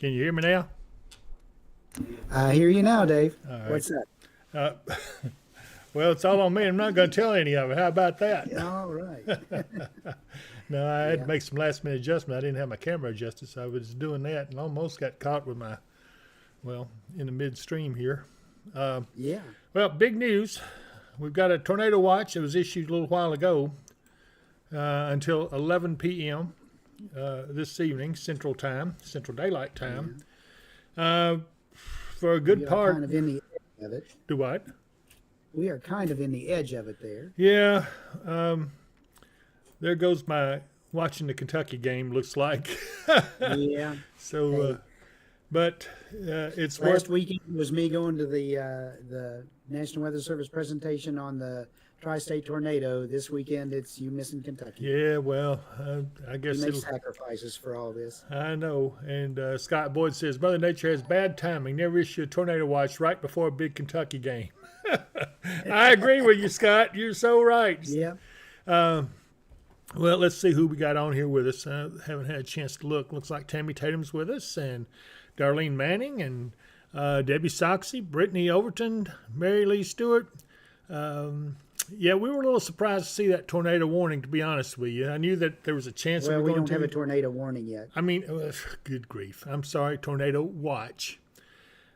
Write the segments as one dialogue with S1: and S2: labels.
S1: Can you hear me now?
S2: I hear you now, Dave.
S1: All right.
S2: What's that?
S1: Uh, well, it's all on me. I'm not going to tell any of it. How about that?
S2: All right.
S1: No, I had to
S2: Yeah.
S1: make some last minute adjustment. I didn't have my camera adjusted, so I was doing that and almost got caught with in the midstream here.
S2: Yeah.
S1: Well, big news. We've got a tornado watch. It was issued a little while ago until 11 p.m. This evening, Central Daylight Time. For a good
S2: We are
S1: part.
S2: kind of in the edge of it.
S1: Do what?
S2: We are kind of in the edge of it there.
S1: Yeah. There goes my watching the Kentucky game, looks like.
S2: Yeah.
S1: So,
S2: Hey,
S1: but it's
S2: last
S1: worth.
S2: weekend was me going to the National Weather Service presentation on the tri-state tornado. This weekend, it's you missing Kentucky.
S1: Yeah, well, I
S2: You
S1: guess
S2: make
S1: it'll.
S2: sacrifices for all this.
S1: I know. And Scott Boyd says Mother Nature has bad timing. Never issue a tornado watch right before a big Kentucky game. I agree with you, Scott. You're so right.
S2: Yeah.
S1: Well, let's see who we got on here with us. I haven't had a chance to look. Looks like Tammy Tatum's with us, and Darlene Manning, and Debbie Soxy, Brittany Overton, Mary Lee Stewart. Yeah, we were a little surprised to see that tornado warning, to be honest with you. I knew that there was a chance that
S2: Well,
S1: we were
S2: we
S1: going
S2: don't have a
S1: to.
S2: tornado warning yet.
S1: I mean, good grief. I'm sorry, tornado watch.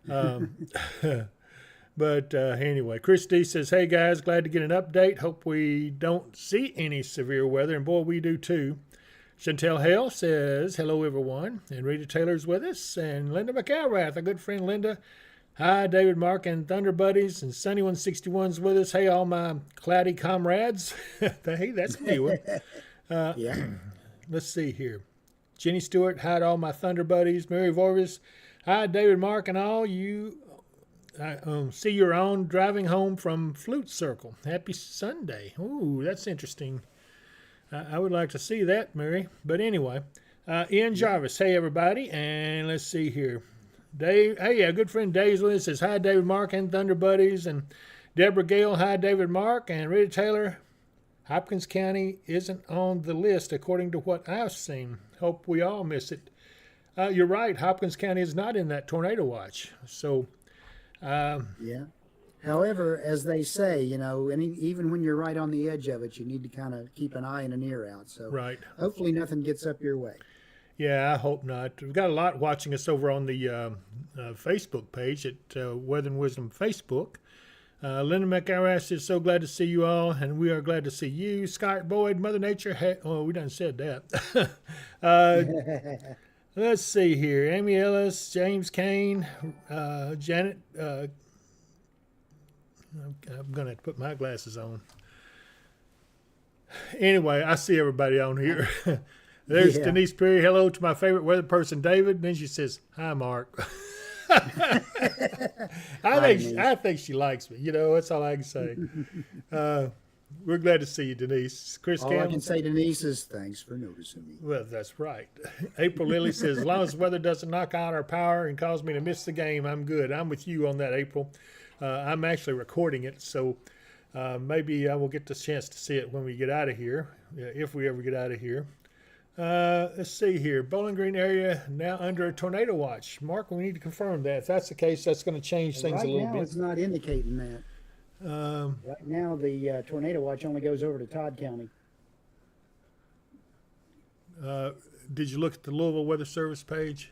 S1: Um, But anyway, Chris D says, hey guys, glad to get an update. Hope we don't see any severe weather, and boy, we do too. Chantel Hale says, hello everyone. And Rita Taylor's with us, and Linda McElrath, a good friend Linda. Hi, David, Mark, and Thunder Buddies, and Sunny 161's with us. Hey, all my cloudy comrades. Hey, that's a new one.
S2: Yeah.
S1: Let's see here. Jenny Stewart, hi to all my Thunder Buddies. Mary Vorvis, hi, David, Mark, and all you. I see you're on driving home from Flute Circle. Happy Sunday. Ooh, that's interesting. I would like to see that, Mary. But anyway, Ian Jarvis. Hey, everybody. And let's see here. Dave. Hey, a good friend Dave's with us. Says, hi, David, Mark, and Thunder Buddies. And Deborah Gale. Hi, David, Mark. And Rita Taylor. Hopkins County isn't on the list according to what I've seen. Hope we all miss it. You're right. Hopkins County is not in that tornado watch. So...
S2: Yeah. However, as they say, even when you're right on the edge of it, you need to kind of keep an eye and an ear out. So
S1: right.
S2: hopefully nothing gets up your way.
S1: Yeah, I hope not. We've got a lot watching us over on the Facebook page at Weather and Wisdom Facebook. Linda McElrath says, so glad to see you all, and we are glad to see you. Scott Boyd, Mother Nature. We done said that. Let's see here. Amy Ellis, James Kane, Janet. I'm going to have to put my glasses on. Anyway, I see everybody on here. There's Denise Perry. Hello to my favorite weather person, David. And then she says, hi, Mark. I think she likes me. That's all I can say. We're glad to see you, Denise. Chris
S2: All
S1: Campbell.
S2: I can say, Denise, is thanks for noticing me.
S1: Well, that's right. April Lilly says, as long as the weather doesn't knock out our power and cause me to miss the game, I'm good. I'm with you on that, April. I'm actually recording it, so maybe I will get the chance to see it when we get out of here, if we ever get out of here. Let's see here. Bowling Green area now under a tornado watch. Mark, we need to confirm that. If that's the case, that's going to change things a little
S2: Right now,
S1: bit.
S2: it's not indicating that. Right now, the tornado watch only goes over to Todd County.
S1: Did you look at the Louisville Weather Service page?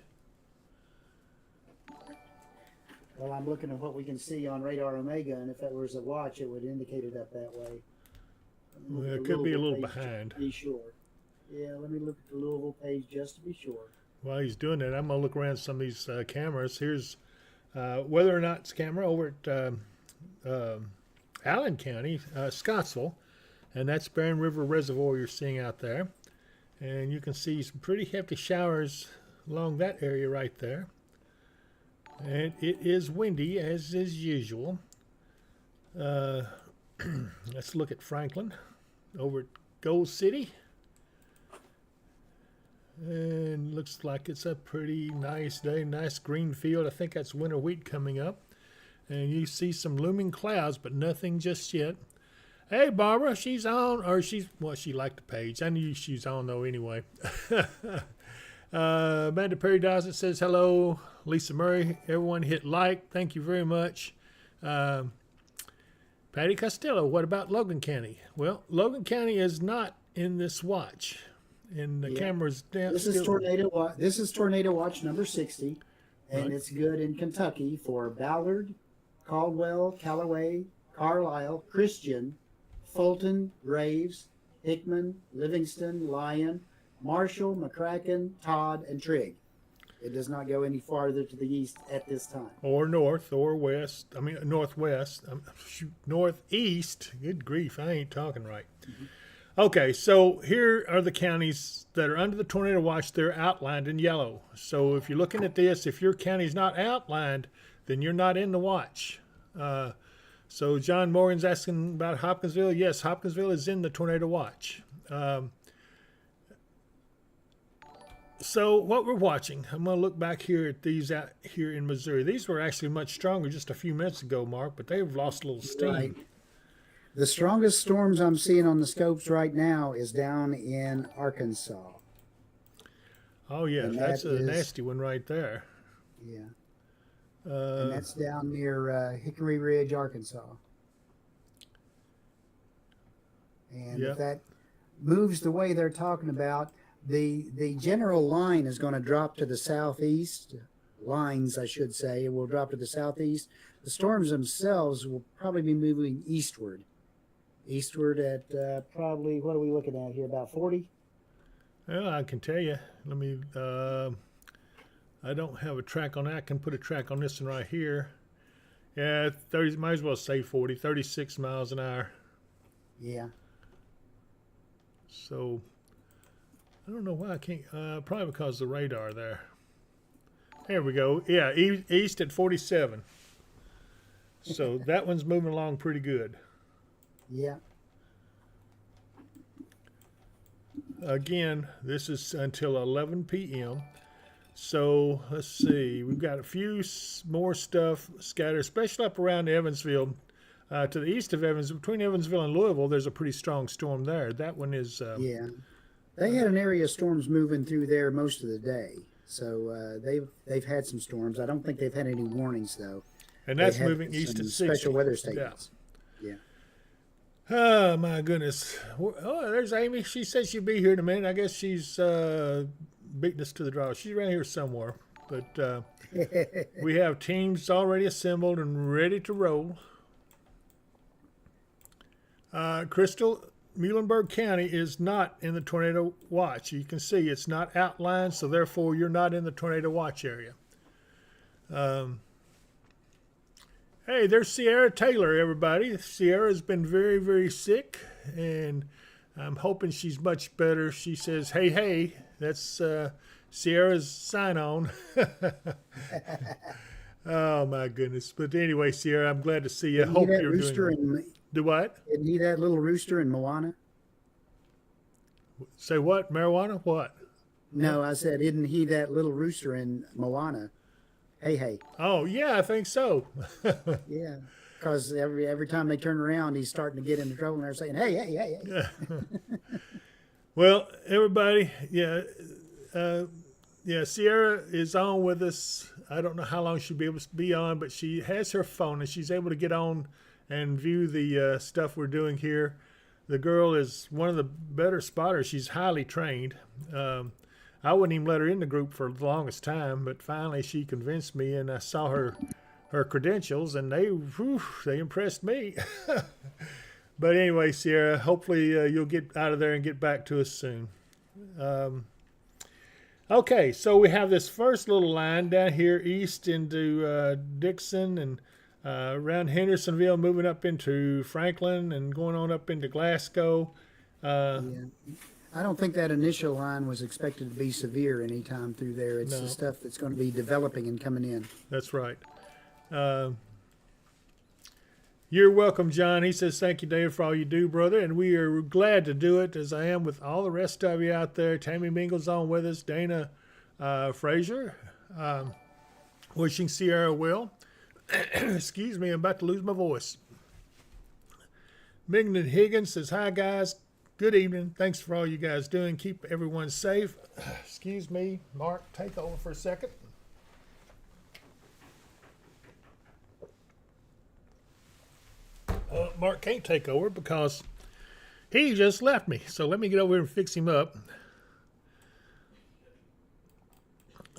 S2: Well, I'm looking at what we can see on Radar Omega, and if that was a watch, it would indicate it up that way.
S1: Well,
S2: The
S1: it could be a
S2: Louisville
S1: little
S2: page
S1: behind.
S2: just to be sure. Yeah, let me look at the Louisville page just to be sure.
S1: While he's doing that, I'm going to look around some of these cameras. Here's Whether or Not's camera over at Allen County, Scottsville, and that's Barron River Reservoir you're seeing out there. And you can see some pretty hefty showers along that area right there. And it is windy, as is usual. Let's look at Franklin over at Gold City. And looks like it's a pretty nice day, nice green field. I think that's winter wheat coming up. And you see some looming clouds, but nothing just yet. Hey, Barbara, she's on, or she liked the page. I knew she was on, though, anyway. Amanda Perry Dawson says hello. Lisa Murray, everyone hit like. Thank you very much. Patty Costello, what about Logan County? Well, Logan County is not in this watch. And the camera's down.
S2: This is Tornado Watch number 60, and it's good in Kentucky for Ballard, Caldwell, Callaway, Carlisle, Christian, Fulton, Graves, Hickman, Livingston, Lyon, Marshall, McCracken, Todd, and Trigg. It does not go any farther to the east at this time.
S1: Or north or west. I mean, northwest. Northeast. Good grief, I ain't talking right. Mm-hmm. Okay, so here are the counties that are under the tornado watch. They're outlined in yellow. So if you're looking at this, if your county's not outlined, then you're not in the watch. So John Morgan's asking about Hopkinsville. Yes, Hopkinsville is in the tornado watch. So what we're watching, I'm going to look back here at these out here in Missouri. These were actually much stronger just a few minutes ago, Mark, but they've lost a little steam.
S2: Right. The strongest storms I'm seeing on the scopes right now is down in Arkansas.
S1: Oh, yeah,
S2: and
S1: that's a nasty one right there.
S2: Yeah. And that's down near Hickory Ridge, Arkansas. And if that moves the way they're talking about, the general line is going to drop to the southeast. Lines, I should say, will drop to the southeast. The storms themselves will probably be moving eastward. Eastward at probably, what are we looking at here, about 40?
S1: Well, I can tell you. Let me, I don't have a track on that. I can put a track on this one right here. Yeah, 30, might as well say 40, 36 miles an hour.
S2: Yeah.
S1: So, I don't know why I can't, probably because of the radar there. There we go. Yeah, east at 47. So that one's moving along pretty good.
S2: Yeah.
S1: Again, this is until 11 p.m. So let's see. We've got a few more stuff scattered, especially up around Evansville. To the east of Evansville, between Evansville and Louisville, there's a pretty strong storm there. That one is...
S2: yeah. They had an area of storms moving through there most of the day. So they've had some storms. I don't think they've had any warnings, though.
S1: And that's moving east at 60.
S2: Special weather statements. Yeah.
S1: Oh, my goodness. Oh, there's Amy. She said she'd be here in a minute. I guess she's beating us to the draw. She's around here somewhere. But we have teams already assembled and ready to roll. Crystal, Muhlenberg County is not in the tornado watch. You can see it's not outlined, so therefore you're not in the tornado watch area. Hey, there's Sierra Taylor, everybody. Sierra's been very, very sick, and I'm hoping she's much better. She says, hey, hey, that's Sierra's sign-on. Oh, my goodness. But anyway, Sierra, I'm glad to see you. Hope you're doing Do what?
S2: Isn't he that little rooster in Moana?
S1: Say what? Marijuana? What?
S2: No, I said, isn't he that little rooster in Moana? Hey, hey.
S1: Oh, yeah, I think so.
S2: Yeah, because every time they turn around, he's starting to get into trouble, and they're saying, hey, hey, hey, hey.
S1: Well, everybody, yeah, Sierra is on with us. I don't know how long she'll be able to be on, but she has her phone, and she's able to get on and view the stuff we're doing here. The girl is one of the better spotters. She's highly trained. I wouldn't even let her in the group for the longest time, but finally she convinced me, and I saw her credentials, and they impressed me. But anyway, Sierra, hopefully you'll get out of there and get back to us soon. Okay, so we have this first little line down here east into Dixon and around Hendersonville, moving up into Franklin and going on up into Glasgow.
S2: Yeah. I don't think that initial line was expected to be severe anytime through there. It's the stuff that's going to be developing and coming in.
S1: That's right. You're welcome, John. He says, thank you, David, for all you do, brother. And we are glad to do it, as I am with all the rest of you out there. Tammy Mingle's on with us. Dana Frazier. Wishing Sierra well. Excuse me, I'm about to lose my voice. Mignon Higgins says, hi, guys. good evening. Thanks for all you guys doing. Keep everyone safe. Excuse me, Mark, take over for a second. Mark can't take over because he just left me. So let me get over here and fix him up.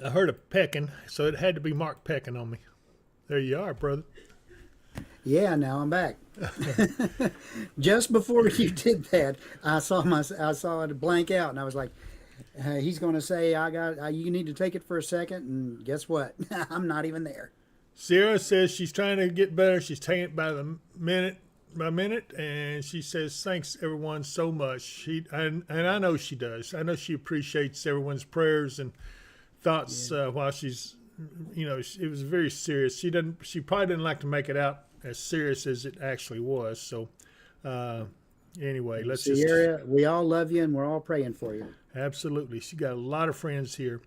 S1: I heard a pecking, so it had to be Mark pecking on me. There you are, brother.
S2: Yeah, now I'm back. Just before you did that, I saw it blank out, and I was like, he's going to say, you need to take it for a second, and guess what? I'm not even there.
S1: Sierra says she's trying to get better. She's taking it by the minute by minute, and she says thanks everyone so much. And I know she does. I know she appreciates everyone's prayers and thoughts while she's, it was very serious. She probably didn't like to make it out as serious as it actually was. So anyway,
S2: Sierra, we all love you and we're all praying for you.
S1: Absolutely. She got a lot of friends here.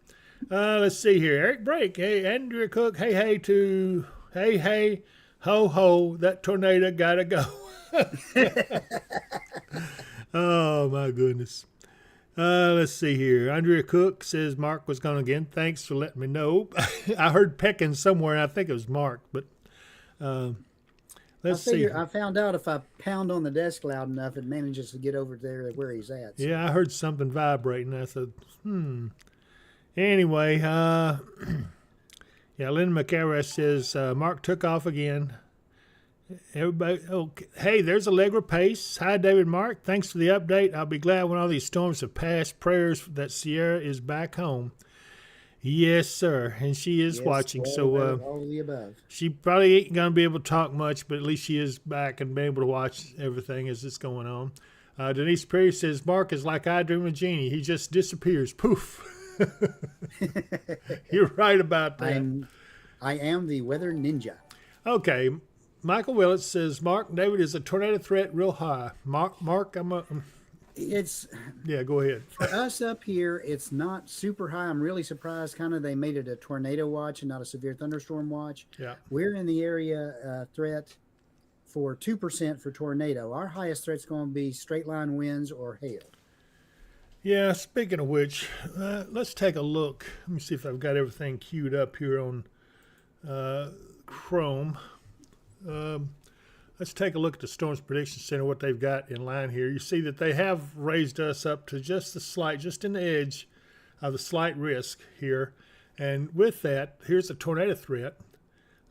S1: Let's see here. Eric Brake. Hey, Andrea Cook. Hey, ho, ho. That tornado gotta go. Oh, my goodness. Let's see here. Andrea Cook says Mark was gone again. Thanks for letting me know. I heard pecking somewhere, and I think it was Mark. But let's see.
S2: I found out if I pound on the desk loud enough, it manages to get over there where he's at.
S1: So. Yeah, I heard something vibrating. I said, Anyway, Lynn McCarra says Mark took off again. Everybody, okay. Hey, there's Allegra Pace. Hi, David Mark. Thanks for the update. I'll be glad when all these storms have passed. Prayers that Sierra is back home. Yes, sir. And she is watching. So
S2: all of the above.
S1: She probably ain't going to be able to talk much, but at least she is back and be able to watch everything as it's going on. Denise Perry says Mark is like I Dream of Jeannie. He just disappears. Poof. You're right about that.
S2: I am the weather ninja.
S1: Okay. Michael Willett says, Mark, David, is a tornado threat real high? Mark, yeah, go ahead.
S2: For us up here, it's not super high. I'm really surprised they made it a tornado watch and not a severe thunderstorm watch.
S1: Yeah.
S2: We're in the area threat for 2% for tornado. Our highest threat's going to be straight line winds or hail.
S1: Yeah, speaking of which, let's take a look. Let me see if I've got everything queued up here on Chrome. Let's take a look at the Storms Prediction Center, what they've got in line here. You see that they have raised us up to just in the edge of the slight risk here. And with that, here's the tornado threat.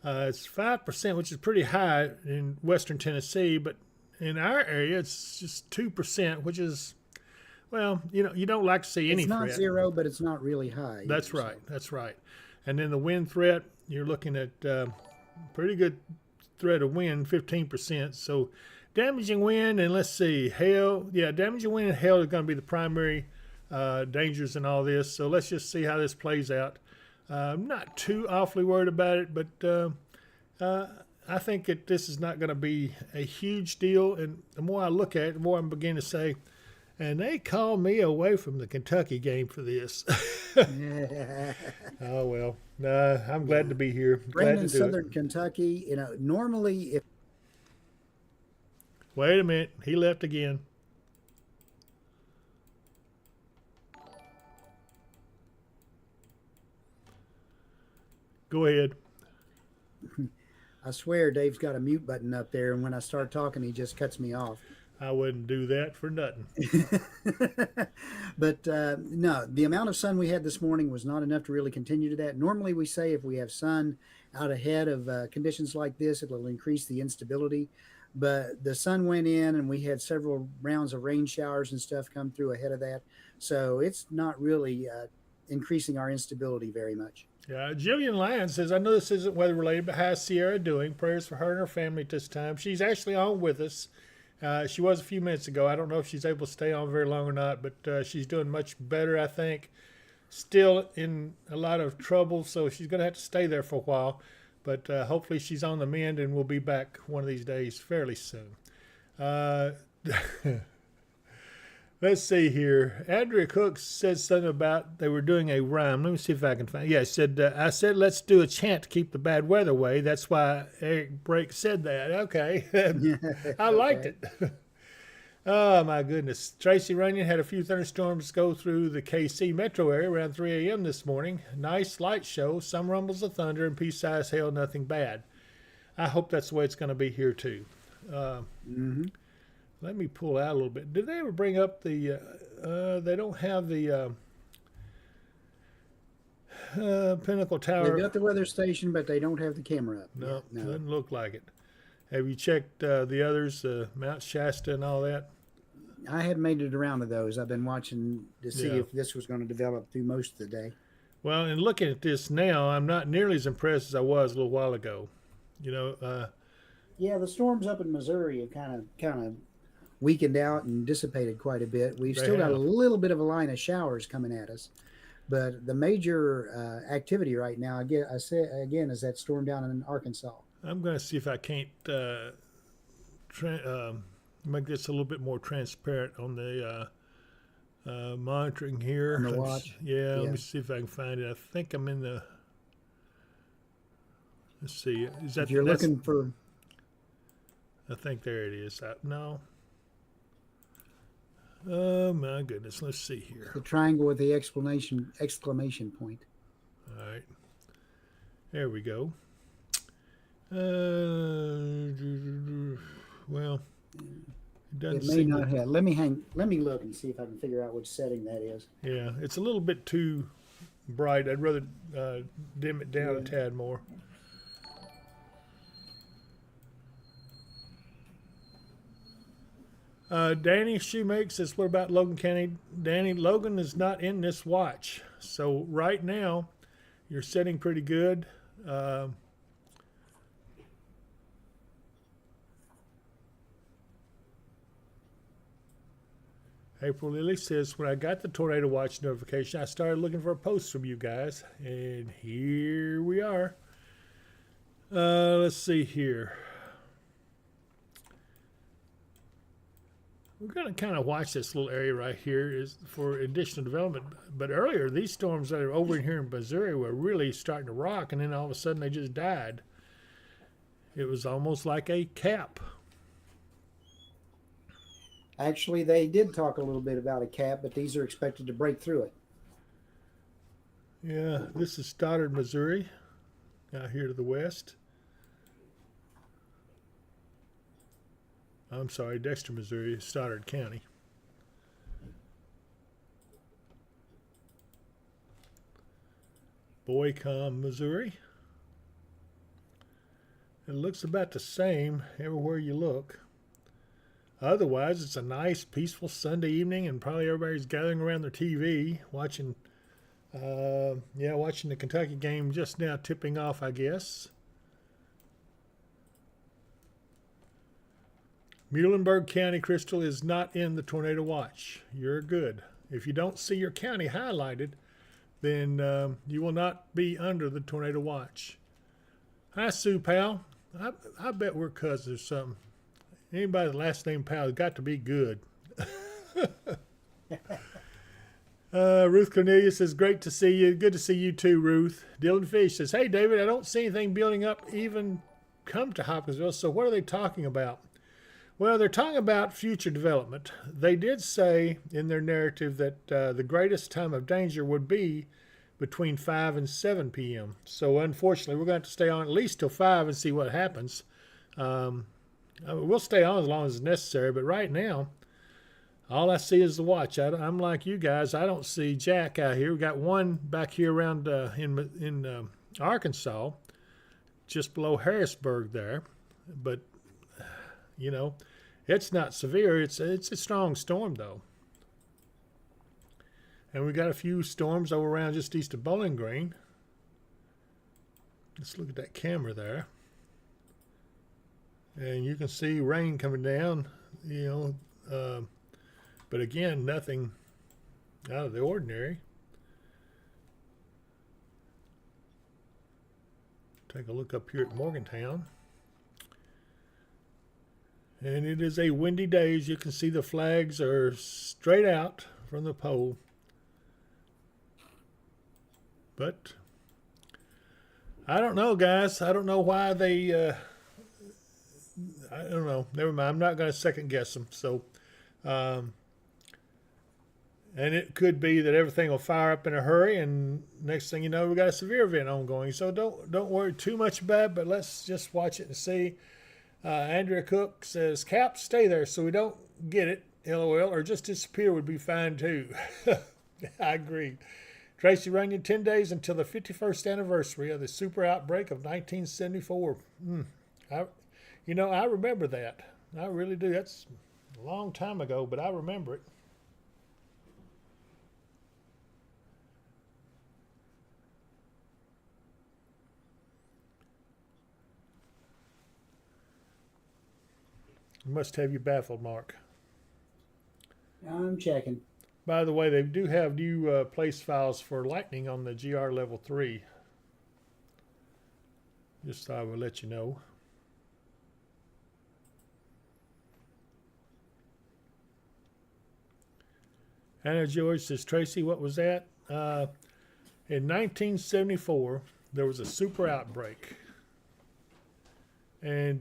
S1: It's 5%, which is pretty high in western Tennessee, but in our area, it's just 2%, which is, well, you don't like to see any threat.
S2: It's not zero, but it's not really high.
S1: That's right. And then the wind threat, you're looking at pretty good threat of wind, 15%. So damaging wind, and let's see, hail. Yeah, damaging wind and hail are going to be the primary dangers in all this. So let's just see how this plays out. I'm not too awfully worried about it, but I think that this is not going to be a huge deal. And the more I look at it, the more I'm beginning to say, and they called me away from the Kentucky game for this. Oh, well. I'm glad to be here.
S2: Brandon, Southern Kentucky, normally if...
S1: Wait a minute. He left again. Go ahead.
S2: I swear Dave's got a mute button up there, and when I start talking, he just cuts me off.
S1: I wouldn't do that for nothing.
S2: But no, the amount of sun we had this morning was not enough to really continue to that. Normally we say if we have sun out ahead of conditions like this, it will increase the instability. But the sun went in and we had several rounds of rain showers and stuff come through ahead of that. So it's not really increasing our instability very much.
S1: Yeah, Jillian Lyons says, I know this isn't weather related, but how's Sierra doing? Prayers for her and her family at this time. She's actually on with us. She was a few minutes ago. I don't know if she's able to stay on very long or not, but she's doing much better, I think. Still in a lot of trouble, so she's going to have to stay there for a while. But hopefully she's on the mend and we'll be back one of these days fairly soon. Let's see here. Andrea Cook said something about they were doing a rhyme. Let me see if I can find it. Yeah, I said, let's do a chant to keep the bad weather away. That's why Eric Brake said that. Okay. I liked it. Oh, my goodness. Tracy Runyon had a few thunderstorms go through the KC metro area around 3 a.m. this morning. Nice light show, some rumbles of thunder, and pea-sized hail, nothing bad. I hope that's the way it's going to be here, too.
S2: Mm-hmm.
S1: Let me pull out a little bit. Did they ever bring up the, they don't have the Pinnacle Tower.
S2: They've got the weather station, but they don't have the camera up.
S1: No,
S2: No.
S1: doesn't look like it. Have you checked the others, Mount Shasta and all that?
S2: I hadn't made it around to those. I've been watching to see
S1: Yeah.
S2: if this was going to develop through most of the day.
S1: Well, and looking at this now, I'm not nearly as impressed as I was a little while ago. You know,
S2: Yeah, the storms up in Missouri have kind of weakened out and dissipated quite a bit. We've
S1: They
S2: still got a
S1: have.
S2: little bit of a line of showers coming at us, but the major activity right now, I say again, is that storm down in Arkansas.
S1: I'm going to see if I can't make this a little bit more transparent on the monitoring here.
S2: On the
S1: Let me
S2: watch?
S1: let
S2: Yeah.
S1: me see if I can find it. I think I'm in the. Let's see. Is that
S2: If you're
S1: that's-
S2: looking for,
S1: I think there it is. No. Oh my goodness. Let's see here.
S2: the triangle with the exclamation point.
S1: All right. There we go. Well, it doesn't
S2: It may
S1: seem
S2: not have. Let me look and see if I can figure out which setting that is.
S1: yeah, it's a little bit too bright. I'd rather dim it down a
S2: Yeah.
S1: tad more. Danny Shoemake says, what about Logan County? Danny, Logan is not in this watch. So right now, you're sitting pretty good. April Lily says, when I got the tornado watch notification, I started looking for a post from you guys. And here we are. Let's see here. We're going to kind of watch this little area right here is for additional development. But earlier, these storms that are over here in Missouri were really starting to rock, and then all of a sudden they just died. It was almost like a cap.
S2: Actually, they did talk a little bit about a cap, but these are expected to break through it.
S1: Yeah, this is Stoddard, Missouri, out here to the west. I'm sorry, Dexter, Missouri, Stoddard County. Boycom, Missouri. It looks about the same everywhere you look. Otherwise, it's a nice, peaceful Sunday evening, and probably everybody's gathering around their TV, watching the Kentucky game just now tipping off, I guess. Muhlenberg County, Crystal, is not in the tornado watch. You're good. If you don't see your county highlighted, then you will not be under the tornado watch. Hi, Sue Powell. I bet we're cousins or something. Anybody with the last name Powell has got to be good. Ruth Cornelius says, great to see you. Good to see you too, Ruth. Dylan Fish says, hey, David, I don't see anything building up even come to Hopkinsville, so what are they talking about? Well, they're talking about future development. They did say in their narrative that the greatest time of danger would be between 5 and 7 p.m. So unfortunately, we're going to have to stay on at least till 5 and see what happens. We'll stay on as long as it's necessary, but right now, all I see is the watch. I'm like you guys. I don't see Jack out here. We got one back here around in Arkansas, just below Harrisburg there, but you know, it's not severe. It's a strong storm though, and we got a few storms over around just east of Bowling Green. Let's look at that camera there. And you can see rain coming down, you know, but again, nothing out of the ordinary. Take a look up here at Morgantown. And it is a windy day. As you can see, the flags are straight out from the pole. But I don't know, guys. I don't know why they... I don't know. Never mind. I'm not going to second guess them. So Um, and it could be that everything will fire up in a hurry, and next thing you know, we got a severe event ongoing. So don't worry too much about it, but let's just watch it and see. Andrea Cook says, Cap, stay there so we don't get it, LOL, or just disappear would be fine too. I agree. Tracy Runyon, 10 days until the 51st anniversary of the super outbreak of 1974. I remember that. I really do. That's a long time ago, but I remember it. Must have you baffled, Mark.
S2: I'm checking.
S1: By the way, they do have new place files for Lightning on the GR Level 3. Just thought I would let you know. Anna George says, Tracy, what was that? In 1974, there was a super outbreak. And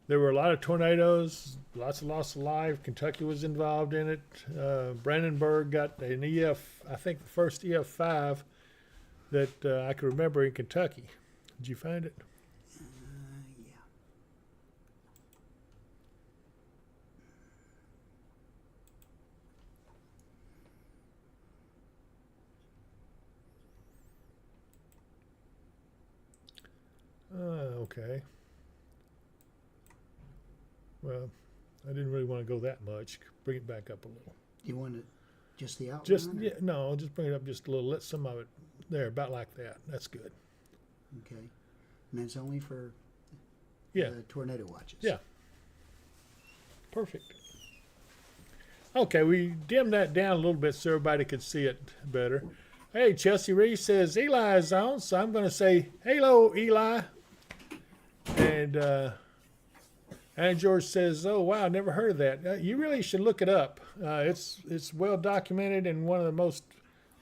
S1: there were a lot of tornadoes, lots of loss of life. Kentucky was involved in it. Brandenburg got an EF, I think the first EF5 that I can remember in Kentucky. Did you find it? Okay. Well, I didn't really want to go that much. Bring it back up a little.
S2: You want it just the outline?
S1: Just bring it up just a little. Let some of it there, about like that. That's good.
S2: Okay. And that's only for tornado watches.
S1: Yeah. Perfect. Okay, we dimmed that down a little bit so everybody could see it better. Hey, Chelsea Reese says Eli is on, so I'm going to say hello, Eli. And George says, oh, wow, never heard of that. You really should look it up. It's well documented and one of the most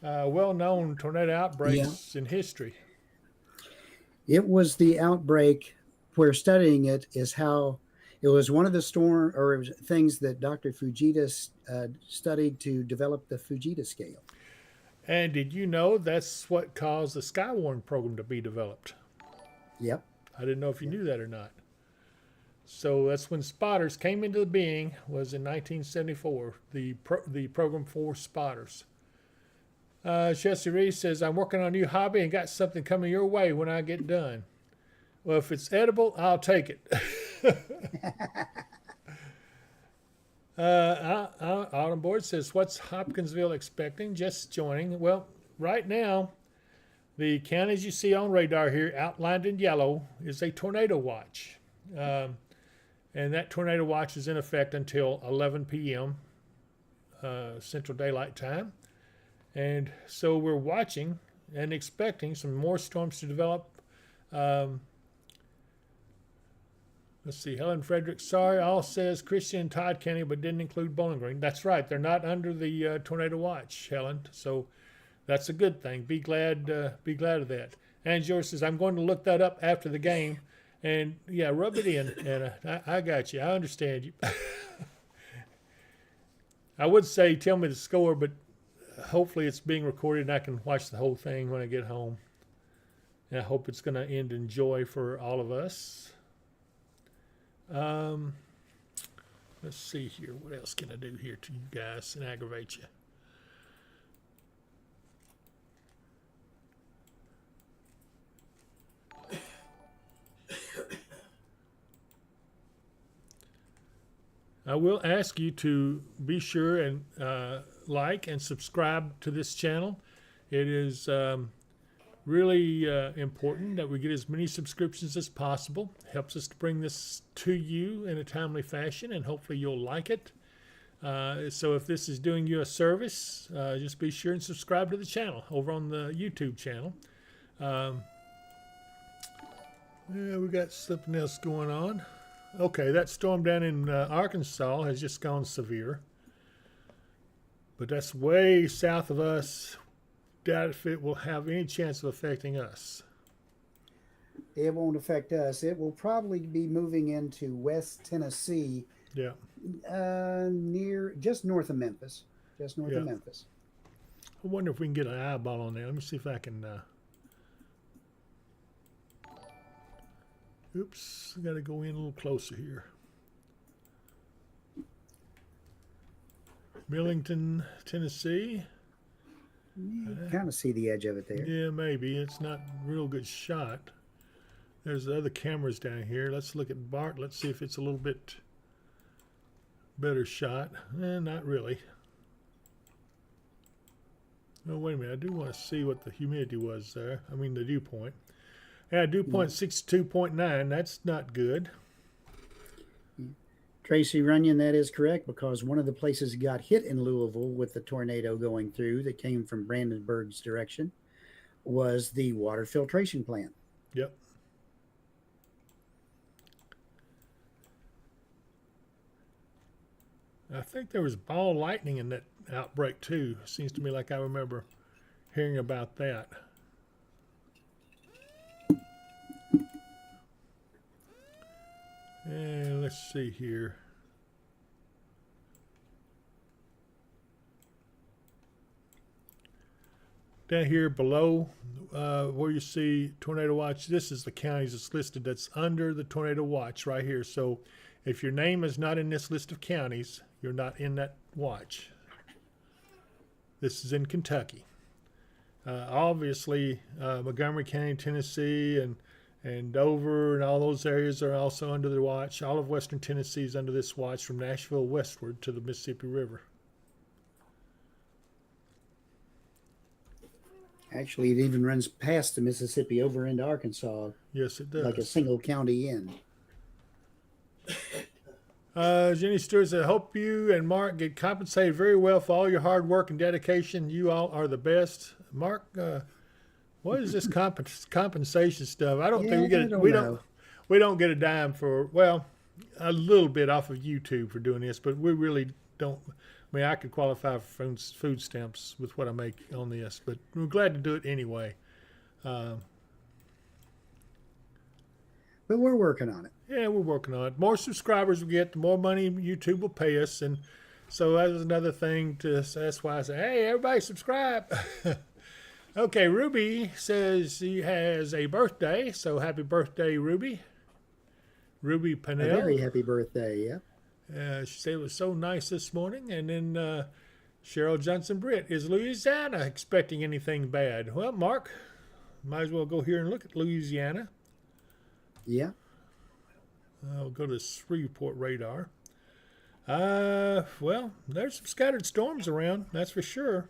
S1: well-known tornado outbreaks in history.
S2: It was the outbreak where studying it is how it was one of the things that Dr. Fujita studied to develop the Fujita scale.
S1: And did you know that's what caused the Skywarn program to be developed?
S2: Yep.
S1: I didn't know if you knew that or not. So that's when spotters came into being, was in 1974, the program for spotters. Chelsea Reese says, I'm working on a new hobby and got something coming your way when I get done. Well, if it's edible, I'll take it. Autumn Board says, what's Hopkinsville expecting? Just joining. Well, right now, the counties you see on radar here, outlined in yellow, is a tornado watch. And that tornado watch is in effect until 11 p.m. Central Daylight Time. And so we're watching and expecting some more storms to develop. Let's see, Helen Frederick, sorry, all says Christian and Todd County, but didn't include Bowling Green. That's right, they're not under the tornado watch, Helen. So that's a good thing. Be glad of that. And George says, I'm going to look that up after the game. And yeah, rub it in, Anna. I got you. I understand you. I would say tell me the score, but hopefully it's being recorded and I can watch the whole thing when I get home. And I hope it's going to end in joy for all of us. Let's see here. What else can I do here to you guys and aggravate you? I will ask you to be sure and like and subscribe to this channel. It is really important that we get as many subscriptions as possible. It helps us to bring this to you in a timely fashion, and hopefully you'll like it. So if this is doing you a service, just be sure and subscribe to the channel over on the YouTube channel. Yeah, we got something else going on. Okay, that storm down in Arkansas has just gone severe. But that's way south of us. Doubt if it will have any chance of affecting us.
S2: It won't affect us. It will probably be moving into West Tennessee.
S1: Yeah.
S2: Near, just north of Memphis. Just north
S1: Yeah.
S2: of Memphis.
S1: I wonder if we can get an eyeball on there. Let me see if I can. Oops, I got to go in a little closer here. Millington, Tennessee.
S2: You kind of see the edge of it there.
S1: Yeah, maybe. It's not a real good shot. There's the other cameras down here. Let's look at Bart. Let's see if it's a little bit better shot. Not really. Oh, wait a minute. I do want to see what the humidity was there. I mean, the dew point. Yeah, dew point 62.9. That's not good.
S2: Tracy Runyon, that is correct, because one of the places got hit in Louisville with the tornado going through that came from Brandenburg's direction was the water filtration plant.
S1: Yep. I think there was ball lightning in that outbreak too. Seems to me like I remember hearing about that. And let's see here. Down here below where you see tornado watch, this is the counties that's listed that's under the tornado watch right here. So if your name is not in this list of counties, you're not in that watch. This is in Kentucky. Obviously, Montgomery County, Tennessee, and Dover and all those areas are also under the watch. All of western Tennessee is under this watch from Nashville westward to the Mississippi River.
S2: Actually, it even runs past the Mississippi over into Arkansas.
S1: Yes, it does.
S2: Like a single county in.
S1: Jenny Stewart said, I hope you and Mark get compensated very well for all your hard work and dedication. You all are the best. Mark, what is this compensation stuff? I don't think we get we don't get a dime for, well, a little bit off of YouTube for doing this, but we really don't. I mean, I could qualify for food stamps with what I make on this, but we're glad to do it anyway.
S2: But we're working on it.
S1: Yeah, we're working on it. The more subscribers we get, the more money YouTube will pay us. And so that was another thing that's why I say, hey, everybody subscribe. Okay, Ruby says she has a birthday. So happy birthday, Ruby. Ruby Pennell.
S2: A very happy birthday, yeah.
S1: She said it was so nice this morning. And then Cheryl Johnson Britt, is Louisiana expecting anything bad? Well, Mark, might as well go here and look at Louisiana.
S2: Yeah.
S1: I'll go to Shreveport radar. Well, there's some scattered storms around, that's for sure.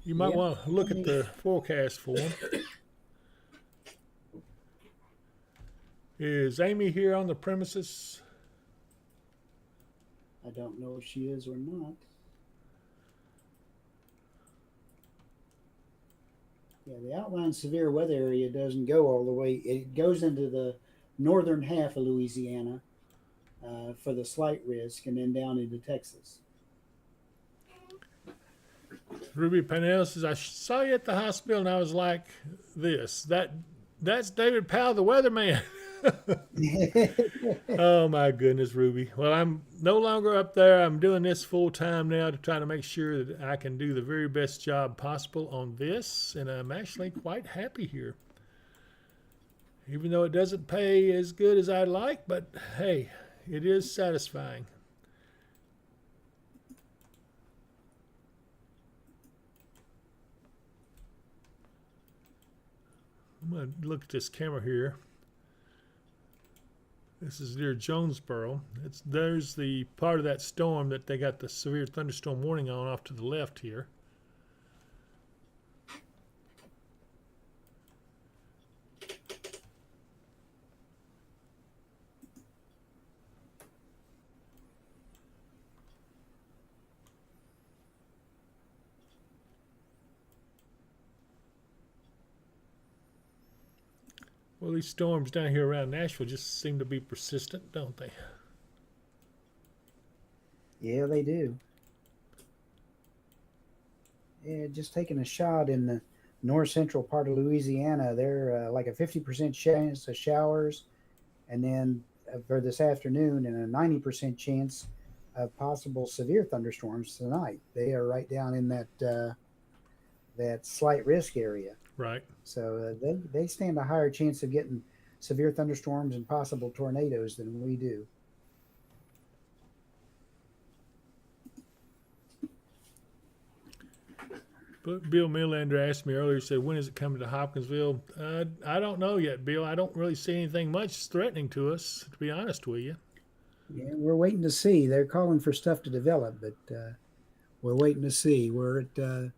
S1: You might want to look at the forecast for them. Is Amy here on the premises?
S2: I don't know if she is or not. Yeah, the outlined severe weather area doesn't go all the way. It goes into the northern half of Louisiana for the slight risk, and then down into Texas.
S1: Ruby Pennell says, I saw you at the hospital and I was like this. That's David Powell, the weatherman. Oh my goodness, Ruby. Well, I'm no longer up there. I'm doing this full time now to try to make sure that I can do the very best job possible on this, and I'm actually quite happy here. Even though it doesn't pay as good as I'd like, but hey, it is satisfying. I'm going to look at this camera here. This is near Jonesboro. There's the part of that storm that they got the severe thunderstorm warning on off to the left here. Well, these storms down here around Nashville just seem to be persistent, don't they?
S2: Yeah, they do. Yeah, just taking a shot in the north central part of Louisiana, they're like a 50% chance of showers, and then for this afternoon and a 90% chance of possible severe thunderstorms tonight. They are right down in that slight risk area.
S1: Right.
S2: So they stand a higher chance of getting severe thunderstorms and possible tornadoes than we do.
S1: But Bill Millander asked me earlier, said, when is it coming to Hopkinsville? I don't know yet, Bill. I don't really see anything much threatening to us, to be honest with you.
S2: Yeah, we're waiting to see. They're calling for stuff to develop, but we're waiting to see. We're at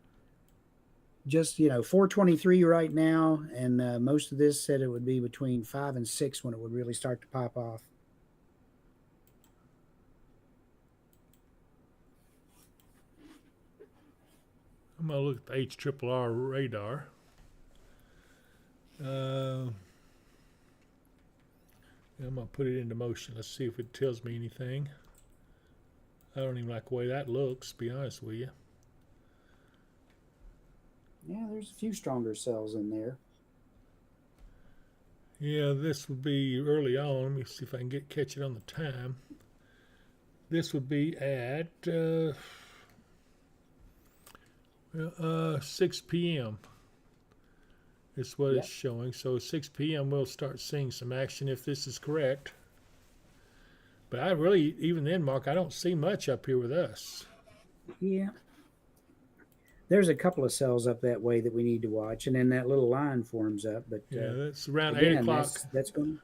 S2: just 4:23 right now, and most of this said it would be between 5 and 6 when it would really start to pop off.
S1: I'm going to look at the HRRR radar. I'm going to put it into motion. Let's see if it tells me anything. I don't even like the way that looks, to be honest with you.
S2: Yeah, there's a few stronger cells in there.
S1: Yeah, this would be early on. Let me see if I can catch it on the time. This would be at 6 p.m. is what it's showing. So 6 p.m. we'll start seeing some action if this is correct. But I really, even then, Mark, I don't see much up here with us.
S2: Yeah. There's a couple of cells up that way that we need to watch, and then that little line forms up. But
S1: yeah, that's around
S2: again,
S1: 8 o'clock.
S2: That's going.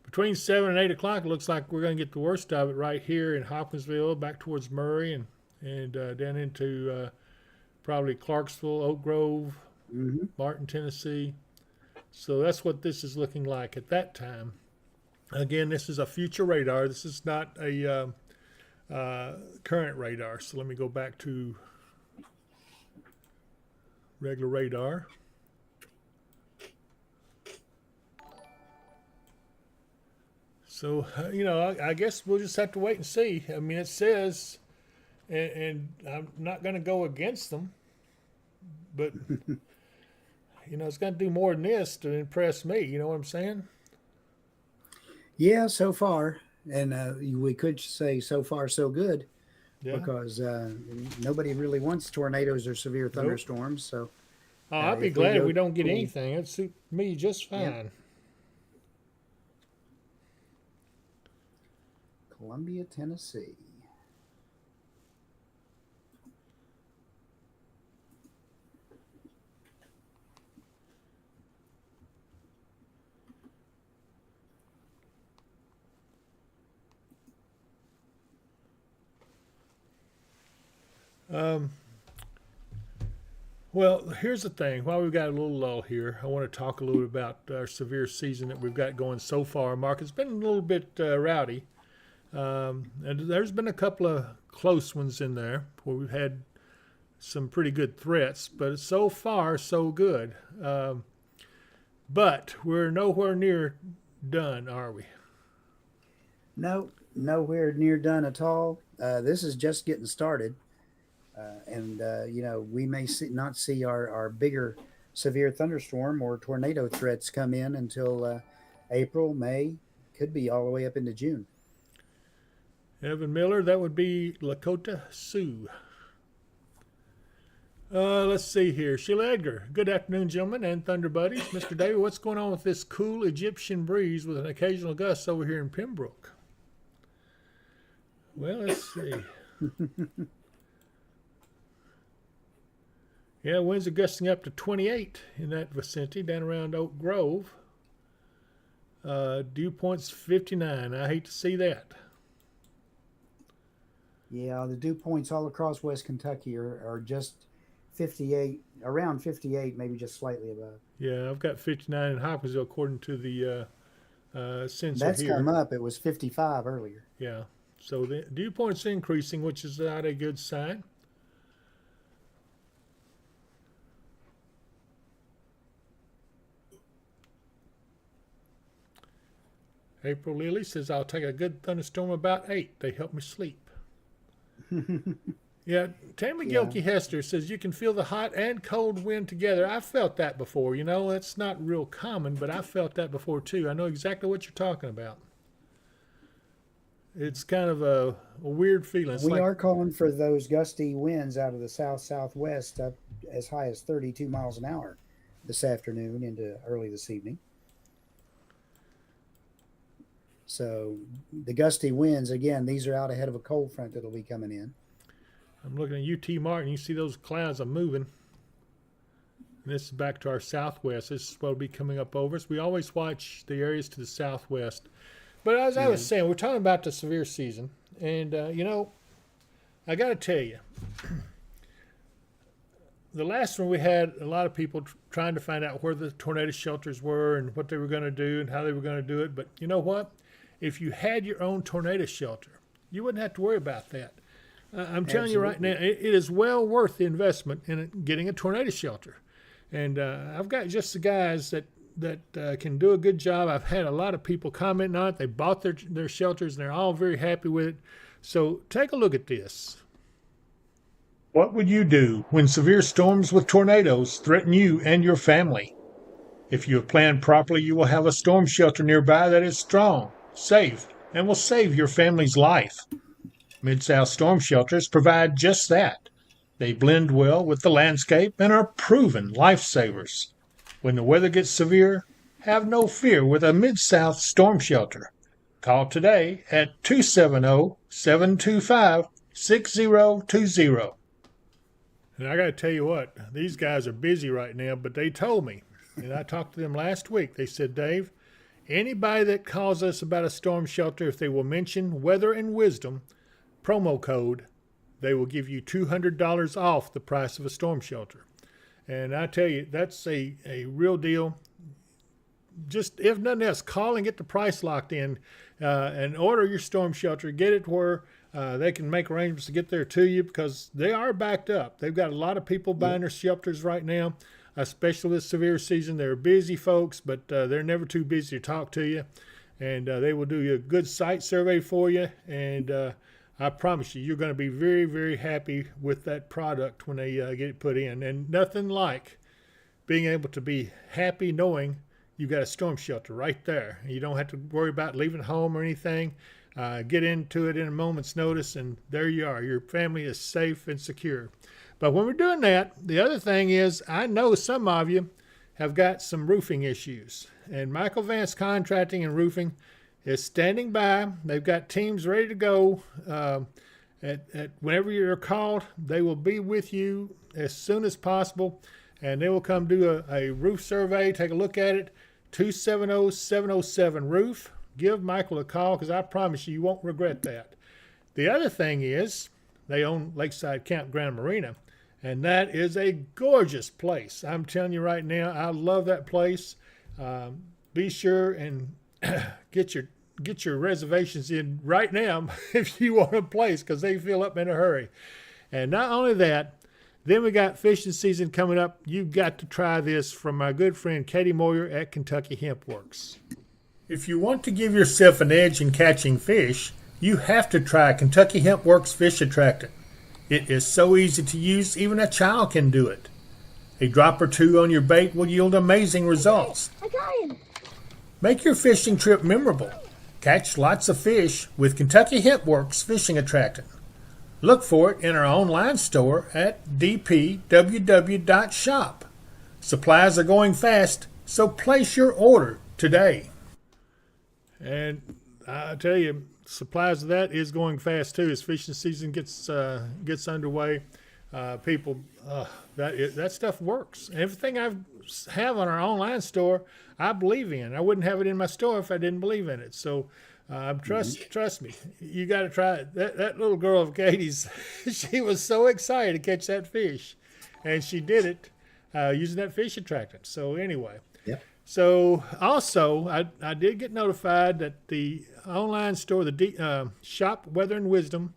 S1: Between 7 and 8 o'clock, it looks like we're going to get the worst of it right here in Hopkinsville, back towards Murray, and down into probably Clarksville, Oak Grove, Martin, Tennessee. So that's what this is looking like at that time. Again, this is a future radar. This is not a current radar. So let me go back to regular radar. So, I guess we'll just have to wait and see. I mean, it says, and I'm not going to go against them, but, it's going to do more than this to impress me. You know what I'm saying?
S2: Yeah, so far. And we could say so far so good, because nobody really wants tornadoes or severe thunderstorms. So
S1: I'd be glad if we don't get anything. It'd suit me just fine.
S2: Yeah. Columbia, Tennessee.
S1: Well, here's the thing. While we've got a little lull here, I want to talk a little bit about our severe season that we've got going so far. Mark, it's been a little bit rowdy. And there's been a couple of close ones in there where we've had some pretty good threats, but so far, so good. But we're nowhere near done, are we?
S2: No, nowhere near done at all. This is just getting started. We may not see our bigger severe thunderstorm or tornado threats come in until April, May, could be all the way up into June.
S1: Evan Miller, that would be Lakota Sioux. Let's see here. Sheila Edgar. Good afternoon, gentlemen and Thunder Buddies. Mr. David, what's going on with this cool Egyptian breeze with an occasional gust over here in Pembroke? Well, let's see. Yeah, winds are gusting up to 28 in that vicinity, down around Oak Grove. Dew point's 59. I hate to see that.
S2: Yeah, the dew points all across West Kentucky are just 58, around 58, maybe just slightly above.
S1: Yeah, I've got 59 in Hopkinsville according to the sensor
S2: That's
S1: here.
S2: come up. It was 55 earlier.
S1: Yeah, so the dew point's increasing, which is not a good sign. April Lily says, I'll take a good thunderstorm about 8. They help me sleep. Yeah, Tammy Gilkey Hester says, you can feel the hot and cold wind together. I've felt that before. It's not real common, but I've felt that before too. I know exactly what you're talking about. It's kind of a weird feeling. It's
S2: We
S1: like,
S2: are calling for those gusty winds out of the south-southwest up as high as 32 miles an hour this afternoon into early this evening. So the gusty winds, again, these are out ahead of a cold front that'll be coming in.
S1: I'm looking at UT Martin. You see those clouds are moving. And this is back to our southwest. This is what will be coming up over us. We always watch the areas to the southwest. But as I was saying, we're talking about the severe season. And, I got to tell you, the last one we had a lot of people trying to find out where the tornado shelters were and what they were going to do and how they were going to do it. But you know what? If you had your own tornado shelter, you wouldn't have to worry about that. I'm telling you right now, it is well worth the investment in getting a tornado shelter. And I've got just the guys that can do a good job. I've had a lot of people commenting on it. They bought their shelters, and they're all very happy with it. So take a look at this. What would you do when severe storms with tornadoes threaten you and your family? If you have planned properly, you will have a storm shelter nearby that is strong, safe, and will save your family's life. Mid-South storm shelters provide just that. They blend well with the landscape and are proven lifesavers. When the weather gets severe, have no fear with a Mid-South storm shelter. Call today at 270-725-6020. And I got to tell you what, these guys are busy right now, but they told me, and I talked to them last week, they said, Dave, anybody that calls us about a storm shelter, if they will mention Weather and Wisdom promo code, they will give you $200 off the price of a storm shelter. And I tell you, that's a real deal. Just, if nothing else, call and get the price locked in and order your storm shelter. Get it where they can make arrangements to get there to you, because they are backed up. They've got a lot of people buying their shelters right now, especially this severe season. They're busy folks, but they're never too busy to talk to you. And they will do you a good site survey for you. And I promise you, you're going to be very, very happy with that product when they get it put in. And nothing like being able to be happy knowing you've got a storm shelter right there. You don't have to worry about leaving home or anything. Get into it in a moment's notice, and there you are. Your family is safe and secure. But when we're doing that, the other thing is, I know some of you have got some roofing issues. And Michael Vance Contracting and Roofing is standing by. They've got teams ready to go. At whenever you're called, they will be with you as soon as possible, and they will come do a roof survey, take a look at it. 270-707-ROOF. Give Michael a call, because I promise you, you won't regret that. The other thing is, they own Lakeside Campground Marina, and that is a gorgeous place. I'm telling you right now, I love that place. Be sure and get your reservations in right now if you want a place, because they fill up in a hurry. And not only that, then we got fishing season coming up. You've got to try this from my good friend Katie Moyer at Kentucky Hemp Works. If you want to give yourself an edge in catching fish, you have to try Kentucky Hemp Works Fish Attractant. It is so easy to use, even a child can do it. A drop or two on your bait will yield amazing results.
S3: I got him.
S1: Make your fishing trip memorable. Catch lots of fish with Kentucky Hemp Works Fishing Attractant. Look for it in our online store at dpww.shop. Supplies are going fast, so place your order today. And I tell you, supplies of that is going fast too. As fishing season gets underway, that stuff works. Everything I have on our online store, I believe in. I wouldn't have it in my store if I didn't believe in it. So trust me, you got to try it. That little girl of Katie's, she was so excited to catch that fish, and she did it using that fish attractant. So anyway.
S2: Yep.
S1: So also, I did get notified that the online store, the Shop Weather and Wisdom,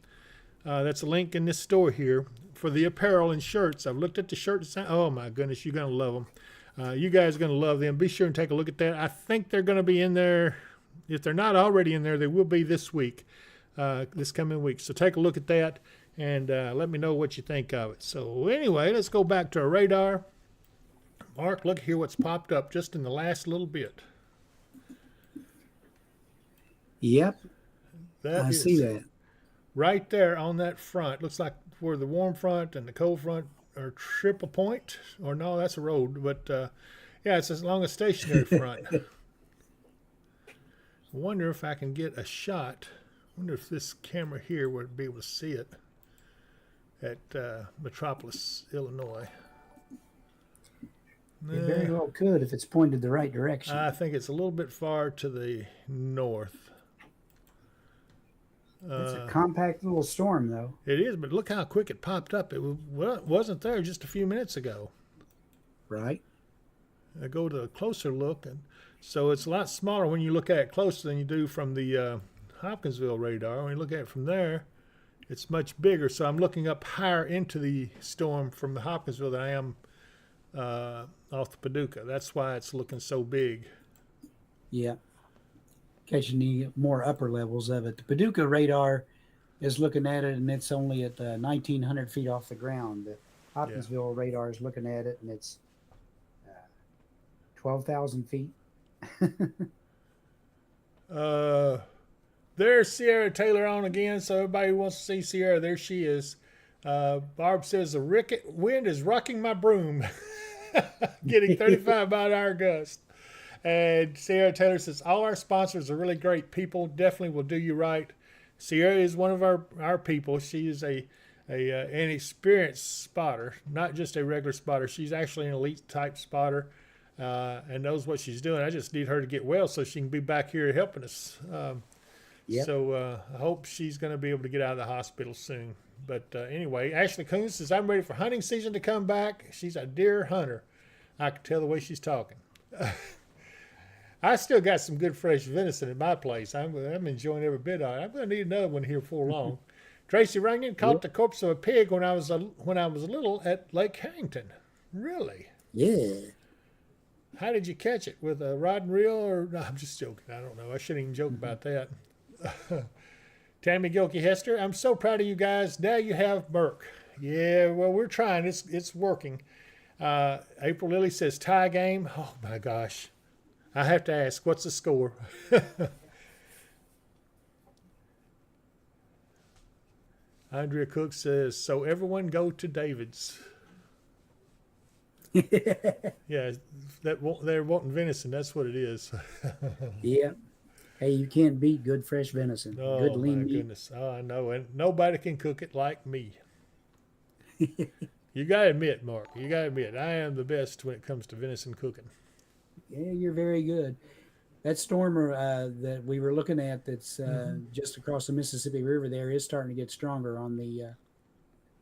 S1: that's a link in this store here, for the apparel and shirts. I've looked at the shirts. Oh my goodness, you're going to love them. You guys are going to love them. Be sure and take a look at that. I think they're going to be in there. If they're not already in there, they will be this week, this coming week. So take a look at that and let me know what you think of it. So anyway, let's go back to our radar. Mark, look here what's popped up just in the last little bit.
S2: Yep.
S1: That
S2: I
S1: is
S2: see that.
S1: right there on that front. Looks like where the warm front and the cold front are triple point. Or no, that's a road. But yeah, it's along a stationary front. I wonder if I can get a shot. I wonder if this camera here would be able to see it at Metropolis, Illinois.
S2: It very well could if it's pointed the right direction.
S1: I think it's a little bit far to the north.
S2: It's a compact little storm, though.
S1: It is, but look how quick it popped up. It wasn't there just a few minutes ago.
S2: Right.
S1: I go to a closer look, and so it's a lot smaller when you look at it closer than you do from the Hopkinsville radar. When you look at it from there, it's much bigger. So I'm looking up higher into the storm from the Hopkinsville than I am off the Paducah. That's why it's looking so big.
S2: Yeah. Catching the more upper levels of it. The Paducah radar is looking at it, and it's only at 1,900 feet off the ground. The Hopkinsville radar is looking at it, and it's 12,000 feet.
S1: There's Sierra Taylor on again, so everybody who wants to see Sierra, there she is. Barb says the wind is rocking my broom, getting 35 mile an hour gust. And Sierra Taylor says all our sponsors are really great people. Definitely will do you right. Sierra is one of our people. She is an experienced spotter, not just a regular spotter. She's actually an elite type spotter and knows what she's doing. I just need her to get well so she can be back here helping us.
S2: Yep.
S1: So I hope she's going to be able to get out of the hospital soon. But anyway, Ashley Coon says, I'm ready for hunting season to come back. She's a deer hunter. I can tell the way she's talking. I still got some good fresh venison in my place. I'm enjoying every bit of it. I'm going to need another one here before long. Tracy Runyon caught the corpse of a pig when I was little at Lake Harrington. Really?
S2: Yeah.
S1: How did you catch it? With a rod and reel? Or no, I'm just joking. I don't know. I shouldn't even joke about that. Tammy Gilkey Hester, I'm so proud of you guys. Now you have Merck. Yeah, well, we're trying. It's working. April Lilly says tie game. Oh my gosh. I have to ask, what's the score? Andrea Cook says, so everyone go to David's. Yeah, they're wanting venison. That's what it is.
S2: Yeah. Hey, you can't beat good fresh venison.
S1: Oh,
S2: good lean
S1: my
S2: meat.
S1: goodness. Oh, I know. And nobody can cook it like me. You got to admit, Mark, I am the best when it comes to venison cooking.
S2: Yeah, you're very good. That stormer that we were looking at that's just across the Mississippi River there is starting to get stronger on the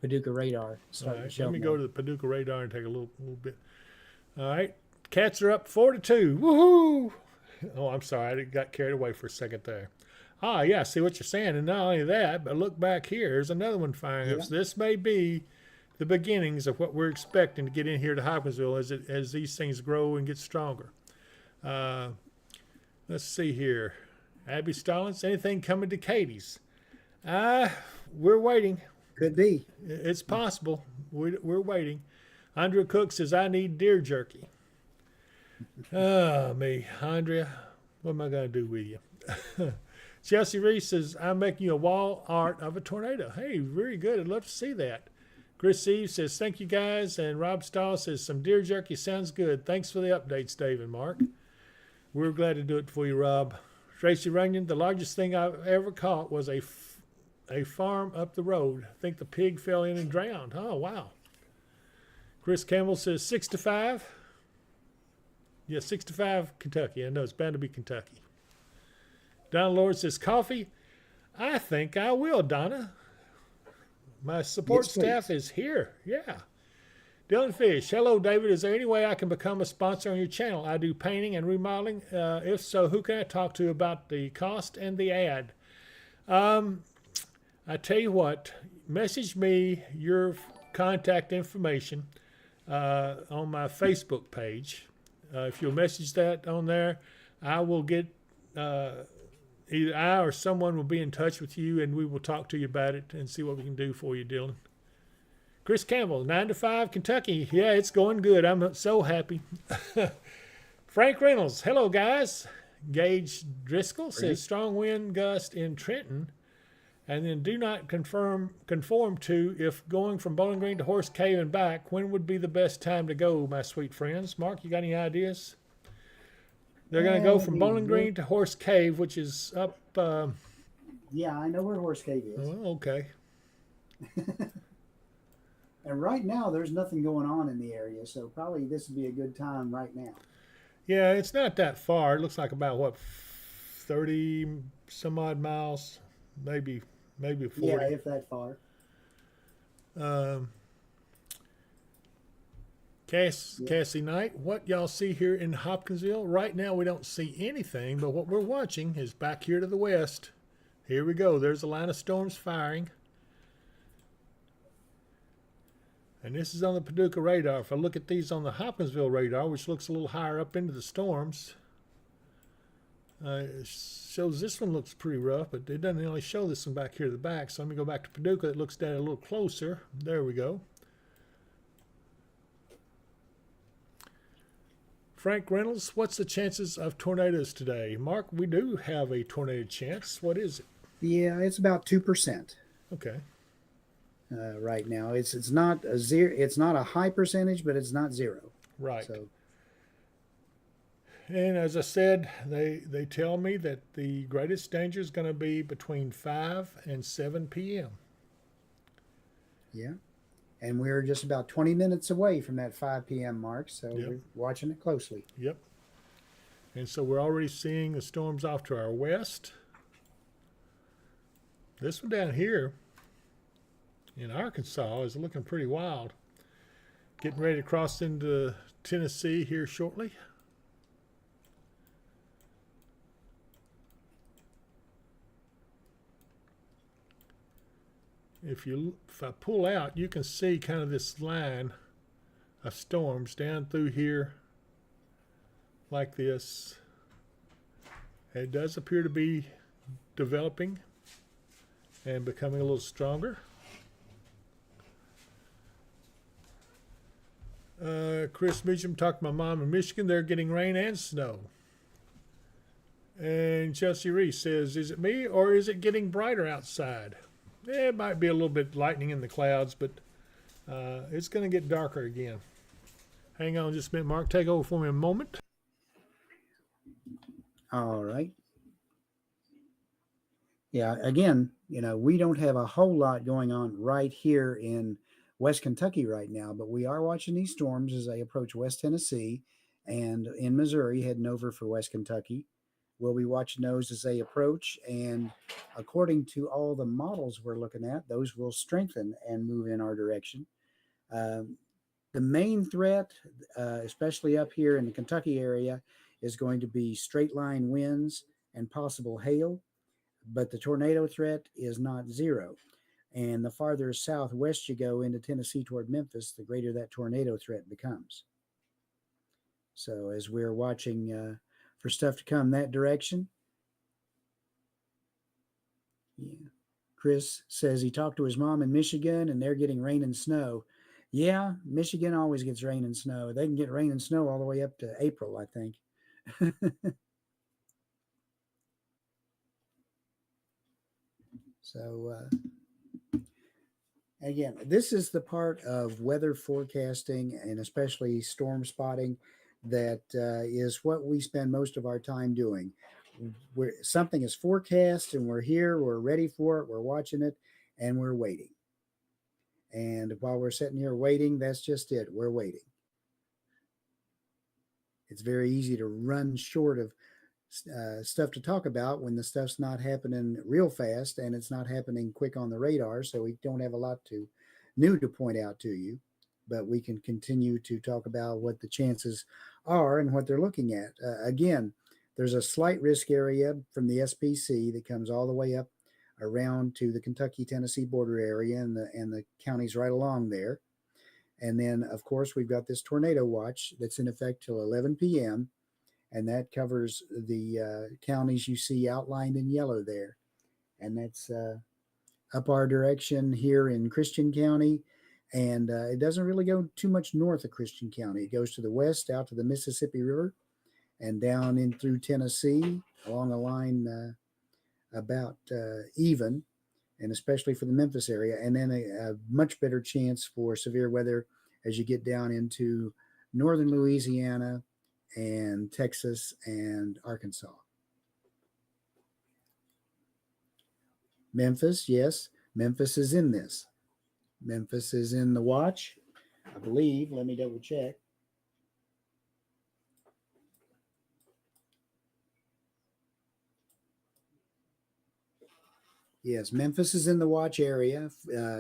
S2: Paducah radar.
S1: All right, let me go to the Paducah radar and take a little bit. All right, cats are up 4-2. Woohoo! Oh, I'm sorry, I got carried away for a second there. Ah, yeah, I see what you're saying. And not only that, but look back here. There's another one firing up. So this may be the beginnings of what we're expecting to get in here to Hopkinsville as these things grow and get stronger. Let's see here. Abby Stallings, anything coming to Katie's? We're waiting.
S2: Could be.
S1: It's possible. We're waiting. Andrea Cook says, I need deer jerky. Oh, me. Andrea, what am I going to do with you? Chelsea Reese says, I'm making you a wall art of a tornado. Hey, very good. I'd love to see that. Chris Eve says, thank you, guys. And Rob Stahl says, some deer jerky sounds good. Thanks for the updates, Dave and Mark. We're glad to do it for you, Rob. Tracy Runyon, the largest thing I've ever caught was a farm up the road. I think the pig fell in and drowned. Oh, wow. Chris Campbell says 6-5. Yeah, 6-5 Kentucky. I know it's bound to be Kentucky. Donna Lord says coffee. I think I will, Donna. My support staff is here. Yeah. Dylan Fish. Hello, David. Is there any way I can become a sponsor on your channel? I do painting and remodeling. If so, who can I talk to about the cost and the ad? I tell you what, message me your contact information on my Facebook page. If you'll message that on there, I will get either I or someone will be in touch with you, and we will talk to you about it and see what we can do for you, Dylan. Chris Campbell, 9-5 Kentucky. Yeah, it's going good. I'm so happy. Frank Reynolds, hello, guys. Gage Driscoll says strong wind gust in Trenton, and then do not conform to if going from Bowling Green to Horse Cave and back. When would be the best time to go, my sweet friends? Mark, you got any ideas? They're going to go from Bowling Green to Horse Cave, which is up.
S2: Yeah, I know where Horse Cave is.
S1: Oh, okay.
S2: And right now, there's nothing going on in the area, so probably this would be a good time right now.
S1: Yeah, it's not that far. It looks like about what 30 some odd miles, maybe 40.
S2: Yeah, if that far.
S1: Um, Cassie Knight, what y'all see here in Hopkinsville? Right now, we don't see anything, but what we're watching is back here to the west. Here we go. There's a line of storms firing. And this is on the Paducah radar. If I look at these on the Hopkinsville radar, which looks a little higher up into the storms, it shows this one looks pretty rough, but it doesn't really show this one back here to the back. So let me go back to Paducah. It looks at it a little closer. There we go. Frank Reynolds, what's the chances of tornadoes today? Mark, we do have a tornado chance. What is it?
S2: Yeah, it's about 2%.
S1: Okay.
S2: Right now, it's not a zero. It's not a high percentage, but it's not zero.
S1: Right.
S2: So,
S1: and as I said, they tell me that the greatest danger is going to be between 5 and 7 p.m.
S2: Yeah. And we're just about 20 minutes away from that 5 p.m. mark, so we're watching it closely.
S1: Yep. And so we're already seeing the storms off to our west. This one down here in Arkansas is looking pretty wild. Getting ready to cross into Tennessee here shortly. If I pull out, you can see kind of this line of storms down through here like this. It does appear to be developing and becoming a little stronger. Chris Meacham talked to my mom in Michigan. They're getting rain and snow. And Chelsea Reese says, is it me or is it getting brighter outside? It might be a little bit lightning in the clouds, but it's going to get darker again. Hang on just a minute, Mark. Take over for me a moment.
S2: All right. Yeah, again, we don't have a whole lot going on right here in West Kentucky right now, but we are watching these storms as they approach West Tennessee and in Missouri heading over for West Kentucky. We'll be watching those as they approach, and according to all the models we're looking at, those will strengthen and move in our direction. The main threat, especially up here in the Kentucky area, is going to be straight line winds and possible hail, but the tornado threat is not zero. And the farther southwest you go into Tennessee toward Memphis, the greater that tornado threat becomes. So as we're watching for stuff to come that direction. Yeah. Chris says he talked to his mom in Michigan and they're getting rain and snow. Yeah, Michigan always gets rain and snow. They can get rain and snow all the way up to April, I think. So, again, this is the part of weather forecasting and especially storm spotting that is what we spend most of our time doing. Something is forecast and we're here, we're ready for it, we're watching it, and we're waiting. And while we're sitting here waiting, that's just it. We're waiting. It's very easy to run short of stuff to talk about when the stuff's not happening real fast and it's not happening quick on the radar. So we don't have a lot new to point out to you, but we can continue to talk about what the chances are and what they're looking at. Again, there's a slight risk area from the SPC that comes all the way up around to the Kentucky-Tennessee border area and the counties right along there. And then, of course, we've got this tornado watch that's in effect till 11 p.m., and that covers the counties you see outlined in yellow there. And that's up our direction here in Christian County. And it doesn't really go too much north of Christian County. It goes to the west out to the Mississippi River. and down in through Tennessee along a line about even, and especially for the Memphis area, and then a much better chance for severe weather as you get down into northern Louisiana and Texas and Arkansas. Memphis, yes, Memphis is in this. Memphis is in the watch, I believe. Let me double check. Yes, Memphis is in the watch area,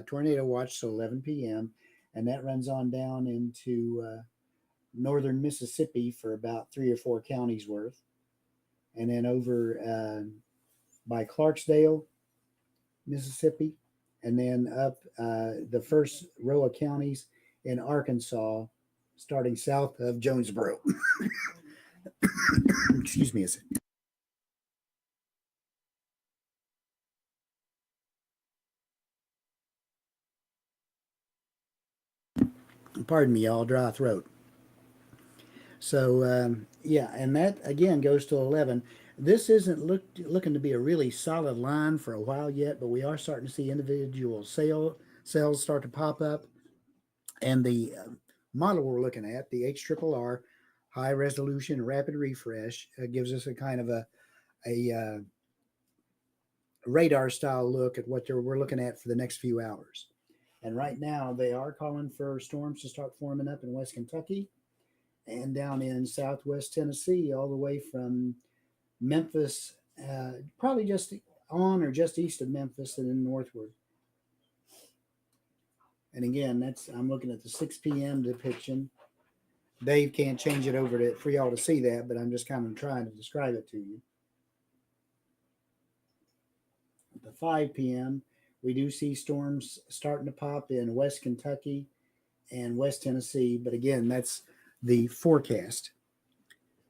S2: tornado watch, so 11 p.m., and that runs on down into northern Mississippi for about 3 or 4 counties worth, and then over by Clarksdale, Mississippi, and then up the first row of counties in Arkansas, starting south of Jonesboro. Excuse me a second. Pardon me, y'all, dry throat. So, yeah, and that again goes to 11. This isn't looking to be a really solid line for a while yet, but we are starting to see individual cells start to pop up. And the model we're looking at, the HRRR, high resolution rapid refresh, gives us a kind of a radar style look at what we're looking at for the next few hours. And right now, they are calling for storms to start forming up in West Kentucky and down in southwest Tennessee, all the way from Memphis, probably just on or just east of Memphis and then northward. And again, I'm looking at the 6 p.m. depiction. Dave can't change it over for y'all to see that, but I'm just kind of trying to describe it to you. At the 5 p.m., we do see storms starting to pop in West Kentucky and West Tennessee. But again, that's the forecast.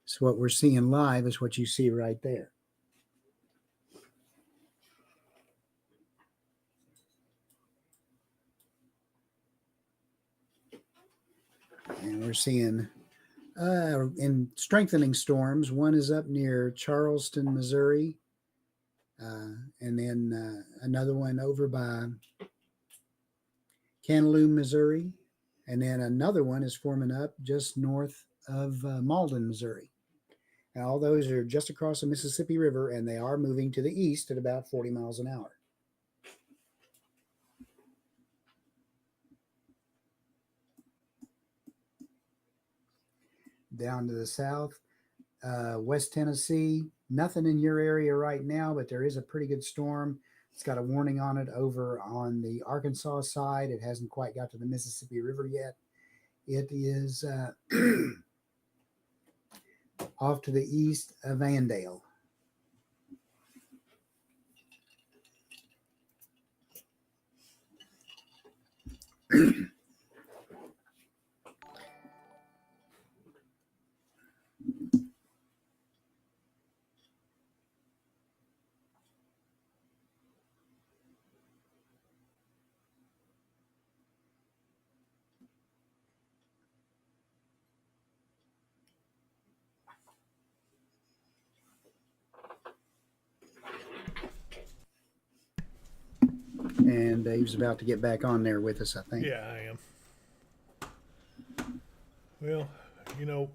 S2: So what we're seeing live is what you see right there. And we're seeing in strengthening storms, one is up near Charleston, Missouri, and then another one over by Cantaloupe, Missouri, and then another one is forming up just north of Malden, Missouri. Now, all those are just across the Mississippi River, and they are moving to the east at about 40 miles an hour. Down to the south, West Tennessee, nothing in your area right now, but there is a pretty good storm. It's got a warning on it over on the Arkansas side. It hasn't quite got to the Mississippi River yet. It is off to the east of Vandale. And Dave's about to get back on there with us, I think.
S1: Yeah, I am. Well,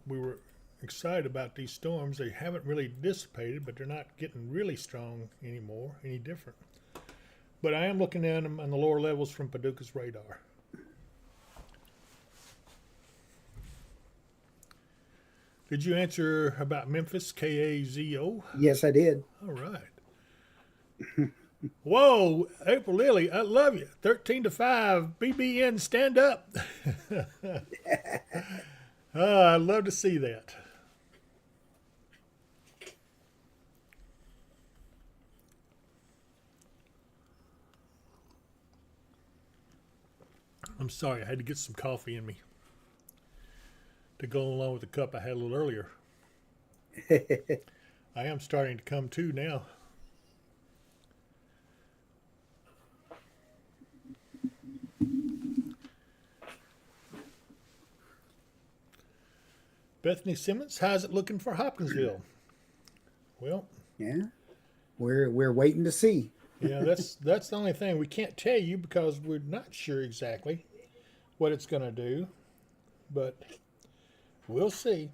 S1: we were excited about these storms. They haven't really dissipated, but they're not getting really strong anymore, any different. But I am looking at them on the lower levels from Paducah's radar. Did you answer about Memphis, KAZO?
S2: Yes, I did.
S1: All right. Whoa, April Lily, I love you. 13-5, BBN, stand up. I'd love to see that. I'm sorry, I had to get some coffee in me to go along with the cup I had a little earlier. I am starting to come to now. Bethany Simmons, how's it looking for Hopkinsville? Well,
S2: Yeah, we're waiting to see.
S1: yeah, that's the only thing we can't tell you because we're not sure exactly what it's going to do, but we'll see.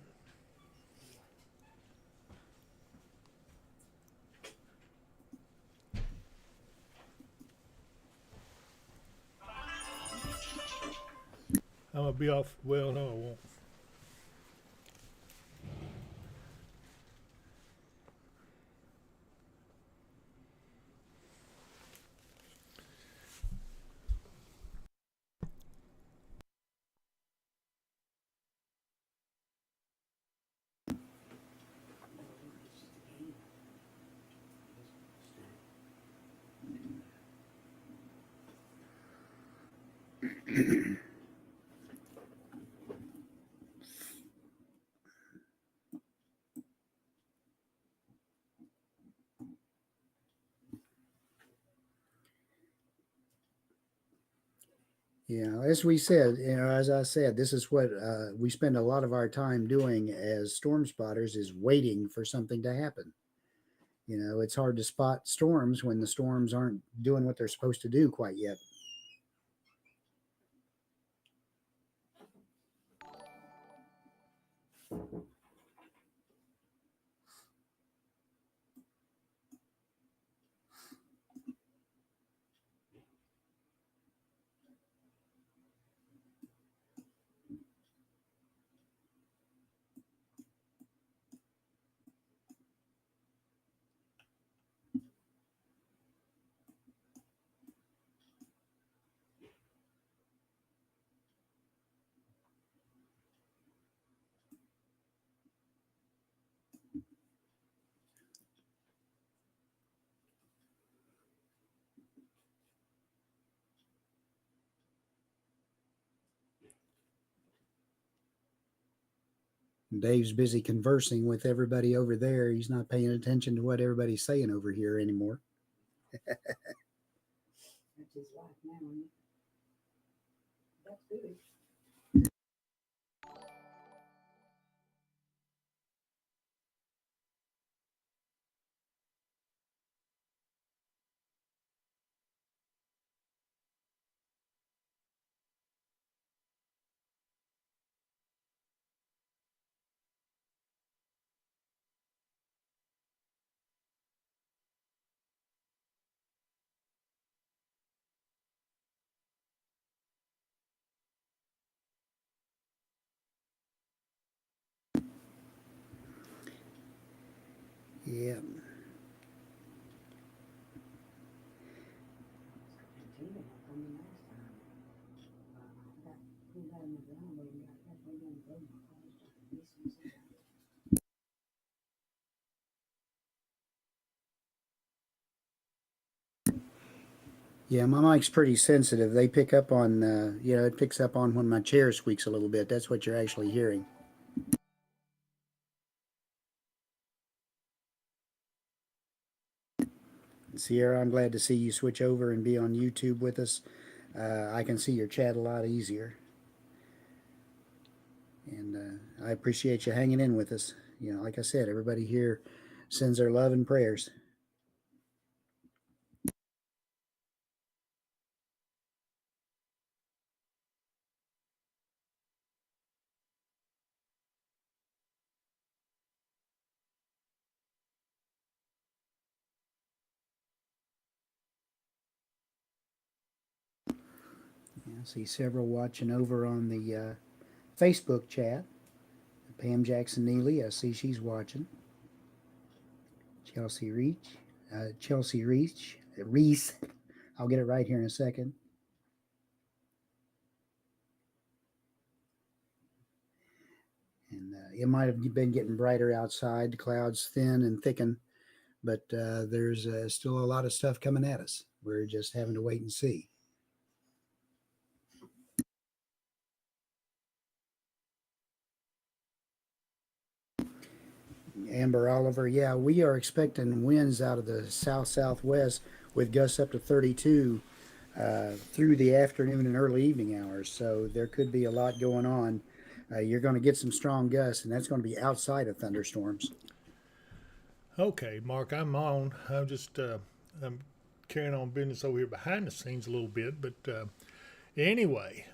S1: I'm gonna be off. Well, no, I won't.
S2: Yeah, as we said, as I said, this is what we spend a lot of our time doing as storm spotters is waiting for something to happen. It's hard to spot storms when the storms aren't doing what they're supposed to do quite yet. Dave's busy conversing with everybody over there. He's not paying attention to what everybody's saying over here anymore.
S3: That's his life now, isn't it? That's good.
S2: Yeah.
S3: Tina not coming last time. We got him around, but we got that. We didn't go. I was just missing somebody.
S2: Yeah, my mic's pretty sensitive. They pick up on, it picks up on when my chair squeaks a little bit. That's what you're actually hearing. Sierra, I'm glad to see you switch over and be on YouTube with us. I can see your chat a lot easier. And I appreciate you hanging in with us. Like I said, everybody here sends their love and prayers. I see several watching over on the Facebook chat. Pam Jackson Neely, I see she's watching. Chelsea Reach, Chelsea Reese. I'll get it right here in a second. And it might have been getting brighter outside. The clouds thin and thicken, but there's still a lot of stuff coming at us. We're just having to wait and see. Amber Oliver, yeah, we are expecting winds out of the south-southwest with gusts up to 32 through the afternoon and early evening hours. So there could be a lot going on. you're going to get some strong gusts, and that's going to be outside of thunderstorms.
S1: Okay, Mark, I'm on. I'm just I'm carrying on business over here behind the scenes a little bit, but anyway,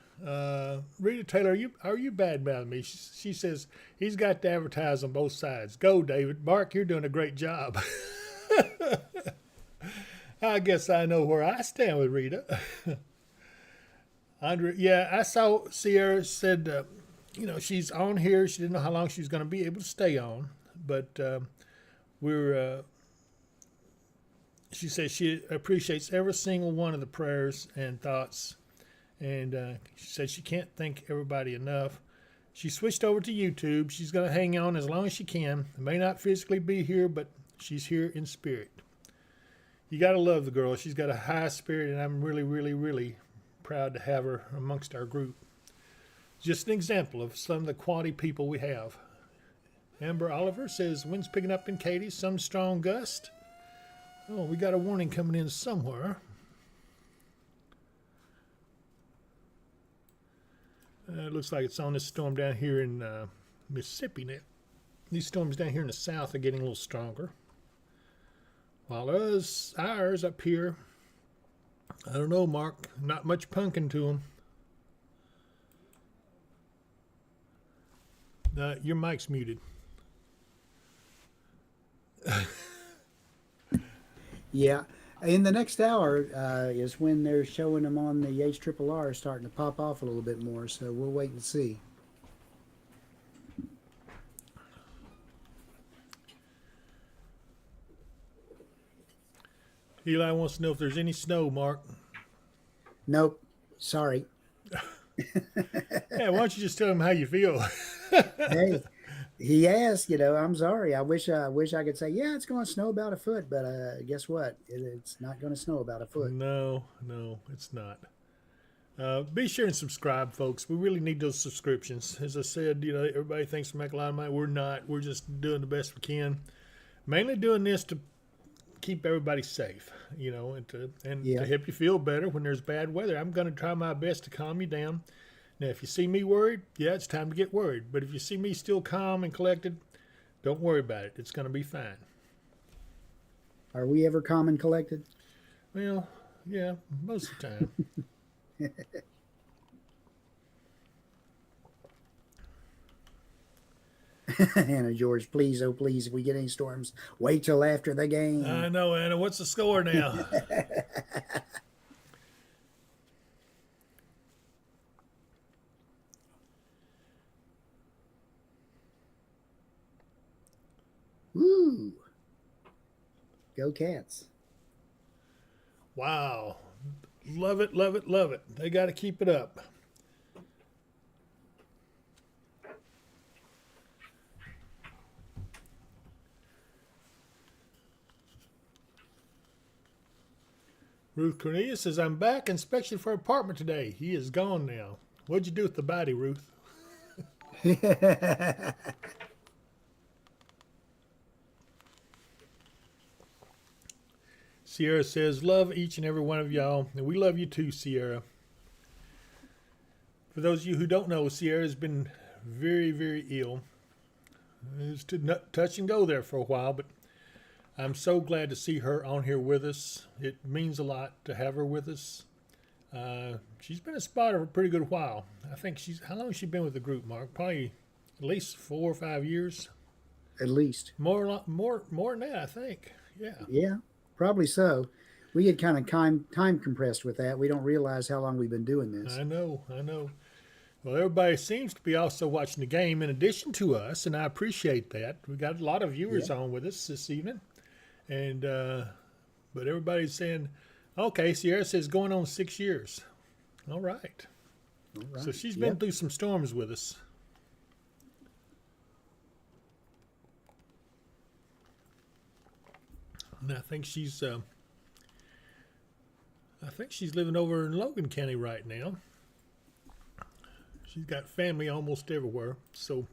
S1: Rita Taylor, are you bad mouthing me? She says he's got to advertise on both sides. Go, David. Mark, you're doing a great job. I guess I know where I stand with Rita. Andre, yeah, I saw Sierra said, she's on here. She didn't know how long she was going to be able to stay on, but she says she appreciates every single one of the prayers and thoughts, and she says she can't thank everybody enough. She switched over to YouTube. She's going to hang on as long as she can. May not physically be here, but she's here in spirit. You got to love the girl. She's got a high spirit, and I'm really, really, really proud to have her amongst our group. Just an example of some of the quality people we have. Amber Oliver says, wind's picking up in Katy, some strong gust. Oh, we got a warning coming in somewhere. It looks like it's on this storm down here in Mississippi now. These storms down here in the south are getting a little stronger. While ours up here, I don't know, Mark, not much punkin to them. Your mic's muted.
S2: Yeah. In the next hour is when they're showing them on the HRRR starting to pop off a little bit more, so we'll wait and see.
S1: Eli wants to know if there's any snow, Mark.
S2: Nope. Sorry.
S1: Yeah, why don't you just tell him how you feel?
S2: Hey, he asked, I'm sorry. I wish I could say, yeah, it's going to snow about a foot, but guess what? It's not going to snow about a foot.
S1: No, it's not. Be sure and subscribe, folks. We really need those subscriptions. As I said, everybody thinks we make a lot of money. We're not. We're just doing the best we can. Mainly doing this to keep everybody safe, and to help you feel better when there's bad weather. I'm going to try my best to calm you down. Now, if you see me worried, yeah, it's time to get worried. But if you see me still calm and collected, don't worry about it. It's going to be fine.
S2: Are we ever calm and collected?
S1: Well, yeah, most of the time.
S2: Anna George, please, oh please, if we get any storms, wait till after the game.
S1: I know, Anna. What's the score now?
S2: Woo! Go Cats.
S1: Wow. Love it, love it, love it. They got to keep it up. Ruth Cornelius says, I'm back. Inspection for apartment today. He is gone now. What'd you do with the body, Ruth? Sierra says, love each and every one of y'all. And we love you too, Sierra. For those of you who don't know, Sierra has been very, very ill. It was touch and go there for a while, but I'm so glad to see her on here with us. It means a lot to have her with us. She's been a spotter for a pretty good while. I think how long has she been with the group, Mark? Probably at least 4 or 5 years.
S2: At least.
S1: More than that, I think. Yeah.
S2: Yeah, probably so. We get kind of time compressed with that. We don't realize how long we've been doing this.
S1: I know. Well, everybody seems to be also watching the game in addition to us, and I appreciate that. We got a lot of viewers on with us this evening. And but everybody's saying, okay, Sierra says going on 6 years. All right. So she's been through some storms with us. And I think she's living over in Logan County right now. She's got family almost everywhere. So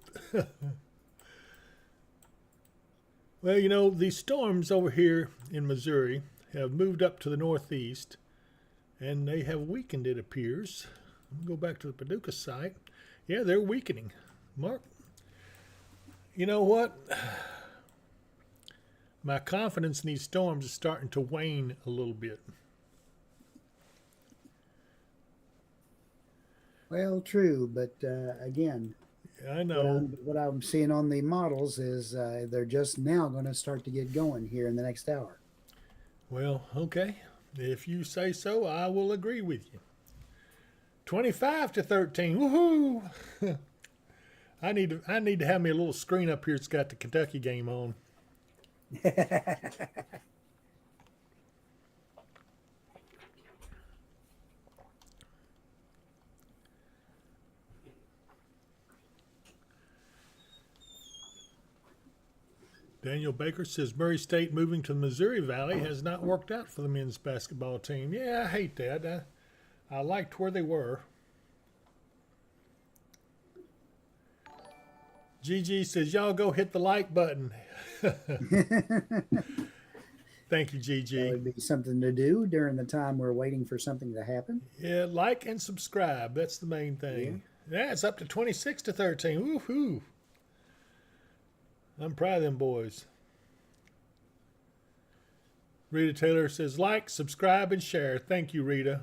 S1: well, these storms over here in Missouri have moved up to the northeast, and they have weakened, it appears. Go back to the Paducah site. Yeah, they're weakening. Mark, you know what? My confidence in these storms is starting to wane a little bit.
S2: Well, true, but again,
S1: I know.
S2: what I'm seeing on the models is they're just now going to start to get going here in the next hour.
S1: Well, okay. If you say so, I will agree with you. 25-13. Woohoo! I need to have me a little screen up here that's got the Kentucky game on. Daniel Baker says Murray State moving to the Missouri Valley has not worked out for the men's basketball team. Yeah, I hate that. I liked where they were. GG says, y'all go hit the like button. Thank you,
S2: That
S1: GG.
S2: would be something to do during the time we're waiting for something to happen.
S1: Yeah, like and subscribe. That's the main thing. Yeah, it's up to 26-13. Woohoo! I'm proud of them boys. Rita Taylor says, like, subscribe, and share. Thank you, Rita.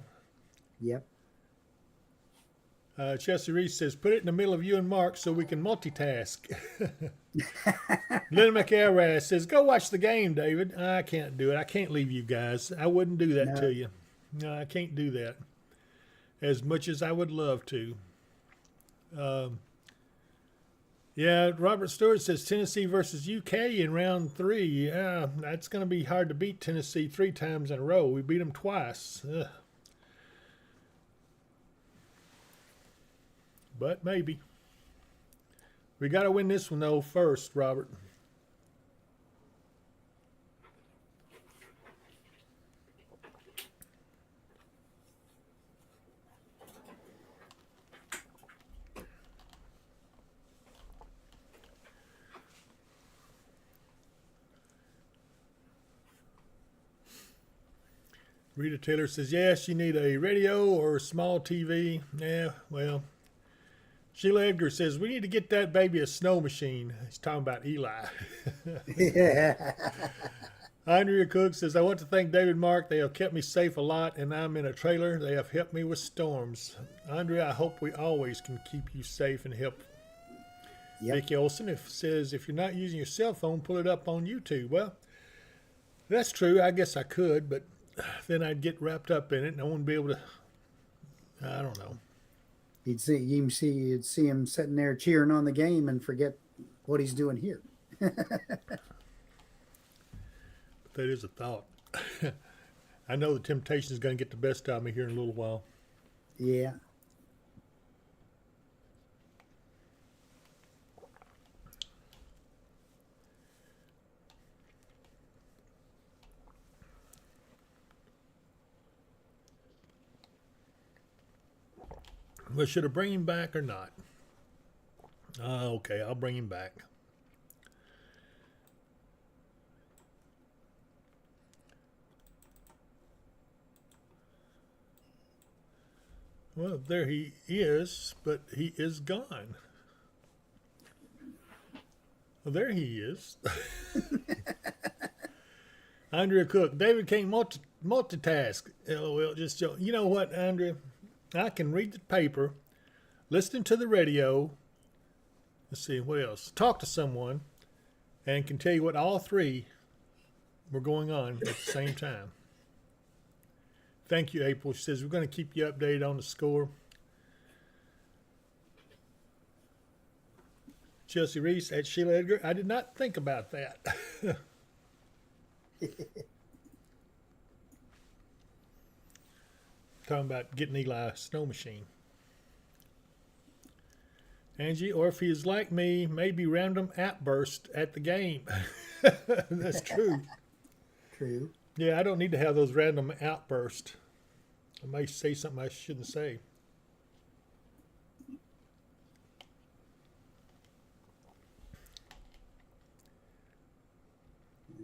S2: Yep.
S1: Chelsea Reese says, put it in the middle of you and Mark so we can multitask. Linda McElrath says, go watch the game, David. I can't do it. I can't leave you guys. I wouldn't do that to you. No, I can't do that. As much as I would love to. Yeah, Robert Stewart says Tennessee versus UK in round 3. Yeah, that's going to be hard to beat Tennessee 3 times in a row. We beat them twice. Ugh. But maybe. We got to win this one, though, first, Robert. Rita Taylor says, yes, you need a radio or a small TV. Yeah, well. Sheila Edgar says, we need to get that baby a snow machine. He's talking about Eli.
S2: Yeah.
S1: Andrea Cook says, I want to thank David Mark. They have kept me safe a lot, and I'm in a trailer. They have helped me with storms. Andrea, I hope we always can keep you safe and help.
S2: Yep.
S1: Vicky Olson says, if you're not using your cell phone, pull it up on YouTube. Well, that's true. I guess I could, but then I'd get wrapped up in it, and I wouldn't be able to. I don't know.
S2: You'd see him sitting there cheering on the game and forget what he's doing here.
S1: That is a thought. I know the temptation is going to get the best out of me here in a little while.
S2: Yeah.
S1: Well, should I bring him back or not? Okay, I'll bring him back. Well, there he is, but he is gone. Well, there he is. Andrea Cook, David can't multitask. LOL, just joke. You know what, Andrea? I can read the paper, listen to the radio, let's see, what else? Talk to someone, and can tell you what all 3 were going on at the same time. Thank you, April. She says, we're going to keep you updated on the score. Chelsea Reese at Sheila Edgar. I did not think about that. Talking about getting Eli a snow machine. Angie, or if he is like me, maybe random outburst at the game. That's true.
S2: True.
S1: Yeah, I don't need to have those random outbursts. I may say something I shouldn't say.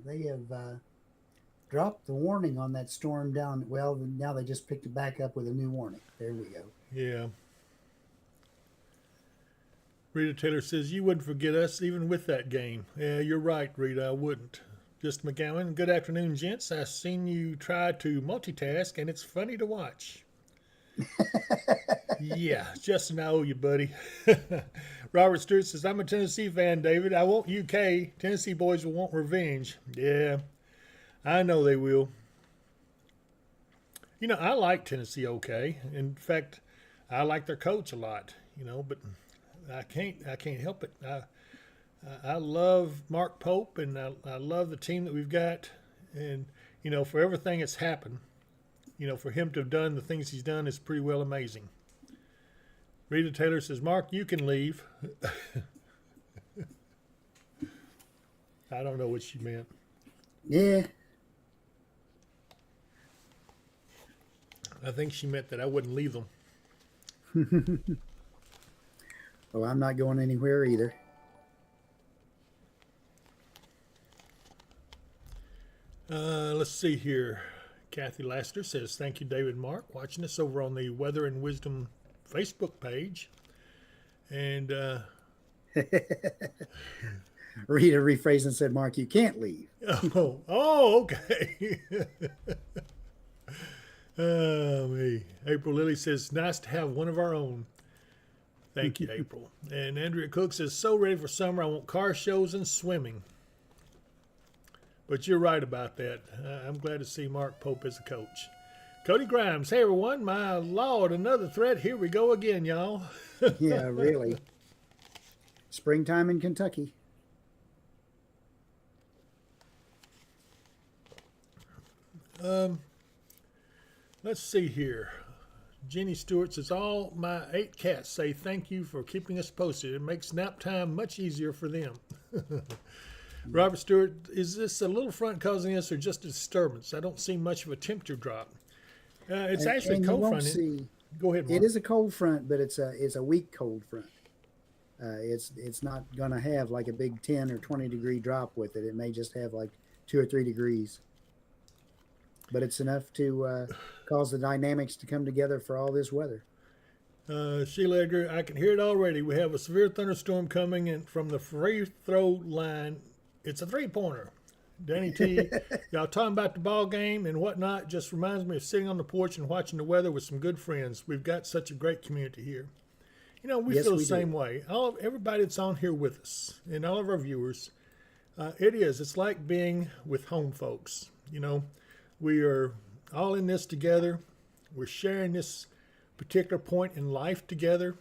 S2: They have dropped the warning on that storm down. Well, now they just picked it back up with a new warning. There we go.
S1: Yeah. Rita Taylor says, you wouldn't forget us even with that game. Yeah, you're right, Rita, I wouldn't. Just McGowan, good afternoon, gents. I've seen you try to multitask, and it's funny to watch. Yeah, Justin, I owe you, buddy. Robert Stewart says, I'm a Tennessee fan, David. I want UK. Tennessee boys will want revenge. Yeah, I know they will. You know, I like Tennessee okay. In fact, I like their coach a lot, but I can't help it. I love Mark Pope, and I love the team that we've got. And, for everything that's happened, for him to have done the things he's done is pretty well amazing. Rita Taylor says, Mark, you can leave. I don't know what she meant.
S2: Yeah.
S1: I think she meant that I wouldn't leave them.
S2: Well, I'm not going anywhere either.
S1: Let's see here. Kathy Laster says, thank you, David and Mark, watching us over on the Weather and Wisdom Facebook page. And
S2: Rita rephrased and said, Mark, you can't leave.
S1: Okay. Me. April Lilly says, nice to have one of our own. Thank you, April. And Andrea Cook says, so ready for summer. I want car shows and swimming. But you're right about that. I'm glad to see Mark Pope as a coach. Cody Grimes, hey everyone, my Lord, another threat. Here we go again, y'all.
S2: Yeah, really. Springtime in Kentucky.
S1: Let's see here. Jenny Stewart says, all my 8 cats say thank you for keeping us posted. It makes nap time much easier for them. Robert Stewart, is this a little front causing us or just a disturbance? I don't see much of a temperature drop. It's actually
S2: and
S1: cold
S2: you
S1: front.
S2: won't see,
S1: Go ahead, Mark.
S2: it is a cold front, but it's a weak cold front. It's not going to have like a big 10 or 20 degree drop with it. It may just have like 2 or 3 degrees. But it's enough to cause the dynamics to come together for all this weather.
S1: Sheila Edgar, I can hear it already. We have a severe thunderstorm coming in from the free throw line. It's a 3-pointer. Danny T, y'all talking about the ball game and whatnot just reminds me of sitting on the porch and watching the weather with some good friends. We've got such a great community here. We
S2: Yes,
S1: feel the
S2: we
S1: same
S2: do.
S1: way. Everybody that's on here with us and all of our viewers, it's like being with home folks. We are all in this together. We're sharing this particular point in life together,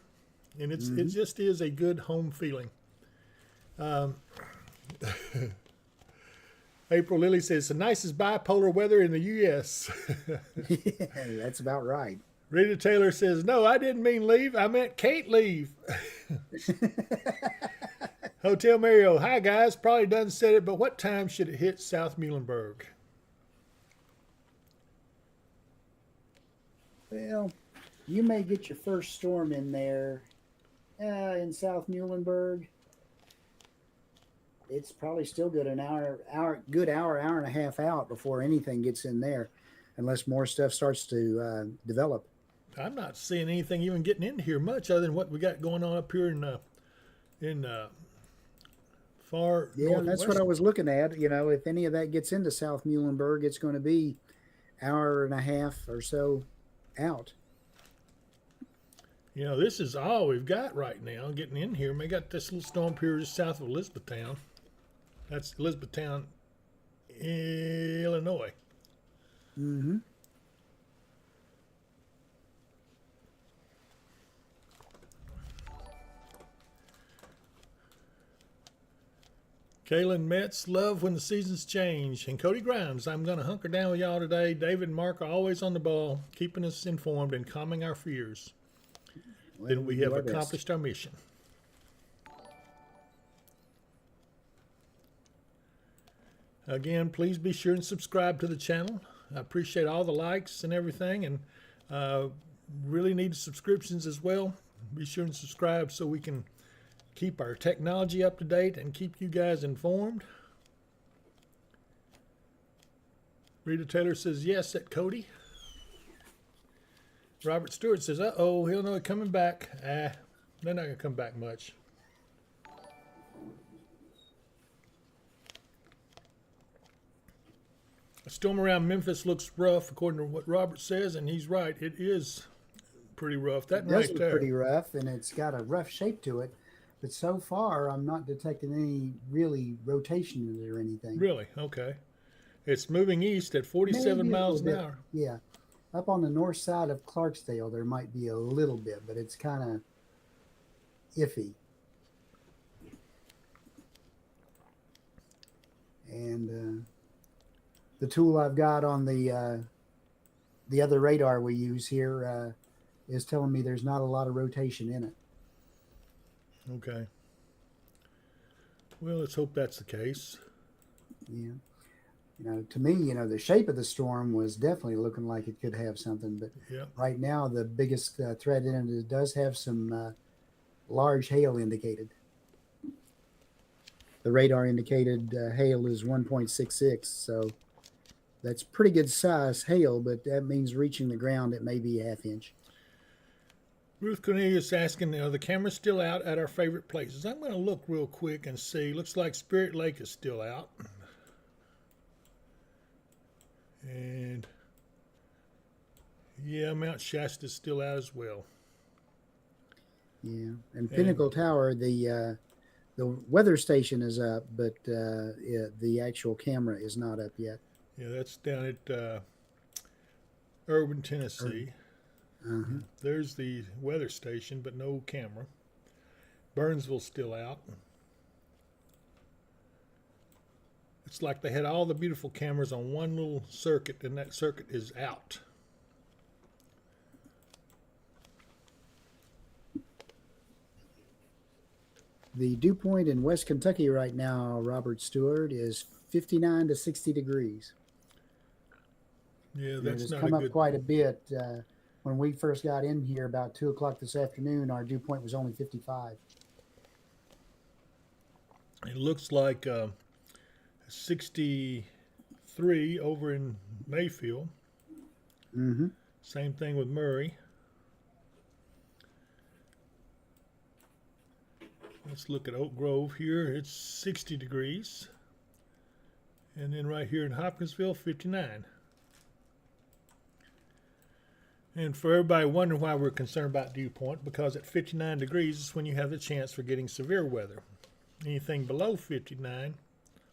S1: and it just is a good home feeling. April Lilly says, the nicest bipolar weather in the U.S.
S2: Yeah, that's about right.
S1: Rita Taylor says, no, I didn't mean leave. I meant can't leave. Hotel Mario, hi guys. Probably done said it, but what time should it hit South Muhlenberg?
S2: Well, you may get your first storm in there in South Muhlenberg. It's probably still good an hour and a half out before anything gets in there, unless more stuff starts to develop.
S1: I'm not seeing anything even getting in here much other than what we got going on up here in far
S2: Yeah,
S1: northwest.
S2: that's what I was looking at. If any of that gets into South Muhlenberg, it's going to be hour and a half or so out.
S1: This is all we've got right now getting in here. We got this little storm here just south of Elizabethtown. That's Elizabethtown, Illinois.
S2: Mm-hmm.
S1: Kaylin Metz, love when the seasons change. And Cody Grimes, I'm going to hunker down with y'all today. David and Mark are always on the ball, keeping us informed and calming our fears.
S2: Well,
S1: Then we
S2: do
S1: have
S2: our best.
S1: accomplished our mission. Again, please be sure and subscribe to the channel. I appreciate all the likes and everything, and really need subscriptions as well. Be sure and subscribe so we can keep our technology up to date and keep you guys informed. Rita Taylor says yes at Cody. Robert Stewart says, uh-oh, he'll know it coming back. They're not going to come back much. A storm around Memphis looks rough, according to what Robert says, and he's right. It is pretty rough. That
S2: It does
S1: right
S2: look
S1: there.
S2: pretty rough, and it's got a rough shape to it. But so far, I'm not detecting any really rotation in it or anything.
S1: Really? Okay. It's moving east at 47
S2: Maybe a
S1: miles
S2: little
S1: an
S2: bit.
S1: hour.
S2: Yeah. Up on the north side of Clarksdale, there might be a little bit, but it's kind of iffy. And the tool I've got on the other radar we use here is telling me there's not a lot of rotation in it.
S1: Okay. Well, let's hope that's the case.
S2: Yeah. To me, the shape of the storm was definitely looking like it could have something, but
S1: Yeah.
S2: right now the biggest threat in it does have some large hail indicated. The radar indicated hail is 1.66, so that's pretty good size hail, but that means reaching the ground it may be a half inch.
S1: Ruth Cornelius asking, are the cameras still out at our favorite places? I'm going to look real quick and see. Looks like Spirit Lake is still out. And yeah, Mount Shasta is still out as well.
S2: Yeah, and Pinnacle Tower, the weather station is up, but the actual camera is not up yet.
S1: Yeah, that's down at Irving, Tennessee.
S2: Uh-huh.
S1: There's the weather station, but no camera. Burnsville's still out. It's like they had all the beautiful cameras on one little circuit, and that circuit is out.
S2: The dew point in West Kentucky right now, Robert Stewart, is 59 to 60 degrees.
S1: Yeah, that's
S2: it's
S1: not
S2: come
S1: a
S2: up
S1: good.
S2: quite a bit. When we first got in here about 2 o'clock this afternoon, our dew point was only 55.
S1: It looks like 63 over in Mayfield.
S2: Mm-hmm.
S1: Same thing with Murray. Let's look at Oak Grove here. It's 60 degrees. And then right here in Hopkinsville, 59. And for everybody wondering why we're concerned about dew point, because at 59 degrees is when you have the chance for getting severe weather. Anything below 59,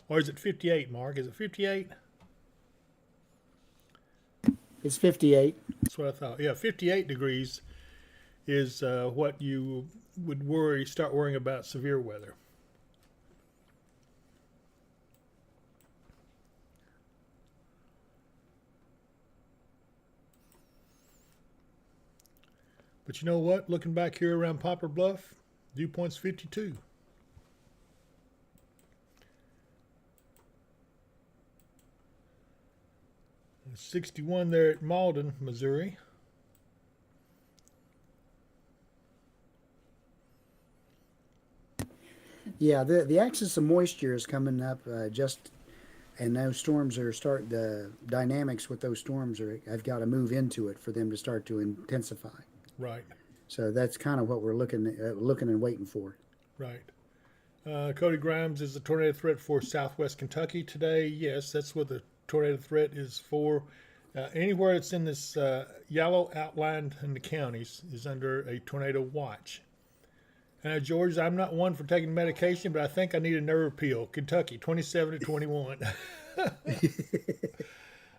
S1: or is it 58, Mark? Is it 58?
S2: It's 58.
S1: That's what I thought. Yeah, 58 degrees is what you would start worrying about severe weather. But you know what? Looking back here around Poplar Bluff, dew point's 52. There's 61 there at Malden, Missouri.
S2: Yeah, the axis of moisture is coming up and those storms are the dynamics with those storms I've got to move into it for them to start to intensify.
S1: Right,
S2: So that's kind of what we're looking and waiting for.
S1: right. Cody Grimes, is the tornado threat for southwest Kentucky today? Yes, that's what the tornado threat is for. Anywhere that's in this yellow outline in the counties is under a tornado watch. George, I'm not one for taking medication, but I think I need a nerve pill. Kentucky, 27 to 21.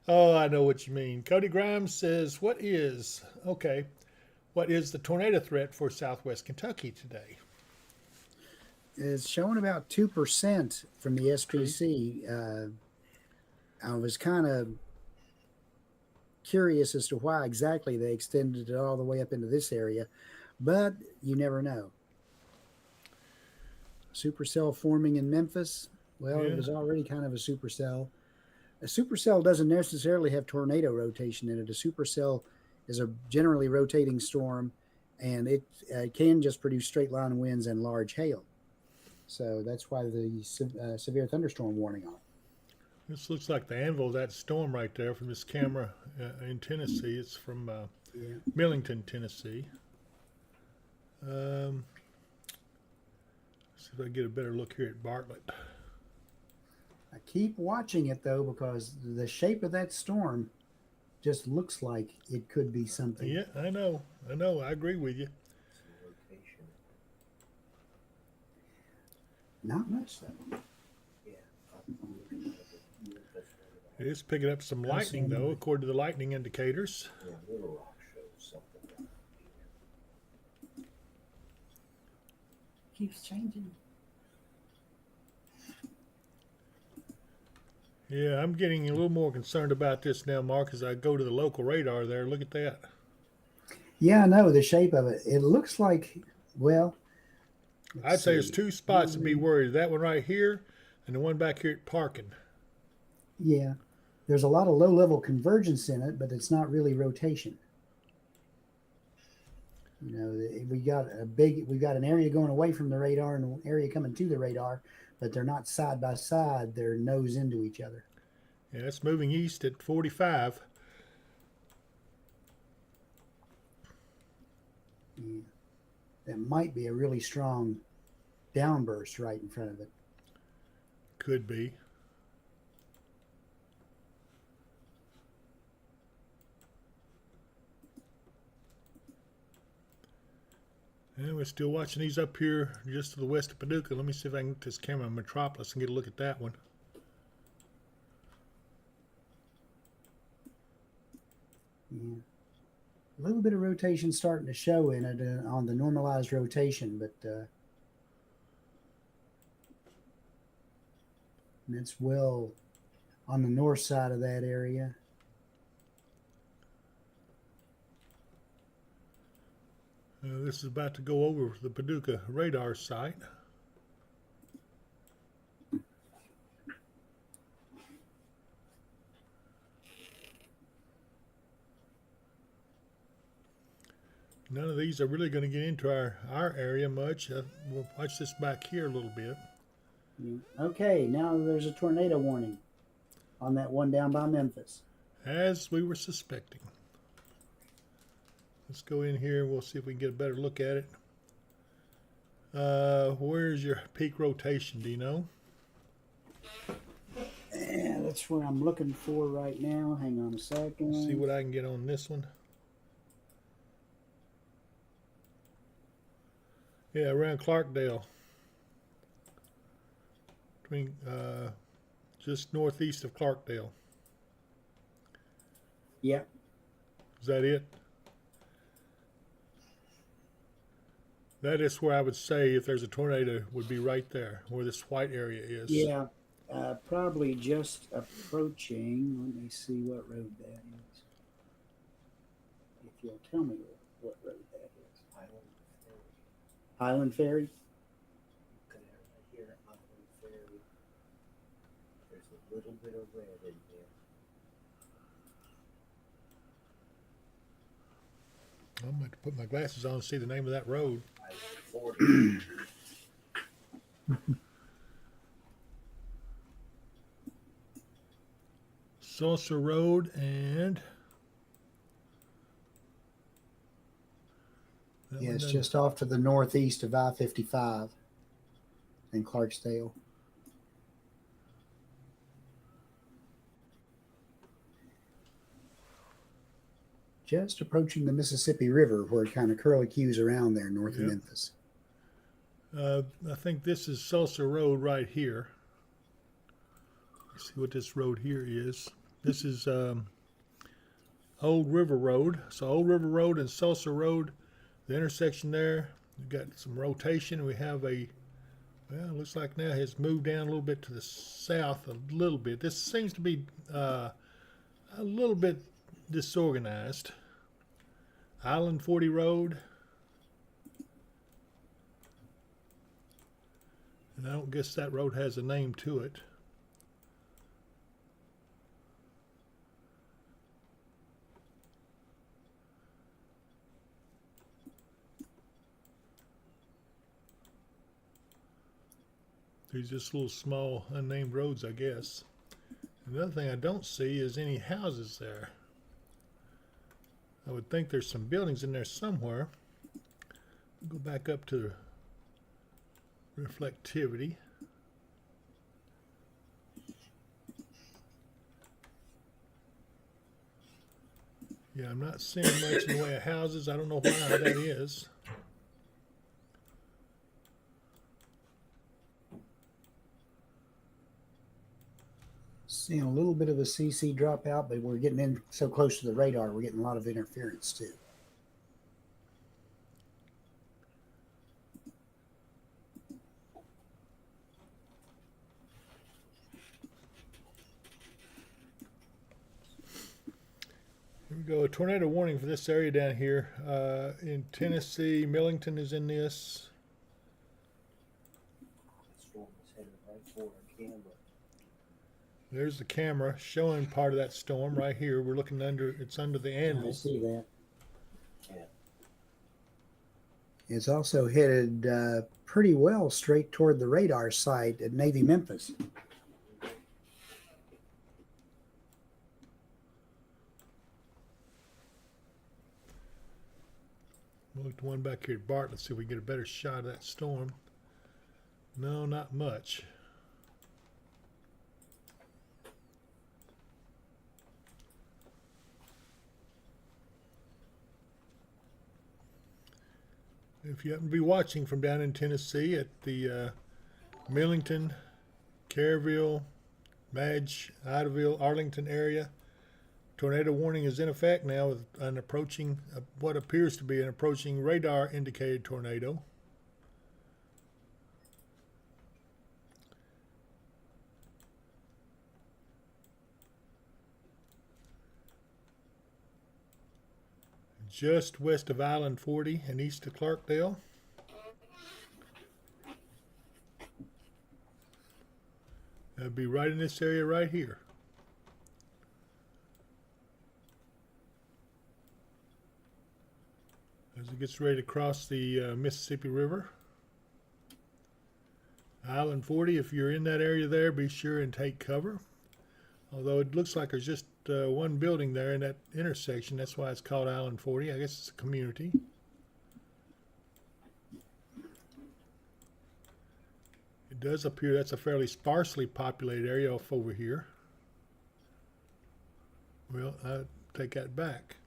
S1: Oh, I know what you mean. Cody Grimes says, what is the tornado threat for southwest Kentucky today?
S2: It's showing about 2% from the SPC. I was kind of curious as to why exactly they extended it all the way up into this area, but you never know. Supercell forming in Memphis. Well,
S1: Yeah.
S2: It was already kind of a supercell. A supercell doesn't necessarily have tornado rotation in it. A supercell is a generally rotating storm, and it can just produce straight line winds and large hail. So that's why the severe thunderstorm warning on it.
S1: This looks like the anvil of that storm right there from this camera in Tennessee. It's from Millington, Tennessee. See if I can get a better look here at Bartlett.
S2: I keep watching it though because the shape of that storm just looks like it could be something.
S1: Yeah, I know. I agree with you.
S4: Rotation.
S2: Not much though.
S4: Yeah. I'm looking at it. That's what
S1: It's picking up some lightning, though, according to the lightning indicators.
S4: yeah, Little Rock shows something down here.
S3: Keeps changing.
S1: Yeah, I'm getting a little more concerned about this now, Mark, as I go to the local radar there. Look at that.
S2: Yeah, I know the shape of it. It looks like, well,
S1: I'd say there's
S2: see.
S1: 2 spots to be worried. That one right here and the one back here at parking.
S2: Yeah, there's a lot of low-level convergence in it, but it's not really rotation. You know, we've got an area going away from the radar and an area coming to the radar, but they're not side by side. They're nose into each other.
S1: Yeah, it's moving east at 45.
S2: Yeah. That might be a really strong downburst right in front of it.
S1: Could be. And we're still watching these up here just to the west of Paducah. Let me see if I can get this camera in Metropolis and get a look at that one.
S2: Yeah. A little bit of rotation starting to show in it on the normalized rotation, but and it's well on the north side of that area.
S1: This is about to go over the Paducah radar site. None of these are really going to get into our area much. We'll watch this back here a little bit.
S2: Yeah. Okay, now there's a tornado warning on that one down by Memphis.
S1: As we were suspecting. Let's go in here and we'll see if we can get a better look at it. Where's your peak rotation? Do you know?
S2: Yeah, that's what I'm looking for right now. Hang on a second.
S1: Let's see what I can get on this one. Yeah, around Clarkdale. Between just northeast of Clarkdale.
S2: Yep.
S1: Is that it? That is where I would say if there's a tornado would be right there where this white area is.
S2: Yeah, probably just approaching. Let me see what road that is. If you'll tell me what road that is.
S4: Island Ferry.
S2: Highland Ferry?
S4: Looking at it right here, Island Ferry. There's a little bit of red in there.
S1: I'm going to put my glasses on and see the name of that road.
S4: Island 40.
S1: Saucer Road and
S2: Yeah, it's just off to the northeast of I-55 in Clarksdale. Just approaching the Mississippi River where it kind of curlicues around there north of
S1: Yep.
S2: Memphis.
S1: I think this is Saucer Road right here. Let's see what this road here is. This is Old River Road. So Old River Road and Saucer Road, the intersection there, we've got some rotation. We have a, well, it looks like now has moved down a little bit to the south a little bit. This seems to be a little bit disorganized. Island 40 Road. And I don't guess that road has a name to it. These just little small unnamed roads, I guess. Another thing I don't see is any houses there. I would think there's some buildings in there somewhere. Go back up to reflectivity. Yeah, I'm not seeing much in the way of houses. I don't know why that is.
S2: Seeing a little bit of a CC drop out, but we're getting in so close to the radar, we're getting a lot of interference too.
S1: Here we go. A tornado warning for this area down here in Tennessee. Millington is in this.
S4: The storm is headed right for our camera.
S1: There's the camera showing part of that storm right here. We're looking under. It's under the
S2: I
S1: anvil.
S2: see that.
S4: Yeah.
S2: It's also headed pretty well straight toward the radar site at Navy Memphis.
S1: We'll look at the one back here at Bart. Let's see if we can get a better shot of that storm. No, not much. If you happen to be watching from down in Tennessee at the Millington, Caryville, Madge, Idaville, Arlington area, tornado warning is in effect now with an approaching, what appears to be an approaching radar indicated tornado. Just west of Island 40 and east of Clarkdale. That'd be right in this area right here. As it gets ready to cross the Mississippi River. Island 40, if you're in that area there, be sure and take cover. Although it looks like there's just one building there in that intersection. That's why it's called Island 40. I guess it's a community. It does appear that's a fairly sparsely populated area off over here. Well, I take that back.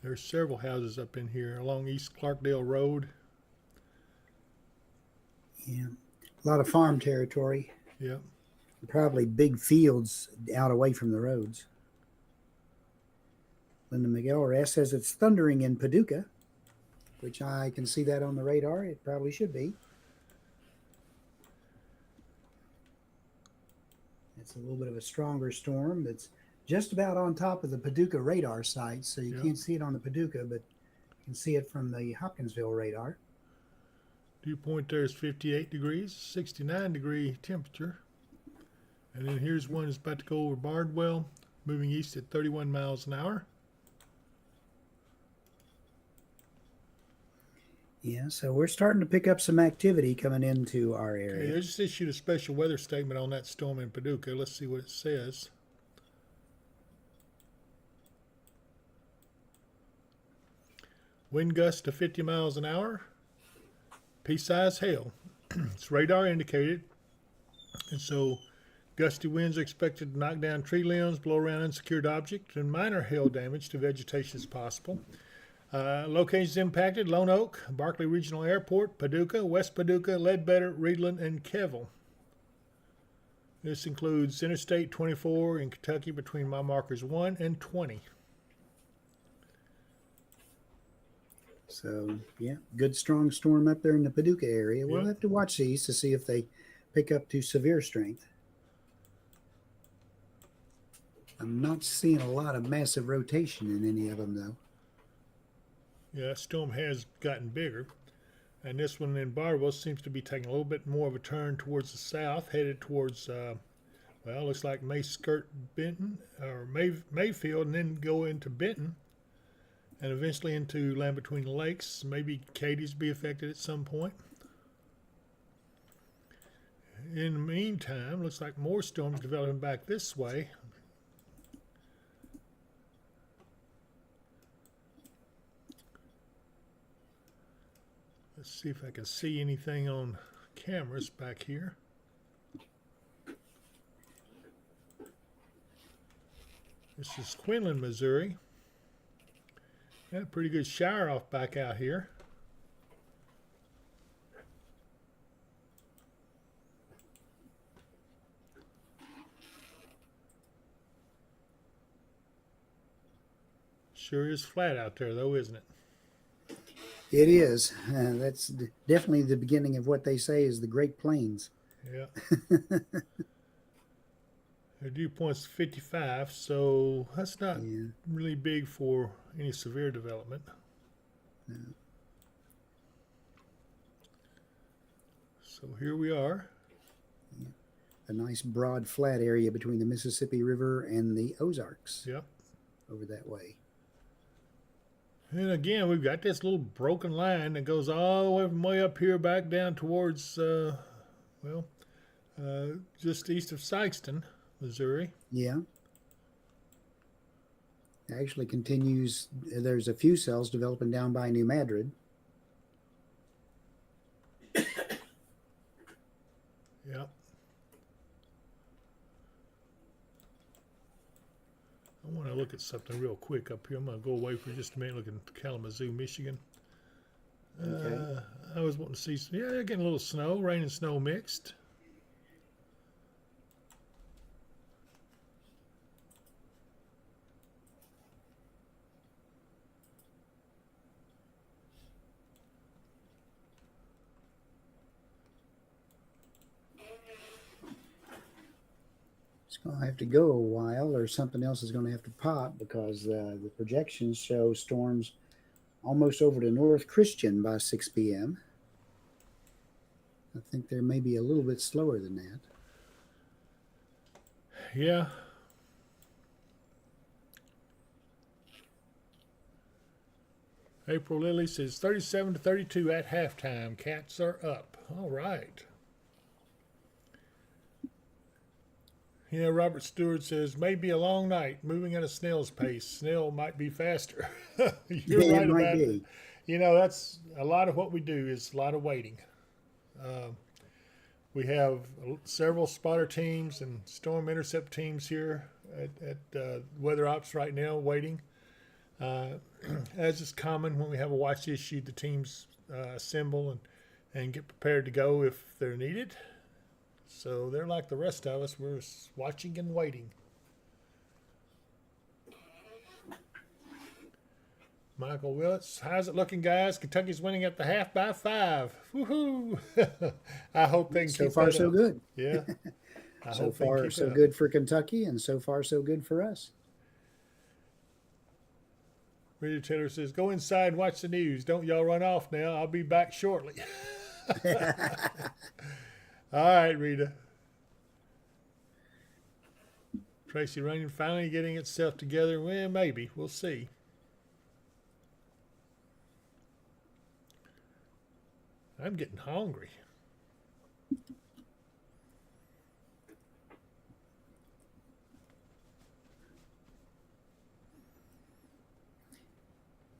S1: There's several houses up in here along East Clarkdale Road.
S2: Yeah, a lot of farm territory.
S1: Yep.
S2: Probably big fields out away from the roads. Linda McElrath says it's thundering in Paducah, which I can see that on the radar. It probably should be. It's a little bit of a stronger storm that's just about on top of the Paducah radar site, so you can't see it on the Paducah, but you can see it from the Hopkinsville radar.
S1: Dew point there is 58 degrees, 69 degree temperature. And then here's one that's about to go over Bardwell, moving east at 31 miles an hour.
S2: Yeah, so we're starting to pick up some activity coming into our area.
S1: Okay, they just issued a special weather statement on that storm in Paducah. Let's see what it says. Wind gusts to 50 miles an hour. Pea-sized hail. It's radar indicated. And so gusty winds are expected to knock down tree limbs, blow around unsecured objects, and minor hail damage to vegetation is possible. Locations impacted: Lone Oak, Barkley Regional Airport, Paducah, West Paducah, Ledbetter, Reedland, and Keville. This includes Interstate 24 in Kentucky between mile markers 1 and 20.
S2: So, yeah, good strong storm up there in the Paducah area. We'll have to watch these to see if they pick up to severe strength. I'm not seeing a lot of massive rotation in any of them, though.
S1: Yeah, that storm has gotten bigger. And this one in Bardwell seems to be taking a little bit more of a turn towards the south, headed towards, well, looks like may skirt Benton, or Mayfield, and then go into Benton, and eventually into Land Between the Lakes. Maybe Katie's be affected at some point. In the meantime, looks like more storms developing back this way. Let's see if I can see anything on cameras back here. This is Quinlan, Missouri. Had a pretty good shower off back out here. Sure is flat out there, though, isn't it?
S2: It is. That's definitely the beginning of what they say is the Great Plains.
S1: Yeah. Their dew point's 55, so that's not
S2: Yeah.
S1: really big for any severe development.
S2: No.
S1: So here we are.
S2: A nice broad flat area between the Mississippi River and the Ozarks.
S1: Yep.
S2: Over that way.
S1: And again, we've got this little broken line that goes all the way from way up here back down towards, just east of Sikeston, Missouri.
S2: Yeah. It actually continues. There's a few cells developing down by New Madrid.
S1: Yep. I want to look at something real quick up here. I'm going to go away for just a minute, look at Kalamazoo, Michigan.
S2: Okay.
S1: I was wanting to see, they're getting a little snow, rain and snow mixed.
S2: It's going to have to go a while, or something else is going to have to pop because the projections show storms almost over to North Christian by 6 p.m. I think they're maybe a little bit slower than that.
S1: Yeah. April Lily says 37 to 32 at halftime. Cats are up. All right. Robert Stewart says, maybe a long night, moving at a snail's pace. Snail might be faster. You're
S2: Yeah,
S1: right
S2: it might
S1: about
S2: be.
S1: it. That's a lot of what we do is a lot of waiting. We have several spotter teams and storm intercept teams here at Weather Ops right now waiting. As is common when we have a watch issue, the teams assemble and get prepared to go if they're needed. So they're like the rest of us. We're watching and waiting. Michael Willits, how's it looking, guys? Kentucky's winning at the half by 5. Woohoo! I hope they can
S2: So
S1: keep
S2: far,
S1: that
S2: so
S1: up.
S2: good.
S1: Yeah. I
S2: So
S1: hope they can
S2: far,
S1: keep
S2: so
S1: it up.
S2: good for Kentucky, and so far, so good for us.
S1: Rita Taylor says, go inside and watch the news. Don't y'all run off now. I'll be back shortly. All right, Rita. Tracy Runyon finally getting itself together. Well, maybe. We'll see. I'm getting hungry.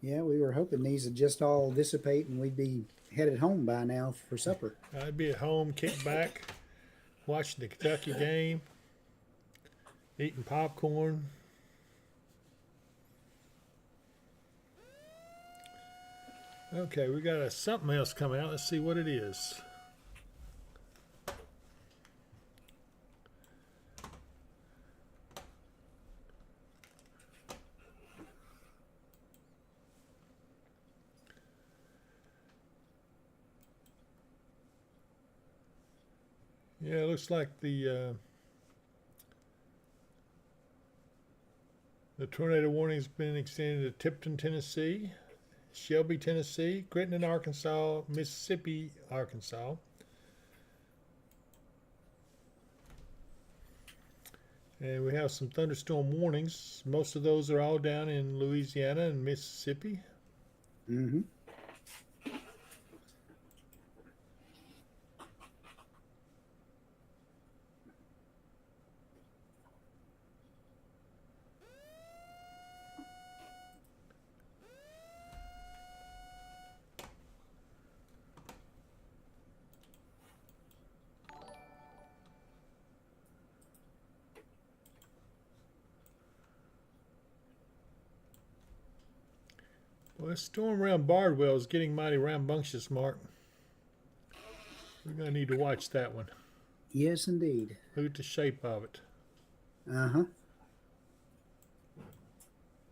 S2: Yeah, we were hoping these would just all dissipate and we'd be headed home by now for supper.
S1: I'd be at home, kicked back, watching the Kentucky game, eating popcorn. Okay, we got something else coming out. Let's see what it is. Yeah, it looks like the tornado warning's been extended to Tipton, Tennessee, Shelby, Tennessee, Crittenden, Arkansas, Mississippi, Arkansas. And we have some thunderstorm warnings. Most of those are all down in Louisiana and Mississippi.
S2: Mm-hmm.
S1: Well, this storm around Bardwell is getting mighty rambunctious, Mark. We're going to need to watch that one.
S2: Yes, indeed.
S1: Look at the shape of it.
S2: Uh-huh.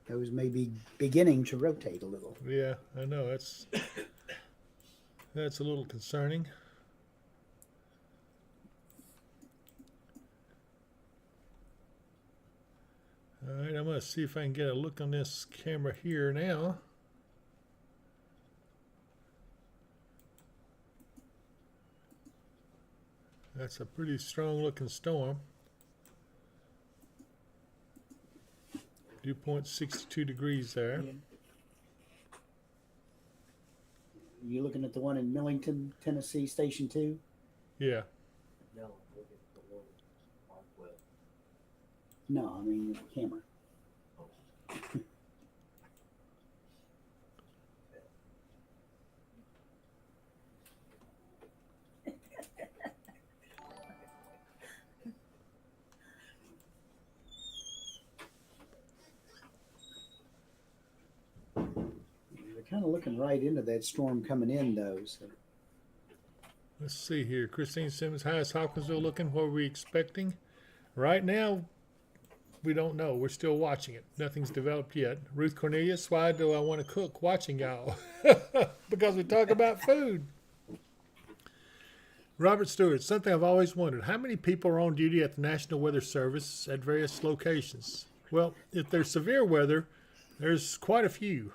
S2: Those may be beginning to rotate a little.
S1: Yeah, I know. That's a little concerning. All right, I'm going to see if I can get a look on this camera here now. That's a pretty strong looking storm. Dew point 62 degrees there.
S2: You looking at the one in Millington, Tennessee, Station 2?
S1: Yeah.
S4: No, I'm looking at the one on Powell.
S2: No, I mean the camera. We're kind of looking right into that storm coming in, though. So.
S1: Let's see here. Christine Simmons, how is Hawkinsville looking? What are we expecting? Right now, we don't know. We're still watching it. Nothing's developed yet. Ruth Cornelius, why do I want to cook watching y'all? Because we talk about food. Robert Stewart, something I've always wondered. How many people are on duty at the National Weather Service at various locations? Well, if there's severe weather, there's quite a few.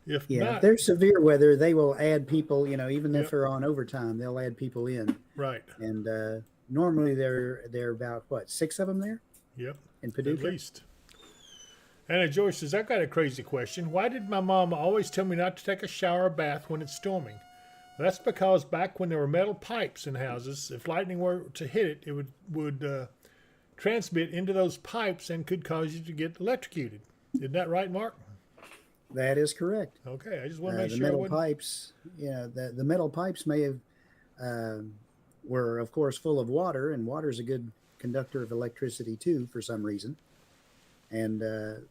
S1: If
S2: If there's severe weather, they will add people, even if
S1: Yep.
S2: they're on overtime, they'll add people in.
S1: right.
S2: And normally they're about, 6 of them there
S1: Yep.
S2: in
S1: At
S2: Paducah?
S1: least. Anna Joyce says, I've got a crazy question. Why did my mom always tell me not to take a shower or bath when it's storming? Well, that's because back when there were metal pipes in houses, if lightning were to hit it, it would transmit into those pipes and could cause you to get electrocuted. Isn't that right, Mark?
S2: That is correct.
S1: Okay, I just want to make
S2: The
S1: sure I
S2: metal
S1: wasn't.
S2: pipes, the metal pipes may have, were of course full of water, and water is a good conductor of electricity too, for some reason, and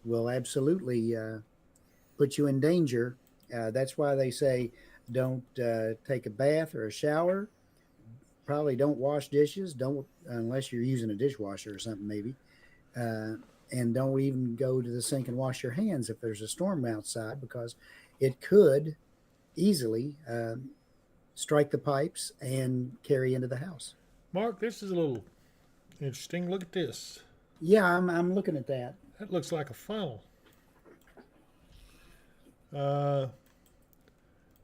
S2: will absolutely put you in danger. That's why they say don't take a bath or a shower. Probably don't wash dishes. Don't unless you're using a dishwasher or something, maybe. And don't even go to the sink and wash your hands if there's a storm outside, because it could easily strike the pipes and carry into the house.
S1: Mark, this is a little interesting. Look at this.
S2: Yeah, I'm looking at that.
S1: That looks like a funnel.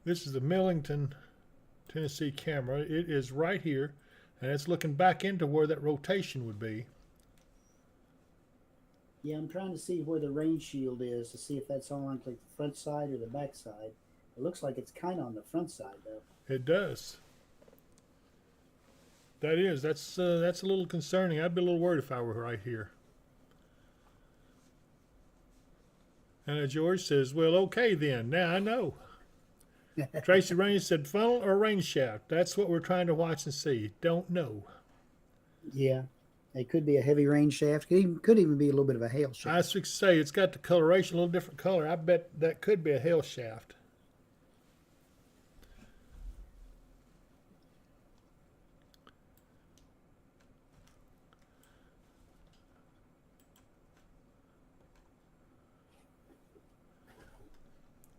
S1: This is the Millington, Tennessee camera. It is right here, and it's looking back into where that rotation would be.
S2: Yeah, I'm trying to see where the rain shield is to see if that's on like the front side or the back side. It looks like it's kind of on the front side though.
S1: It does. That's a little concerning. I'd be a little worried if I were right here. And George says, well, okay then. Now I know. Tracy Rain said funnel or rain shaft. That's what we're trying to watch and see. Don't know.
S2: Yeah, it could be a heavy rain shaft. Could even be a little bit of a hail
S1: I
S2: shaft.
S1: should say it's got the coloration, a little different color. I bet that could be a hail shaft.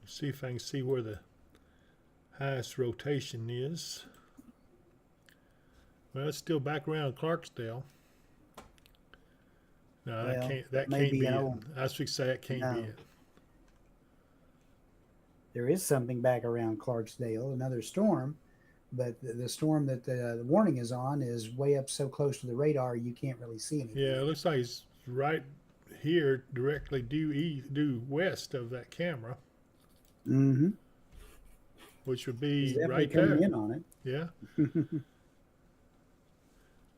S1: See if I can see where the highest rotation is. Well, it's still back around Clarksdale. No,
S2: Well,
S1: that can't
S2: maybe
S1: be it.
S2: I'll-
S1: I should say that can't be
S2: No.
S1: it.
S2: There is something back around Clarksdale, another storm, but the storm that the warning is on is way up so close to the radar you can't really see anything.
S1: Yeah, it looks like it's right here, directly due west of that camera,
S2: Mm-hmm.
S1: which would
S2: He's
S1: be
S2: definitely
S1: right
S2: coming
S1: there.
S2: in on it.
S1: Yeah.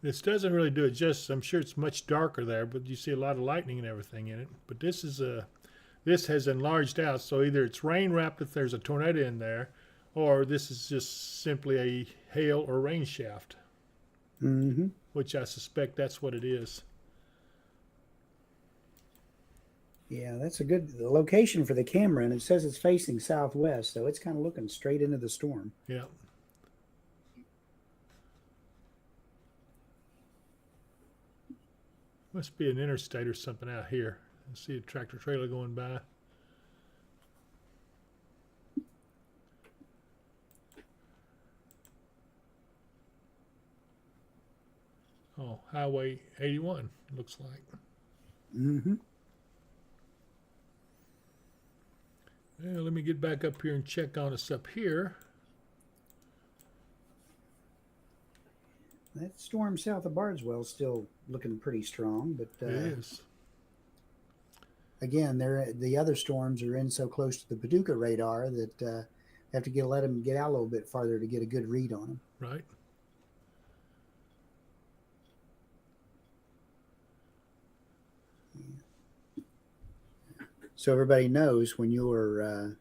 S1: This doesn't really do it justice. I'm sure it's much darker there, but you see a lot of lightning and everything in it. But this has enlarged out, so either it's rain wrapped if there's a tornado in there, or this is just simply a hail or rain shaft,
S2: Mm-hmm.
S1: which I suspect that's what it is.
S2: Yeah, that's a good location for the camera, and it says it's facing southwest, so it's kind of looking straight into the storm.
S1: Yeah. Must be an interstate or something out here. I see a tractor trailer going by. Oh, Highway 81, looks like.
S2: Mm-hmm.
S1: Well, let me get back up here and check on us up here.
S2: That storm south of Bardwell is still looking pretty strong, but
S1: It is.
S2: again, the other storms are in so close to the Paducah radar that have to let them get out a little bit farther to get a good read on them.
S1: Right.
S2: So everybody knows when you're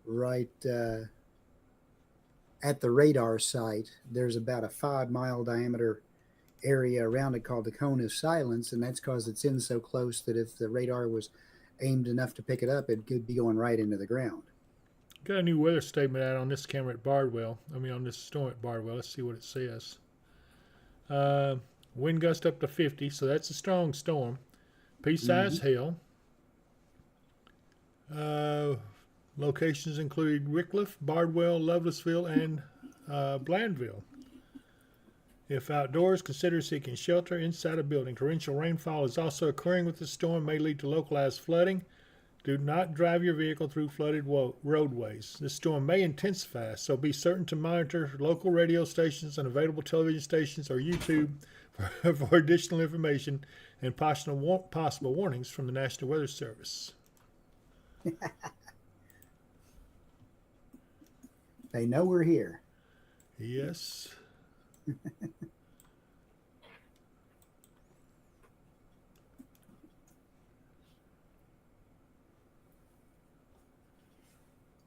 S2: right at the radar site, there's about a 5-mile diameter area around it called the cone of silence, and that's because it's in so close that if the radar was aimed enough to pick it up, it could be going right into the ground.
S1: Got a new weather statement out on this camera at Bardwell. On this storm at Bardwell. Let's see what it says. Wind gust up to 50, so that's a strong storm. Pea-sized hail. Locations include Wickliffe, Bardwell, Lovelessville, and Blandville. If outdoors, consider seeking shelter inside a building. Torrential rainfall is also occurring with the storm, may lead to localized flooding. Do not drive your vehicle through flooded roadways. This storm may intensify, so be certain to monitor local radio stations and available television stations or YouTube for additional information and possible warnings from the National Weather Service.
S2: They know we're here.
S1: Yes.
S2: A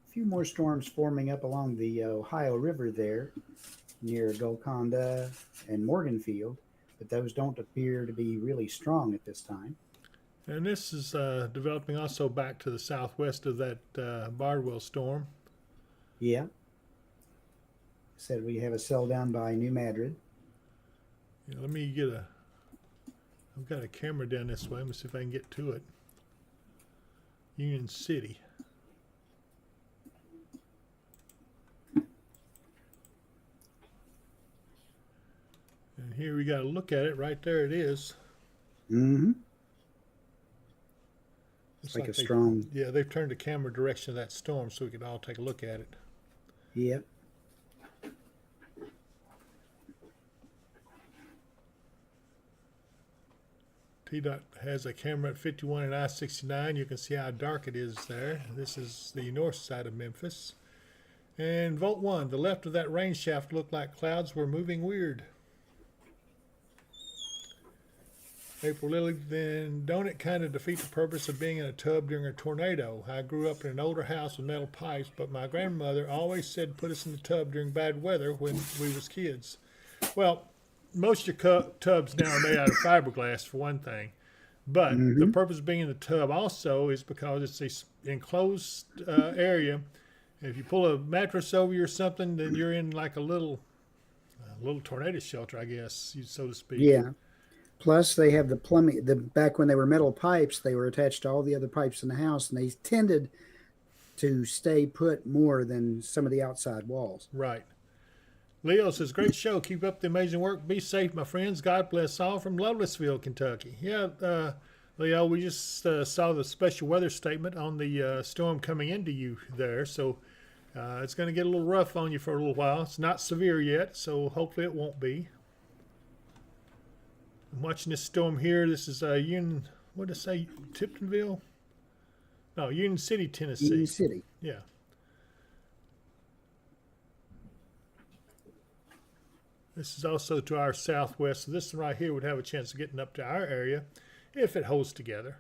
S2: few more storms forming up along the Ohio River there near Golconda and Morganfield, but those don't appear to be really strong at this time.
S1: And this is developing also back to the southwest of that Bardwell storm.
S2: Yeah. Said we have a cell down by New Madrid.
S1: Yeah, let me I've got a camera down this way. Let me see if I can get to it. Union City. And here we got to look at it. Right there it is.
S2: Mm-hmm.
S1: Looks
S2: It's like a
S1: they-
S2: strong.
S1: Yeah, they've turned the camera direction of that storm so we could all take a look at it.
S2: Yep.
S1: TDOT has a camera at 51 and I-69. You can see how dark it is there. This is the north side of Memphis. And Volt 1, the left of that rain shaft looked like clouds were moving weird. April Lily, then don't it kind of defeat the purpose of being in a tub during a tornado? I grew up in an older house with metal pipes, but my grandmother always said put us in the tub during bad weather when we was kids. Well, most of your tubs now are made out of fiberglass for one thing, but the purpose of being in the tub also is because it's a enclosed area. If you pull a mattress over you or something, then you're in like a little tornado shelter, I guess, so to speak.
S2: Yeah. Plus, they have the plumbing. Back when they were metal pipes, they were attached to all the other pipes in the house, and they tended to stay put more than some of the outside walls.
S1: Right. Leo says, great show. Keep up the amazing work. Be safe, my friends. God bless all from Lovelessville, Kentucky. Yeah, Leo, we just saw the special weather statement on the storm coming into you there. So it's going to get a little rough on you for a little while. It's not severe yet, so hopefully it won't be. I'm watching this storm here. This is Union, what did I say, Tiptonville? No, Union City, Tennessee.
S2: Union City.
S1: Yeah. This is also to our southwest. So this one right here would have a chance of getting up to our area if it holds together.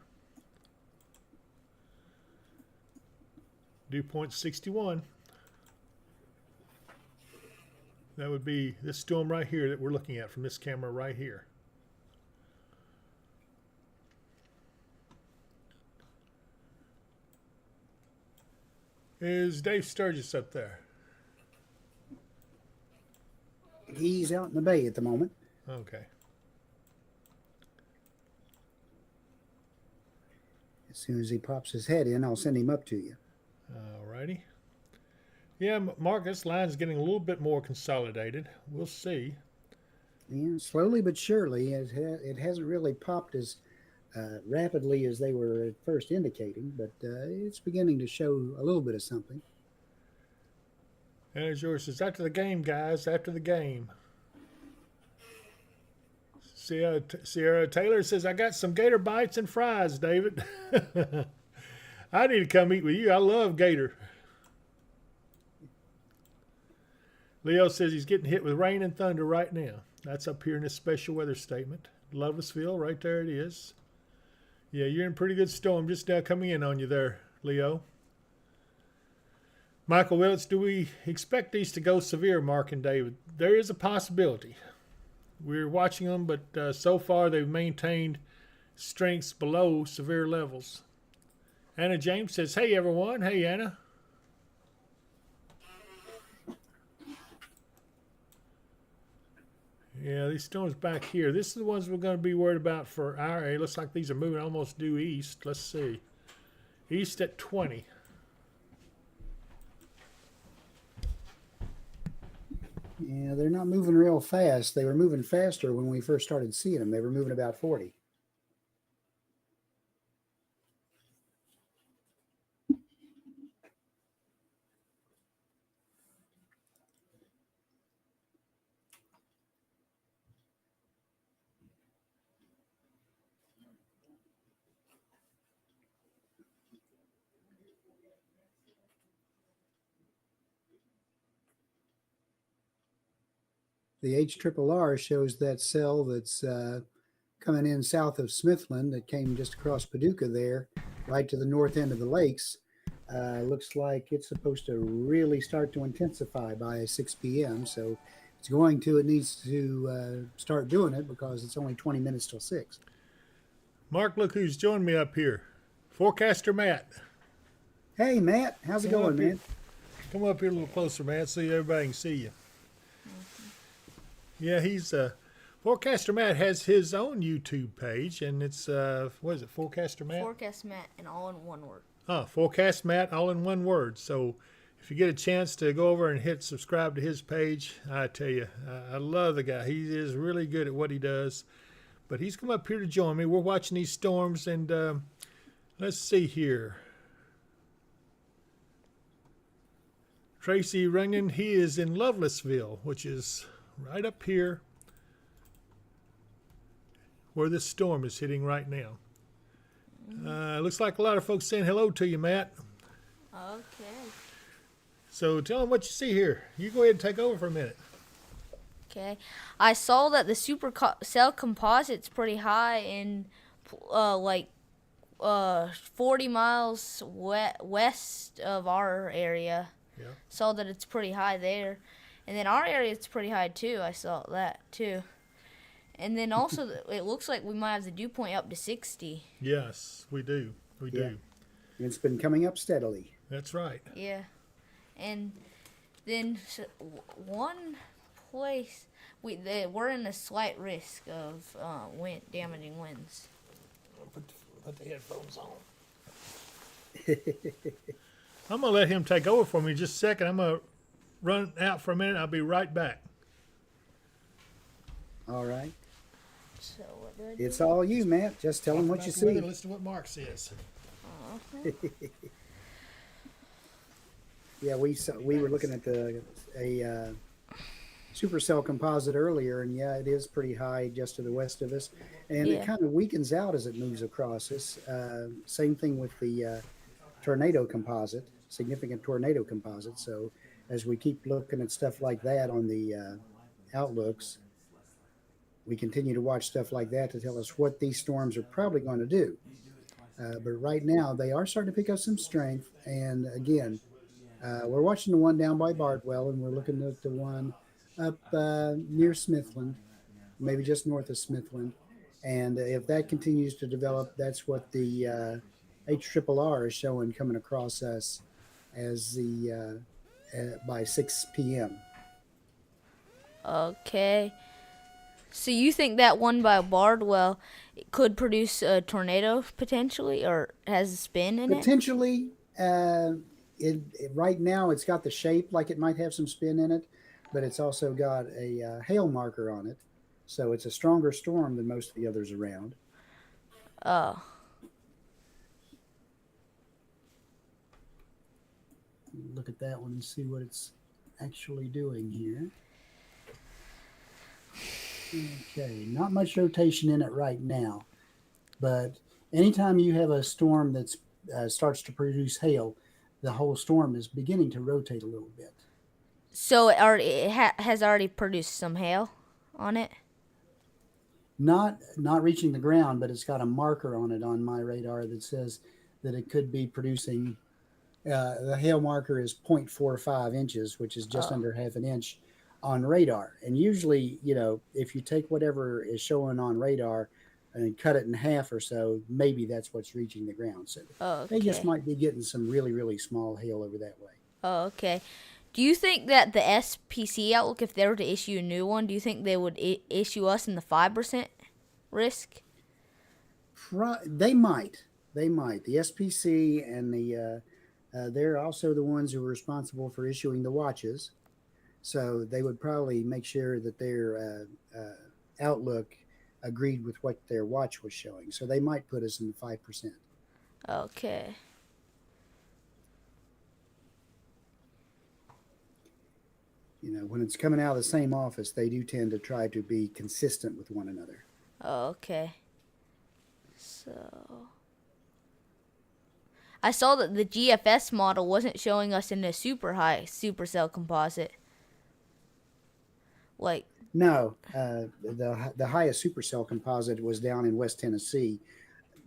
S1: Dew point 61. That would be this storm right here that we're looking at from this camera right here. Is Dave Sturgis up there?
S2: He's out in the bay at the moment.
S1: Okay.
S2: As soon as he pops his head in, I'll send him up to you.
S1: Alrighty. Yeah, Mark, this line's getting a little bit more consolidated. We'll see.
S2: Yeah, slowly but surely, it hasn't really popped as rapidly as they were at first indicating, but it's beginning to show a little bit of something.
S1: And as yours says, after the game, guys, after the game. Sierra Taylor says, I got some gator bites and fries, David. I need to come eat with you. I love gator. Leo says he's getting hit with rain and thunder right now. That's up here in this special weather statement. Lovelessville, right there it is. Yeah, you're in a pretty good storm just now coming in on you there, Leo. Michael Willits, do we expect these to go severe, Mark and David? There is a possibility. We're watching them, but so far they've maintained strengths below severe levels. Anna James says, hey, everyone. Hey, Anna. Yeah, these storms back here. This is the ones we're going to be worried about for our area. Looks like these are moving almost due east. Let's see. East at 20.
S2: Yeah, they're not moving real fast. They were moving faster when we first started seeing them. They were moving about 40. The HRRR shows that cell that's coming in south of Smithland that came just across Paducah there, right to the north end of the lakes. Looks like it's supposed to really start to intensify by 6 p.m. So it's going to, it needs to start doing it because it's only 20 minutes till 6.
S1: Mark, look who's joined me up here. Forecaster Matt.
S2: Hey, Matt. How's it
S1: Come
S2: going,
S1: up here.
S2: man?
S1: Come up here a little closer, Matt, so everybody can see you. Yeah, he's Forecaster Matt has his own YouTube page, and it's what is it, Forecaster Matt?
S5: Forecast Matt and all in one word.
S1: Forecast Matt, all in one word. So if you get a chance to go over and hit subscribe to his page, I tell you, I love the guy. He is really good at what he does. But he's come up here to join me. We're watching these storms, and let's see here. Tracy Runyon, he is in Lovelessville, which is right up here where this storm is hitting right now. Looks like a lot of folks saying hello to you, Matt.
S5: Okay.
S1: So tell them what you see here. You go ahead and take over for a minute.
S5: Okay. I saw that the supercell composite's pretty high in 40 miles west of our area.
S1: Yeah.
S5: Saw that it's pretty high there. And then our area it's pretty high too. I saw that too. And then also it looks like we might have the dew point up to 60.
S1: Yes, we do. We do.
S2: It's been coming up steadily.
S1: That's right.
S5: Yeah. And then one place we're in a slight risk of damaging winds.
S1: Put the headphones on. I'm going to let him take over for me just a second. I'm going to run out for a minute. I'll be right back.
S2: All right.
S5: So what do I do?
S2: It's all you, Matt. Just tell them what you see.
S1: Listen to what Mark says.
S2: Yeah, we were looking at a supercell composite earlier, and yeah, it is pretty high just to the west of us, and it kind of weakens out as it moves across us. Same thing with the tornado composite, significant tornado composite. So as we keep looking at stuff like that on the outlooks, we continue to watch stuff like that to tell us what these storms are probably going to do. But right now, they are starting to pick up some strength. And again, we're watching the one down by Bartwell, and we're looking at the one up near Smithland, maybe just north of Smithland. And if that continues to develop, that's what the HRRR is showing coming across us as the by 6 p.m.
S5: Okay. So you think that one by Bardwell could produce a tornado potentially, or has a spin in it?
S2: Potentially, right now it's got the shape like it might have some spin in it, but it's also got a hail marker on it, so it's a stronger storm than most of the others around.
S5: Oh.
S2: Look at that one and see what it's actually doing here. Okay, not much rotation in it right now, but anytime you have a storm that starts to produce hail, the whole storm is beginning to rotate a little bit.
S5: So has already produced some hail on it?
S2: Not reaching the ground, but it's got a marker on it on my radar that says that it could be producing. The hail marker is 0.45 inches, which is just
S5: Oh.
S2: under half an inch on radar. And usually, if you take whatever is showing on radar and cut it in half or so, maybe that's what's reaching the ground. So they just
S5: Okay.
S2: might be getting some really, really small hail over that way.
S5: Oh, okay. Do you think that the SPC outlook, if they were to issue a new one, do you think they would issue us in the 5% risk?
S2: They might. They might. The SPC and they're also the ones who are responsible for issuing the watches. So they would probably make sure that their outlook agreed with what their watch was showing. So they might put us in the 5%.
S5: Okay.
S2: When it's coming out of the same office, they do tend to try to be consistent with one another.
S5: Okay. So I saw that the GFS model wasn't showing us in a super high supercell composite. Like,
S2: No, the highest supercell composite was down in West Tennessee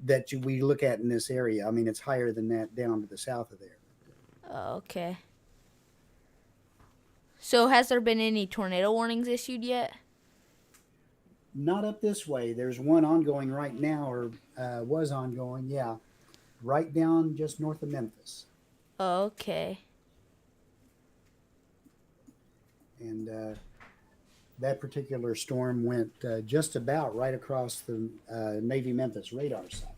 S2: that we look at in this area. I mean, it's higher than that down to the south of there.
S5: okay. So has there been any tornado warnings issued yet?
S2: Not up this way. There's one ongoing right now, or was ongoing, yeah, right down just north of Memphis.
S5: Okay.
S2: And that particular storm went just about right across the Navy Memphis radar site.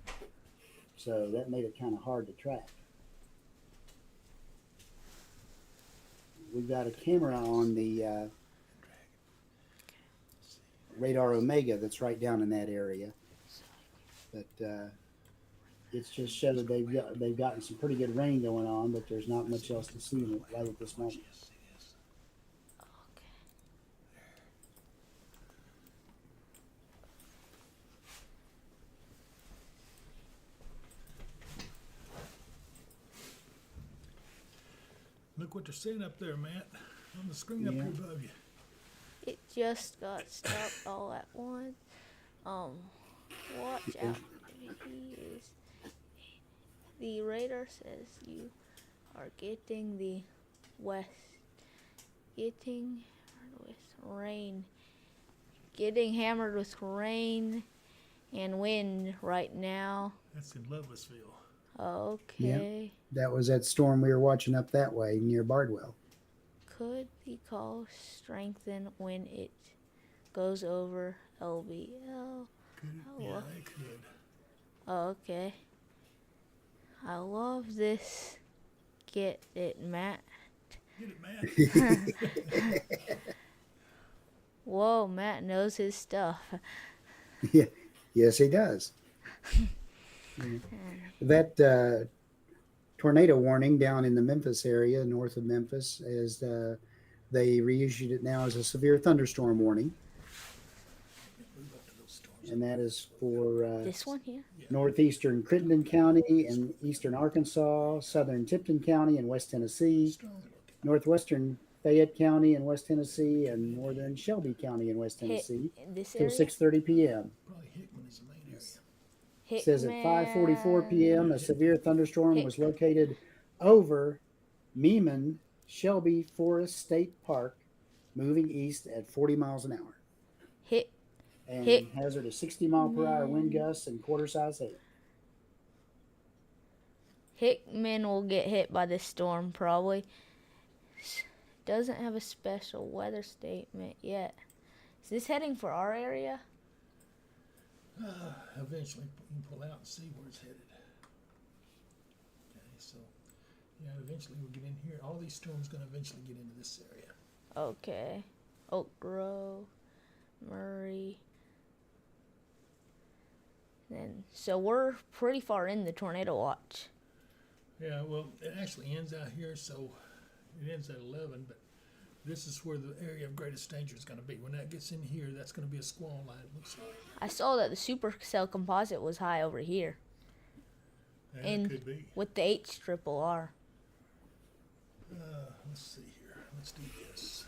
S2: So that made it kind of hard to track. We've got a camera on the radar Omega that's right down in that area. But it's just showed that they've gotten some pretty good rain going on, but there's not much else to see right at this moment.
S1: Look what they're saying up there, Matt, on the screen up here above you.
S5: It just got stopped all at once. Watch out. The radar says you are getting the west. Getting with rain. Getting hammered with rain and wind right now.
S1: That's in Lovelessville.
S5: Okay.
S2: That was that storm we were watching up that way near Bardwell.
S5: Could the call strengthen when it goes over LBL?
S1: Yeah, they could.
S5: Okay. I love this. Get it, Matt.
S1: Get it, Matt.
S5: Whoa, Matt knows his stuff.
S2: Yeah, yes, he does. That tornado warning down in the Memphis area, north of Memphis, is they reissued it now as a severe thunderstorm warning, and that is for
S5: This one here?
S2: northeastern Crittenden County and eastern Arkansas, southern Tipton County and West Tennessee, northwestern Fayette County and West Tennessee, and northern Shelby County and West Tennessee
S5: This
S2: till
S5: area?
S2: 6:30 p.m.
S1: Probably Hickman is the main area.
S2: It says at 5:44 p.m. a severe thunderstorm was located over Meeman Shelby Forest State Park, moving east at 40 miles an hour, and hazard a 60 mile per hour wind gusts and quarter size hail.
S5: Hickman will get hit by this storm probably. Doesn't have a special weather statement yet. Is this heading for our area?
S1: Eventually, you can pull out and see where it's headed. Okay, so yeah, eventually we'll get in here. All these storms going to eventually get into this area.
S5: Okay. Oak Grove, Murray. Then so we're pretty far in the tornado watch.
S1: Yeah, well, it actually ends out here, so it ends at 11, but this is where the area of greatest danger is going to be. When that gets in here, that's going to be a squall line, it looks like.
S5: I saw that the supercell composite was high over here.
S1: Yeah,
S5: And
S1: it could be.
S5: with the HRRR.
S1: Let's see here. Let's do this.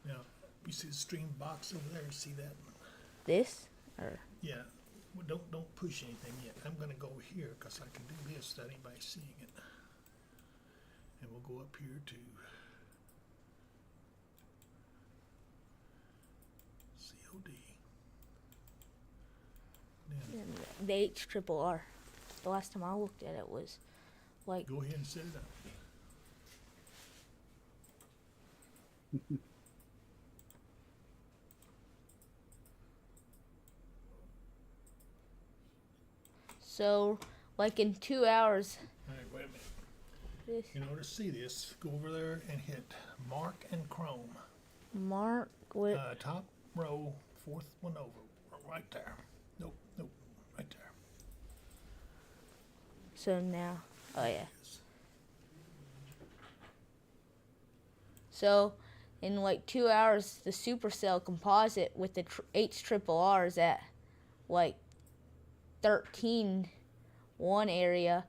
S1: Now, you see the stream box over there? You see that?
S5: This? Or
S1: Yeah. Well, don't push anything yet. I'm going to go here because I can do this without anybody seeing it. And we'll go up here to COD. Then
S5: the HRRR. The last time I looked at it was like
S1: go ahead and set it up.
S5: so like in 2 hours.
S1: All right, wait a minute.
S5: This
S1: In order to see this, go over there and hit Mark and Chrome.
S5: mark with
S1: Top row, fourth one over, right there. Nope, right there.
S5: so now. Oh yeah.
S1: Yes.
S5: So in like 2 hours, the supercell composite with the HRRR is at like 13 one area,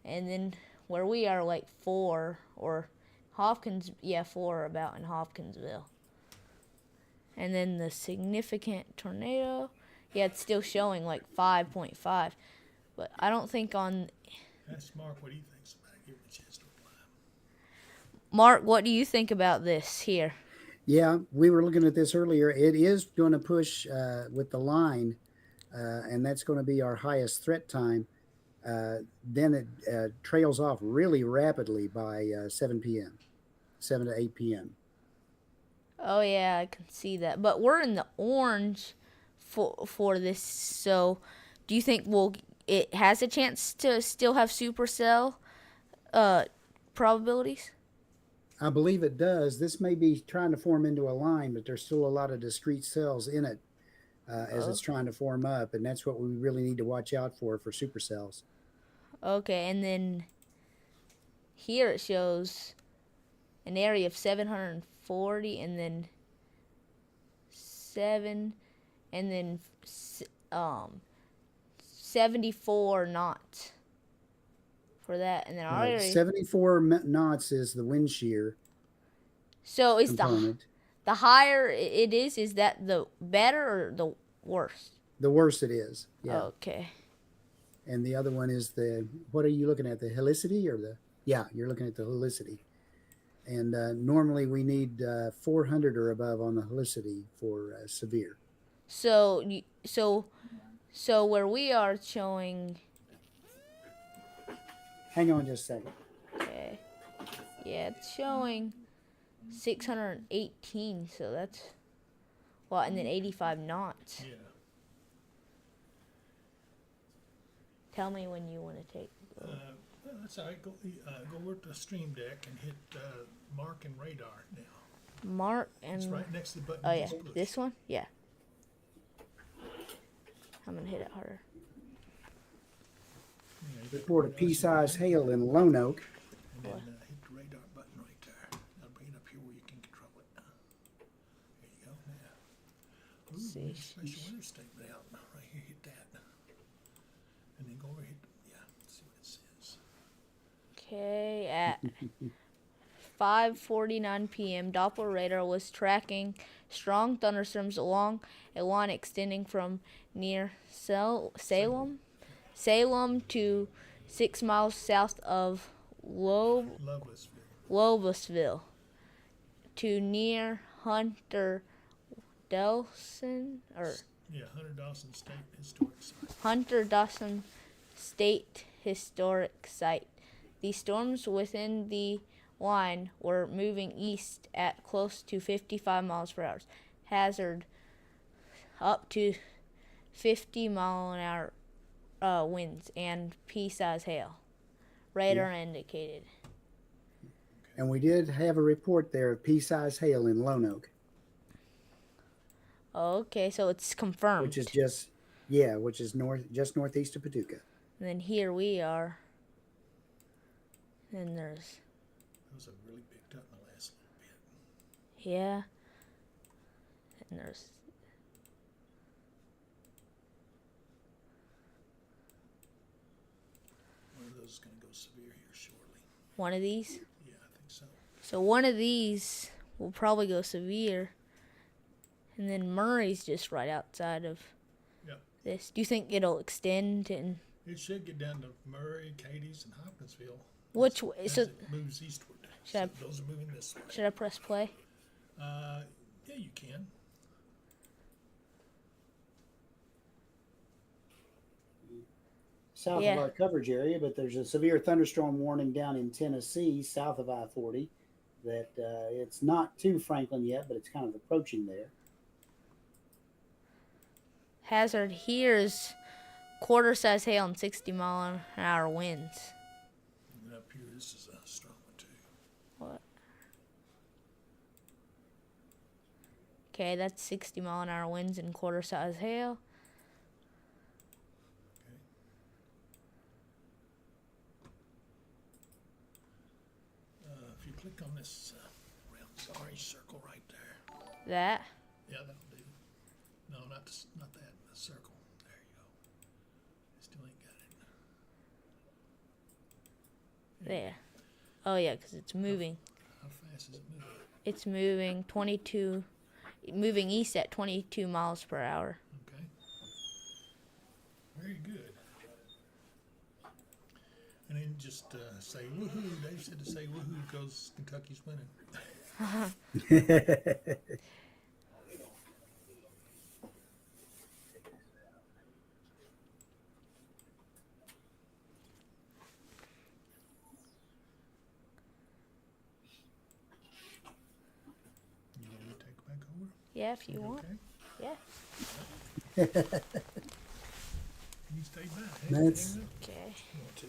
S5: and then where we are like 4 or Hopkins, 4 about in Hopkinsville. And then the significant tornado, it's still showing like 5.5, but I don't think on.
S1: That's Mark. What do you think about it? Give him a chance to reply.
S5: Mark, what do you think about this here?
S2: Yeah, we were looking at this earlier. It is going to push with the line, and that's going to be our highest threat time. Then it trails off really rapidly by 7 p.m., 7 to 8 p.m.
S5: Oh yeah, I can see that. But we're in the orange for this. So, do you think it has a chance to still have supercell probabilities?
S2: I believe it does. This may be trying to form into a line, but there's still a lot of discrete cells in it as it's trying to form up, and that's what we really need to watch out for supercells.
S5: Okay, and then here it shows an area of 740, and then 7, and then 74 knots for that, and then our area.
S2: 74 knots is the wind shear.
S5: So is
S2: component.
S5: the higher it is that the better or the worse?
S2: The worse it is. Yeah.
S5: Okay.
S2: And the other one is what are you looking at? The helicity or yeah, you're looking at the helicity. And normally we need 400 or above on the helicity for severe.
S5: So where we are showing.
S2: Hang on just a second.
S5: Okay. Yeah, it's showing 618. So that's and then 85 knots.
S1: Yeah.
S5: Tell me when you want to take.
S1: That's all right. Go over to the stream deck and hit Mark and Radar now.
S5: Mark and.
S1: It's right next to the button.
S5: Oh
S1: you
S5: yeah,
S1: just pushed.
S5: this one. Yeah. I'm gonna hit it harder.
S1: Yeah, you
S2: Report a pea-sized hail in Lone Oak.
S1: And then hit the radar button right there. That'll bring it up here where you can control it. There you go. Now. Ooh,
S5: See.
S1: there's a special weather statement out. Right here, hit that. And then go over hit. Yeah, see what it says.
S5: Okay, at 5:49 p.m., Doppler radar was tracking strong thunderstorms along a line extending from near Salem to 6 miles south of Lovelessville to near Hunter Dawson
S1: Yeah, Hunter Dawson State Historic Site.
S5: Hunter Dawson State historic site. The storms within the line were moving east at close to 55 miles per hour. Hazard up to 50-mile-an-hour winds and pea-sized hail. Radar indicated.
S2: And we did have a report there of pea-sized hail in Lone Oak,
S5: Okay, so it's confirmed.
S2: which is just northeast of Paducah.
S5: And then here we are. And there's,
S1: Those have really picked up in the last little bit.
S5: yeah. And there's,
S1: One of those is going to go severe here shortly.
S5: one of these.
S1: Yeah, I think so.
S5: So one of these will probably go severe. And then Murray's just right outside of
S1: Yep.
S5: this. Do you think it'll extend and
S1: It should get down to Murray, Cadiz, and Hopkinsville.
S5: which way?
S1: As
S5: So
S1: it moves eastward.
S5: Should I-
S1: So those are moving this way.
S5: should I press play?
S1: Yeah, you can.
S2: South
S5: Yeah.
S2: of our coverage area, but there's a severe thunderstorm warning down in Tennessee, south of I-40, that it's not to Franklin yet, but it's kind of approaching there.
S5: Hazard here is quarter-size hail and 60-mile-an-hour winds.
S1: And up here, this is a strong one too.
S5: What? Okay, that's 60-mile-an-hour winds and quarter-size hail.
S1: If you click on this round orange circle right there.
S5: That.
S1: Yeah, that'll do. No, not that. The circle. There you go. Still ain't got it.
S5: There. Oh, yeah, because it's moving.
S1: How fast is it moving?
S5: It's moving east at 22 miles per hour.
S1: Okay. Very good. And then just say woohoo. Dave said to say woohoo because Kentucky's winning. You want me to take it back over?
S5: Yeah, if you want.
S1: Okay.
S5: Yeah.
S1: You stay back.
S2: That's-
S1: Hang up.
S5: Okay.
S1: You want to.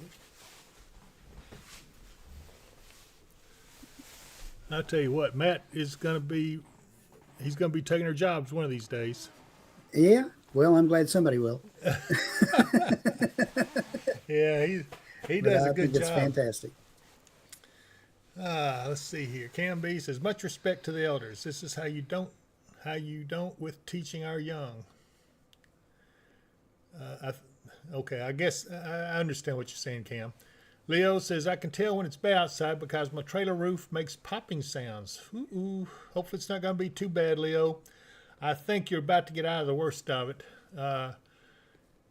S1: I'll tell you what, Matt is going to be, he's going to be taking her jobs one of these days.
S2: Yeah, well, I'm glad somebody will.
S1: Yeah, he
S2: But
S1: does
S2: I
S1: a good
S2: think it's
S1: job.
S2: fantastic.
S1: Let's see here. Cam B says, much respect to the elders. This is how you don't with teaching our young. Okay, I guess I understand what you're saying, Cam. Leo says, I can tell when it's bad outside because my trailer roof makes popping sounds. Ooh. Hopefully it's not going to be too bad, Leo. I think you're about to get out of the worst of it.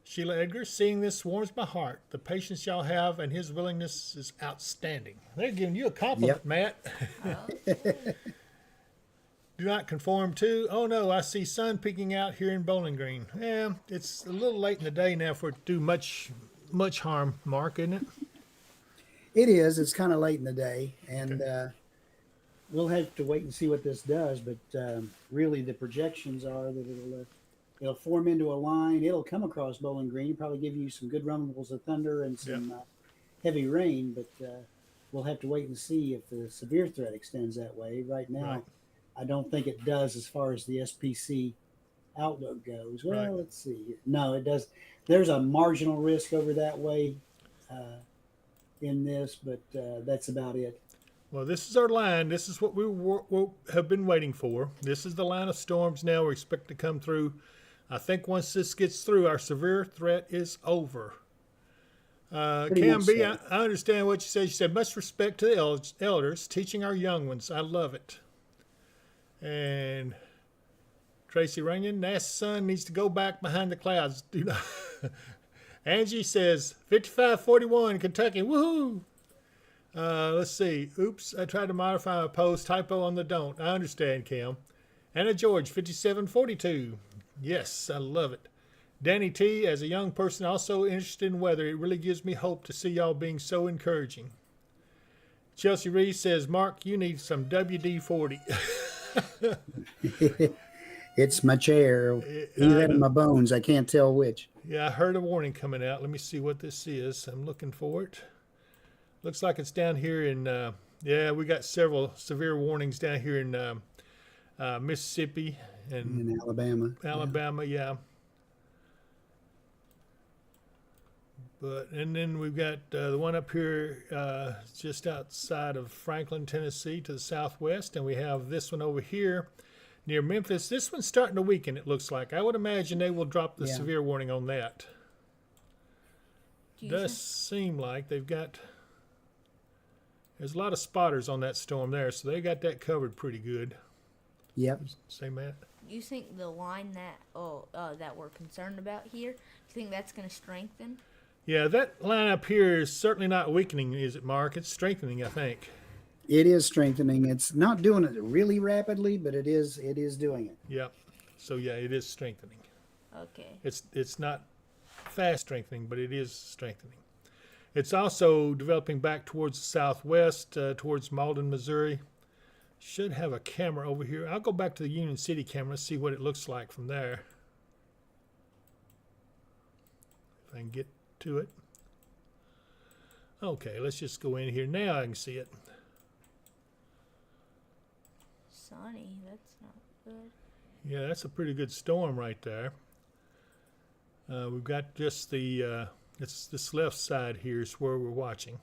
S1: Sheila Edgar, seeing this warms my heart. The patience y'all have and his willingness is outstanding. They're giving you a compliment,
S2: Yep.
S1: Matt. Do not conform to. Oh no, I see sun peeking out here in Bowling Green. Yeah, it's a little late in the day now for it to do much harm, Mark, isn't it?
S2: It is. It's kind of late in the day, and we'll have to wait and see what this does. But really, the projections are that it'll form into a line. It'll come across Bowling Green, probably give you some good rumbles of thunder and some heavy rain. But we'll have to wait and see if the severe threat extends that way. Right now,
S1: Right.
S2: I don't think it does as far as the SPC outlook goes. Well,
S1: Right.
S2: let's see. No, it does. There's a marginal risk over that way in this, but that's about it.
S1: Well, this is our line. This is what we have been waiting for. This is the line of storms now we expect to come through. I think once this gets through, our severe threat is over.
S2: Pretty
S1: Cam
S2: much
S1: B,
S2: so.
S1: I understand what you said. You said, much respect to the elders, teaching our young ones. I love it. And Tracy Runyon, NASA's sun needs to go back behind the clouds. Do not. Angie says, 5541, Kentucky, woohoo! Let's see. Oops, I tried to modify my post. Typo on the don't. I understand, Cam. Anna George, 5742. Yes, I love it. Danny T, as a young person also interested in weather, it really gives me hope to see y'all being so encouraging. Chelsea Reese says, Mark, you need some WD-40.
S2: It's my chair. Either my bones. I can't tell which.
S1: Yeah, I heard a warning coming out. Let me see what this is. I'm looking for it. Looks like it's down here in, we got several severe warnings down here in Mississippi and
S2: In Alabama.
S1: Alabama, yeah. And then we've got the one up here just outside of Franklin, Tennessee to the southwest. And we have this one over here near Memphis. This one's starting to weaken, it looks like. I would imagine they will drop the severe warning on that. Does seem like they've got... There's a lot of spotters on that storm there, so they got that covered pretty good.
S2: Yep.
S1: Say, Matt?
S5: You think the line that we're concerned about here, you think that's going to strengthen?
S1: Yeah, that line up here is certainly not weakening, is it, Mark? It's strengthening, I think.
S2: It is strengthening. It's not doing it really rapidly, but it is doing it.
S1: Yep. So yeah, it is strengthening.
S5: Okay.
S1: It's not fast strengthening, but it is strengthening. It's also developing back towards the southwest, towards Malden, Missouri. Should have a camera over here. I'll go back to the Union City camera, see what it looks like from there. If I can get to it. Okay, let's just go in here. Now I can see it.
S5: Sunny, that's not good.
S1: Yeah, that's a pretty good storm right there. We've got just the, it's this left side here is where we're watching.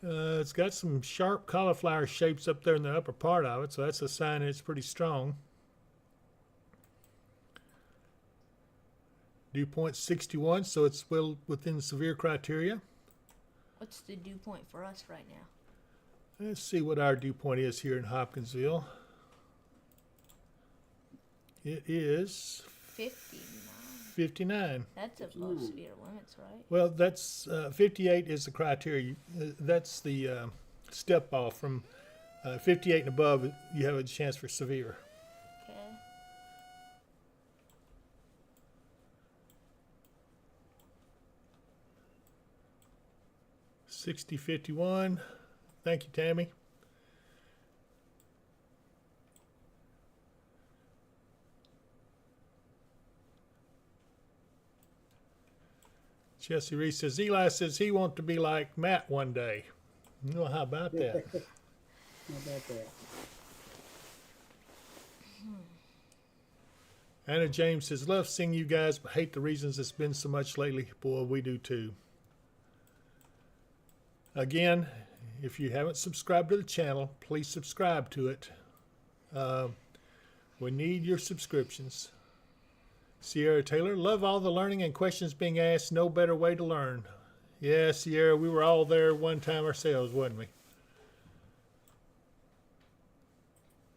S1: It's got some sharp cauliflower shapes up there in the upper part of it, so that's a sign that it's pretty strong. Dew point 61, so it's well within severe criteria.
S5: What's the dew point for us right now?
S1: Let's see what our dew point is here in Hopkinsville. It is 59.
S5: That's above severe limits, right?
S1: Well, that's 58 is the criteria. That's the step off from 58 and above. You have a chance for severe.
S5: Okay.
S1: 60-51. Thank you, Tammy. Jesse Reese says, Eli says he wants to be like Matt one day. You know, how about that?
S2: How about that?
S1: Anna James says, love seeing you guys, but hate the reasons it's been so much lately. Boy, we do too. Again, if you haven't subscribed to the channel, please subscribe to it. We need your subscriptions. Sierra Taylor, love all the learning and questions being asked. No better way to learn. Yeah, Sierra, we were all there one time ourselves, wasn't we?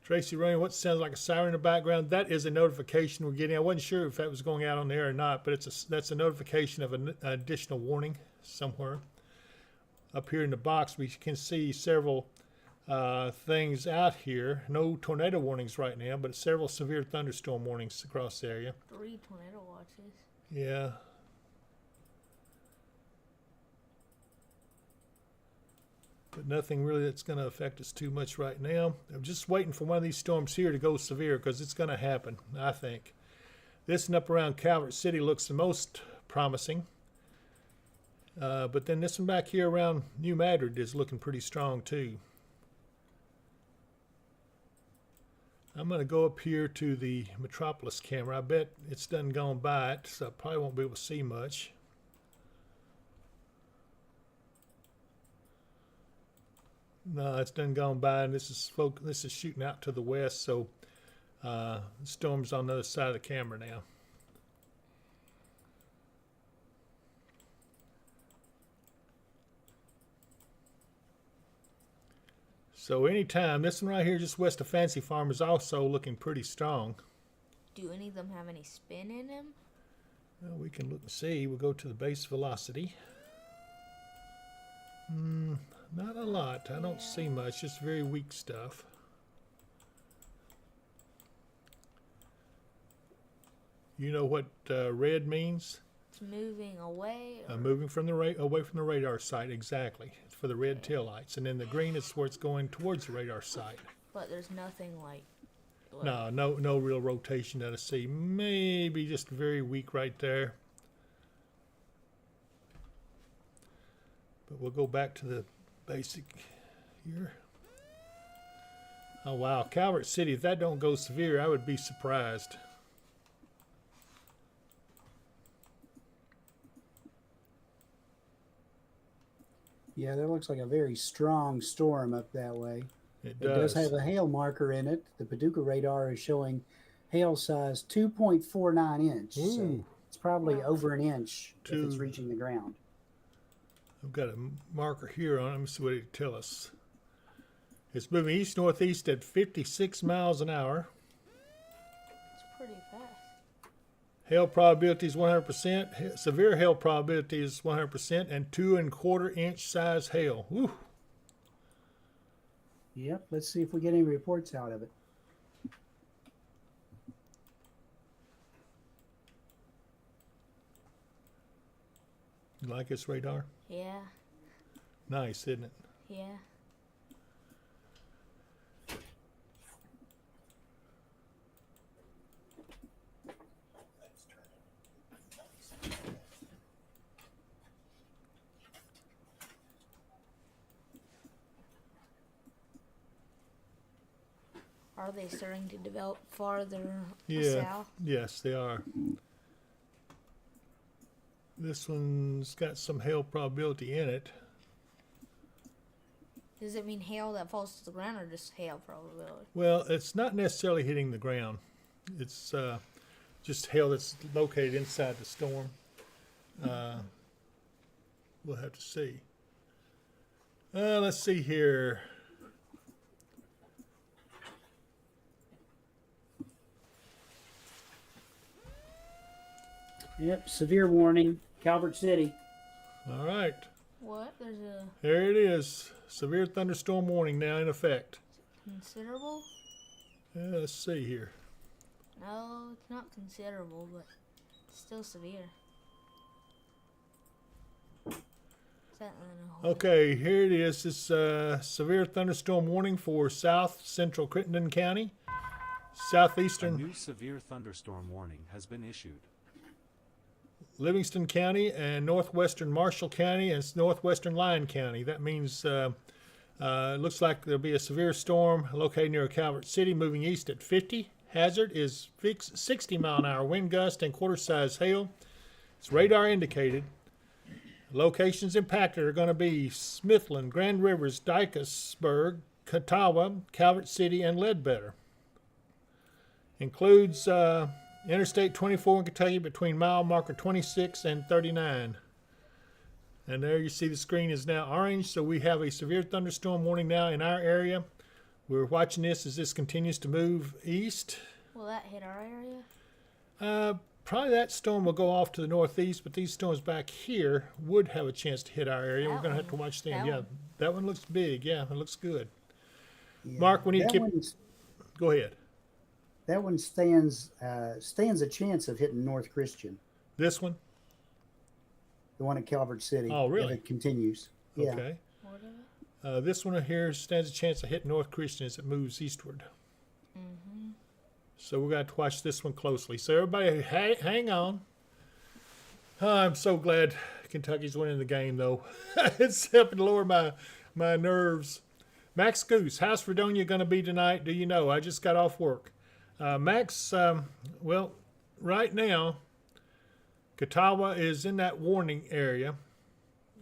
S1: Tracy Running, what sounds like a siren in the background? That is a notification we're getting. I wasn't sure if that was going out on the air or not, but that's a notification of an additional warning somewhere. Up here in the box, we can see several things out here. No tornado warnings right now, but several severe thunderstorm warnings across the area.
S5: 3 tornado watches.
S1: Yeah. But nothing really that's going to affect us too much right now. I'm just waiting for one of these storms here to go severe because it's going to happen, I think. This one up around Calvert City looks the most promising. But then this one back here around New Madrid is looking pretty strong too. I'm going to go up here to the Metropolis camera. I bet it's done gone by it, so I probably won't be able to see much. No, it's done gone by, and this is shooting out to the west, so the storm's on the other side of the camera now. So anytime, this one right here just west of Fancy Farm is also looking pretty strong.
S5: Do any of them have any spin in them?
S1: Well, we can look and see. We'll go to the base velocity. Not a lot. I don't see much. Just very weak stuff. You know what red means?
S5: It's moving away. Or,
S1: Moving from the away from the radar site, exactly. It's for the red taillights. And then the green is where it's going towards the radar site.
S5: but there's nothing like.
S1: No real rotation that I see. Maybe just very weak right there. But we'll go back to the basic here. Oh wow, Calvert City, if that don't go severe, I would be surprised.
S2: Yeah, that looks like a very strong storm up that way.
S1: It
S2: It does have a hail marker in it. The Paducah radar is showing hail size 2.49 inch. So
S1: Ooh.
S2: it's probably over an inch if it's
S1: Two.
S2: reaching the ground.
S1: I've got a marker here on it. Let me see what it tells us. It's moving east-northeast at 56 miles an hour.
S5: It's pretty fast.
S1: Hail probability is 100%. Severe hail probability is 100%, and 2¼ inch size hail. Woo.
S2: Yep, let's see if we get any reports out of it.
S1: You like this radar?
S5: Yeah,
S1: Nice, isn't it?
S5: yeah.
S4: Let's turn it.
S5: Are they starting to develop farther
S1: Yeah.
S5: south?
S1: Yes, they are. This one's got some hail probability in it.
S5: Does it mean hail that falls to the ground or just hail probability?
S1: Well, it's not necessarily hitting the ground. It's just hail that's located inside the storm. We'll have to see. Let's see here.
S2: Yep, severe warning, Calvert City.
S1: All right.
S5: What? There's a
S1: There it is. Severe thunderstorm warning now in effect.
S5: considerable?
S1: Let's see here.
S5: No, it's not considerable, but it's still severe. Is that in a whole-
S1: Okay, here it is. This severe thunderstorm warning for south central Crittenden County,
S6: A
S1: southeastern
S6: new severe thunderstorm warning has been issued.
S1: Livingston County, and northwestern Marshall County, and northwestern Lyon County. That means it looks like there'll be a severe storm located near Calvert City, moving east at 50. Hazard is 60 mile an hour wind gust and quarter size hail. It's radar indicated. Locations impacted are going to be Smithland, Grand Rivers, Dykesburg, Catawba, Calvert City, and Ledbetter. Includes Interstate 24 in Kentucky between mile marker 26 and 39. And there you see the screen is now orange, so we have a severe thunderstorm warning now in our area. We're watching this as this continues to move east.
S5: Will that hit our area?
S1: Probably that storm will go off to the northeast, but these storms back here would have a chance to hit our area. We're
S5: That
S1: going to have to
S5: one-
S1: watch them.
S5: that
S1: Yeah,
S5: one.
S1: that one looks big. Yeah, it looks good.
S2: Yeah,
S1: Mark, we need to
S2: that
S1: keep-
S2: one's-
S1: Go ahead.
S2: That one stands a chance of hitting North Christian,
S1: This one?
S2: the one at Calvert City.
S1: Oh, really?
S2: If it continues. Yeah.
S1: Okay.
S5: What of it?
S1: This one here stands a chance of hitting North Christian as it moves eastward.
S5: Mm-hmm.
S1: So we're going to watch this one closely. So everybody, hang on. I'm so glad Kentucky's winning the game, though. It's helping to lower my nerves. Max Goose, how's Fredonia going to be tonight? Do you know? I just got off work. Max, well, right now, Catawba is in that warning area.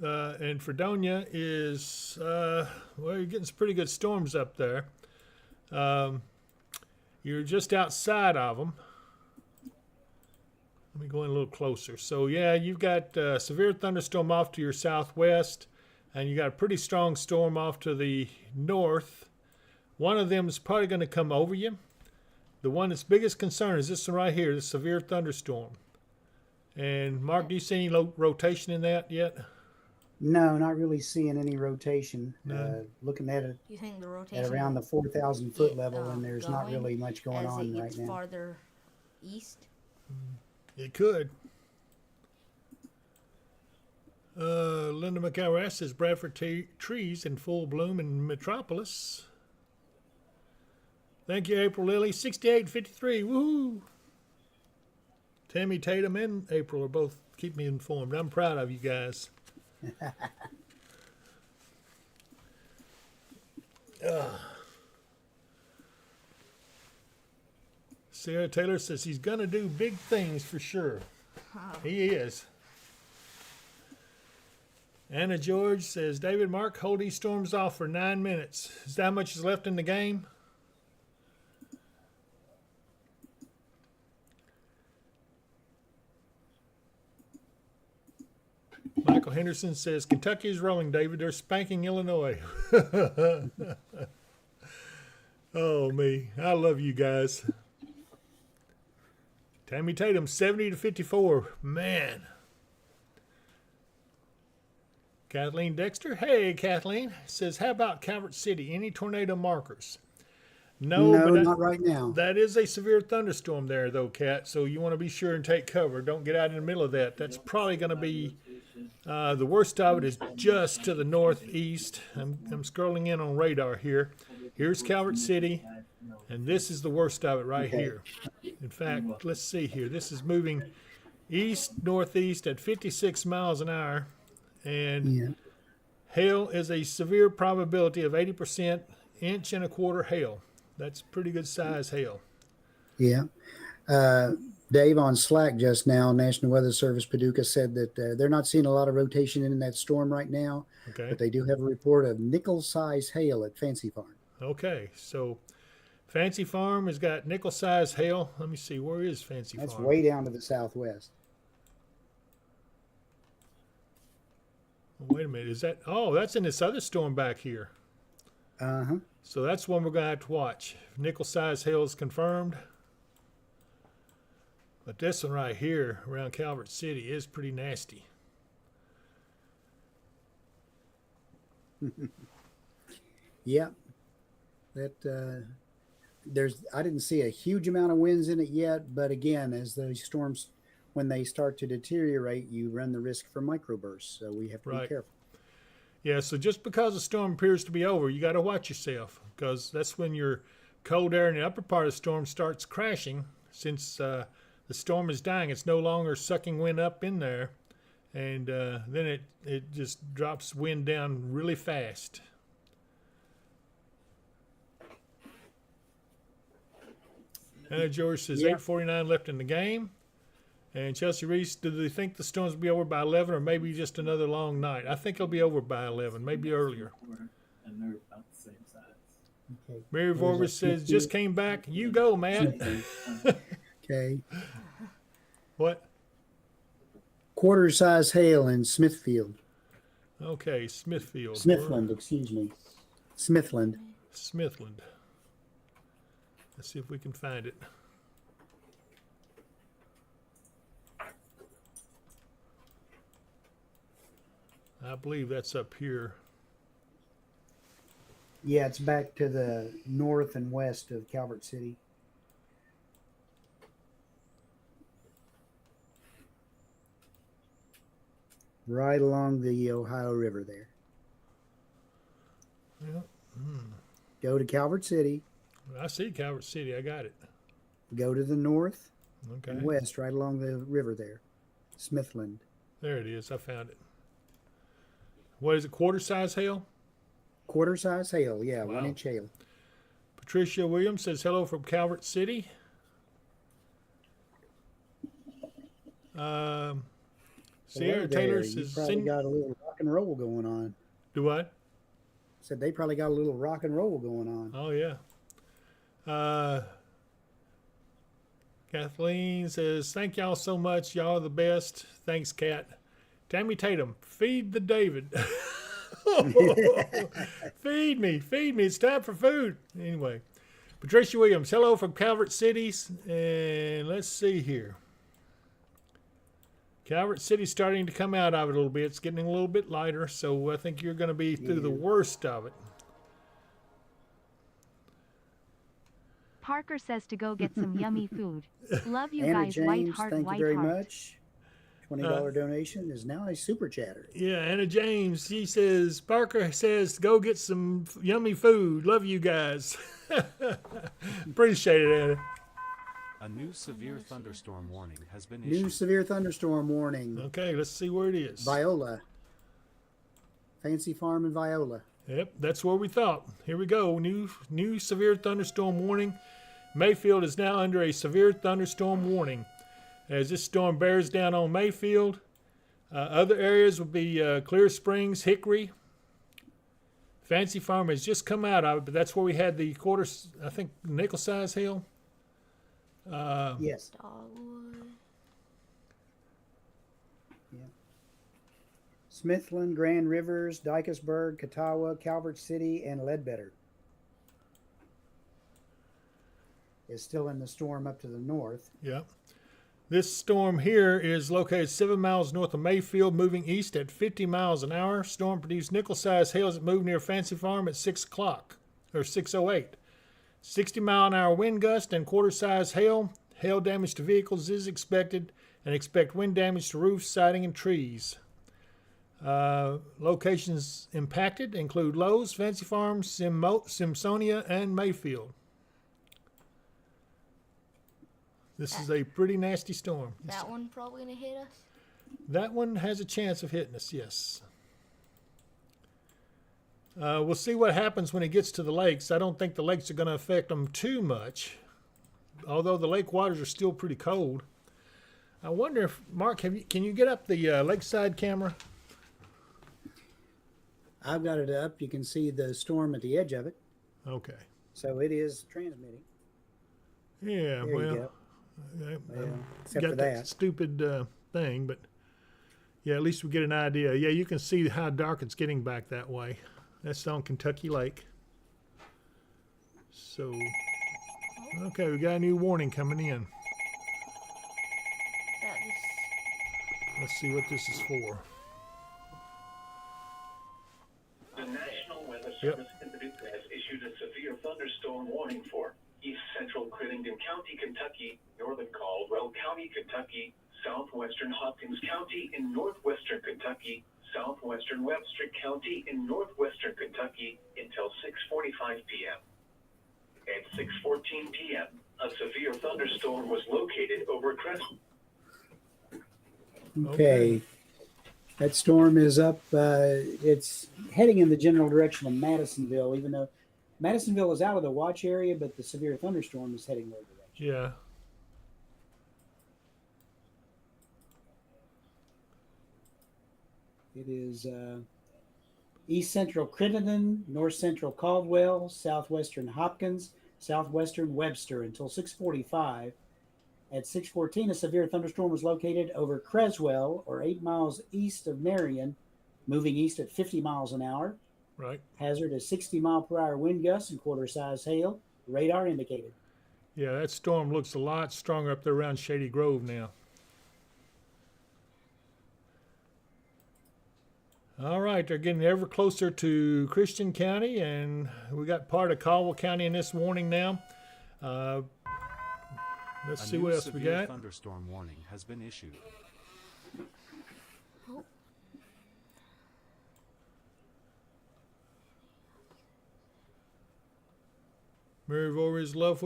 S1: And Fredonia is, well, you're getting some pretty good storms up there. You're just outside of them. Let me go in a little closer. So, yeah, you've got severe thunderstorm off to your southwest, and you got a pretty strong storm off to the north. One of them is probably going to come over you. The one that's biggest concern is this one right here, the severe thunderstorm. And, Mark, do you see any rotation in that yet?
S2: No, not really seeing any rotation.
S1: No.
S2: Looking at it
S5: You think the
S2: at
S5: rotation
S2: around the 4,000 foot
S5: Yeah,
S2: level, and there's not
S5: going
S2: really much going
S5: as
S2: on
S5: it
S2: right
S5: gets
S2: now.
S5: farther east?
S1: It could. Linda McElrath says Bradford trees in full bloom in Metropolis. Thank you, April Lily. 68.53. Woohoo! Tammy Tatum and April are both keep me informed. I'm proud of you guys. Sarah Taylor says he's going to do big things for sure. He is. Anna George says, David Mark, hold these storms off for 9 minutes. Is that how much is left in the game? Michael Henderson says, Kentucky is rolling, David. They're spanking Illinois. Oh, me. I love you guys. Tammy Tatum, 70-54. Man. Kathleen Dexter. Hey, Kathleen. Says, how about Calvert City? Any tornado markers? No, but
S2: not right now.
S1: That is a severe thunderstorm there, though, Kat. So you want to be sure and take cover. Don't get out in the middle of that. That's probably going to be the worst of it is just to the northeast. I'm scrolling in on radar here. Here's Calvert City, and this is the worst of it right here. In fact, let's see here. This is moving east-northeast at 56 miles an hour, and hail is a severe probability of 80%, inch and a quarter hail. That's pretty good size hail.
S2: Yeah. Dave on Slack just now, National Weather Service Paducah said that they're not seeing a lot of rotation in that storm right now, but they do have a report of nickel-size hail at Fancy Farm.
S1: Okay, so Fancy Farm has got nickel-size hail. Let me see, where is Fancy Farm?
S2: That's way down to the southwest.
S1: Wait a minute, is that? Oh, that's in this other storm back here.
S2: Uh-huh.
S1: So that's one we're going to have to watch. Nickel-size hail is confirmed. But this one right here around Calvert City is pretty nasty.
S2: Yeah. I didn't see a huge amount of winds in it yet, but again, as those storms, when they start to deteriorate, you run the risk for microbursts. So we have to be careful.
S1: Yeah, so just because the storm appears to be over, you got to watch yourself, because that's when your cold air in the upper part of the storm starts crashing. Since the storm is dying, it's no longer sucking wind up in there, and then it just drops wind down really fast. Anna George says 8:49 left in the game. And Chelsea Reese, do they think the storms will be over by 11 or maybe just another long night? I think it'll be over by 11, maybe earlier.
S7: And they're about the same size.
S2: Okay.
S1: Mary Vorvis says, just came back. You go, Matt.
S2: Okay.
S1: What?
S2: Quarter-size hail in Smithfield.
S1: Okay, Smithfield.
S2: Smithland, excuse me. Smithland.
S1: Smithland. Let's see if we can find it. I believe that's up here.
S2: Yeah, it's back to the north and west of Calvert City. Right along the Ohio River there.
S1: Yeah.
S2: Go to Calvert City.
S1: I see Calvert City. I got it.
S2: Go to the north
S1: Okay.
S2: and west, right along the river there. Smithland.
S1: There it is. I found it. What is it, quarter-size hail?
S2: Quarter-size hail, yeah,
S1: Wow.
S2: 1-inch hail.
S1: Patricia Williams says hello from Calvert City. Sierra Taylor
S2: You
S1: says,
S2: probably got a little rock and roll going on.
S1: do what?
S2: Said they probably got a little rock and roll going on.
S1: Oh, yeah. Kathleen says, thank y'all so much. Y'all are the best. Thanks, Kat. Tammy Tatum, feed the David. Feed me. It's time for food. Anyway, Patricia Williams, hello from Calvert City. And let's see here. Calvert City's starting to come out of it a little bit. It's getting a little bit lighter, so I think you're going to be through the worst of it.
S8: Parker says to go get some yummy food. Love you
S2: Anna
S8: guys, white
S2: James,
S8: heart,
S2: thank you
S8: white
S2: very
S8: heart.
S2: much. $20 donation is now a super chatter.
S1: Yeah, Anna James, she says, Parker says, go get some yummy food. Love you guys. Appreciate it, Anna.
S6: A new severe thunderstorm warning has been
S2: New
S6: issued.
S2: severe thunderstorm warning.
S1: Okay, let's see where it is.
S2: Viola. Fancy Farm in Viola.
S1: Yep, that's where we thought. Here we go. New severe thunderstorm warning. Mayfield is now under a severe thunderstorm warning. As this storm bears down on Mayfield, other areas will be Clear Springs, Hickory. Fancy Farm has just come out of it, but that's where we had the I think, nickel-size hail.
S2: Yes.
S5: Dogwood.
S2: Smithland, Grand Rivers, Dykesburg, Catawba, Calvert City, and Ledbetter is still in the storm up to the north.
S1: Yeah. This storm here is located 7 miles north of Mayfield, moving east at 50 miles an hour. Storm produced nickel-sized hail that moved near Fancy Farm at 6 o'clock, or 6:08. 60-mile-an-hour wind gust and quarter-size hail. Hail damage to vehicles is expected, and expect wind damage to roofs, siding, and trees. Locations impacted include Lowe's, Fancy Farm, Simpsonia, and Mayfield. This is a pretty nasty storm.
S5: That one probably gonna hit us.
S1: That one has a chance of hitting us, yes. We'll see what happens when it gets to the lakes. I don't think the lakes are going to affect them too much, although the lake waters are still pretty cold. I wonder if, Mark, can you get up the lakeside camera?
S2: I've got it up. You can see the storm at the edge of it.
S1: Okay.
S2: So it is transmitting.
S1: Yeah,
S2: There you
S1: well,
S2: go. Well,
S1: got
S2: except for
S1: that
S2: that.
S1: stupid thing, but yeah, at least we get an idea. Yeah, you can see how dark it's getting back that way. That's on Kentucky Lake. So, okay, we got a new warning coming in.
S5: That is
S1: Let's see what this is for.
S9: The National Weather
S1: Yep.
S9: Service in Paducah has issued a severe thunderstorm warning for East Central Clinton County, Kentucky, Northern Caldwell County, Kentucky, Southwestern Hopkins County in northwestern Kentucky, Southwestern Webster County in northwestern Kentucky until 6:45 p.m. At 6:14 p.m., a severe thunderstorm was located over Crest.
S2: Okay. That storm is up. It's heading in the general direction of Madisonville, even though Madisonville is out of the watch area, but the severe thunderstorm is heading their direction.
S1: Yeah.
S2: It is east central Crittenden, north central Caldwell, southwestern Hopkins, southwestern Webster until 6:45. At 6:14, a severe thunderstorm was located over Creswell, or 8 miles east of Marion, moving east at 50 miles an hour.
S1: Right.
S2: Hazard is 60-mile-per-hour wind gusts and quarter-size hail. Radar indicated.
S1: Yeah, that storm looks a lot stronger up there around Shady Grove now. All right, they're getting ever closer to Christian County, and we got part of Caldwell County in this warning now. Let's see what else we
S6: severe
S1: got.
S6: Thunderstorm warning has been issued.
S1: Mary Voorhees, love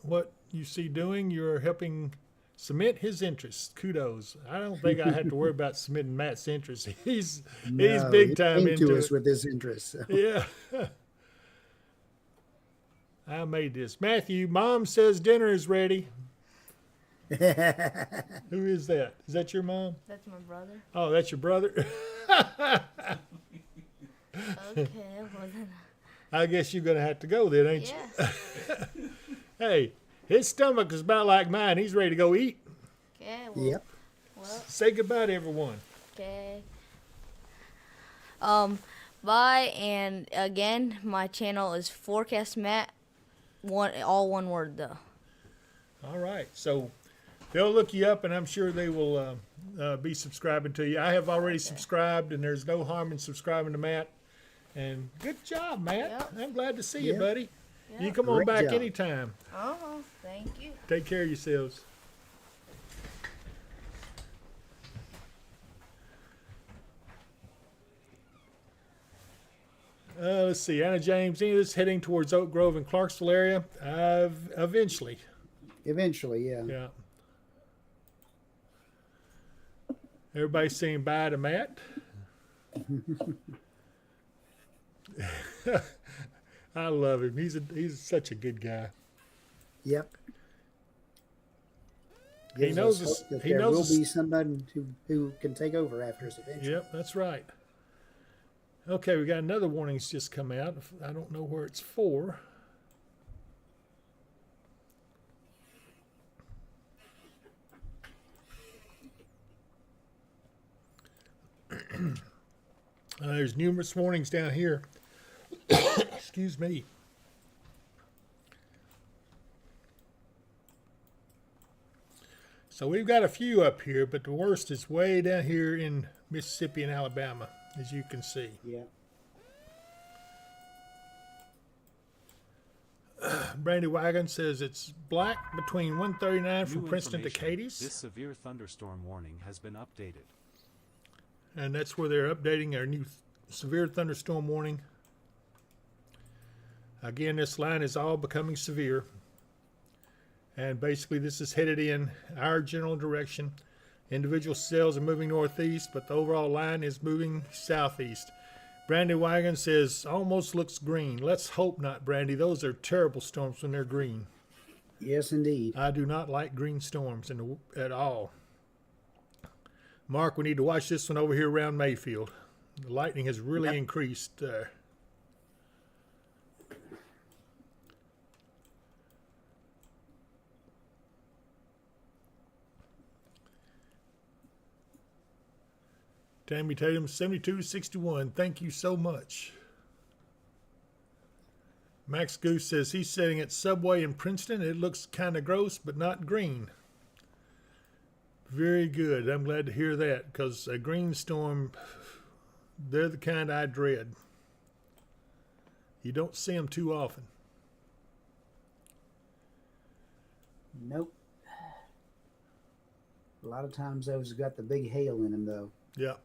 S1: what you see doing. You're helping cement his interests. Kudos. I don't think I have to worry about cementing Matt's interests. He's big time
S2: he came
S1: into
S2: to us
S1: it.
S2: with his interest. So.
S1: Yeah. I made this. Matthew, Mom says dinner is ready. Who is that? Is that your mom?
S5: that's my brother.
S1: Oh, that's your brother?
S5: Okay, well then.
S1: I guess you're going to have to go then, ain't
S5: Yeah.
S1: you? Hey, his stomach is about like mine. He's ready to go eat.
S5: Okay. Well,
S2: Yep.
S5: well.
S1: Say goodbye to everyone.
S5: Okay. Bye, and again, my channel is Forecast Matt. All one word though.
S1: All right. So they'll look you up, and I'm sure they will be subscribing to you. I have already subscribed, and there's no harm in subscribing to Matt. And good job, Matt.
S5: Yep.
S1: I'm glad to see you,
S2: Yep.
S1: buddy. You come on
S2: Great
S1: back
S2: job.
S1: anytime.
S5: Thank you.
S1: Take care of yourselves. Let's see. Anna James, any of this heading towards Oak Grove and Clarksville area? Eventually.
S2: Eventually, yeah.
S1: Yeah. Everybody's saying bye to Matt. I love him. He's such a good guy.
S2: Yep.
S1: He
S2: Gives
S1: knows
S2: us
S1: us.
S2: hope that
S1: He
S2: there
S1: knows
S2: will
S1: us.
S2: be somebody who can take over after us eventually.
S1: Yep, that's right. Okay, we got another warning's just come out. I don't know where it's for. There's numerous warnings down here. Excuse me. So we've got a few up here, but the worst is way down here in Mississippi and Alabama, as you can see.
S2: Yeah.
S1: Brandy Wagon says it's black between 139 from
S6: New
S1: Princeton to
S6: information.
S1: Cadiz.
S6: This severe thunderstorm warning has been updated.
S1: And that's where they're updating our new severe thunderstorm warning. Again, this line is all becoming severe. And basically, this is headed in our general direction. Individual cells are moving northeast, but the overall line is moving southeast. Brandy Wagon says, almost looks green. Let's hope not, Brandy. Those are terrible storms when they're green.
S2: Yes, indeed.
S1: I do not like green storms at all. Mark, we need to watch this one over here around Mayfield. The lightning has really increased there. Tammy Tatum, 72-61. Thank you so much. Max Goose says he's sitting at Subway in Princeton. It looks kind of gross, but not green. Very good. I'm glad to hear that, because a green storm, they're the kind I dread. You don't see them too often.
S2: Nope. A lot of times those have got the big hail in them, though.
S1: Yeah.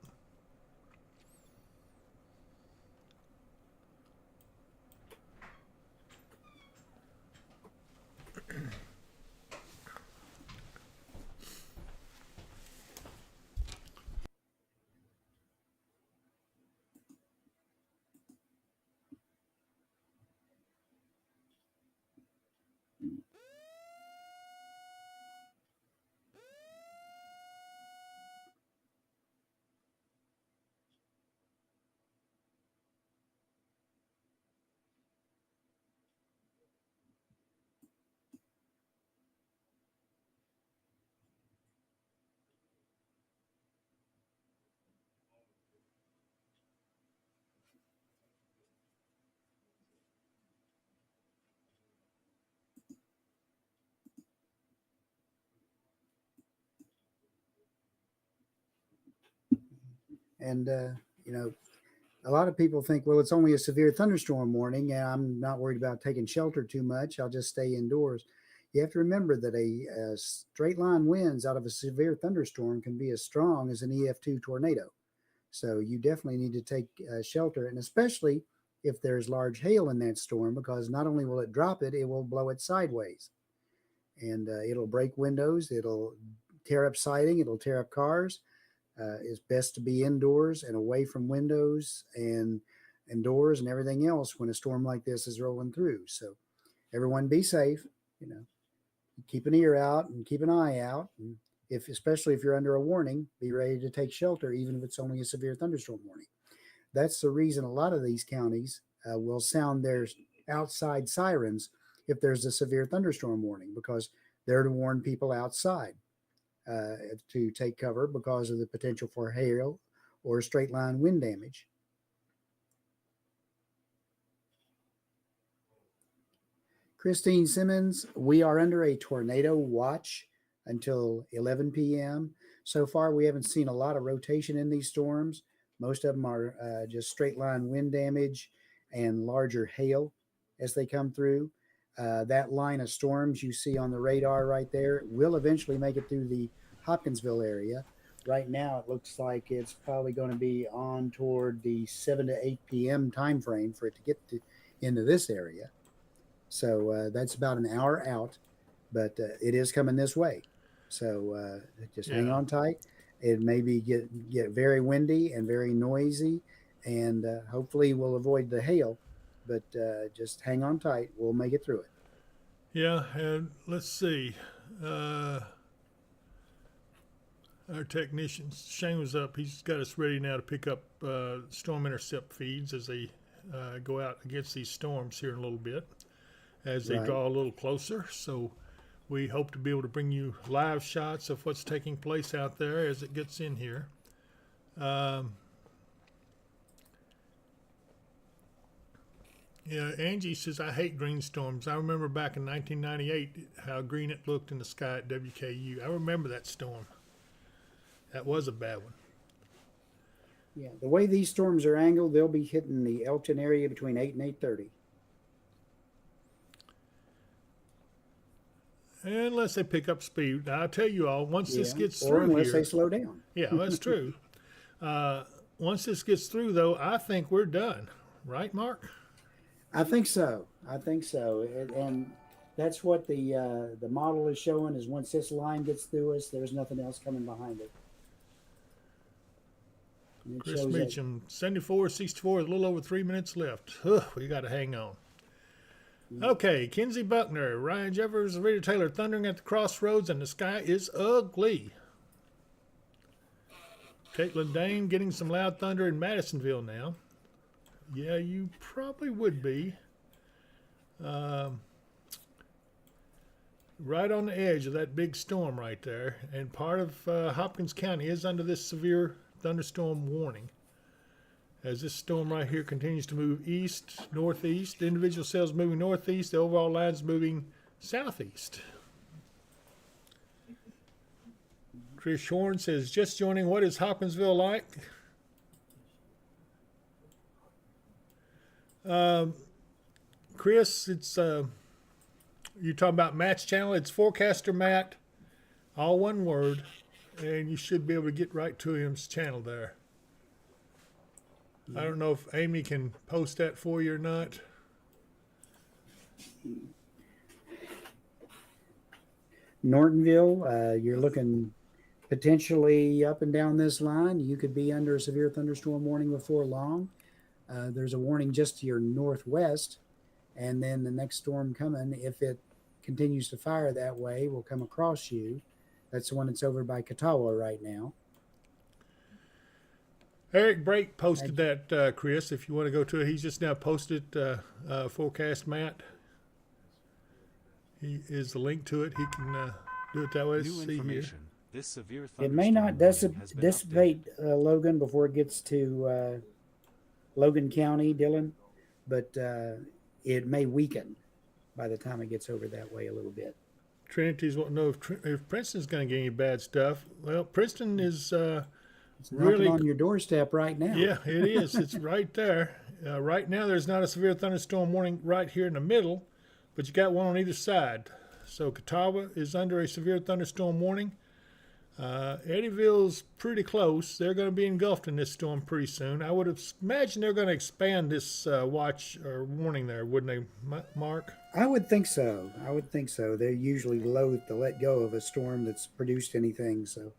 S2: And, a lot of people think, well, it's only a severe thunderstorm warning, and I'm not worried about taking shelter too much. I'll just stay indoors. You have to remember that a straight line winds out of a severe thunderstorm can be as strong as an EF2 tornado. So you definitely need to take shelter, and especially if there's large hail in that storm, because not only will it drop it, it will blow it sideways. And it'll break windows, it'll tear up siding, it'll tear up cars. It's best to be indoors and away from windows and doors and everything else when a storm like this is rolling through. So everyone be safe, keep an ear out and keep an eye out. And especially if you're under a warning, be ready to take shelter, even if it's only a severe thunderstorm warning. That's the reason a lot of these counties will sound their outside sirens if there's a severe thunderstorm warning, because they're to warn people outside to take cover because of the potential for hail or straight line wind damage. Christine Simmons, we are under a tornado watch until 11 p.m. So far, we haven't seen a lot of rotation in these storms. Most of them are just straight line wind damage and larger hail as they come through. That line of storms you see on the radar right there will eventually make it through the Hopkinsville area. Right now, it looks like it's probably going to be on toward the 7 to 8 p.m. time frame for it to get into this area. So that's about an hour out, but it is coming this way. So just hang on tight. It may be get very windy and very noisy, and hopefully we'll avoid the hail. But just hang on tight. We'll make it through it.
S1: Yeah, and let's see. Our technician, Shane was up. He's got us ready now to pick up storm intercept feeds as they go out against these storms here in a little bit, as they draw a little closer. So we hope to be able to bring you live shots of what's taking place out there as it gets in here. Yeah, Angie says, I hate green storms. I remember back in 1998 how green it looked in the sky at WKU. I remember that storm. That was a bad one.
S2: Yeah, the way these storms are angled, they'll be hitting the Elton area between 8 and 8:30.
S1: Unless they pick up speed. I'll tell you all, once this gets
S2: or
S1: through
S2: unless
S1: here,
S2: they slow down.
S1: Yeah, that's true. Once this gets through, though, I think we're done. Right, Mark?
S2: I think so. And that's what the model is showing, is once this line gets through us, there's nothing else coming behind it. And it
S1: Chris
S2: shows that-
S1: Meacham, 74-64, a little over 3 minutes left. Ugh, we got to hang on. Okay, Kinsey Buckner, Ryan Jeffers, Rita Taylor, thundering at the crossroads, and the sky is ugly. Caitlin Dane getting some loud thunder in Madisonville now. Yeah, you probably would be. Right on the edge of that big storm right there. And part of Hopkins County is under this severe thunderstorm warning. As this storm right here continues to move east, northeast, the individual cells moving northeast, the overall line's moving southeast. Chris Horn says, just joining, what is Hopkinsville like? Chris, it's you're talking about Matt's channel. It's Forecaster Matt, all one word, and you should be able to get right to his channel there. I don't know if Amy can post that for you or not.
S2: Nortonville, you're looking potentially up and down this line. You could be under a severe thunderstorm warning before long. There's a warning just to your northwest, and then the next storm coming, if it continues to fire that way, will come across you. That's the one that's over by Katawa right now.
S1: Eric Brake posted that, Chris, if you want to go to it. He's just now posted Forecast Matt. He is the link to it. He can do it that way.
S6: New
S1: See here.
S6: information. This severe
S2: It may
S6: thunderstorm
S2: not
S6: warning has been
S2: dissipate, Logan, before it gets to Logan County, Dillon, but it may weaken by the time it gets over that way a little bit.
S1: Trinity's wanting to know if Princeton's going to get any bad stuff. Well, Princeton is
S2: It's knocking
S1: really
S2: on your doorstep right now.
S1: Yeah, it is. It's right there. Right now, there's not a severe thunderstorm warning right here in the middle, but you got one on either side. So Catawba is under a severe thunderstorm warning. Eddyville's pretty close. They're going to be engulfed in this storm pretty soon. I would imagine they're going to expand this watch or warning there, wouldn't they, Mark?
S2: I would think so. They're usually loath to let go of a storm that's produced anything, so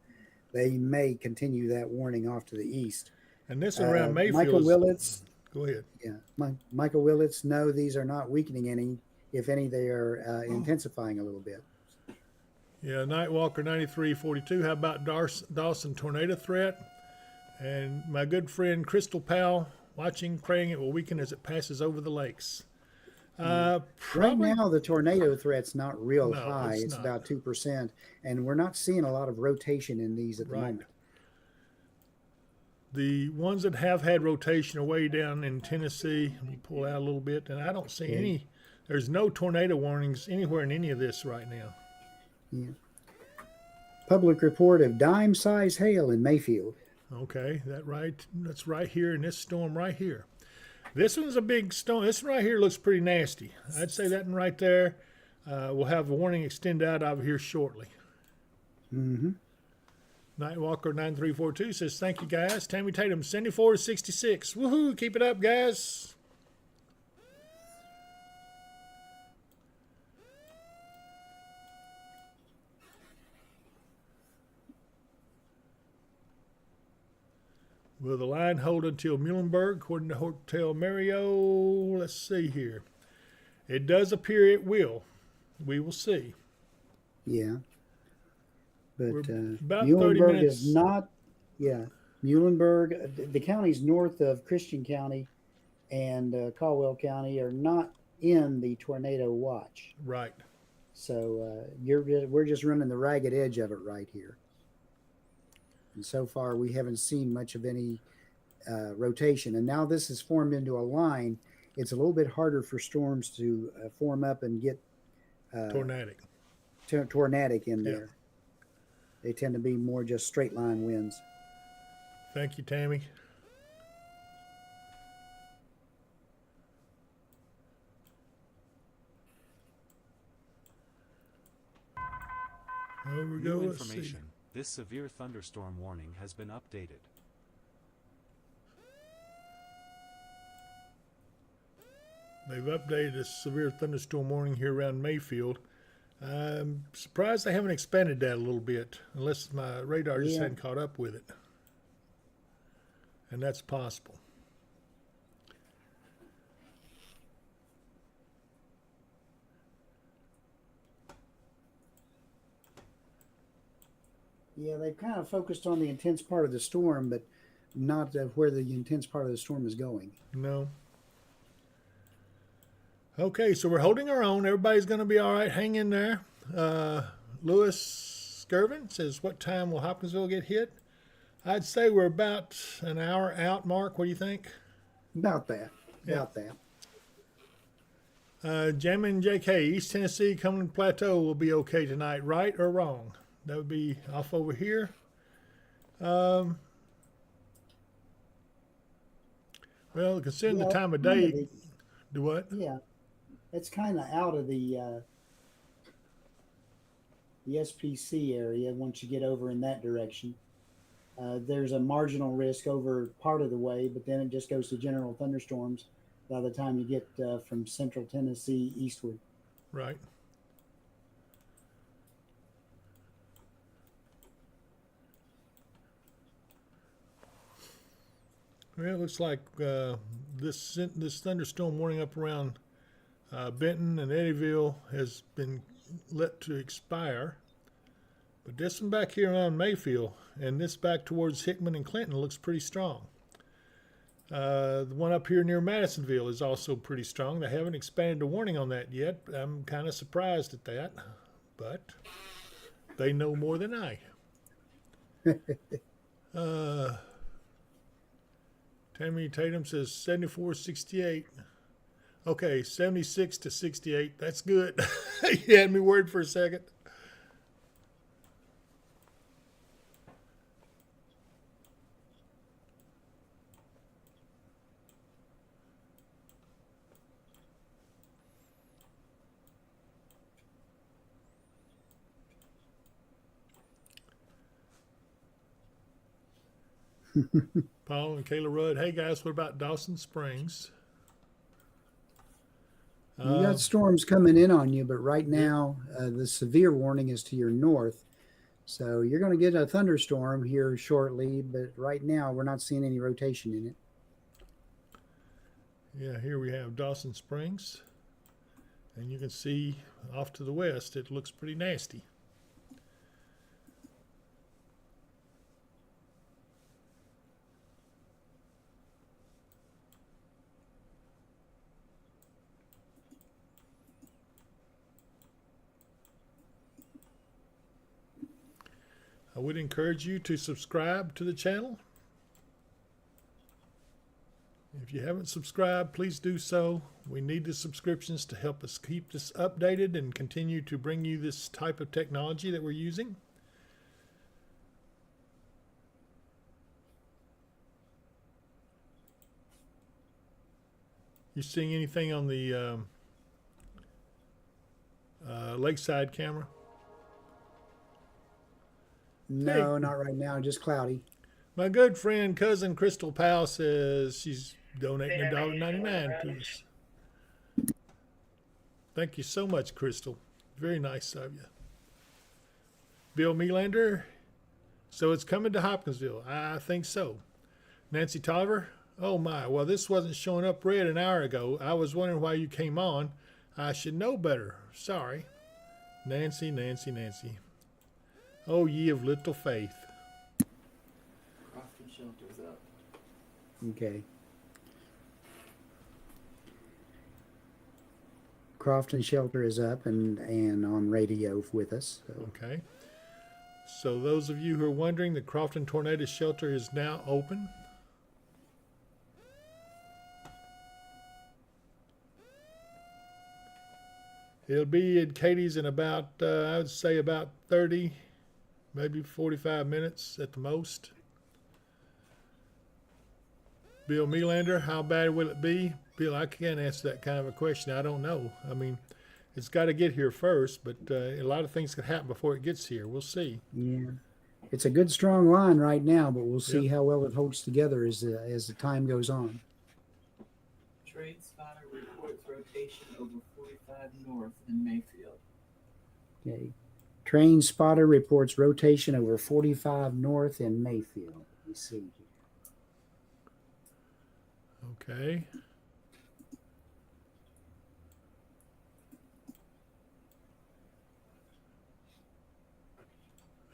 S2: they may continue that warning off to the east.
S1: And this one around Mayfield.
S2: Michael Willits.
S1: Go ahead.
S2: Yeah, Michael Willits. No, these are not weakening any. If any, they are intensifying a little bit.
S1: Yeah, Nightwalker 9342. How about Dawson tornado threat? And my good friend Crystal Powell watching, praying it will weaken as it passes over the lakes.
S2: Right now, the tornado threat's not real high. It's
S1: not.
S2: about 2%, and we're not seeing a lot of rotation in these at the moment.
S1: The ones that have had rotation are way down in Tennessee. Let me pull out a little bit, and I don't see any. There's no tornado warnings anywhere in any of this right now.
S2: Yeah. Public report of dime-size hail in Mayfield.
S1: Okay, that's right here in this storm right here. This one's a big storm. This one right here looks pretty nasty. I'd say that one right there. We'll have a warning extend out over here shortly.
S2: Mm-hmm.
S1: Nightwalker 9342 says, thank you guys. Tammy Tatum 74 to 66. Woohoo! Keep it up, guys. Will the line hold until Muhlenberg, according to Hotel Mario? Let's see here. It does appear it will. We will see.
S2: Yeah. But
S1: We're about 30
S2: Muhlenberg
S1: minutes.
S2: is not, yeah. Muhlenberg, the counties north of Christian County and Caldwell County are not in the tornado watch.
S1: Right.
S2: So we're just running the ragged edge of it right here. And so far, we haven't seen much of any rotation. And now this is formed into a line. It's a little bit harder for storms to form up and get
S1: Tornadic.
S2: tornadic in
S1: Yeah.
S2: there. They tend to be more just straight line winds.
S1: Thank you, Tammy. There we go.
S6: New
S1: Let's see.
S6: information. This severe thunderstorm warning has been updated.
S1: They've updated a severe thunderstorm warning here around Mayfield. I'm surprised they haven't expanded that a little bit, unless my radar just
S2: Yeah.
S1: hadn't caught up with it. And that's possible.
S2: Yeah, they've kind of focused on the intense part of the storm, but not where the intense part of the storm is going.
S1: No. Okay, so we're holding our own. Everybody's going to be all right. Hang in there. Lewis Skirvin says, what time will Hopkinsville get hit? I'd say we're about an hour out, Mark. What do you think?
S2: About that.
S1: Yeah.
S2: About that.
S1: Jammin' JK, East Tennessee, Cumberland Plateau will be okay tonight, right or wrong? That would be off over here. Well, considering the time of day, do what?
S2: Yeah, it's kind of out of the SPC area once you get over in that direction. There's a marginal risk over part of the way, but then it just goes to general thunderstorms by the time you get from central Tennessee eastward.
S1: Right. Well, it looks like this thunderstorm warning up around Benton and Eddyville has been let to expire. But this one back here around Mayfield and this back towards Hickman and Clinton looks pretty strong. The one up here near Madisonville is also pretty strong. They haven't expanded the warning on that yet. I'm kind of surprised at that, but they know more than I. Tammy Tatum says 74-68. Okay, 76 to 68. That's good. You had me worried for a second. Paul and Kayla Rudd. Hey guys, what about Dawson Springs?
S2: You got storms coming in on you, but right now the severe warning is to your north. So you're going to get a thunderstorm here shortly, but right now we're not seeing any rotation in it.
S1: Yeah, here we have Dawson Springs. And you can see off to the west, it looks pretty nasty. I would encourage you to subscribe to the channel. If you haven't subscribed, please do so. We need the subscriptions to help us keep this updated and continue to bring you this type of technology that we're using. You seeing anything on the lakeside camera?
S2: No, not right now. Just cloudy.
S1: My good friend, cousin Crystal Powell says she's donating $1.99 to us. Thank you so much, Crystal. Very nice of you. Bill Melander, so it's coming to Hopkinsville. I think so. Nancy Tolliver, oh my, well, this wasn't showing up red an hour ago. I was wondering why you came on. I should know better. Sorry. Nancy. Oh, ye of little faith.
S7: Crofton Shelter's up.
S2: Okay. Crofton Shelter is up and on radio with us. So.
S1: Okay. So those of you who are wondering, the Crofton Tornado Shelter is now open. It'll be at Katie's in about, I would say about 30, maybe 45 minutes at the most. Bill Melander, how bad will it be? Bill, I can't answer that kind of a question. I don't know. I mean, it's got to get here first, but a lot of things could happen before it gets here. We'll see.
S2: Yeah. It's a good, strong line right now, but we'll see
S1: Yep.
S2: how well it holds together as the time goes on.
S7: Trade spotter reports rotation over 45 north in Mayfield.
S2: Okay. Train spotter reports rotation over 45 north in Mayfield. Let me see here.
S1: Okay.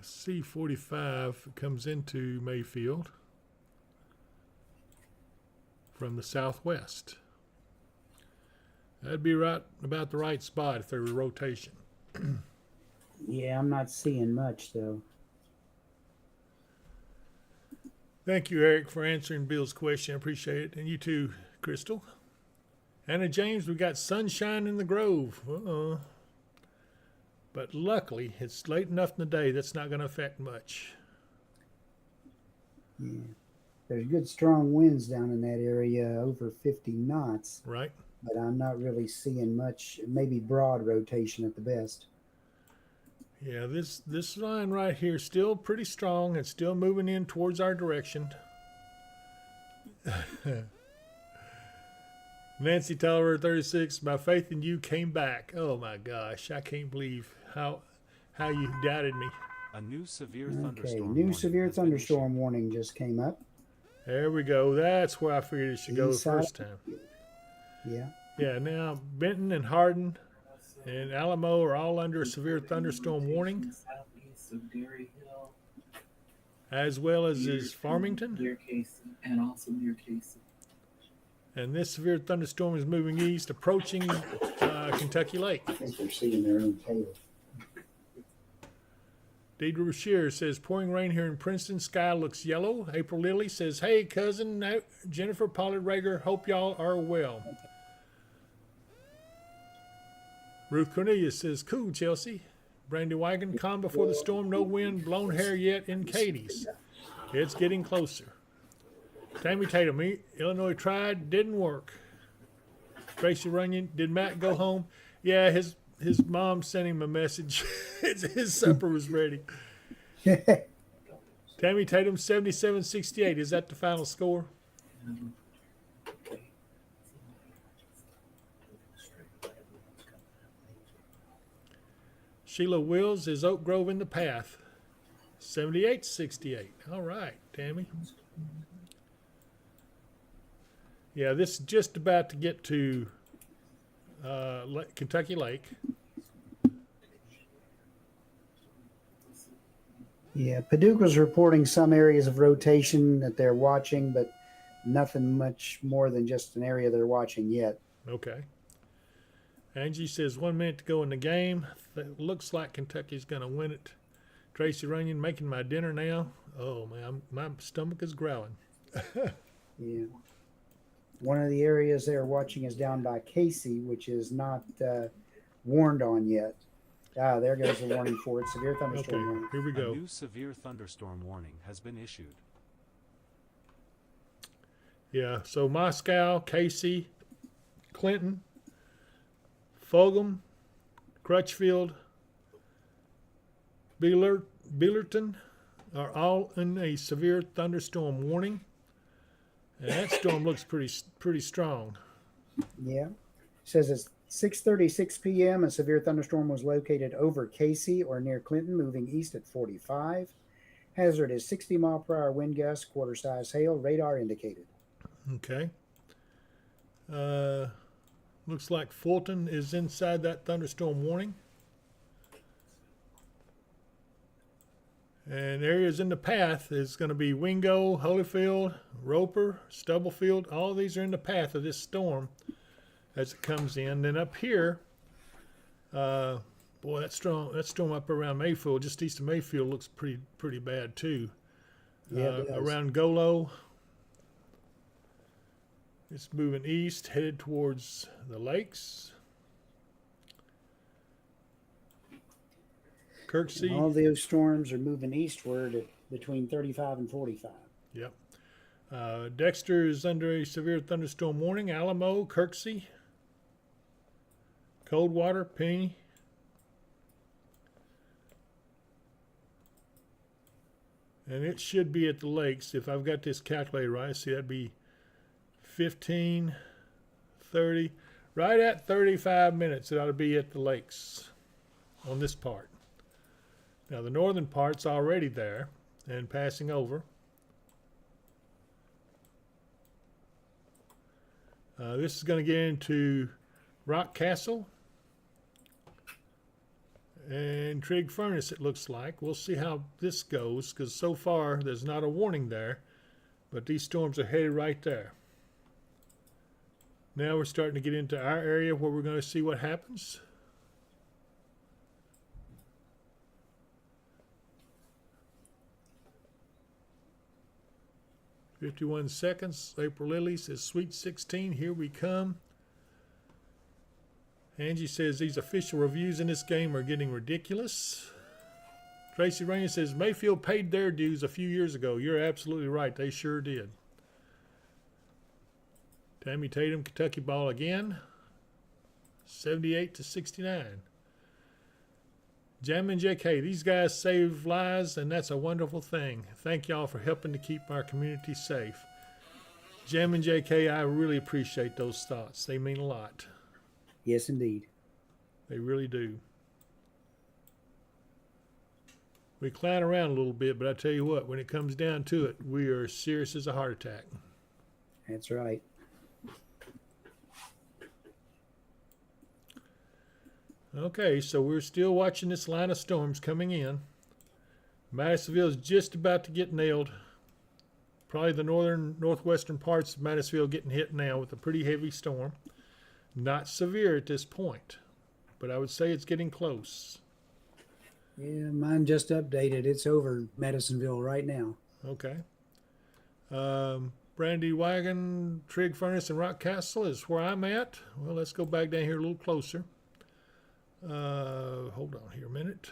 S1: C-45 comes into Mayfield from the southwest. That'd be right about the right spot if there were rotation.
S2: Yeah, I'm not seeing much though.
S1: Thank you, Eric, for answering Bill's question. I appreciate it. And you too, Crystal. Anna James, we got sunshine in the Grove. But luckily, it's late enough in the day that's not going to affect much.
S2: Yeah. There's good strong winds down in that area, over 50 knots,
S1: Right?
S2: but I'm not really seeing much, maybe broad rotation at the best.
S1: Yeah, this line right here is still pretty strong. It's still moving in towards our direction. Nancy Tolliver, 36. My faith in you came back. Oh my gosh, I can't believe how you doubted me.
S6: A new severe
S2: Okay,
S6: thunderstorm
S2: new
S6: warning
S2: severe
S6: has been
S2: thunderstorm warning just came up.
S1: There we go. That's where I figured it should go the
S2: East side.
S1: first time.
S2: Yeah.
S1: Yeah, now Benton and Hardin and Alamo are all under a severe thunderstorm warning,
S7: Southeast of Dairy Hill,
S1: as well as is Farmington.
S7: near Casey, and also near Casey.
S1: And this severe thunderstorm is moving east, approaching Kentucky Lake.
S2: I think they're seeing their own tail.
S1: Deidre Bashir says, pouring rain here in Princeton. Sky looks yellow. April Lilly says, hey, cousin Jennifer Pollard Rager, hope y'all are well. Ruth Cornelius says, cool, Chelsea. Brandy Wagon, calm before the storm. No wind, blown hair yet in Katie's. It's getting closer. Tammy Tatum, Illinois tried, didn't work. Tracy Runyon, did Matt go home? Yeah, his mom sent him a message. His supper was ready. Tammy Tatum, 77-68. Is that the final score? Sheila Wills, is Oak Grove in the path? 78-68. All right, Tammy. Yeah, this is just about to get to Kentucky Lake.
S2: Yeah, Paducah's reporting some areas of rotation that they're watching, but nothing much more than just an area they're watching yet.
S1: Okay. Angie says 1 minute to go in the game. It looks like Kentucky's going to win it. Tracy Runyon, making my dinner now. Oh, man, my stomach is growling.
S2: Yeah. One of the areas they're watching is down by Casey, which is not warned on yet. Ah, there goes the warning for it. Severe thunderstorm
S1: Okay,
S2: warning.
S1: here we
S6: A
S1: go.
S6: new severe thunderstorm warning has been issued.
S1: Yeah, so Moscow, Casey, Clinton, Fulgham, Crutchfield, Bealerton are all in a severe thunderstorm warning. And that storm looks pretty strong.
S2: Yeah. It says it's 6:36 p.m. A severe thunderstorm was located over Casey or near Clinton, moving east at 45. Hazard is 60-mile-per-hour wind gusts, quarter-size hail, radar indicated.
S1: Okay. Looks like Fulton is inside that thunderstorm warning. And areas in the path is going to be Wingo, Holyfield, Roper, Stubblefield. All these are in the path of this storm as it comes in. Then up here, boy, that storm up around Mayfield, just east of Mayfield, looks pretty bad too.
S2: Yeah, it does.
S1: Around Golo, it's moving east, headed towards the lakes. Kirksey.
S2: And all those storms are moving eastward at between 35 and 45.
S1: Yep. Dexter is under a severe thunderstorm warning. Alamo, Kirksey, Coldwater, Penny. And it should be at the lakes. If I've got this calculated right, see that'd be 15, 30, right at 35 minutes. It ought to be at the lakes on this part. Now the northern part's already there and passing over. This is going to get into Rock Castle and Trigg Furnace, it looks like. We'll see how this goes, because so far there's not a warning there, but these storms are headed right there. Now we're starting to get into our area where we're going to see what happens. "51 seconds. April Lily says, Sweet 16, here we come. Angie says, these official reviews in this game are getting ridiculous. Tracy Rain says, Mayfield paid their dues a few years ago. You're absolutely right. They sure did. Tammy Tatum, Kentucky ball again. 78-69. Jammin' JK, these guys save lives, and that's a wonderful thing. Thank y'all for helping to keep our community safe. Jammin' JK, I really appreciate those thoughts. They mean a lot.
S2: Yes, indeed.
S1: They really do. We clown around a little bit, but I tell you what, when it comes down to it, we are as serious as a heart attack.
S2: That's right.
S1: Okay, so we're still watching this line of storms coming in. Madisonville is just about to get nailed. Probably the northwestern parts of Madisonville getting hit now with a pretty heavy storm. Not severe at this point, but I would say it's getting close.
S2: Yeah, mine just updated. It's over Madisonville right now.
S1: Okay. Brandy Wagon, Trigg Furnace, and Rock Castle is where I'm at. Well, let's go back down here a little closer. Hold on here a minute.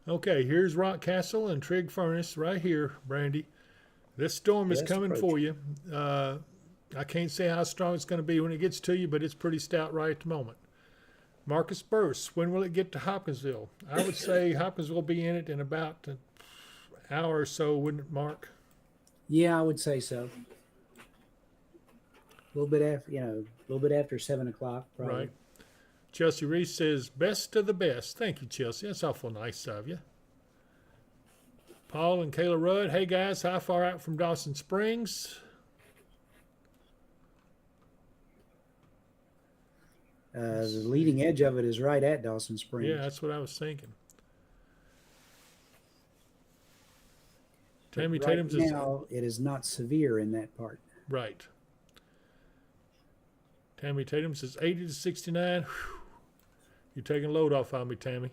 S1: Okay, here's Rock Castle and Trigg Furnace right here, Brandy. This storm is coming for you. I can't say how strong it's going to be when it gets to you, but it's pretty stout right at the moment. Marcus Burst, when will it get to Hopkinsville? I would say Hopkinsville will be in it in about an hour or so, wouldn't it, Mark?
S2: Yeah, I would say so. A little bit after 7 o'clock, probably.
S1: Right. Chelsea Reese says, best of the best. Thank you, Chelsea. That's awful nice of you. Paul and Kayla Rudd, hey guys, how far out from Dawson Springs?
S2: The leading edge of it is right at Dawson Springs.
S1: Yeah, that's what I was thinking. Tammy
S2: right
S1: Tatum's
S2: now, it is not severe in that part.
S1: Right. Tammy Tatum says 80-69. Whew. You're taking a load off on me, Tammy.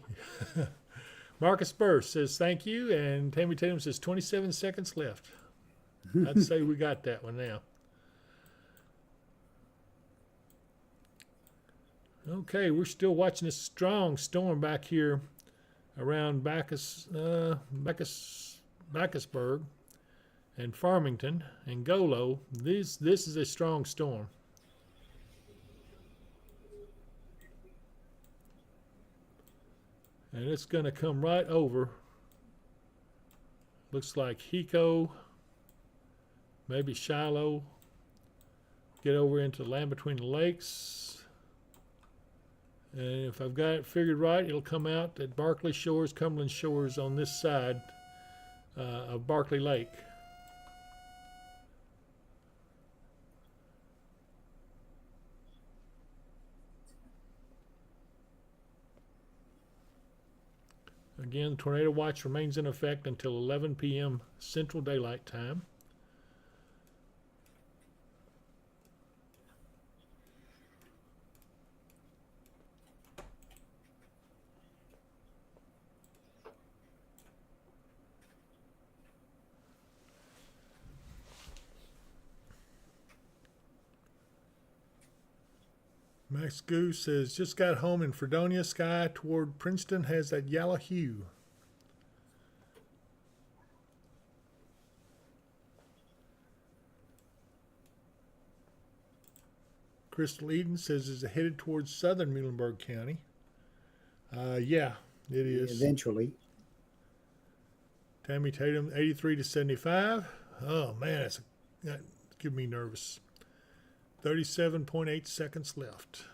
S1: Marcus Burst says thank you, and Tammy Tatum says 27 seconds left. I'd say we got that one now. Okay, we're still watching a strong storm back here around Bacchusburg and Farmington and Golo. This is a strong storm. And it's going to come right over. Looks like Hiko, maybe Shiloh. Get over into the land between the lakes. And if I've got it figured right, it'll come out at Barkley Shores, Cumberland Shores on this side of Barkley Lake. Again, the tornado watch remains in effect until 11 p.m. Central Daylight Time. Max Goose says, just got home in Fredonia. Sky toward Princeton has that yellow hue. Crystal Eden says, is it headed towards southern Muhlenberg County? Yeah, it is.
S2: Eventually.
S1: Tammy Tatum, 83 to 75. Oh, man, that gives me nervous. 37.8 seconds left.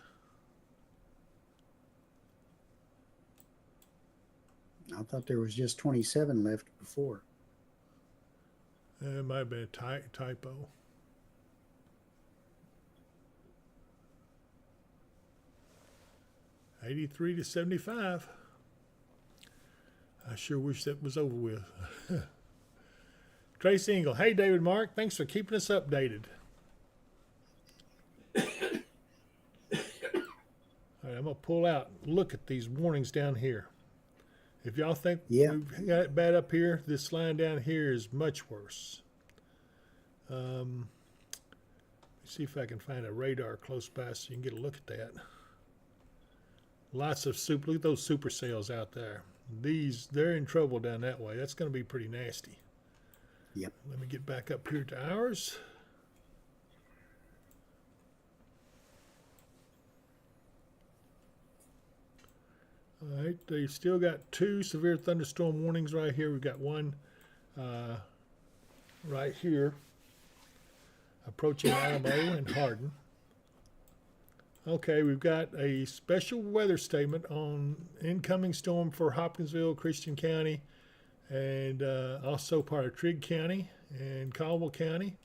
S2: I thought there was just 27 left before.
S1: It might have been a typo. $83 to 75. I sure wish that was over with. Tracy Engel, hey David Mark, thanks for keeping us updated. All right, I'm gonna pull out. Look at these warnings down here. If y'all think we've got it bad up here, this line down here is much worse. Let's see if I can find a radar close by so you can get a look at that. Lots of look at those supercells out there. They're in trouble down that way. That's going to be pretty nasty.
S2: Yep.
S1: Let me get back up here to ours. All right, they've still got 2 severe thunderstorm warnings right here. We've got one right here, approaching Alamo and Hardin. Okay, we've got a special weather statement on incoming storm for Hopkinsville, Christian County, and also part of Trigg County and Caldwell County.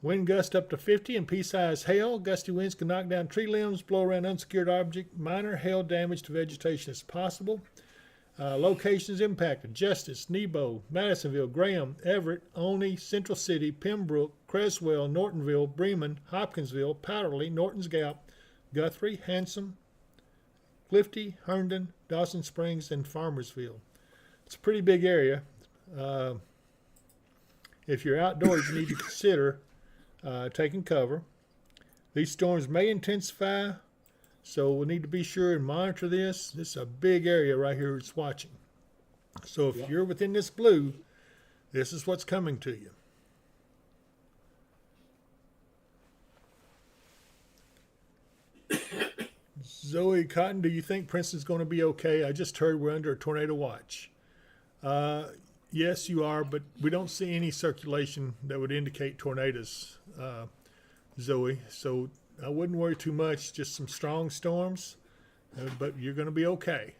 S1: Wind gust up to 50 and pea-sized hail. Gusty winds can knock down tree limbs, blow around unsecured object. Minor hail damage to vegetation is possible. Locations impacted: Justice, Nebo, Madisonville, Graham, Everett, Olney, Central City, Pembroke, Creswell, Nortonville, Bremen, Hopkinsville, Powderly, Norton's Gap, Guthrie, Handsome, Clifty, Herndon, Dawson Springs, and Farmersville. It's a pretty big area. If you're outdoors, you need to consider taking cover. These storms may intensify, so we need to be sure and monitor this. This is a big area right here it's watching. So if you're within this blue, this is what's coming to you. Zoe Cotton, do you think Princeton's going to be okay? I just heard we're under a tornado watch. Yes, you are, but we don't see any circulation that would indicate tornadoes, Zoe. So I wouldn't worry too much. Just some strong storms, but you're going to be okay.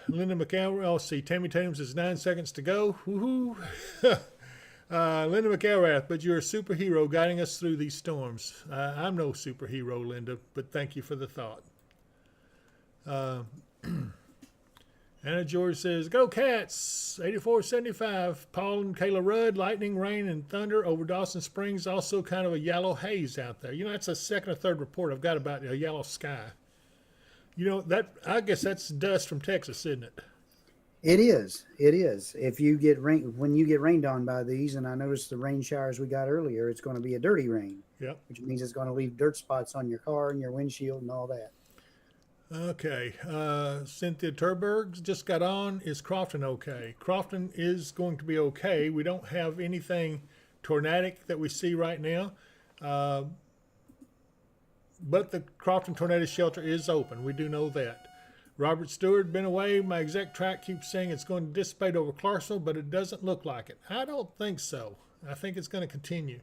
S1: Linda McElrath, I'll see. Tammy Tatum says 9 seconds to go. Woohoo! Linda McElrath, but you're a superhero guiding us through these storms. I'm no superhero, Linda, but thank you for the thought. Anna George says, go Cats, 84-75. Paul and Kayla Rudd, lightning, rain, and thunder over Dawson Springs. Also kind of a yellow haze out there. You know, that's a second or third report I've got about a yellow sky. You know, that I guess that's dust from Texas, isn't it?
S2: It is. It is. If you get when you get rained on by these, and I noticed the rain showers we got earlier, it's going to be a dirty rain.
S1: Yep.
S2: Which means it's going to leave dirt spots on your car and your windshield and all that.
S1: Okay. Cynthia Turberg just got on. Is Crofton okay? Crofton is going to be okay. We don't have anything tornadic that we see right now. But the Crofton Tornado Shelter is open. We do know that. Robert Stewart, been away. My exec track keeps saying it's going to dissipate over Clarksville, but it doesn't look like it. I don't think so. I think it's going to continue.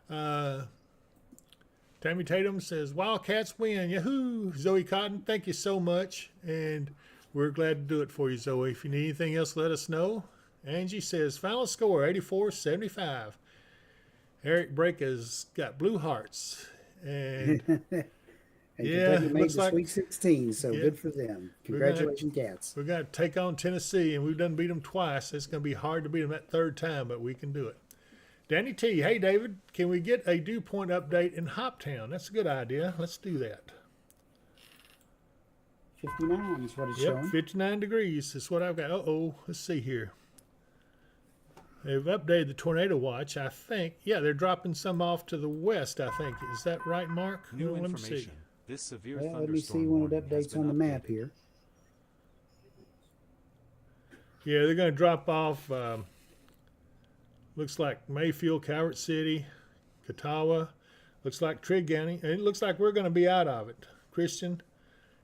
S1: Tammy Tatum says, Wildcats win. Yahoo! Zoe Cotton, thank you so much. And we're glad to do it for you, Zoe. If you need anything else, let us know. Angie says, final score, 84-75. Eric Brake has got blue hearts. And
S2: And
S1: yeah,
S2: Kentucky made
S1: looks
S2: the
S1: like
S2: Sweet 16, so
S1: yeah,
S2: good for them. Congratulations, Cats.
S1: we're going to take on Tennessee, and we've done beat them twice. It's going to be hard to beat them that third time, but we can do it. Danny T, hey, David, can we get a dew point update in Hoptown? That's a good idea. Let's do that.
S2: 59 is what it's
S1: Yep,
S2: showing.
S1: 59 degrees is what I've got. Uh-oh, let's see here. They've updated the tornado watch, I think. Yeah, they're dropping some off to the west, I think. Is that right, Mark?
S6: New
S1: Well, let me see.
S6: information. This severe
S2: Well, let me see
S6: thunderstorm
S2: when it
S6: warning has
S2: updates
S6: been
S2: on the map
S6: updated.
S2: here.
S1: Yeah, they're going to drop off, looks like Mayfield, Calvert City, Catawba. Looks like Trigg County. And it looks like we're going to be out of it. Christian?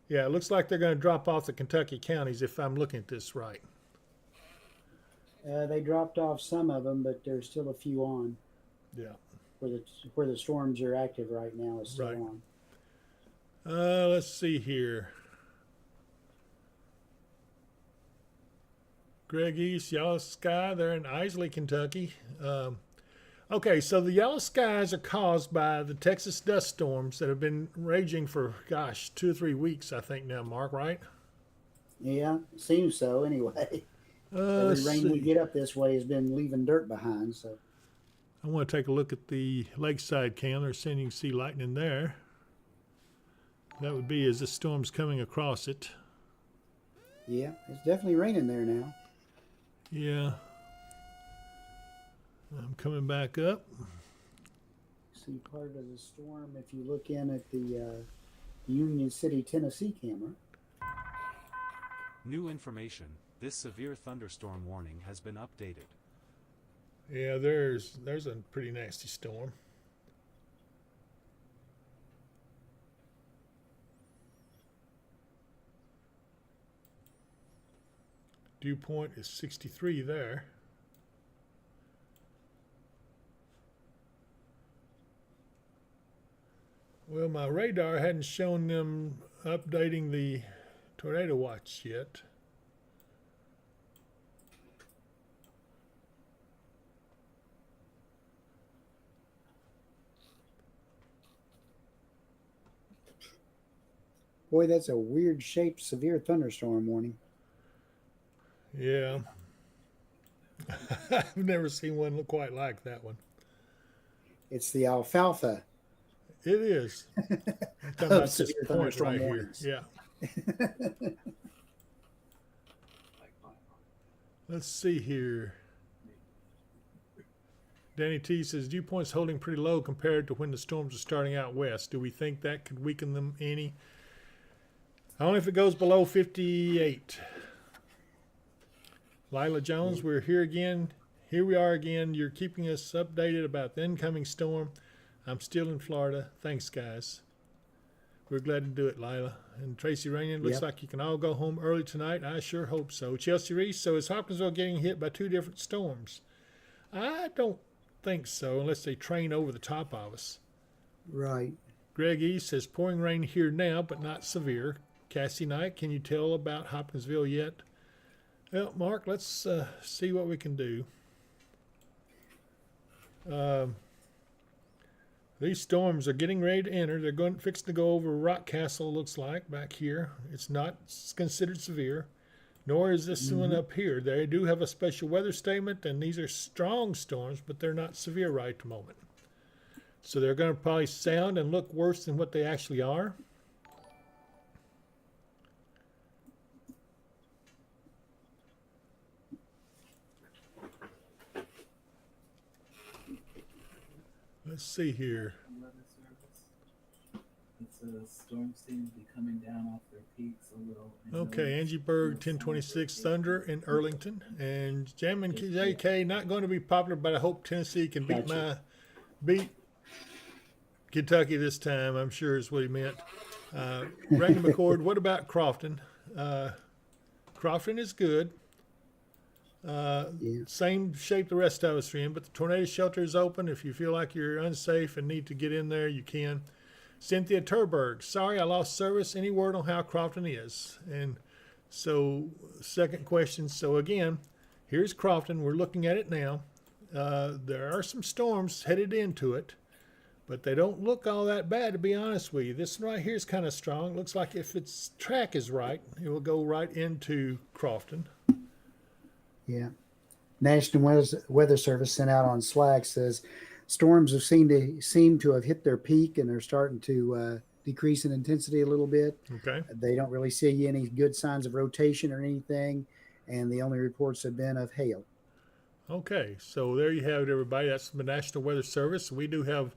S1: Yeah, it looks like they're going to drop off the Kentucky counties if I'm looking at this right.
S2: They dropped off some of them, but there's still a few on.
S1: Yeah.
S2: Where the storms are active right now is still
S1: Right.
S2: on.
S1: Let's see here. Greg East, Yellow Sky, they're in Isley, Kentucky. Okay, so the yellow skies are caused by the Texas dust storms that have been raging for, 2 or 3 weeks, I think now, Mark, right?
S2: Yeah, seems so anyway. Every
S1: Let's
S2: rain we
S1: see.
S2: get up this way has been leaving dirt behind, so.
S1: I want to take a look at the lakeside cam. They're saying you can see lightning there. That would be as the storm's coming across it.
S2: Yeah, it's definitely raining there now.
S1: Yeah. I'm coming back up.
S2: See part of the storm if you look in at the Union City, Tennessee camera.
S6: New information. This severe thunderstorm warning has been updated.
S1: Yeah, there's a pretty nasty storm. Dew point is 63 there. Well, my radar hadn't shown them updating the tornado watch yet.
S2: Boy, that's a weird shaped severe thunderstorm warning.
S1: Yeah. I've never seen one look quite like that one.
S2: It's the alfalfa.
S1: It is. I'm talking about this
S2: Severe
S1: point
S2: thunderstorm
S1: right here.
S2: warnings.
S1: Yeah. Let's see here. Danny T says dew point's holding pretty low compared to when the storms are starting out west. Do we think that could weaken them any? Only if it goes below 58. Lila Jones, we're here again. Here we are again. You're keeping us updated about the incoming storm. I'm still in Florida. Thanks, guys. We're glad to do it, Lila. And Tracy Rainian, looks like you can all go home early tonight. I sure hope so. Chelsea Reese, so is Hopkinsville getting hit by 2 different storms? I don't think so, unless they train over the top of us.
S2: Right.
S1: Greg E says pouring rain here now, but not severe. Cassie Knight, can you tell about Hopkinsville yet? Well, Mark, let's see what we can do. These storms are getting ready to enter. They're fixing to go over Rock Castle, looks like, back here. It's not considered severe, nor is this one up here. They do have a special weather statement, and these are strong storms, but they're not severe right at the moment. So they're going to probably sound and look worse than what they actually are. Let's see here.
S7: Weather service. It's a storm seems to be coming down off their peaks a little.
S1: Okay, Angie Berg, 1026 Thunder in Earlington. And Jam and JK, not going to be popular, but I hope Tennessee can beat Kentucky this time, I'm sure is what he meant. Brandon McCord, what about Crofton? Crofton is good. Same shape the rest of us are in, but the tornado shelter is open. If you feel like you're unsafe and need to get in there, you can. Cynthia Turberg, sorry I lost service. Any word on how Crofton is? And so, second question. So again, here's Crofton. We're looking at it now. There are some storms headed into it, but they don't look all that bad, to be honest with you. This one right here is kind of strong. Looks like if its track is right, it will go right into Crofton.
S2: Yeah. National Weather Service sent out on Slack says storms have seem to have hit their peak and they're starting to decrease in intensity a little bit.
S1: Okay.
S2: They don't really see any good signs of rotation or anything, and the only reports have been of hail.
S1: Okay, so there you have it, everybody. That's the National Weather Service. We do have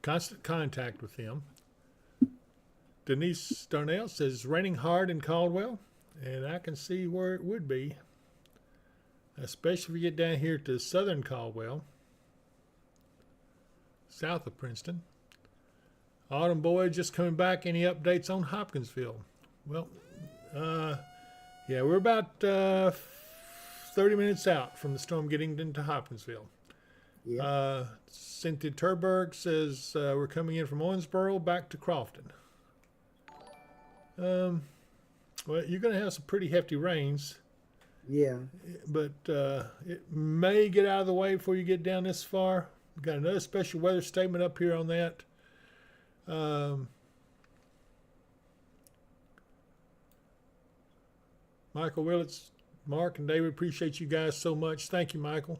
S1: constant contact with them. Denise Darnell says it's raining hard in Caldwell, and I can see where it would be, especially if you get down here to southern Caldwell, south of Princeton. Autumn Boy just coming back. Any updates on Hopkinsville? Well, yeah, we're about 30 minutes out from the storm getting into Hopkinsville.
S2: Yeah.
S1: Cynthia Turberg says we're coming in from Owensboro back to Crofton. Well, you're going to have some pretty hefty rains.
S2: Yeah.
S1: But it may get out of the way before you get down this far. We've got another special weather statement up here on that. Michael Willits, Mark and David, appreciate you guys so much. Thank you, Michael.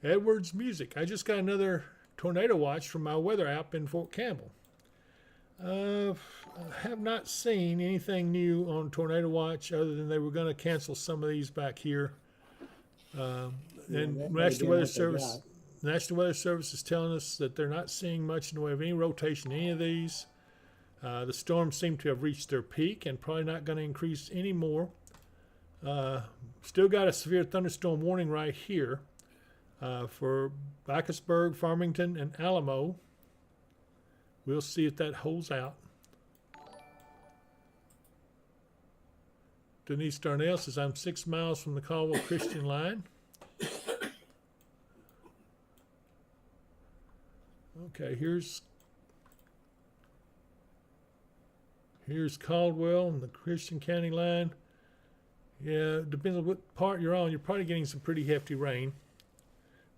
S1: Edwards Music. I just got another tornado watch from my weather app in Fort Campbell. I have not seen anything new on Tornado Watch other than they were going to cancel some of these back here. And National Weather Service is telling us that they're not seeing much in the way of any rotation in any of these. The storms seem to have reached their peak and probably not going to increase any more. Still got a severe thunderstorm warning right here for Bacchusburg, Farmington, and Alamo. We'll see if that holds out. Denise Darnell says, I'm 6 miles from the Caldwell Christian line. Okay, here's Caldwell and the Christian County line. Yeah, depends on what part you're on. You're probably getting some pretty hefty rain.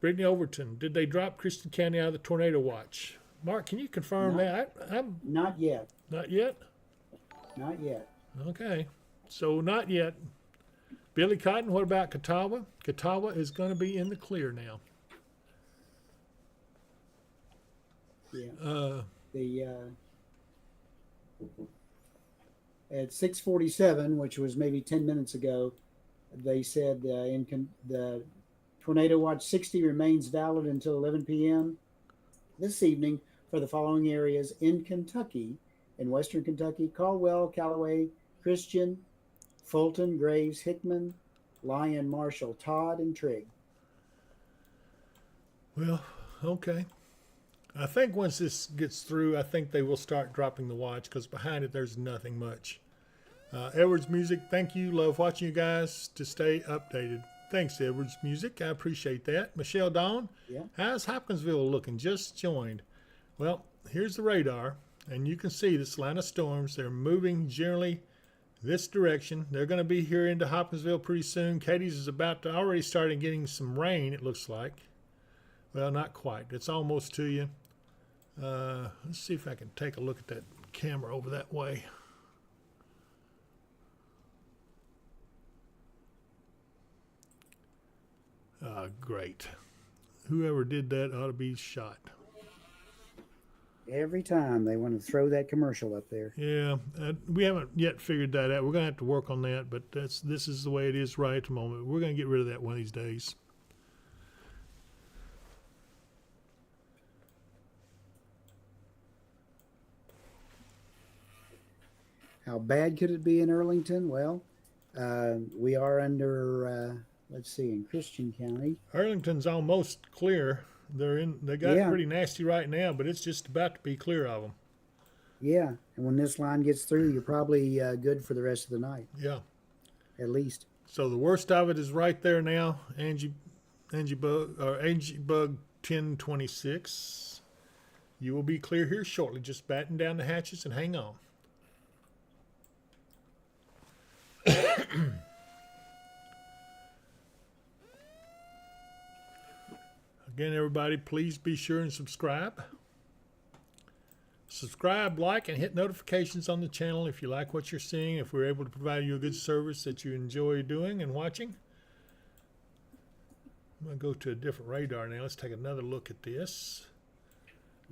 S1: Brittany Overton, did they drop Christian County out of the tornado watch? Mark, can you confirm that?
S2: Not yet.
S1: Not yet?
S2: Not yet.
S1: Okay, so not yet. Billy Cotton, what about Catawba? Catawba is going to be in the clear now.
S2: Yeah. At 6:47, which was maybe 10 minutes ago, they said the Tornado Watch 60 remains valid until 11 p.m. this evening for the following areas in Kentucky: in western Kentucky, Caldwell, Callaway, Christian, Fulton, Graves, Hickman, Lyon, Marshall, Todd, and Trigg.
S1: Well, okay. I think once this gets through, I think they will start dropping the watch because behind it there's nothing much. Edwards Music, thank you. Love watching you guys to stay updated. Thanks, Edwards Music. I appreciate that. Michelle Dawn,
S2: Yeah.
S1: How's Hopkinsville looking? Just joined. Well, here's the radar, and you can see this line of storms. They're moving generally this direction. They're going to be here into Hopkinsville pretty soon. Katie's is about to already starting getting some rain, it looks like. Well, not quite. It's almost to you. Let's see if I can take a look at that camera over that way. Great. Whoever did that ought to be shot.
S2: Every time they want to throw that commercial up there.
S1: Yeah, we haven't yet figured that out. We're going to have to work on that, but this is the way it is right at the moment. We're going to get rid of that one of these days.
S2: How bad could it be in Earlington? Well, we are under, let's see, in Christian County.
S1: Arlington's almost clear. They got it pretty nasty right now, but it's just about to be clear of them.
S2: Yeah, and when this line gets through, you're probably good for the rest of the night,
S1: Yeah.
S2: at least.
S1: So the worst of it is right there now. Angie Bug 1026. You will be clear here shortly. Just batten down the hatches and hang on. Again, everybody, please be sure and subscribe. Subscribe, like, and hit notifications on the channel if you like what you're seeing, if we're able to provide you a good service that you enjoy doing and watching. I'm going to go to a different radar now. Let's take another look at this.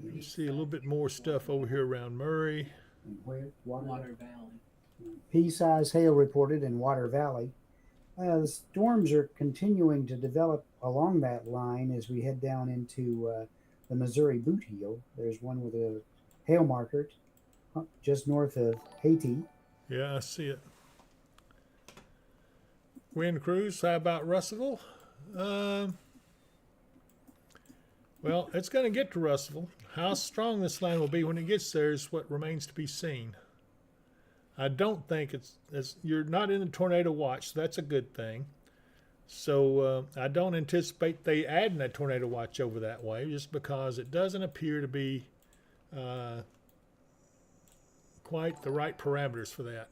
S1: You see a little bit more stuff over here around Murray.
S2: And where?
S7: Water Valley.
S2: Pea-size hail reported in Water Valley. The storms are continuing to develop along that line as we head down into the Missouri Boot Heel. There's one with a hail marker just north of Haiti.
S1: Yeah, I see it. Wind cruise, how about Russellville? Well, it's going to get to Russellville. How strong this line will be when it gets there is what remains to be seen. I don't think you're not in the tornado watch, so that's a good thing. So I don't anticipate they adding a tornado watch over that way, just because it doesn't appear to be quite the right parameters for that.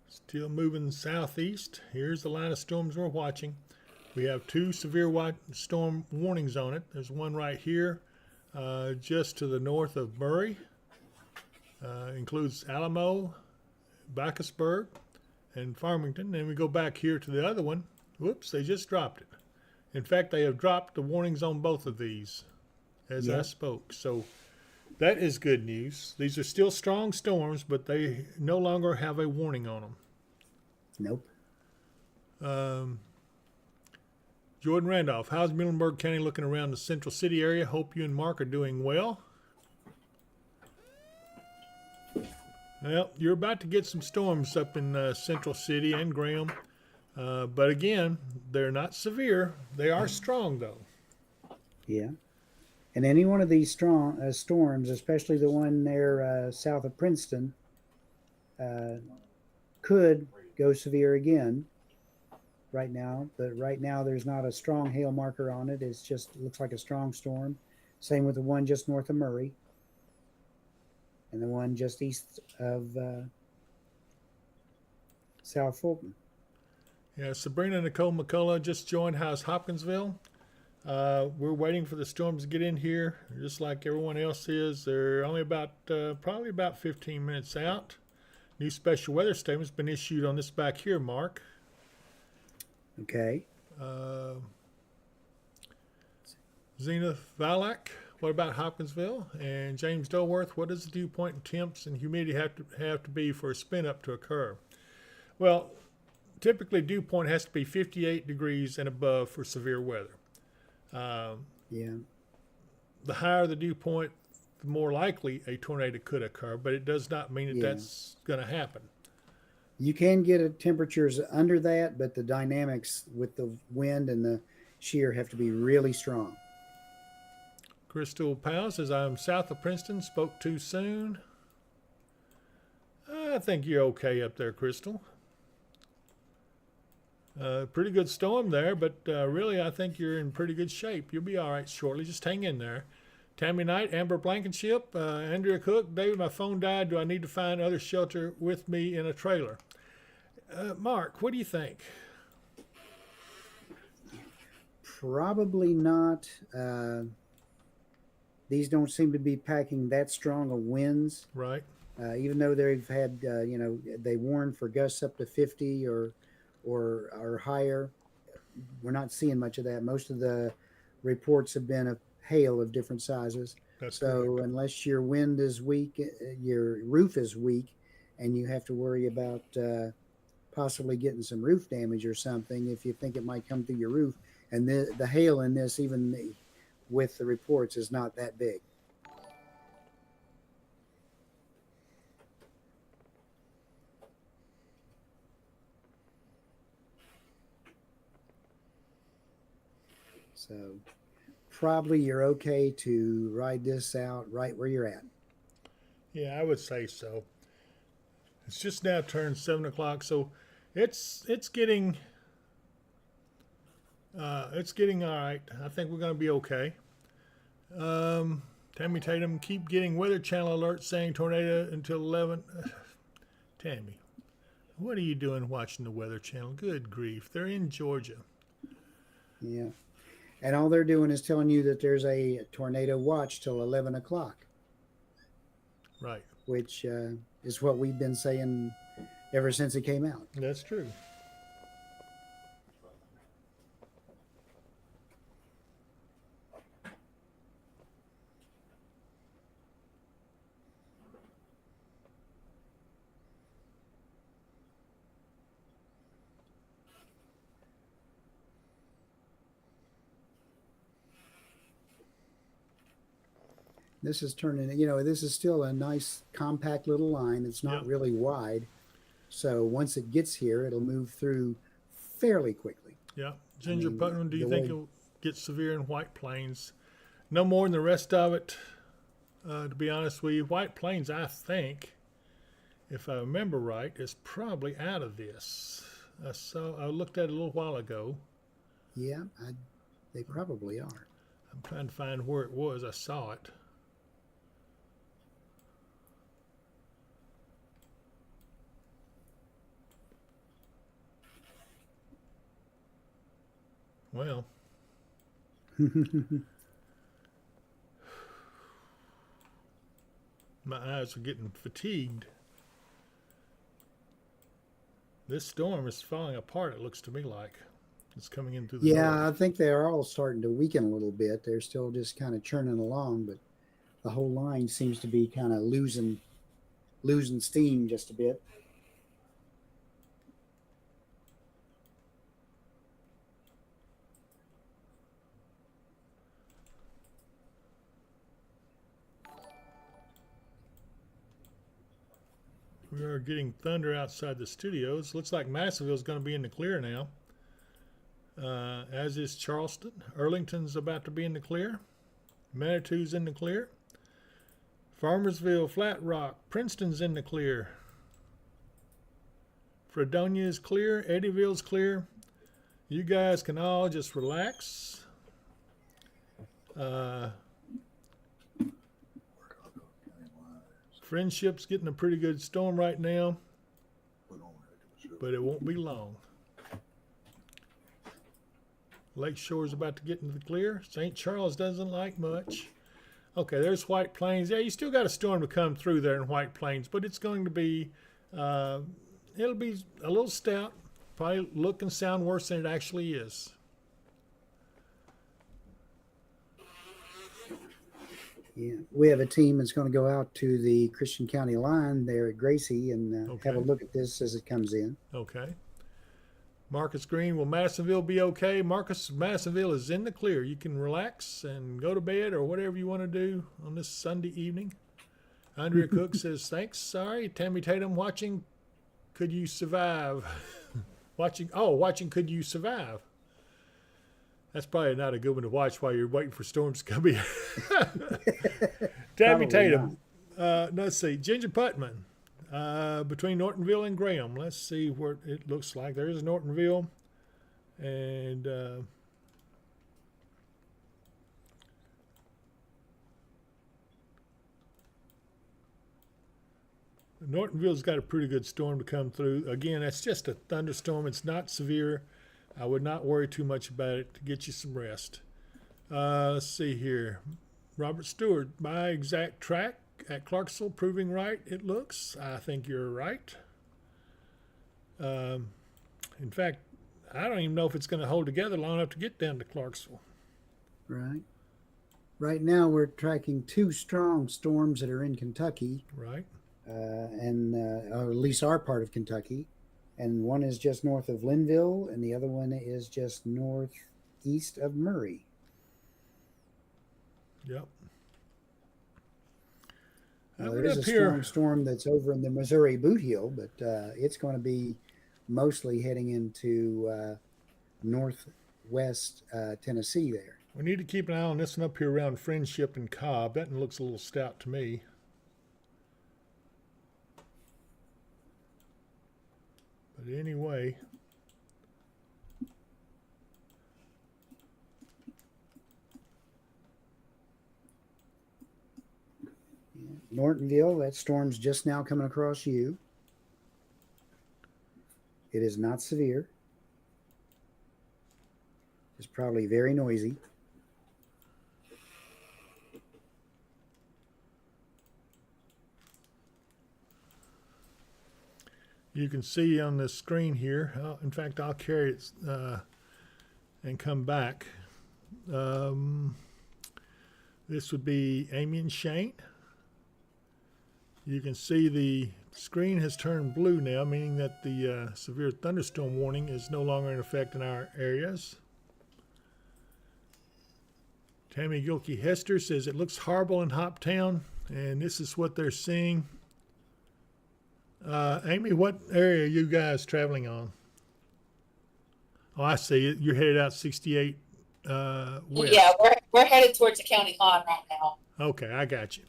S1: Still moving southeast. Here's the line of storms we're watching. We have two severe storm warnings on it. There's one right here, just to the north of Murray. Includes Alamo, Bacchusburg, and Farmington. Then we go back here to the other one. Whoops, they just dropped it. In fact, they have dropped the warnings on both of these as I spoke. So that is good news. These are still strong storms, but they no longer have a warning on them.
S2: Nope.
S1: Jordan Randolph, how's Muhlenberg County looking around the Central City area? Hope you and Mark are doing well. Well, you're about to get some storms up in Central City and Graham. But again, they're not severe. They are strong, though.
S2: Yeah. And any one of these strong storms, especially the one there south of Princeton, could go severe again right now. But right now, there's not a strong hail marker on it. It's just looks like a strong storm. Same with the one just north of Murray and the one just east of South Fulton.
S1: Yeah, Sabrina Nicole McCullough just joined. How's Hopkinsville? We're waiting for the storms to get in here, just like everyone else is. They're only probably about 15 minutes out. New special weather statement's been issued on this back here, Mark.
S2: Okay.
S1: Zenith Valak, what about Hopkinsville? And James Dilworth, what does the dew point and temps and humidity have to be for a spin up to occur? Well, typically dew point has to be 58 degrees and above for severe weather.
S2: Yeah.
S1: The higher the dew point, the more likely a tornado could occur, but it does not mean that that's going to happen.
S2: You can get temperatures under that, but the dynamics with the wind and the shear have to be really strong.
S1: Crystal Powell says, I'm south of Princeton, spoke too soon. I think you're okay up there, Crystal. Pretty good storm there, but really I think you're in pretty good shape. You'll be all right shortly. Just hang in there. Tammy Knight, Amber Blankenship, Andrea Cook, David, my phone died. Do I need to find other shelter with me in a trailer? Mark, what do you think?
S2: Probably not. These don't seem to be packing that strong of winds.
S1: Right.
S2: Even though they've had, they warned for gusts up to 50 or higher. We're not seeing much of that. Most of the reports have been of hail of different sizes.
S1: That's
S2: so
S1: correct.
S2: Unless your wind is weak, your roof is weak, and you have to worry about possibly getting some roof damage or something if you think it might come through your roof. And the hail in this, even with the reports is not that big. So probably you're okay to ride this out right where you're at.
S1: Yeah, I would say so. It's just now turned 7 o'clock, so it's getting all right. I think we're going to be okay. Tammy Tatum, keep getting Weather Channel alerts saying tornado until 11. Tammy, what are you doing watching the Weather Channel? Good grief, they're in Georgia.
S2: Yeah. And all they're doing is telling you that there's a tornado watch till 11 o'clock,
S1: Right.
S2: which is what we've been saying ever since it came out.
S1: That's true.
S2: This is turning, this is still a nice compact little line. It's not
S1: Yep.
S2: really wide. So once it gets here, it'll move through fairly quickly.
S1: Yeah. Ginger
S2: mean,
S1: Putnam, do you
S2: the
S1: think
S2: way-
S1: it'll get severe in White Plains? No more than the rest of it, to be honest with you. White Plains, I think, if I remember right, is probably out of this. I looked at it a little while ago.
S2: Yeah, they probably are.
S1: I'm trying to find where it was. I saw it. Well, my eyes are getting fatigued. This storm is falling apart, it looks to me like. It's coming in through the
S2: Yeah,
S1: north.
S2: I think they are all starting to weaken a little bit. They're still just kind of churning along, but the whole line seems to be kind of losing steam just a bit.
S1: We are getting thunder outside the studios. Looks like Massillville's going to be in the clear now, as is Charleston. Arlington's about to be in the clear. Manitou's in the clear. Farmersville, Flat Rock, Princeton's in the clear. Fredonia is clear. Eddyville's clear. You guys can all just relax. Friendship's getting a pretty good storm right now, but it won't be long. Lakeshore's about to get into the clear. St. Charles doesn't like much. Okay, there's White Plains. Yeah, you still got a storm to come through there in White Plains, but it's going to be, it'll be a little stout. Probably look and sound worse than it actually is.
S2: Yeah, we have a team that's going to go out to the Christian County line there at Gracie and have a
S1: Okay.
S2: look at this as it comes in.
S1: Okay. Marcus Green, will Madisonville be okay? Madisonville is in the clear. You can relax and go to bed or whatever you want to do on this Sunday evening. Andrea Cook says, thanks. Sorry. Tammy Tatum, watching Could You Survive? watching Could You Survive? That's probably not a good one to watch while you're waiting for storms to come in. Tammy
S2: Probably
S1: Tatum. Let's see. Ginger Putman. Between Nortonville and Graham. Let's see what it looks like. There's Nortonville. And Nortonville's got a pretty good storm to come through. Again, that's just a thunderstorm. It's not severe. I would not worry too much about it to get you some rest. Let's see here. Robert Stewart, my exact track at Clarksville proving right, it looks. I think you're right. In fact, I don't even know if it's going to hold together long enough to get down to Clarksville.
S2: Right. Right now, we're tracking two strong storms that are in Kentucky,
S1: Right.
S2: or at least our part of Kentucky. And one is just north of Linville, and the other one is just northeast of Murray.
S1: Yep.
S2: Well, there is a strong storm that's over in the Missouri boot heel, but it's going to be mostly heading into northwest Tennessee there.
S1: We need to keep an eye on this one up here around Friendship and Cobb. That one looks a little stout to me. But anyway,
S2: Nortonville, that storm's just now coming across you. It is not severe. It's probably very noisy.
S1: you can see on the screen here, in fact, I'll carry it and come back. This would be Amy and Shane. You can see the screen has turned blue now, meaning that the severe thunderstorm warning is no longer in effect in our areas. Tammy Gilkey Hester says it looks horrible in Hoptown, and this is what they're seeing. Amy, what area are you guys traveling on? Oh, I see it. You're headed out 68 west.
S3: Yeah, we're headed towards the county line right now.
S1: Okay, I got you.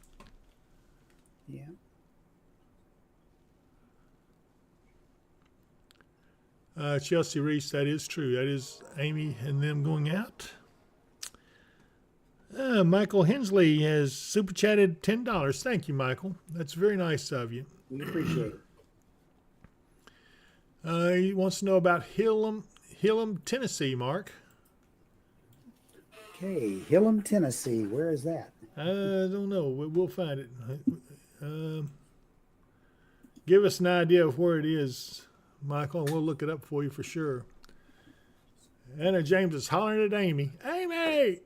S2: Yeah.
S1: Chelsea Reese, that is true. That is Amy and them going out. Michael Hensley has super chatted $10. Thank you, Michael. That's very nice of you.
S2: We appreciate
S1: He
S2: it.
S1: wants to know about Hillam, Tennessee, Mark.
S2: Okay, Hillam, Tennessee. Where is that?
S1: I don't know. We'll find it. Give us an idea of where it is, Michael, and we'll look it up for you for sure. Anna James is hollering at Amy. Amy!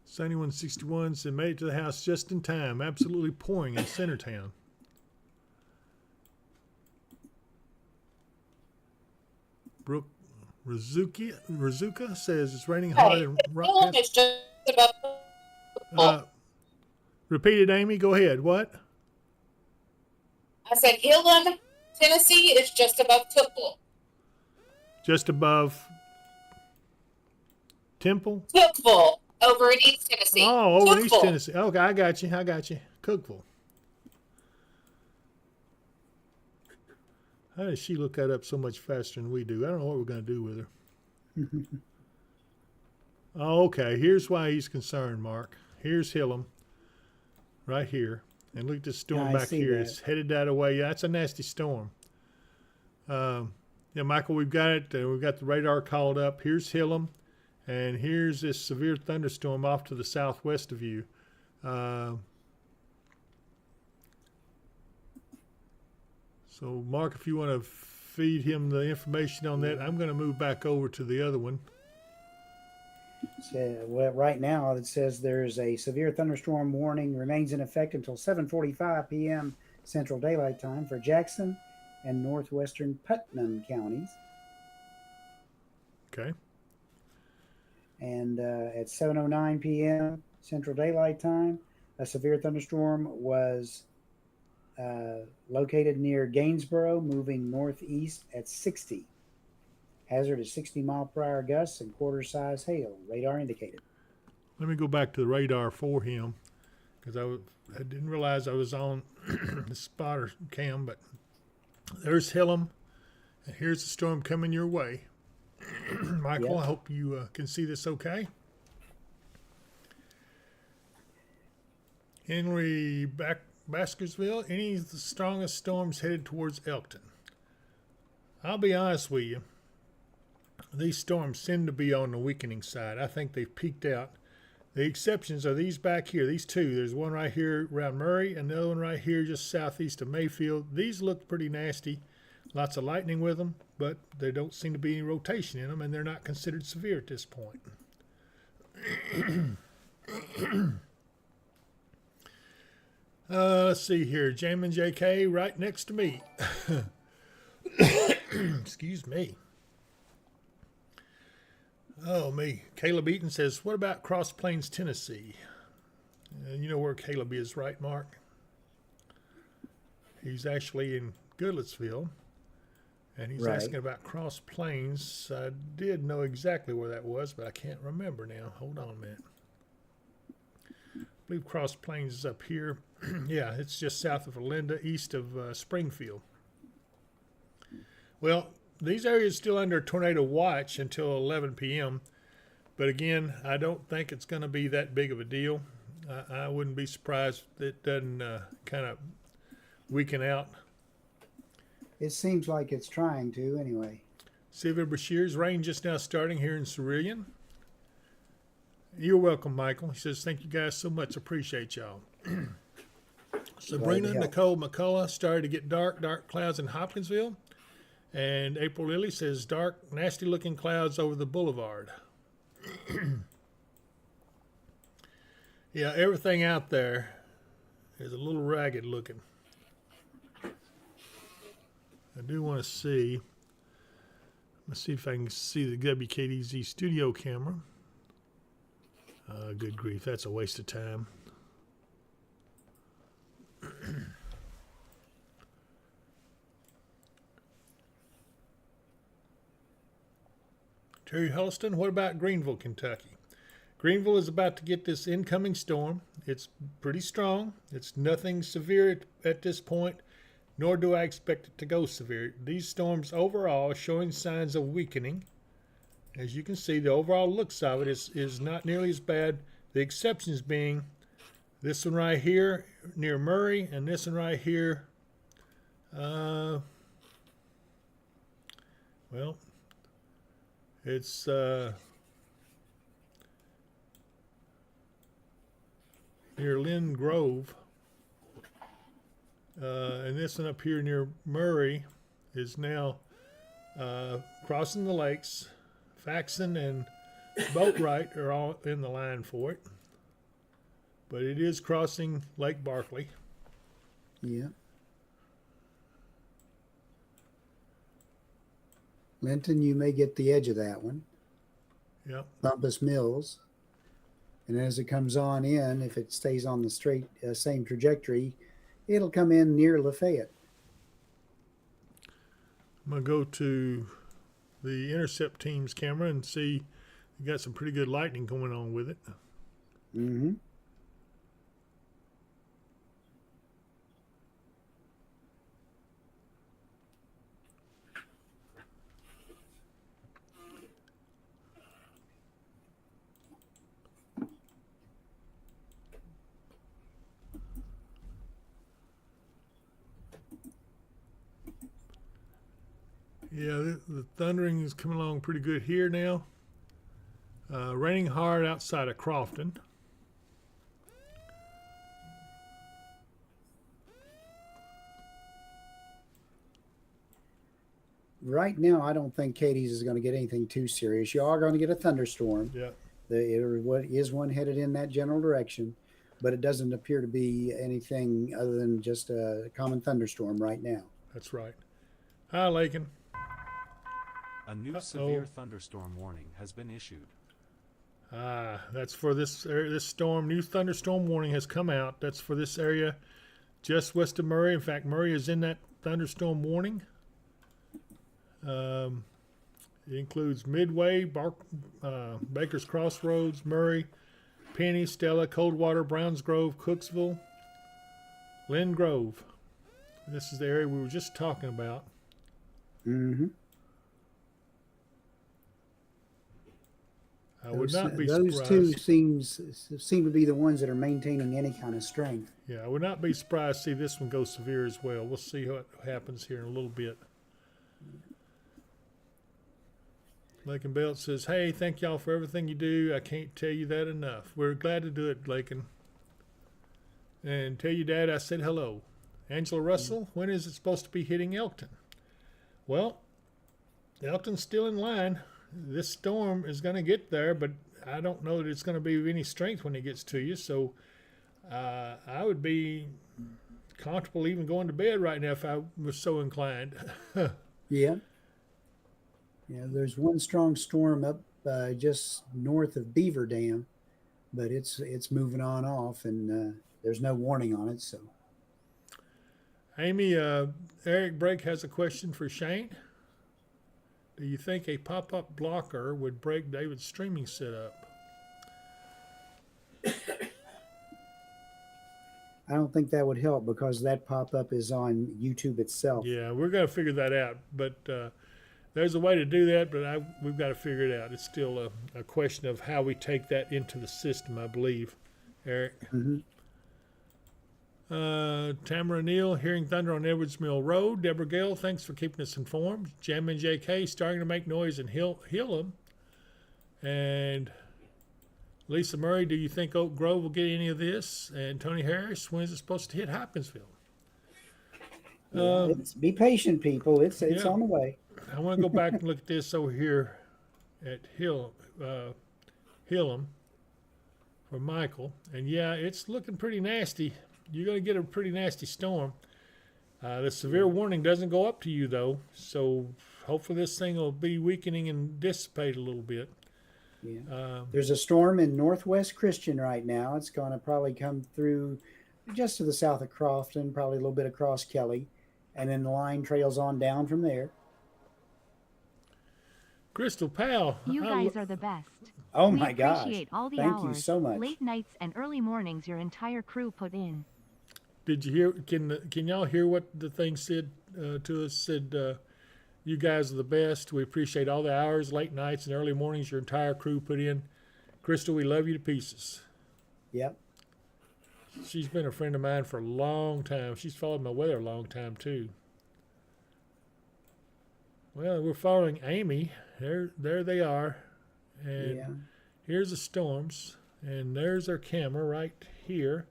S1: Sunny161 said, made it to the house just in time. Absolutely pouring in Centertown. Brooke Rizuka says it's raining hard in Rock.
S3: It's just about
S1: Repeat it, Amy. Go ahead. What?
S3: I said Hillam, Tennessee is just above Temple.
S1: Just above Temple?
S3: Cookville, over in East Tennessee.
S1: Oh, over in East
S3: Cookville.
S1: Tennessee. Okay, I got you. Cookville. How does she look that up so much faster than we do? I don't know what we're going to do with her. Oh, okay. Here's why he's concerned, Mark. Here's Hillam, right here. And look at this storm back here.
S2: That.
S1: It's headed that way. Yeah, that's a nasty storm. Yeah, Michael, we've got it. We've got the radar called up. Here's Hillam, and here's this severe thunderstorm off to the southwest of you. So, Mark, if you want to feed him the information on that, I'm going to move back over to the other one.
S2: So, well, right now it says there's a severe thunderstorm warning remains in effect until 7:45 p.m. Central Daylight Time for Jackson and northwestern Putnam counties.
S1: Okay.
S2: And at 7:09 p.m. Central Daylight Time, a severe thunderstorm was located near Gainsboro, moving northeast at 60. Hazard is 60-mile-per-hour gusts and quarter-size hail. Radar indicated.
S1: Let me go back to the radar for him because I didn't realize I was on the spotter cam, but there's Hillam, and here's the storm coming your way. Michael,
S2: Yep.
S1: I hope you can see this okay. Henry Baskersville, any of the strongest storms headed towards Elkton? I'll be honest with you. These storms seem to be on the weakening side. I think they've peaked out. The exceptions are these back here, these two. There's one right here around Murray and the other one right here just southeast of Mayfield. These look pretty nasty. Lots of lightning with them, but there don't seem to be any rotation in them, and they're not considered severe at this point. Let's see here. Jamin JK right next to me. Excuse me. Oh, me. Caleb Eaton says, what about Cross Plains, Tennessee? You know where Caleb is, right, Mark? He's actually in Goodlettsville, and he's
S2: Right.
S1: asking about Cross Plains. I did know exactly where that was, but I can't remember now. Hold on a minute. I believe Cross Plains is up here. Yeah, it's just south of Olinda, east of Springfield. Well, these areas still under tornado watch until 11 p.m. But again, I don't think it's going to be that big of a deal. I wouldn't be surprised if it doesn't kind of weaken out.
S2: It seems like it's trying to anyway.
S1: Sylvia Bashir's rain just now starting here in Cerulean. You're welcome, Michael. He says, thank you guys so much. Appreciate y'all. Sabrina
S2: help.
S1: Nicole McCullough started to get dark clouds in Hopkinsville. And April Lilly says, dark, nasty looking clouds over the boulevard. Yeah, everything out there is a little ragged looking. I do want to see. Let's see if I can see the WKDZ studio camera. Good grief, that's a waste of time. Terry Hulston, what about Greenville, Kentucky? Greenville is about to get this incoming storm. It's pretty strong. It's nothing severe at this point, nor do I expect it to go severe. These storms overall are showing signs of weakening. As you can see, the overall looks of it is not nearly as bad. The exceptions being this one right here near Murray and this one right here. Well, it's near Lynn Grove. And this one up here near Murray is now crossing the lakes. Faxon and Boatwright are all in the line for it. But it is crossing Lake Barkley.
S2: Yeah. Linton, you may get the edge of that one.
S1: Yep.
S2: Bumpus Mills. And as it comes on in, if it stays on the straight same trajectory, it'll come in near Lafayette.
S1: I'm going to go to the intercept team's camera and see. You got some pretty good lightning going on with it.
S2: Mm-hmm.
S1: Yeah, the thundering is coming along pretty good here now. Raining hard outside of Crofton.
S2: Right now, I don't think Katie's is going to get anything too serious. You are going to get a thunderstorm.
S1: Yeah.
S2: What is one headed in that general direction, but it doesn't appear to be anything other than just a common thunderstorm right now.
S1: That's right. Hi, Lakin.
S6: A new severe thunderstorm warning has been issued.
S1: That's for this storm. New thunderstorm warning has come out. That's for this area just west of Murray. In fact, Murray is in that thunderstorm warning. It includes Midway, Baker's Crossroads, Murray, Penny, Stella, Coldwater, Browns Grove, Cooksville, Lynn Grove. This is the area we were just talking about.
S2: Mm-hmm.
S1: I would not be
S2: those
S1: surprised.
S2: two seem to be the ones that are maintaining any kind of strength.
S1: Yeah, I would not be surprised to see this one go severe as well. We'll see what happens here in a little bit. Lakin Belt says, hey, thank y'all for everything you do. I can't tell you that enough. We're glad to do it, Lakin. And tell your dad I said hello. Angela Russell, when is it supposed to be hitting Elkton? Well, Elkton's still in line. This storm is going to get there, but I don't know that it's going to be of any strength when it gets to you. So I would be comfortable even going to bed right now if I was so inclined.
S2: Yeah. Yeah, there's one strong storm up just north of Beaver Dam, but it's moving on off, and there's no warning on it. So
S1: Amy, Eric Brake has a question for Shane. Do you think a pop-up blocker would break David's streaming setup?
S2: I don't think that would help because that pop-up is on YouTube itself.
S1: Yeah, we're going to figure that out. But there's a way to do that, but we've got to figure it out. It's still a question of how we take that into the system, I believe, Eric.
S2: Mm-hmm.
S1: Tamara Neal, Hearing Thunder on Edwards Mill Road. Deborah Gale, thanks for keeping us informed. Jammin' JK, starting to make noise in Hillam. And Lisa Murray, do you think Oak Grove will get any of this? And Tony Harris, when is it supposed to hit Hopkinsville?
S2: Be patient, people. It's
S1: yeah.
S2: on the way.
S1: I want to go back and look at this over here at Hillam for Michael. And yeah, it's looking pretty nasty. You're going to get a pretty nasty storm. The severe warning doesn't go up to you, though. So hopefully this thing will be weakening and dissipate a little bit.
S2: Yeah. There's a storm in Northwest Christian right now. It's going to probably come through just to the south of Crofton, probably a little bit across Kelly. And then the line trails on down from there.
S1: Crystal Powell.
S8: You guys are the best.
S2: Oh
S8: we
S2: my gosh.
S8: appreciate all the
S2: Thank
S8: hours,
S2: you so much.
S8: late nights and early mornings your entire crew put in.
S1: Did you hear? Can y'all hear what the thing said to us? Said, you guys are the best. We appreciate all the hours, late nights, and early mornings your entire crew put in. Crystal, we love you to pieces.
S2: Yep.
S1: She's been a friend of mine for a long time. She's followed my weather a long time, too. Well, we're following Amy. There they are. And
S2: Yeah.
S1: here's the storms. And there's our camera right here.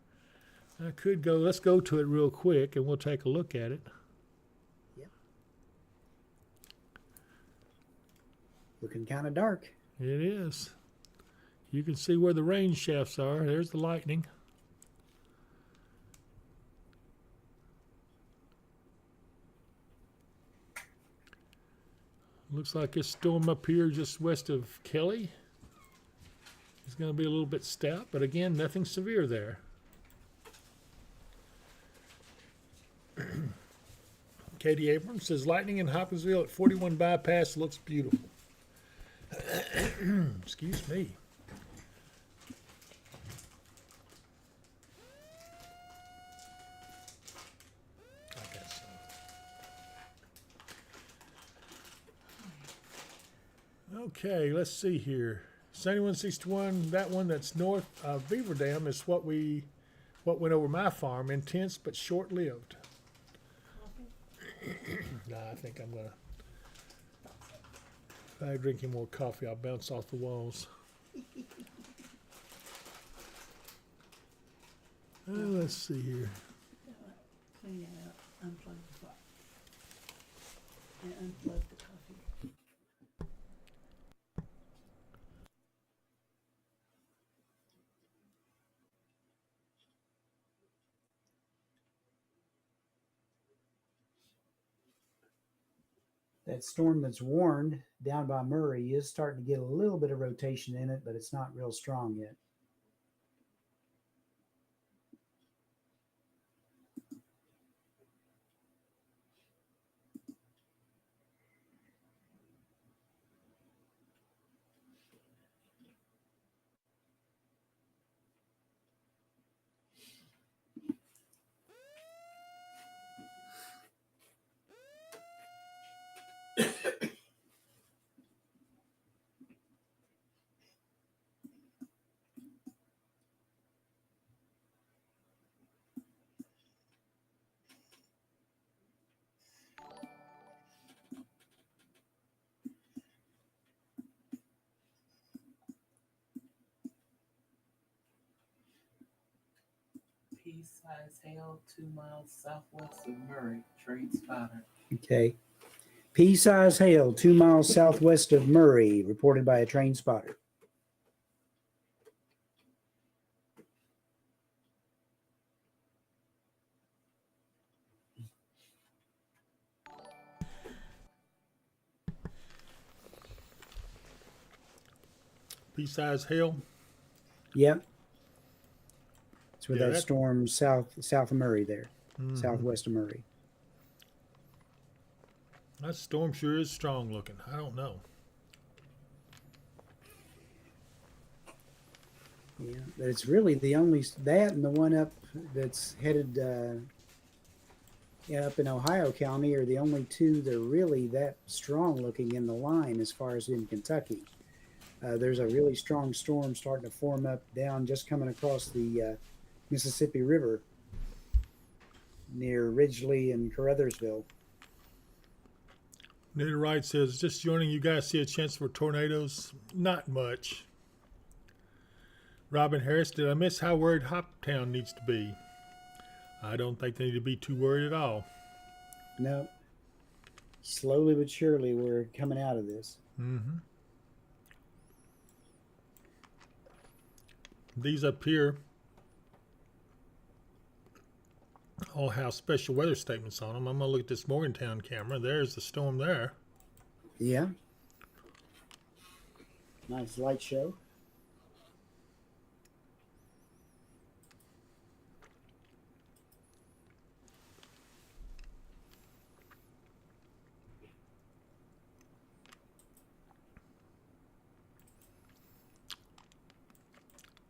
S1: I could go, let's go to it real quick and we'll take a look at it.
S2: Yep. Looking kind of dark.
S1: It is. You can see where the rain shafts are. There's the lightning. Looks like this storm up here just west of Kelly is going to be a little bit stout, but again, nothing severe there. Katie Abrams says, lightning in Hopkinsville at 41 bypass looks beautiful. Excuse me. I guess so. Okay, let's see here. 7161, that one that's north of Beaver Dam is what went over my farm. Intense but short-lived. Nah, I think I'm gonna. If I drink any more coffee, I'll bounce off the walls. Let's see here.
S10: Clean it out, unplug the pot, and unplug the coffee.
S2: That storm that's warned down by Murray is starting to get a little bit of rotation in it, but it's not real strong yet.
S7: Pea-size hail 2 miles southwest of Murray. Trade spotter.
S2: Okay. Pea-size hail 2 miles southwest of Murray, reported by a train spotter.
S1: pea-sized hail.
S2: Yep. It's where
S1: Yeah,
S2: that
S1: that-
S2: storm south of Murray there,
S1: Mhm.
S2: southwest of Murray.
S1: That storm sure is strong looking. I don't know.
S2: Yeah, but it's really the only that and the one up that's headed up in Ohio County are the only two that are really that strong looking in the line as far as in Kentucky. There's a really strong storm starting to form up down just coming across the Mississippi River near Ridgely and Caruthersville.
S1: Nita Wright says, just joining, you guys see a chance for tornadoes? Not much. Robin Harris, did I miss how worried Hoptown needs to be? I don't think they need to be too worried at all.
S2: No. Slowly but surely we're coming out of this.
S1: Mm-hmm. These up here all have special weather statements on them. I'm going to look at this Morgantown camera. There's the storm there.
S2: Yeah. Nice light show.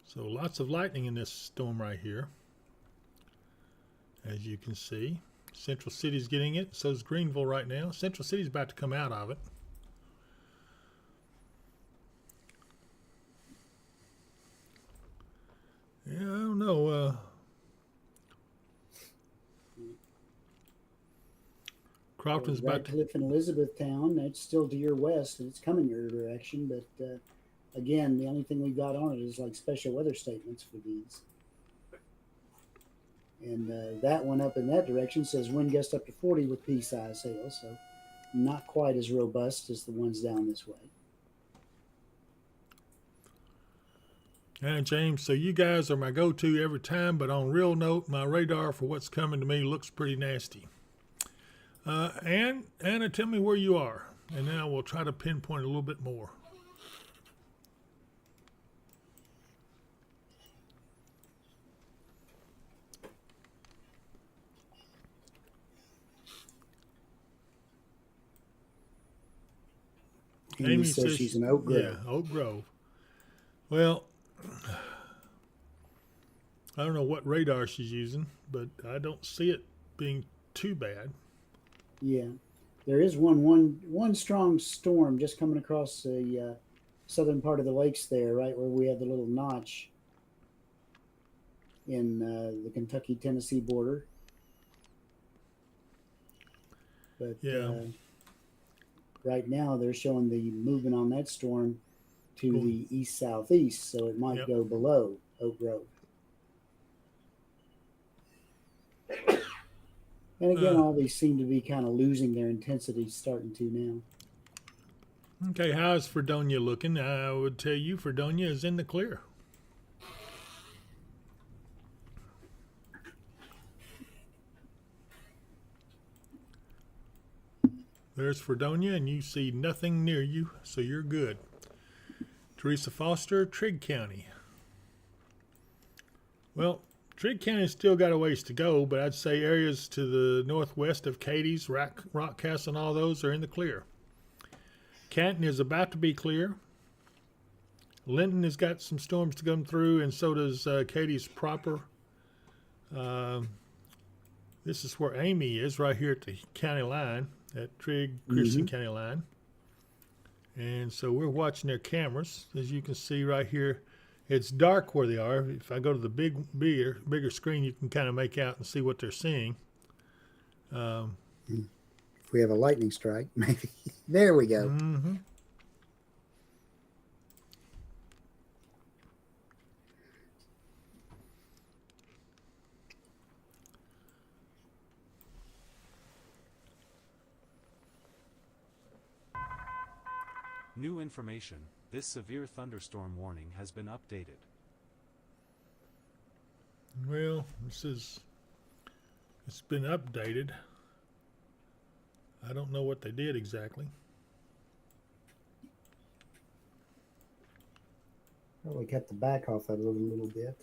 S1: So lots of lightning in this storm right here. As you can see, Central City's getting it. So is Greenville right now. Central City's about to come out of it. Yeah, I don't know. Crofton's about to...
S2: Radcliffe and Elizabethtown, that's still to your west, and it's coming your direction. But again, the only thing we've got on it is like special weather statements for these. And that one up in that direction says wind gust up to 40 with pea-sized hail, so not quite as robust as the ones down this way.
S1: And James, so you guys are my go-to every time, but on real note, my radar for what's coming to me looks pretty nasty. And Anna, tell me where you are, and then I will try to pinpoint a little bit more.
S2: Amy says she's in Oak Grove.
S1: Yeah, Oak Grove. Well, I don't know what radar she's using, but I don't see it being too bad.
S2: Yeah, there is one strong storm just coming across the southern part of the lakes there, right where we have the little notch in the Kentucky-Tennessee border. But
S1: yeah.
S2: Right now they're showing the movement on that storm to the east-southeast, so it might go below Oak Grove. And again, all these seem to be kind of losing their intensity starting to now.
S1: Okay, how's Fredonia looking? I would tell you Fredonia is in the clear. There's Fredonia, and you see nothing near you, so you're good. Teresa Foster, Trigg County. Well, Trigg County's still got a ways to go, but I'd say areas to the northwest of Cadiz, Rockcastle, and all those are in the clear. Canton is about to be clear. Linton has got some storms to come through, and so does Cadiz proper. This is where Amy is, right here at the county line, at Trigg Christian County line. And so we're watching their cameras. As you can see right here, it's dark where they are. If I go to the bigger screen, you can kind of make out and see what they're seeing.
S2: If we have a lightning strike, maybe. There we go.
S1: Mm-hmm.
S6: New information, this severe thunderstorm warning has been updated.
S1: Well, it's been updated. I don't know what they did exactly.
S2: Probably cut the back off that a little bit.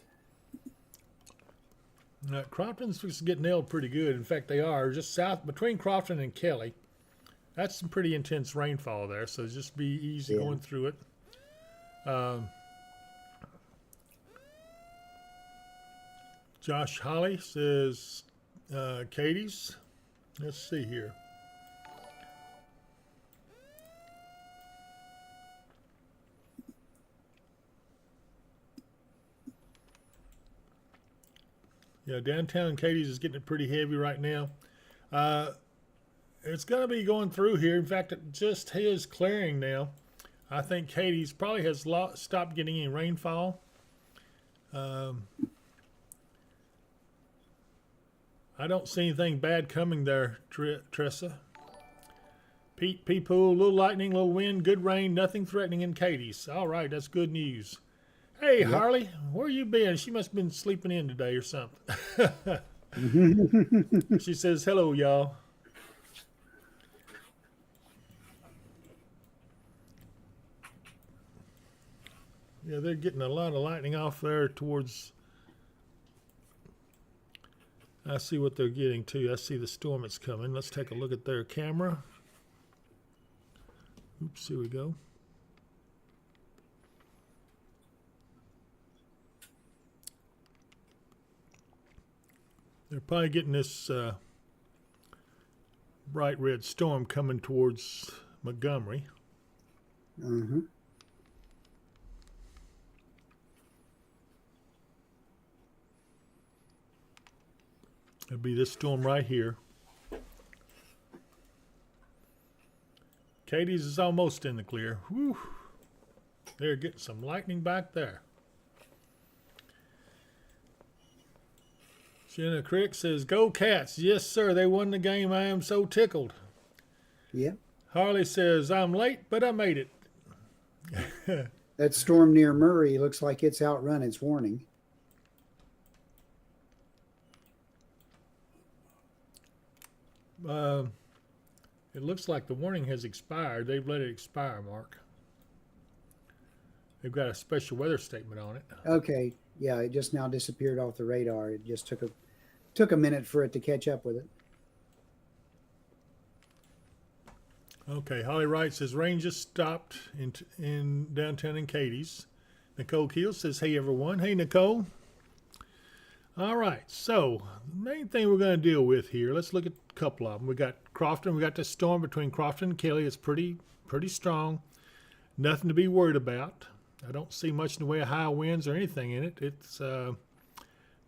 S1: Crofton's supposed to get nailed pretty good. In fact, they are just south between Crofton and Kelly. That's some pretty intense rainfall there, so just be easy going through it. Josh Holly says, Katie's. Let's see here. Yeah, downtown Katie's is getting it pretty heavy right now. It's going to be going through here. In fact, it just is clearing now. I think Katie's probably has stopped getting any rainfall. I don't see anything bad coming there, Tressa. Pete P. Pool, little lightning, little wind, good rain, nothing threatening in Katie's. All right, that's good news. Hey, Harley, where you been? She must have been sleeping in today or something. She says, hello, y'all. Yeah, they're getting a lot of lightning off there towards... I see what they're getting to. I see the storm that's coming. Let's take a look at their camera. Oops, here we go. They're probably getting this bright red storm coming towards Montgomery.
S2: Mm-hmm.
S1: It'll be this storm right here. Katie's is almost in the clear. Whew. They're getting some lightning back there. Jenna Crick says, go Cats. Yes, sir. They won the game. I am so tickled.
S2: Yep.
S1: Harley says, I'm late, but I made it.
S2: That storm near Murray looks like it's outrun its warning.
S1: It looks like the warning has expired. They've let it expire, Mark. They've got a special weather statement on it.
S2: Okay. Yeah, it just now disappeared off the radar. It just took a minute for it to catch up with it.
S1: Okay, Holly Wright says rain just stopped in downtown in Katie's. Nicole Keel says, hey everyone. Hey Nicole. All right, so the main thing we're going to deal with here, let's look at a couple of them. We got Crofton. We got the storm between Crofton and Kelly. It's pretty strong. Nothing to be worried about. I don't see much in the way of high winds or anything in it. It's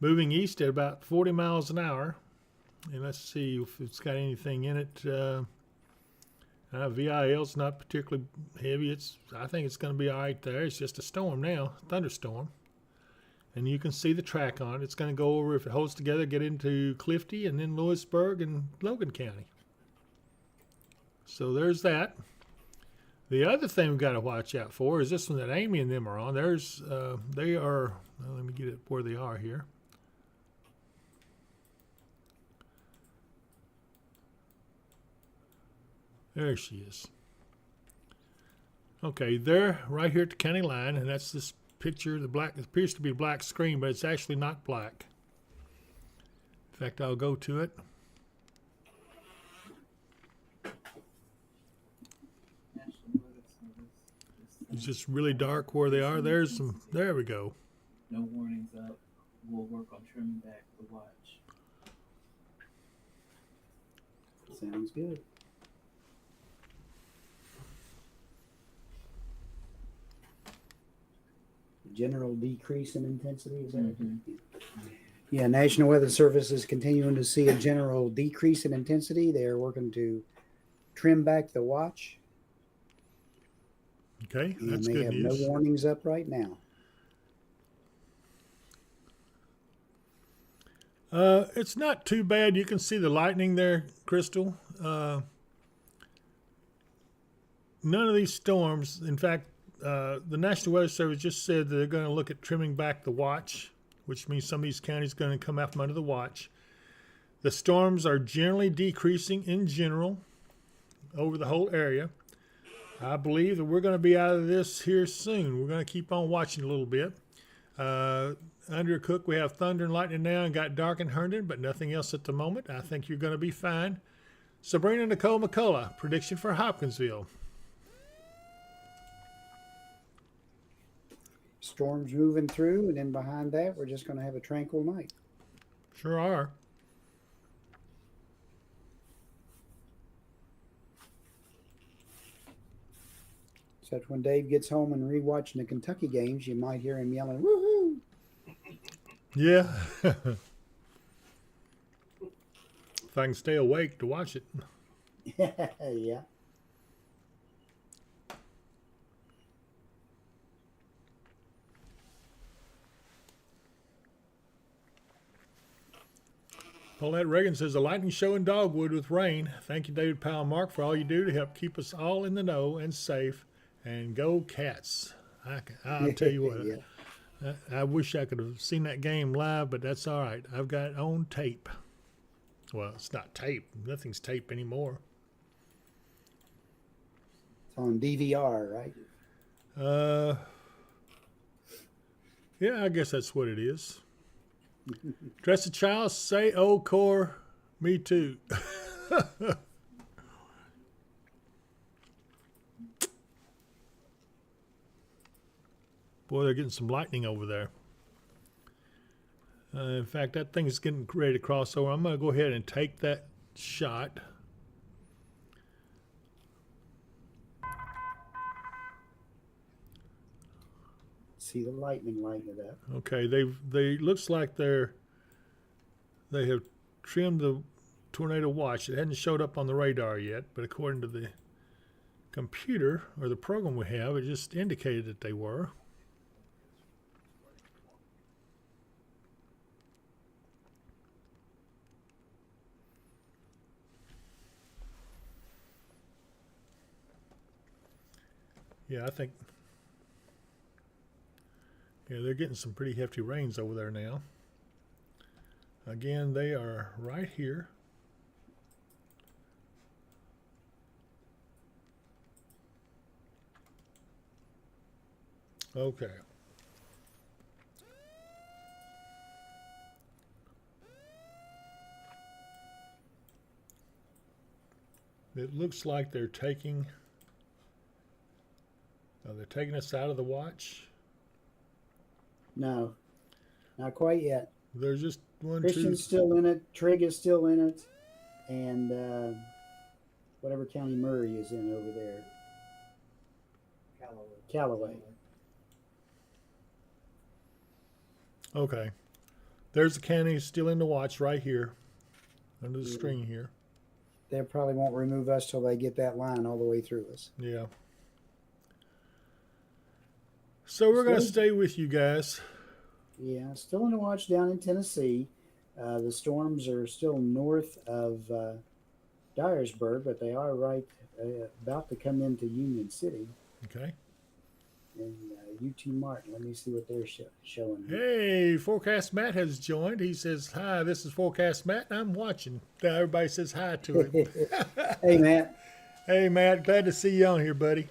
S1: moving east at about 40 miles an hour. And let's see if it's got anything in it. VIL's not particularly heavy. I think it's going to be all right there. It's just a storm now, thunderstorm. And you can see the track on it. It's going to go over, if it holds together, get into Clifty and then Lewisburg and Logan County. So there's that. The other thing we've got to watch out for is this one that Amy and them are on. They are, well, let me get it where they are here. There she is. Okay, they're right here at the county line, and that's this picture. The black, it appears to be a black screen, but it's actually not black. In fact, I'll go to it. It's just really dark where they are. There's some, there we go.
S7: No warnings up. We'll work on trimming back the watch.
S2: Sounds good. General decrease in intensity, is that it? Yeah, National Weather Service is continuing to see a general decrease in intensity. They are working to trim back the watch.
S1: Okay,
S2: and
S1: that's
S2: they
S1: good
S2: have
S1: news.
S2: no warnings up right now.
S1: It's not too bad. You can see the lightning there, Crystal. None of these storms, in fact, the National Weather Service just said that they're going to look at trimming back the watch, which means some of these counties are going to come out from under the watch. The storms are generally decreasing in general over the whole area. I believe that we're going to be out of this here soon. We're going to keep on watching a little bit. Undercook, we have thunder and lightning now and got dark in Herndon, but nothing else at the moment. I think you're going to be fine. Sabrina Nicole McCullough, prediction for Hopkinsville.
S2: Storms moving through, and then behind that, we're just going to have a tranquil night.
S1: Sure are.
S2: Except when Dave gets home and rewatching the Kentucky games, you might hear him yelling, "Woohoo!"
S1: Yeah. If I can stay awake to watch it.
S2: Yeah.
S1: Paulette Reagan says, a lightning show in Dogwood with rain. Thank you, David Powell and Mark, for all you do to help keep us all in the know and safe. And go Cats. I'll tell you what,
S2: Yeah.
S1: I wish I could have seen that game live, but that's all right. I've got it on tape. Well, it's not tape. Nothing's tape anymore.
S2: It's on DVR, right?
S1: Yeah, I guess that's what it is. Dress a child, say, oh, core, me too. Boy, they're getting some lightning over there. In fact, that thing is getting ready to cross over. I'm going to go ahead and take that shot.
S2: See the lightning lighting it up.
S1: Okay, they looks like they have trimmed the tornado watch. It hadn't showed up on the radar yet, but according to the computer or the program we have, it just indicated that they were. Yeah, I think. Yeah, they're getting some pretty hefty rains over there now. Again, they are right here. Okay. It looks like they're taking us out of the watch.
S2: No, not quite yet.
S1: There's just one,
S2: Christian's still in it. Trigg is still in it. And whatever county Murray is in over there. Callaway.
S1: Okay. There's the county still in the watch right here under the screen here.
S2: They probably won't remove us till they get that line all the way through us.
S1: Yeah. So we're going to stay with you guys.
S2: Yeah, still in the watch down in Tennessee. The storms are still north of Dyersburg, but they are right about to come into Union City.
S1: Okay.
S2: And UT Martin, let me see what they're showing.
S1: Hey, Forecast Matt has joined. He says, hi, this is Forecast Matt, and I'm watching. Everybody says hi to him.
S2: Hey, Matt.
S1: Hey, Matt, glad to see you on here, buddy.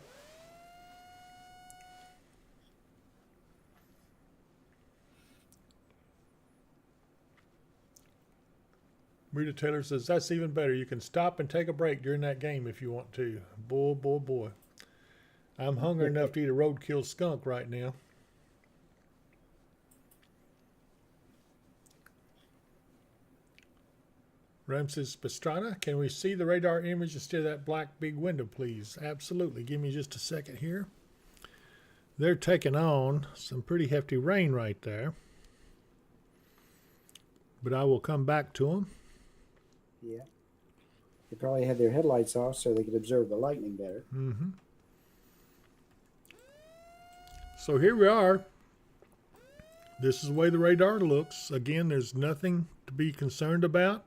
S1: Rita Taylor says, that's even better. You can stop and take a break during that game if you want to. Boy, boy, boy. I'm hungry enough to eat a roadkill skunk right now. Ramses Pastrana, can we see the radar image instead of that black big window, please? Absolutely. Give me just a second here. They're taking on some pretty hefty rain right there. But I will come back to them.
S2: Yeah. They probably had their headlights off so they could observe the lightning better.
S1: Mm-hmm. So here we are. This is the way the radar looks. Again, there's nothing to be concerned about.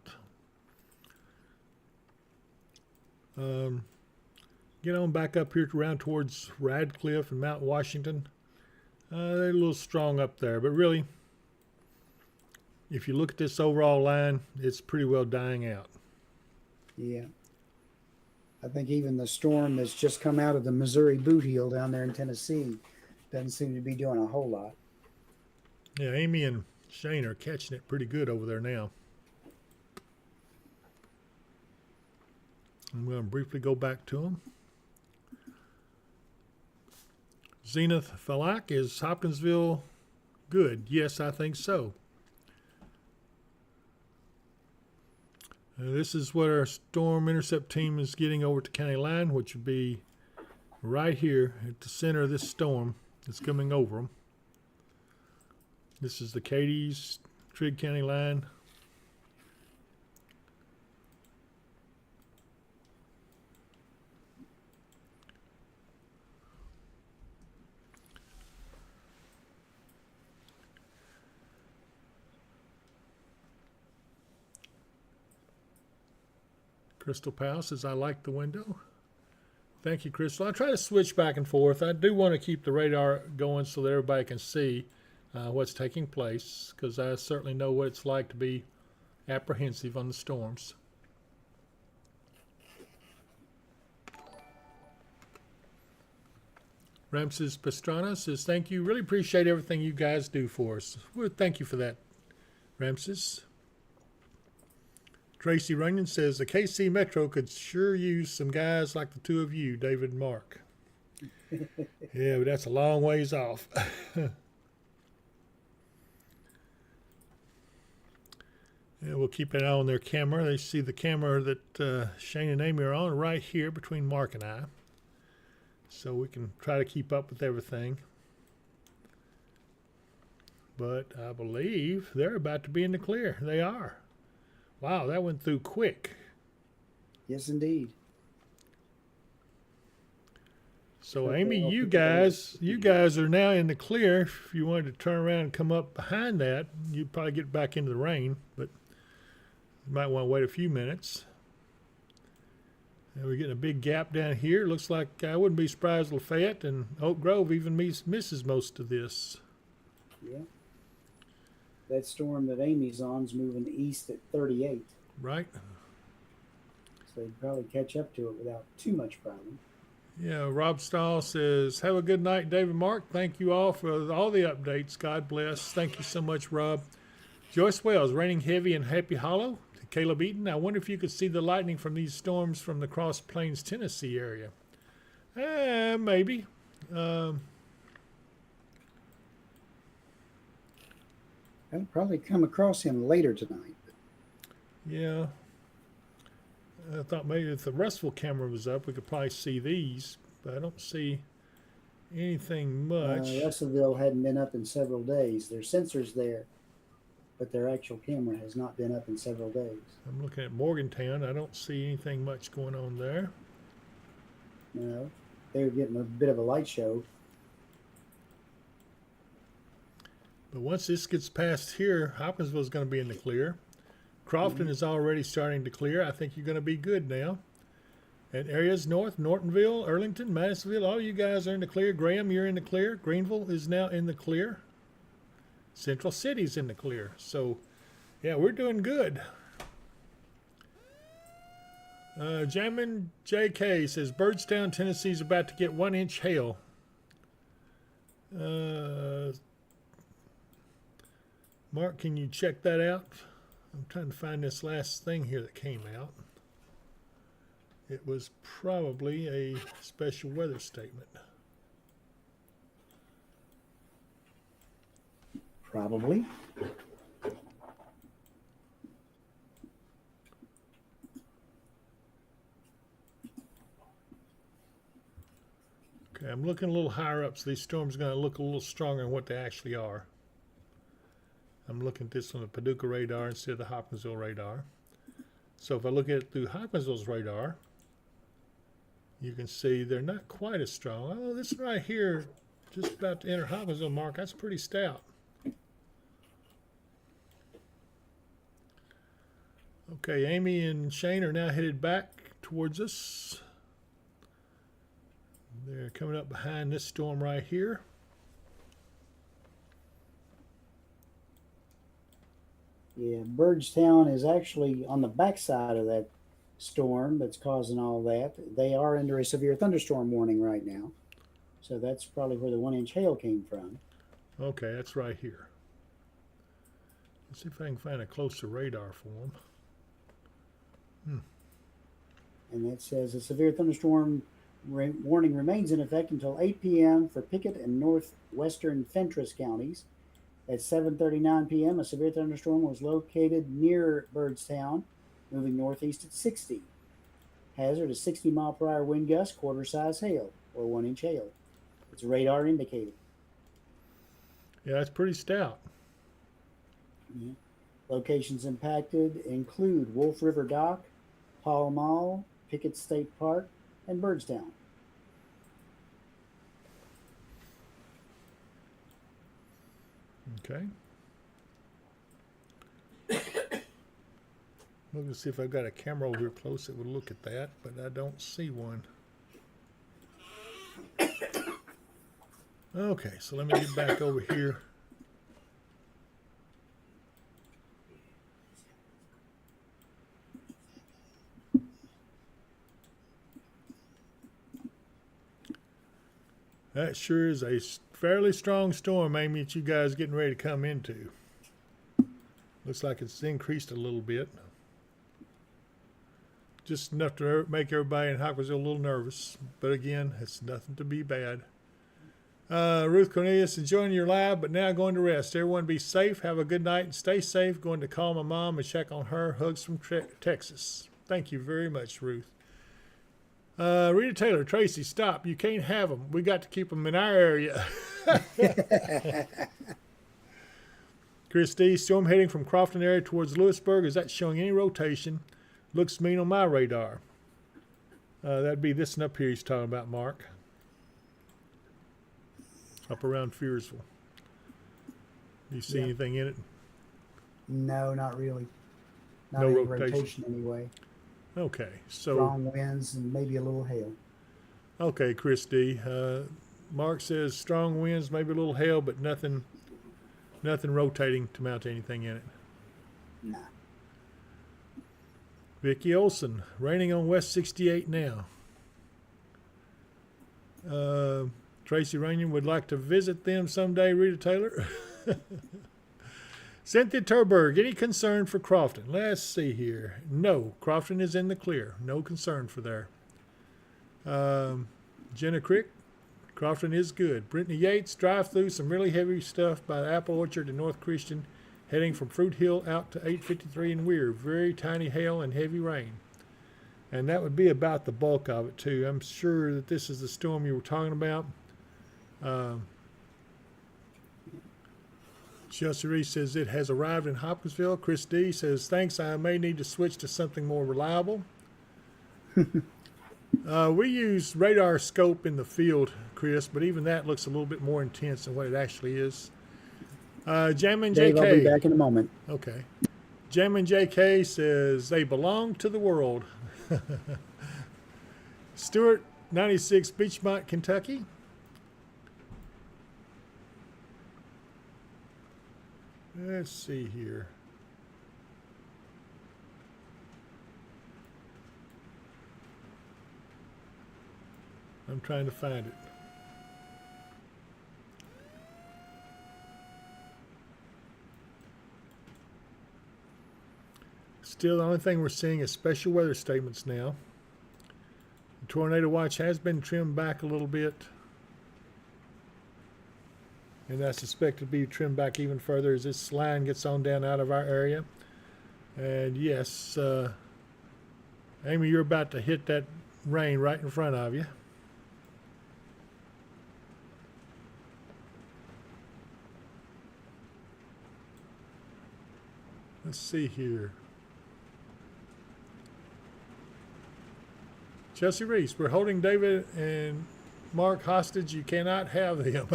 S1: Get on back up here around towards Radcliffe and Mount Washington. They're a little strong up there, but really, if you look at this overall line, it's pretty well dying out.
S2: Yeah. I think even the storm that's just come out of the Missouri boot heel down there in Tennessee doesn't seem to be doing a whole lot.
S1: Yeah, Amy and Shane are catching it pretty good over there now. I'm going to briefly go back to them. Zenith Falak, is Hopkinsville good? Yes, I think so. This is what our storm intercept team is getting over to county line, which would be right here at the center of this storm that's coming over them. This is the Cadiz Trigg County line. Crystal Powell says, I like the window. Thank you, Crystal. I try to switch back and forth. I do want to keep the radar going so that everybody can see what's taking place, because I certainly know what it's like to be apprehensive on the storms. Ramses Pastrana says, thank you. Really appreciate everything you guys do for us. Well, thank you for that, Ramses. Tracy Runyon says, the KC Metro could sure use some guys like the two of you, David and Mark. Yeah, but that's a long ways off. Yeah, we'll keep an eye on their camera. They see the camera that Shane and Amy are on right here between Mark and I. So we can try to keep up with everything. But I believe they're about to be in the clear. They are. Wow, that went through quick.
S2: Yes, indeed.
S1: So Amy, you guys are now in the clear. If you wanted to turn around and come up behind that, you'd probably get back into the rain, but you might want to wait a few minutes. And we're getting a big gap down here. Looks like I wouldn't be surprised Lafayette and Oak Grove even misses most of this.
S2: Yeah. That storm that Amy's on is moving east at 38.
S1: Right.
S2: So they'd probably catch up to it without too much problem.
S1: Yeah, Rob Stahl says, have a good night, David Mark. Thank you all for all the updates. God bless. Thank you so much, Rob. Joyce Wells, raining heavy in Happy Hollow. Caleb Eaton, I wonder if you could see the lightning from these storms from the Cross Plains, Tennessee area. Maybe.
S2: That'll probably come across him later tonight.
S1: Yeah. I thought maybe if the Russell camera was up, we could probably see these, but I don't see anything much.
S2: Russellville hadn't been up in several days. There's sensors there, but their actual camera has not been up in several days.
S1: I'm looking at Morgantown. I don't see anything much going on there.
S2: No, they were getting a bit of a light show.
S1: But once this gets past here, Hopkinsville's going to be in the clear. Crofton is already starting to clear. I think you're going to be good now. And areas north, Nortonville, Earlington, Madisonville, all you guys are in the clear. Graham, you're in the clear. Greenville is now in the clear. Central City's in the clear. So, yeah, we're doing good. Jamin JK says, Birdstown, Tennessee's about to get 1-inch hail. Mark, can you check that out? I'm trying to find this last thing here that came out. It was probably a special weather statement.
S2: Probably.
S1: Okay, I'm looking a little higher up, so these storms are going to look a little stronger than what they actually are. I'm looking at this on the Paducah radar instead of the Hopkinsville radar. So if I look at it through Hopkinsville's radar, you can see they're not quite as strong. Oh, this right here, just about to enter Hopkinsville, Mark, that's pretty stout. Okay, Amy and Shane are now headed back towards us. They're coming up behind this storm right here.
S2: Yeah, Birdstown is actually on the backside of that storm that's causing all that. They are under a severe thunderstorm warning right now. So that's probably where the 1-inch hail came from.
S1: Okay, that's right here. Let's see if I can find a closer radar for them.
S2: And that says a severe thunderstorm warning remains in effect until 8 p.m. for Pickett and northwestern Fentress counties. At 7:39 p.m., a severe thunderstorm was located near Byrdstown, moving northeast at 60. Hazard is 60-mile-per-hour wind gust, quarter-size hail, or 1-inch hail. It's radar indicated.
S1: Yeah, that's pretty stout.
S2: Yeah. Locations impacted include Wolf River Dock, Pall Mall, Pickett State Park, and Byrdstown.
S1: Okay. Look to see if I've got a camera over here close that would look at that, but I don't see one. Okay, so let me get back over here. That sure is a fairly strong storm, Amy, that you guys getting ready to come into. Looks like it's increased a little bit. Just enough to make everybody in Hawkersville a little nervous. But again, it's nothing to be bad. Ruth Cornelius, enjoying your live, but now going to rest. Everyone be safe. Have a good night and stay safe. Going to call my mom and check on her. Hugs from Texas. Thank you very much, Ruth. Rita Taylor, Tracy, stop. You can't have them. We got to keep them in our area. Chris D, storm heading from Crofton area towards Lewisburg. Is that showing any rotation? Looks mean on my radar. That'd be this one up here he's talking about, Mark. Up around Fearsville. Do you see anything in it?
S2: No, not really. Not
S1: No
S2: any
S1: rotation.
S2: anyway.
S1: Okay, so
S2: Strong winds and maybe a little hail.
S1: okay, Chris D. Mark says strong winds, maybe a little hail, but nothing rotating to mount anything in it.
S2: Nah.
S1: Vicky Olson, raining on West 68 now. Tracy Rainier would like to visit them someday, Rita Taylor. Cynthia Turberg, any concern for Crofton? Let's see here. No, Crofton is in the clear. No concern for there. Jenna Crick, Crofton is good. Brittany Yates, drive through some really heavy stuff by the Apple Orchard and North Christian, heading from Fruit Hill out to 853 in Weir. Very tiny hail and heavy rain. And that would be about the bulk of it, too. I'm sure that this is the storm you were talking about. Chelsea Reese says it has arrived in Hopkinsville. Chris D says, thanks, I may need to switch to something more reliable. We use radar scope in the field, Chris, but even that looks a little bit more intense than what it actually is. Jammin'
S2: Dave,
S1: JK.
S2: I'll be back in a moment.
S1: Okay. Jammin' JK says they belong to the world. Stewart, 96, Beachmont, Kentucky. Let's see here. I'm trying to find it. Still, the only thing we're seeing is special weather statements now. The tornado watch has been trimmed back a little bit. And I suspect it'll be trimmed back even further as this line gets on down out of our area. And yes, Amy, you're about to hit that rain right in front of you. Let's see here. Chelsea Reese, we're holding David and Mark hostage. You cannot have them.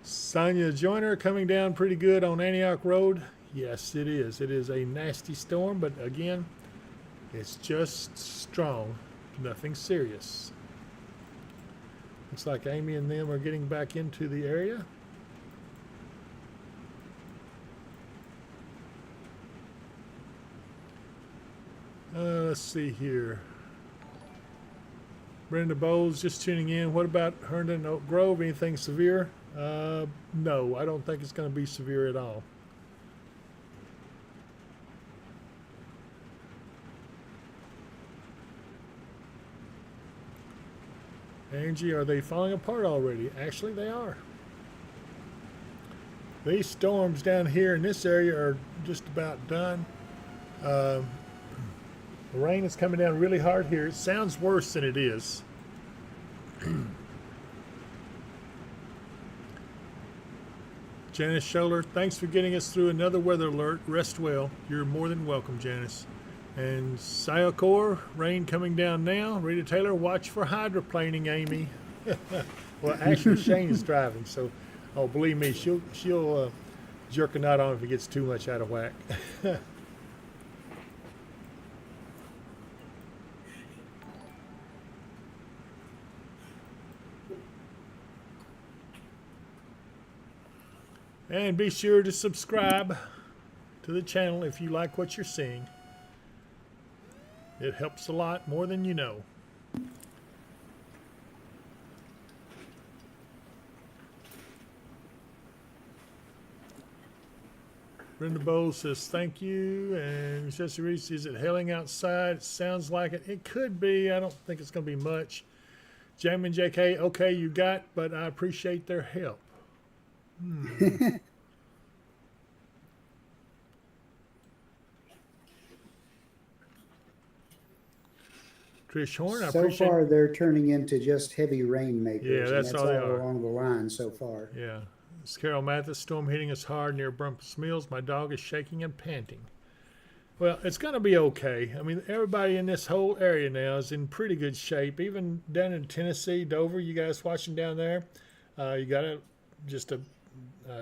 S1: Sonia Joyner coming down pretty good on Antioch Road. Yes, it is. It is a nasty storm, but again, it's just strong. Nothing serious. Looks like Amy and them are getting back into the area. Let's see here. Brenda Bowles just tuning in. What about Herndon Oak Grove? Anything severe? No, I don't think it's going to be severe at all. Angie, are they falling apart already? Actually, they are. These storms down here in this area are just about done. The rain is coming down really hard here. It sounds worse than it is. Janice Scholler, thanks for getting us through another weather alert. Rest well. You're more than welcome, Janice. And Sayakor, rain coming down now. Rita Taylor, watch for hydroplaning, Amy. Well, actually, Shane is driving, so believe me, she'll jerk a knot on if it gets too much out of whack. And be sure to subscribe to the channel if you like what you're seeing. It helps a lot, more than you know. Brenda Bowles says thank you. And Jesse Reese, is it hailing outside? It sounds like it. It could be. I don't think it's going to be much. Jamie and JK, okay, you got, but I appreciate their help. Trish Horn, I
S2: So
S1: appreciate.
S2: far, they're turning into just heavy rainmakers.
S1: Yeah,
S2: and
S1: that's all they are.
S2: along the line so far.
S1: Yeah. It's Carol Mathis, storm hitting us hard near Bumpus Mills. My dog is shaking and panting. Well, it's going to be okay. I mean, everybody in this whole area now is in pretty good shape. Even down in Tennessee, Dover, you guys watching down there, you got just a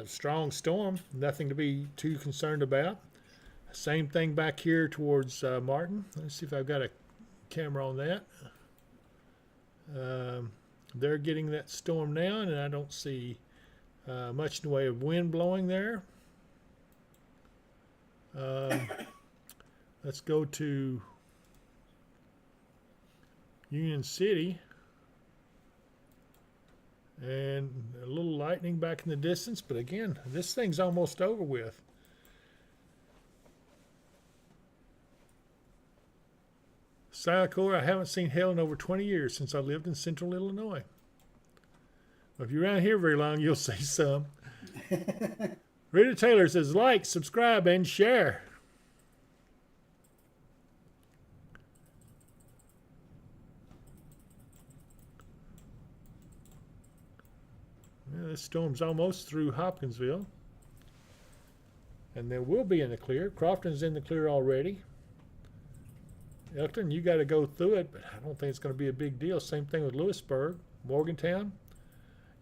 S1: strong storm. Nothing to be too concerned about. Same thing back here towards Martin. Let's see if I've got a camera on that. They're getting that storm now, and I don't see much in the way of wind blowing there. Let's go to Union City. And a little lightning back in the distance, but again, this thing's almost over with. Sayakor, I haven't seen hail in over 20 years since I lived in central Illinois. Well, if you're around here very long, you'll see some. Rita Taylor says, like, subscribe, and share. Yeah, this storm's almost through Hopkinsville. And there will be in the clear. Crofton's in the clear already. Elkton, you got to go through it, but I don't think it's going to be a big deal. Same thing with Lewisburg, Morgantown.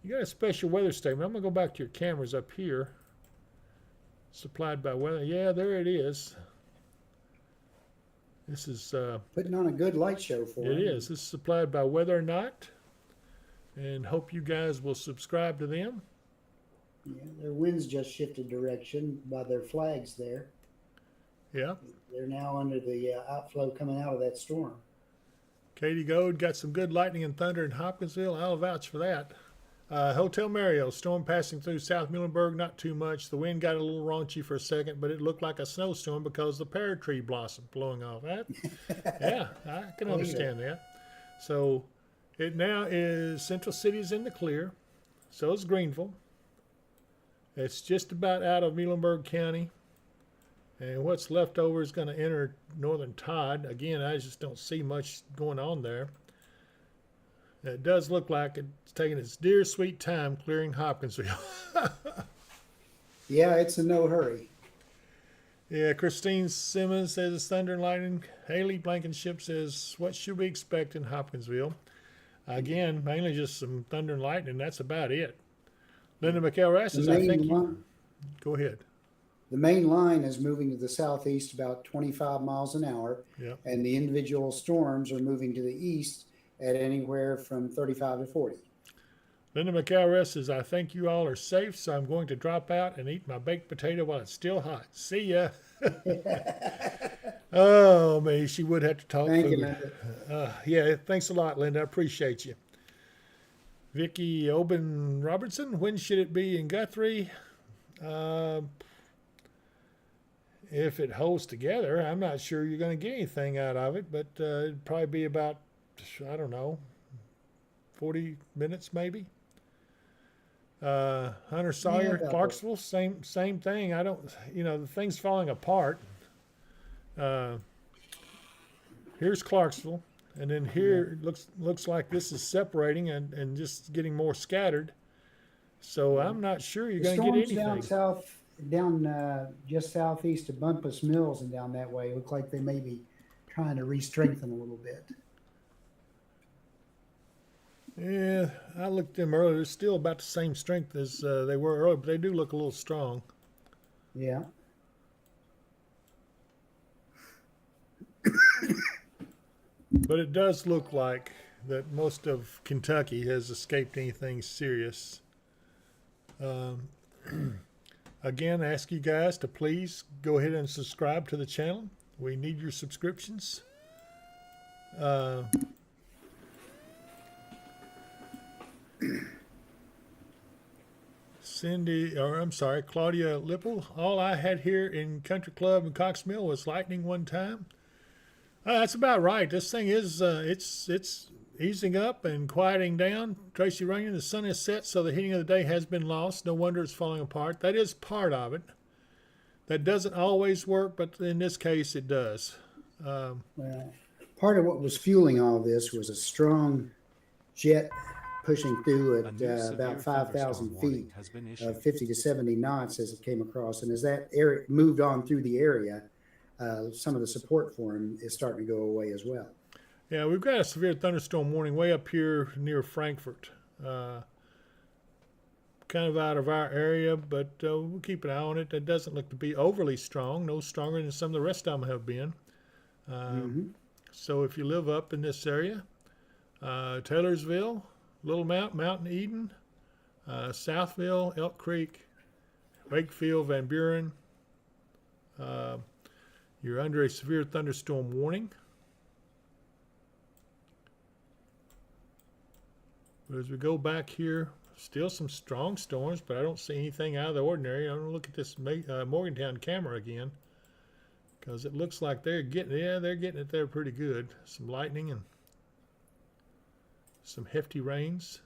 S1: You got a special weather statement. I'm going to go back to your cameras up here. Supplied by weather. Yeah, there it is. This is...
S2: Putting on a good light show for
S1: it.
S2: them.
S1: It is. This is supplied by Weather or Not. And hope you guys will subscribe to them.
S2: Yeah, their winds just shifted direction by their flags there.
S1: Yeah.
S2: They're now under the outflow coming out of that storm.
S1: Katie Goad got some good lightning and thunder in Hopkinsville. I'll vouch for that. Hotel Mario, storm passing through South Muhlenberg, not too much. The wind got a little raunchy for a second, but it looked like a snowstorm because the pear tree blossom blowing off. Yeah, I can understand that. So it now is Central City's in the clear. So is Greenville. It's just about out of Muhlenberg County. And what's left over is going to enter northern tide. Again, I just don't see much going on there. It does look like it's taking its dear sweet time clearing Hopkinsville.
S2: Yeah, it's in no hurry.
S1: Yeah, Christine Simmons says it's thunder and lightning. Haley Blankenship says, what should we expect in Hopkinsville? Again, mainly just some thunder and lightning. That's about it. Linda McElrath says, I think go ahead.
S2: The main line is moving to the southeast about 25 miles an hour,
S1: Yep.
S2: and the individual storms are moving to the east at anywhere from 35 to 40.
S1: Linda McElrath says, I think you all are safe, so I'm going to drop out and eat my baked potato while it's still hot. See ya. Oh, man, she would have to talk
S2: Thank
S1: food.
S2: you, Linda.
S1: Yeah, thanks a lot, Linda. I appreciate you. Vicky Oben Robertson, when should it be in Guthrie? Uh, if it holds together, I'm not sure you're going to get anything out of it, but it'd probably be about, I don't know, 40 minutes maybe. Hunter Sawyer,
S2: about
S1: Clarksville, same thing. I don't, the thing's falling apart. Here's Clarksville, and then here it looks like this is separating and just getting more scattered. So I'm not sure you're
S2: The
S1: going to get
S2: storms
S1: anything.
S2: down south, just southeast of Bumpus Mills and down that way, look like they may be trying to re-strengthen a little bit.
S1: Yeah, I looked at them earlier. They're still about the same strength as they were earlier, but they do look a little strong.
S2: Yeah.
S1: But it does look like that most of Kentucky has escaped anything serious. Again, I ask you guys to please go ahead and subscribe to the channel. We need your subscriptions. Claudia Lipple. All I had here in Country Club in Cox Mill was lightning one time. That's about right. This thing is it's easing up and quieting down. Tracy Runyon, the sun is set, so the heating of the day has been lost. No wonder it's falling apart. That is part of it. That doesn't always work, but in this case, it does.
S2: Well, part of what was fueling all this was a strong jet pushing through at about 5,000 feet of 50 to 70 knots as it came across. And as that area moved on through the area, some of the support for him is starting to go away as well.
S1: Yeah, we've got a severe thunderstorm warning way up here near Frankfort. Kind of out of our area, but we'll keep an eye on it. It doesn't look to be overly strong, no stronger than some of the rest of them have been. So if you live up in this area, Taylorsville, Little Mountain Eden, Southville, Elk Creek, Wakefield, Van Buren, you're under a severe thunderstorm warning. But as we go back here, still some strong storms, but I don't see anything out of the ordinary. I'm going to look at this Morgantown camera again, because it looks like they're getting it there pretty good. Some lightning and some hefty rains.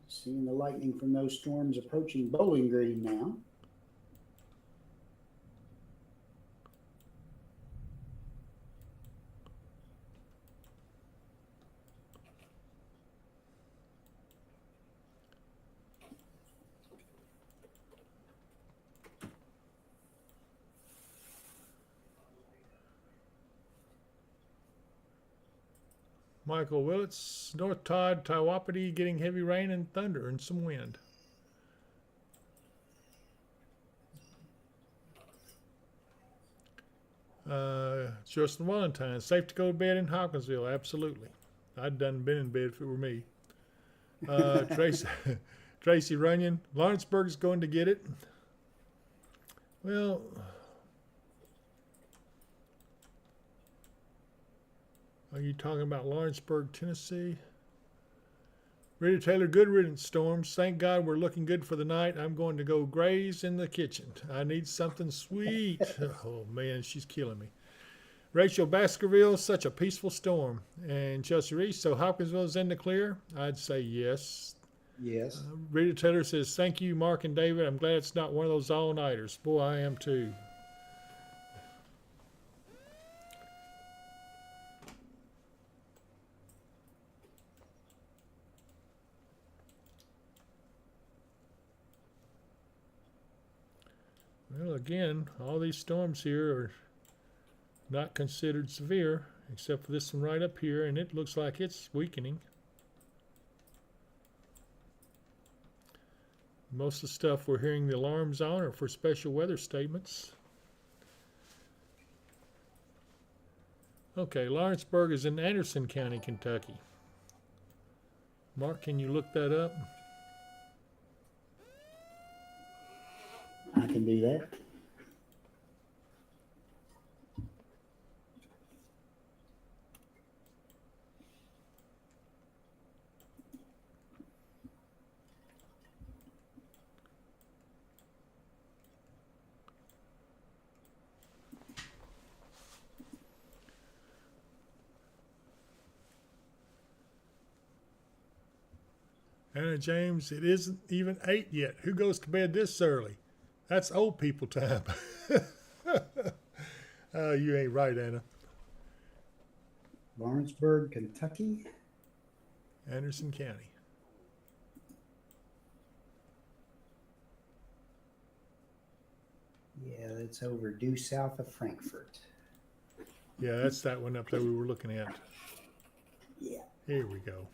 S2: Seeing the lightning from those storms approaching Bowling Green now.
S1: Michael Willits, North Todd, Taiwapiti getting heavy rain and thunder and some wind. Justin Valentine, safe to go to bed in Hopkinsville, absolutely. I'd been in bed if it were me. Tracy Runyon, Lawrenceburg's going to get it. Well, are you talking about Lawrenceburg, Tennessee? Rita Taylor, good riddance storms. Thank God we're looking good for the night. I'm going to go graze in the kitchen. I need something sweet. Oh, man, she's killing me. Rachel Baskerville, such a peaceful storm. And Chelsea Reese, so Hopkinsville's in the clear? I'd say yes.
S2: Yes.
S1: Rita Taylor says, thank you, Mark and David. I'm glad it's not one of those all-nighters. Boy, I am too. Well, again, all these storms here are not considered severe, except for this one right up here, and it looks like it's weakening. Most of the stuff we're hearing the alarms on are for special weather statements. Okay, Lawrenceburg is in Anderson County, Kentucky. Mark, can you look that up?
S2: I can do that.
S1: Anna James, it isn't even 8 yet. Who goes to bed this early? That's old people time. You ain't right, Anna.
S2: Lawrenceburg, Kentucky.
S1: Anderson County.
S2: Yeah, that's over due south of Frankfurt.
S1: Yeah, that's that one up there we were looking at.
S2: Yeah.
S1: Here we go.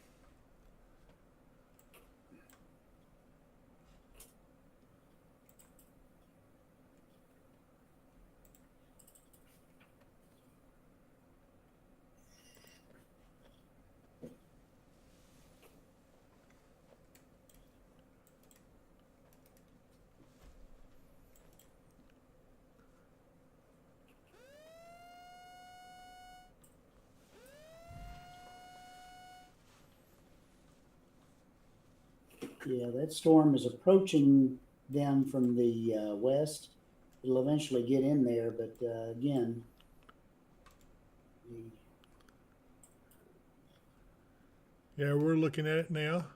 S2: Yeah, that storm is approaching them from the west. It'll eventually get in there, but again,
S1: Yeah, we're looking at it now.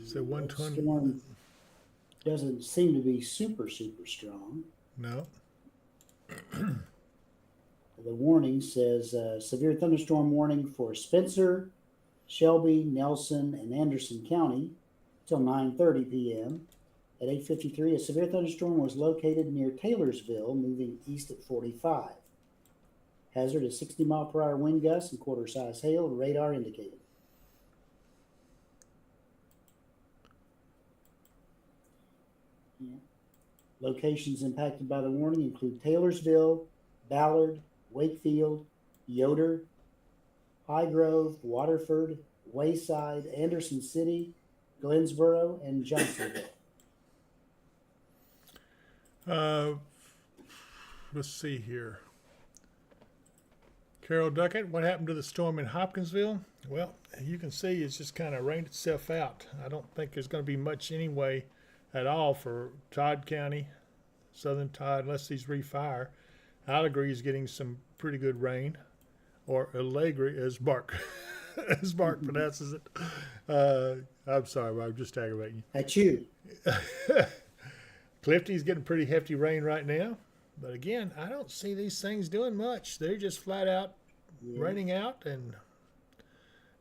S1: So
S2: that
S1: 120.
S2: storm doesn't seem to be super strong.
S1: No.
S2: The warning says severe thunderstorm warning for Spencer, Shelby, Nelson, and Anderson County till 9:30 p.m. At 8:53, a severe thunderstorm was located near Taylorsville, moving east at 45. Hazard is 60-mile-per-hour wind gusts and quarter-size hail. Radar indicated. Yeah. Locations impacted by the warning include Taylorsville, Ballard, Wakefield, Yoder, Highgrove, Waterford, Wayside, Anderson City, Glensboro, and Johnsonville.
S1: Let's see here. Carol Duckett, what happened to the storm in Hopkinsville? Well, you can see it's just kind of rained itself out. I don't think there's going to be much anyway at all for Todd County, Southern Todd, unless these refire. Allegheny is getting some pretty good rain, or Allegri, as Mark pronounces it. I'm sorry, I'm just aggravating you.
S2: That's you.
S1: Clifty's getting pretty hefty rain right now, but again, I don't see these things doing much. They're just flat out raining out and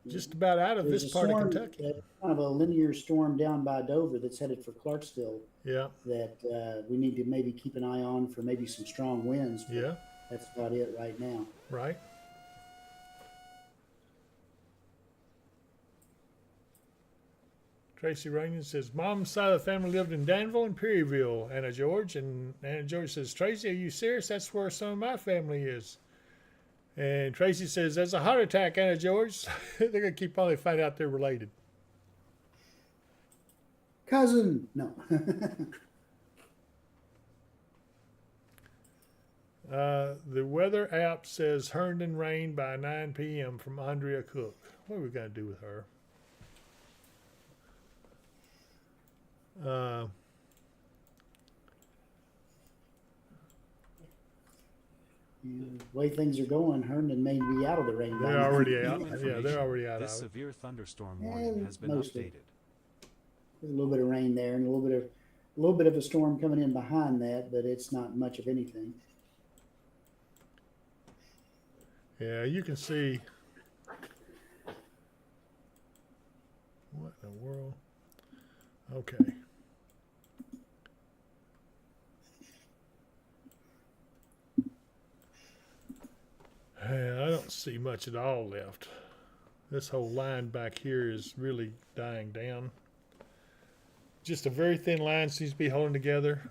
S1: just about out of
S2: There's
S1: this
S2: a
S1: part
S2: storm,
S1: of Kentucky.
S2: Kind of a linear storm down by Dover that's headed for Clarksville.
S1: Yeah.
S2: That we need to maybe keep an eye on for maybe some strong winds.
S1: Yeah.
S2: That's about it right now.
S1: Right. Tracy Rainian says, Mom's side of the family lived in Danville and Perryville, Anna George. And Anna George says, Tracy, are you serious? That's where some of my family is. And Tracy says, that's a heart attack, Anna George. They're going to keep on, they find out they're related.
S2: Cousin, no.
S1: The weather app says Herndon rain by 9 p.m. from Andrea Cook. What are we going to do with her?
S2: The way things are going, Herndon may be out of the rain.
S1: They're already out.
S6: New
S1: Yeah, they're
S6: information.
S1: already out
S6: This
S1: of it.
S6: severe thunderstorm warning has been
S2: mostly.
S6: updated.
S2: There's a little bit of rain there and a little bit of a storm coming in behind that, but it's not much of anything.
S1: Yeah, you can see. What in the world? Okay. Yeah, I don't see much at all left. This whole line back here is really dying down. Just a very thin line seems to be holding together.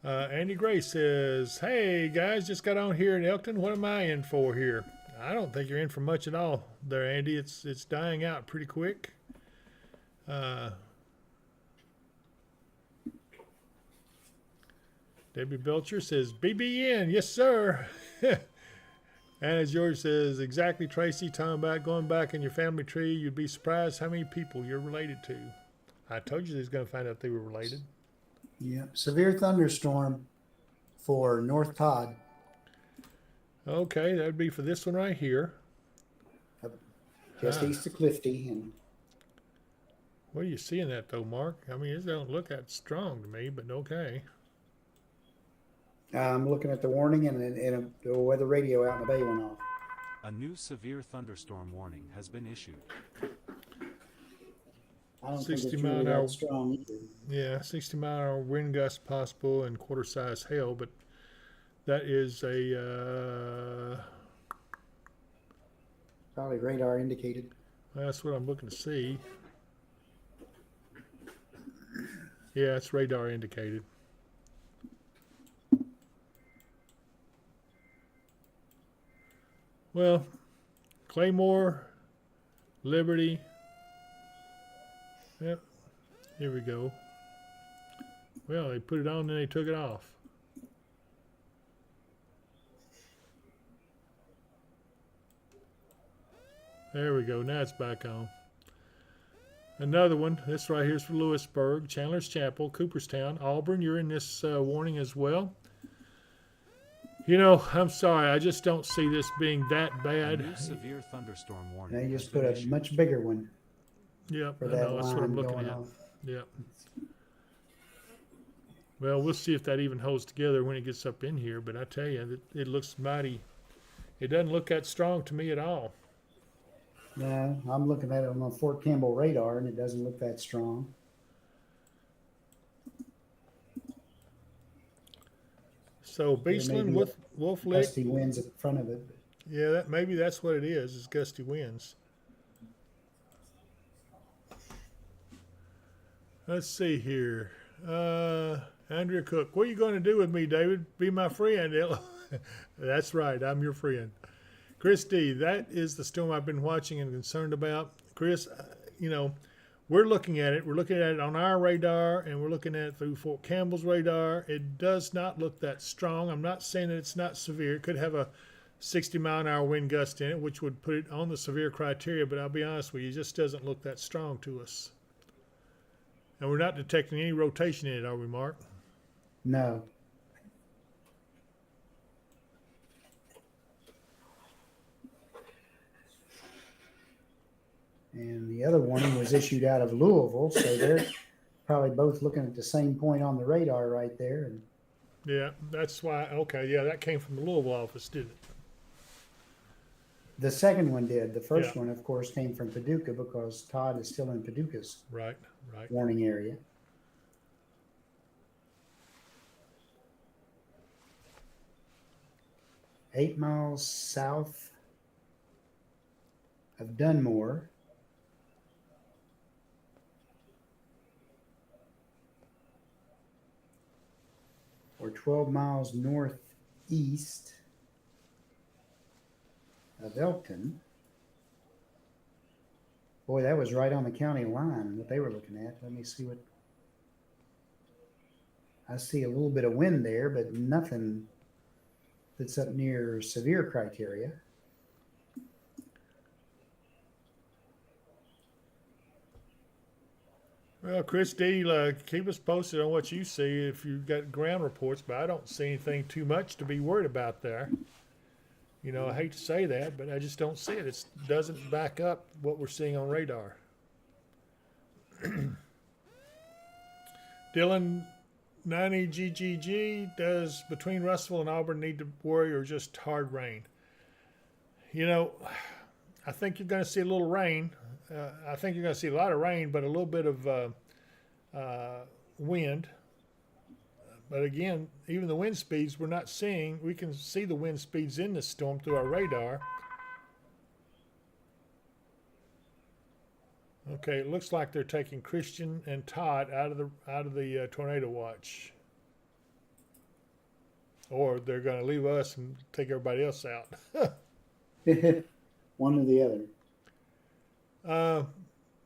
S1: Andy Gray says, "Hey guys, just got on here in Elkton. What am I in for here?" I don't think you're in for much at all there, Andy. It's dying out pretty quick. Debbie Belcher says, "BBN, yes sir." Anna George says, "Exactly, Tracy. Talking about going back in your family tree, you'd be surprised how many people you're related to." I told you they was going to find out they were related.
S2: Yeah. Severe thunderstorm for North Todd.
S1: Okay, that would be for this one right here.
S2: Just east of Clifty. And
S1: What are you seeing that though, Mark? I mean, it don't look that strong to me, but okay.
S2: I'm looking at the warning, and the weather radio out in the bay went off.
S6: A new severe thunderstorm warning has been issued.
S2: I don't
S1: 60
S2: think it's
S1: mile
S2: really
S1: an hour.
S2: that strong either.
S1: Yeah, 60-mile-an-hour wind gust possible and quarter-size hail, but that is a
S2: Probably radar indicated.
S1: that's what I'm looking to see. Yeah, it's radar indicated. Well, Claymore, Liberty. Yep, here we go. Well, they put it on and then they took it off. There we go. Now it's back on. Another one. This right here is for Lewisburg, Chandler's Chapel, Cooperstown, Auburn. You're in this warning as well. You know, I'm sorry. I just don't see this being that
S6: A
S1: bad.
S6: new severe thunderstorm warning
S2: They
S6: has
S2: just
S6: been
S2: put a
S6: issued.
S2: much bigger one
S1: Yep,
S2: for
S1: I
S2: that
S1: know. That's what I'm
S2: line
S1: looking
S2: going
S1: at.
S2: off.
S1: Yep. Well, we'll see if that even holds together when it gets up in here. But I tell you, it looks mighty. It doesn't look that strong to me at all.
S2: No, I'm looking at it on the Fort Campbell radar, and it doesn't look that strong.
S1: So
S2: There may
S1: Beastland,
S2: be
S1: Wolf Lick.
S2: Gusty winds in front of it.
S1: Yeah, maybe that's what it is gusty winds. Let's see here. Andrea Cook, what are you going to do with me, David? Be my friend. That's right, I'm your friend. Chris D, that is the storm I've been watching and concerned about. Chris, you know, we're looking at it. We're looking at it on our radar, and we're looking at it through Fort Campbell's radar. It does not look that strong. I'm not saying that it's not severe. It could have a 60-mile-an-hour wind gust in it, which would put it on the severe criteria, but I'll be honest with you, it just doesn't look that strong to us. And we're not detecting any rotation in it, are we, Mark?
S2: No. And the other warning was issued out of Louisville, so they're probably both looking at the same point on the radar right there. And
S1: Yeah, that's why. Okay, yeah, that came from the Louisville office, didn't it?
S2: the second one did. The first
S1: Yeah.
S2: one, of course, came from Paducah because Todd is still in Paducah's
S1: Right, right.
S2: warning area. Eight miles south of Dunmore. Or 12 miles northeast of Elkton. Boy, that was right on the county line, what they were looking at. Let me see what. I see a little bit of wind there, but nothing that's up near severe criteria.
S1: Well, Chris D, keep us posted on what you see if you've got ground reports, but I don't see anything too much to be worried about there. You know, I hate to say that, but I just don't see it. It doesn't back up what we're seeing on radar. Dylan 90GGG, does between Russellville and Auburn need to worry or just hard rain? You know, I think you're going to see a little rain. I think you're going to see a lot of rain, but a little bit of wind. But again, even the wind speeds we're not seeing. We can see the wind speeds in this storm through our radar. Okay, it looks like they're taking Christian and Todd out of the tornado watch. or they're going to leave us and take everybody else out.
S2: One or the other.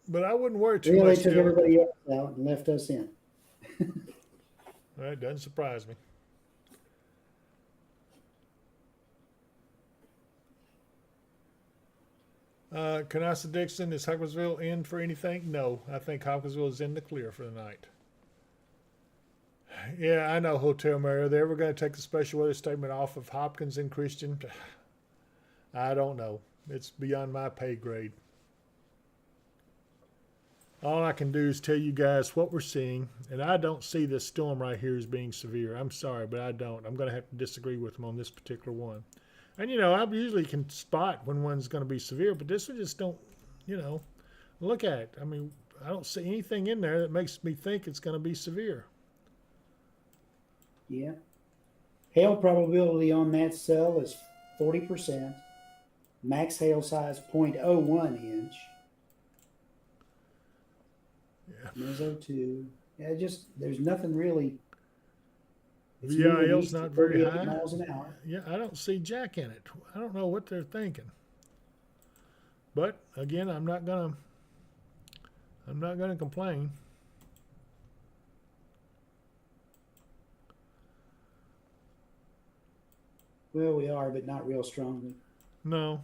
S1: But I wouldn't worry too
S2: Well,
S1: much.
S2: they took
S1: Still.
S2: everybody else out and left us in.
S1: That doesn't surprise me. Canassa Dixon, is Hopkinsville in for anything? No, I think Hopkinsville is in the clear for the night. Yeah, I know, Hotel Mary. Are they ever going to take the special weather statement off of Hopkins and Christian? I don't know. It's beyond my pay grade. All I can do is tell you guys what we're seeing, and I don't see this storm right here as being severe. I'm sorry, but I don't. I'm going to have to disagree with them on this particular one. And, you know, I usually can spot when one's going to be severe, but this one just don't, you know, look at it. I mean, I don't see anything in there that makes me think it's going to be severe.
S2: Yeah. Hail probability on that cell is 40%. Max hail size 0.01 inch.
S1: Yeah.
S2: Meso 2. Yeah, just, there's nothing really. It's
S1: VIL's
S2: moving east
S1: not
S2: at
S1: very
S2: 38
S1: high.
S2: miles an hour.
S1: Yeah, I don't see jack in it. I don't know what they're thinking. But again, I'm not gonna complain.
S2: Well, we are, but not real strongly.
S1: No,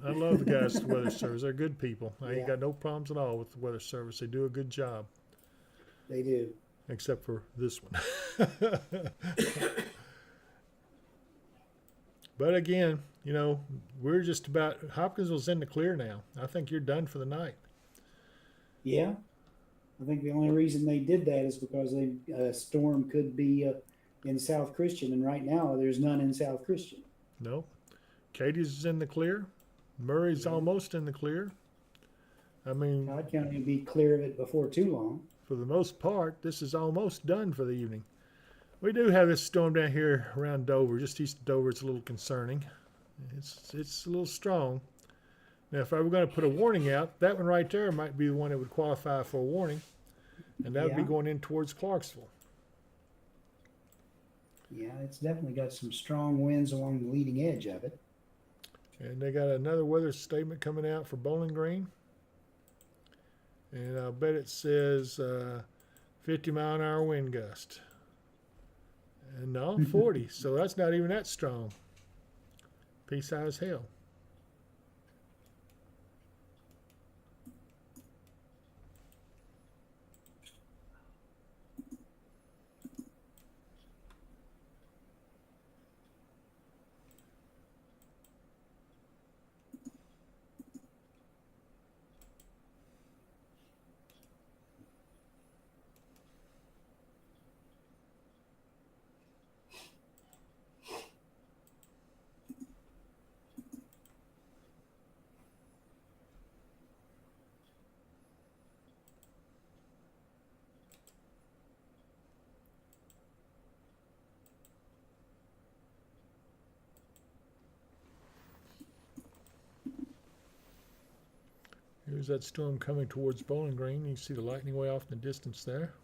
S1: I love the guys at the Weather Service. They're good people. I ain't
S2: Yeah.
S1: got no problems at all with the Weather Service. They do a good job,
S2: They do.
S1: except for this one. But again, you know, we're just about, Hopkinsville's in the clear now. I think you're done for the night.
S2: Yeah. I think the only reason they did that is because a storm could be in South Christian, and right now there's none in South Christian.
S1: No. Katie's is in the clear. Murray's almost in the clear. I mean,
S2: Todd County will be clear of it before too long.
S1: for the most part, this is almost done for the evening. We do have this storm down here around Dover, just east of Dover. It's a little concerning. It's a little strong. Now, if I were going to put a warning out, that one right there might be the one that would qualify for a warning, and that would be
S2: Yeah.
S1: going in towards Clarksville.
S2: Yeah, it's definitely got some strong winds along the leading edge of it.
S1: And they got another weather statement coming out for Bowling Green. And I'll bet it says 50-mile-an-hour wind gust. And no, 40. So that's not even that strong. Peace out as hell. Here's that storm coming towards Bowling Green. You can see the lightning way off in the distance there.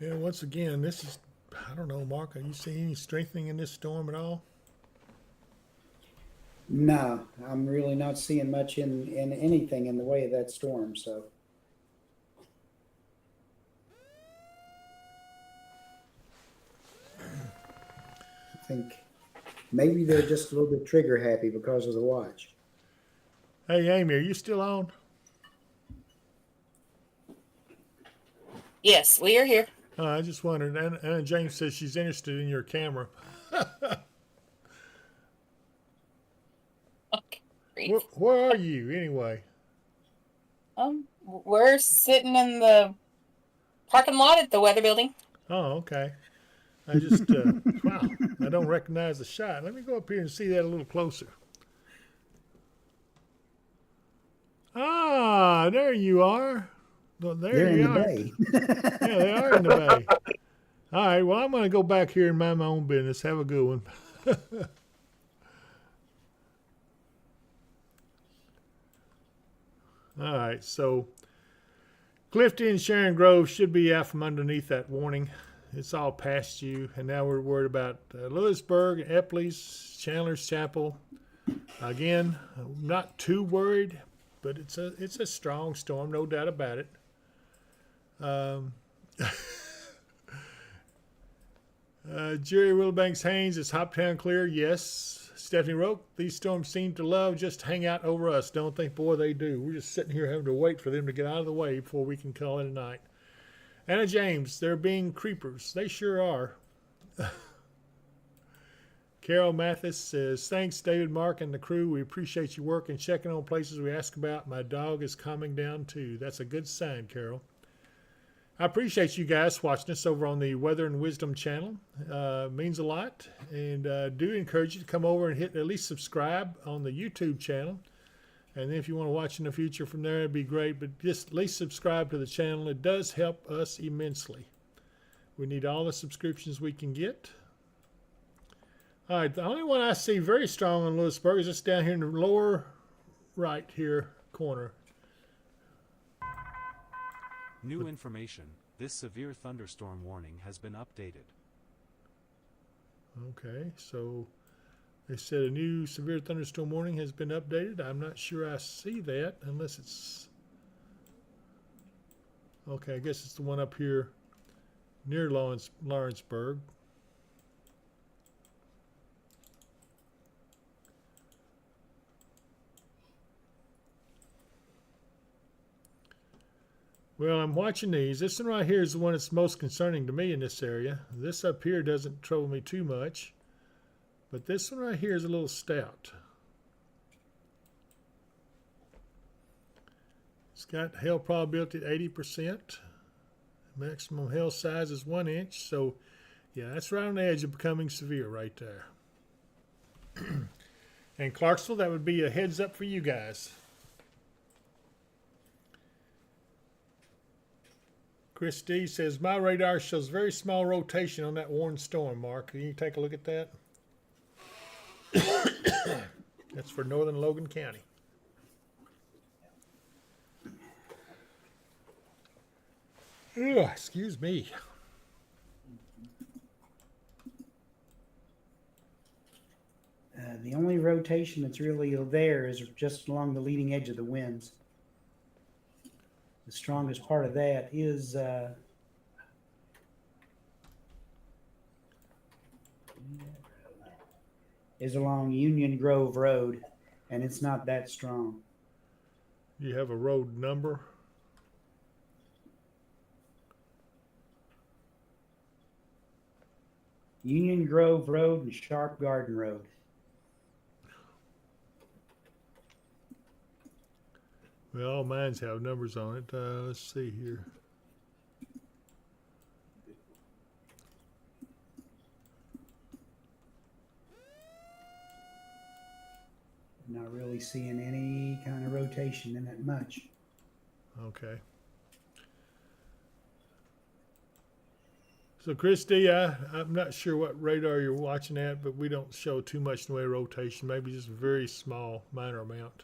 S1: And once again, this is, I don't know, Mark, are you seeing any strengthening in this storm at all?
S2: No, I'm really not seeing much in anything in the way of that storm. So I think maybe they're just a little bit trigger happy because of the watch.
S1: Hey, Amy, are you still on?
S3: Yes, we are here.
S1: I just wondered. Anna James says she's interested in your camera.
S3: Okay, great.
S1: Where are you, anyway?
S3: We're sitting in the parking lot at the weather building.
S1: Oh, okay. I just, wow, I don't recognize the shot. Let me go up here and see that a little closer. Ah, there you are. Well, there
S2: They're
S1: you
S2: in the
S1: are.
S2: bay.
S1: Yeah, they are in the bay. All right, well, I'm going to go back here and mind my own business. Have a good one. All right, so Clifton and Sharon Grove should be out from underneath that warning. It's all past you, and now we're worried about Lewisburg, Epley's, Chandler's Chapel. Again, I'm not too worried, but it's a strong storm, no doubt about it. Jerry Willowbanks Haynes, is Hoptown clear? Yes. Stephanie Roke, these storms seem to love just to hang out over us, don't they? Boy, they do. We're just sitting here having to wait for them to get out of the way before we can call it a night. Anna James, they're being creepers. They sure are. Carol Mathis says, thanks, David, Mark, and the crew. We appreciate your work and checking on places we ask about. My dog is calming down, too. That's a good sign, Carol. I appreciate you guys watching us over on the Weather and Wisdom channel. Means a lot. And do encourage you to come over and hit at least subscribe on the YouTube channel. And then if you want to watch in the future from there, it'd be great. But just at least subscribe to the channel. It does help us immensely. We need all the subscriptions we can get. All right, the only one I see very strong on Lewisburg is just down here in the lower right here corner.
S6: New information. This severe thunderstorm warning has been updated.
S1: Okay, so they said a new severe thunderstorm warning has been updated. I'm not sure I see that unless it's... Okay, I guess it's the one up here near Lawrenceburg. Well, I'm watching these. This one right here is the one that's most concerning to me in this area. This up here doesn't trouble me too much. But this one right here is a little stout. It's got hail probability at 80%. Maximum hail size is 1 inch. So, yeah, that's right on the edge of becoming severe right there. And Clarksville, that would be a heads up for you guys. Chris D says, my radar shows very small rotation on that warned storm, Mark. Can you take a look at that? That's for northern Logan County. Ugh, excuse me.
S2: The only rotation that's really there is just along the leading edge of the winds. The strongest part of that is along Union Grove Road, and it's not that strong.
S1: You have a road number?
S2: Union Grove Road and Sharp Garden Road.
S1: Well, all mines have numbers on it. Let's see here.
S2: Not really seeing any kind of rotation in it much.
S1: Okay. So, Christy, I'm not sure what radar you're watching at, but we don't show too much in the way of rotation, maybe just a very small, minor amount.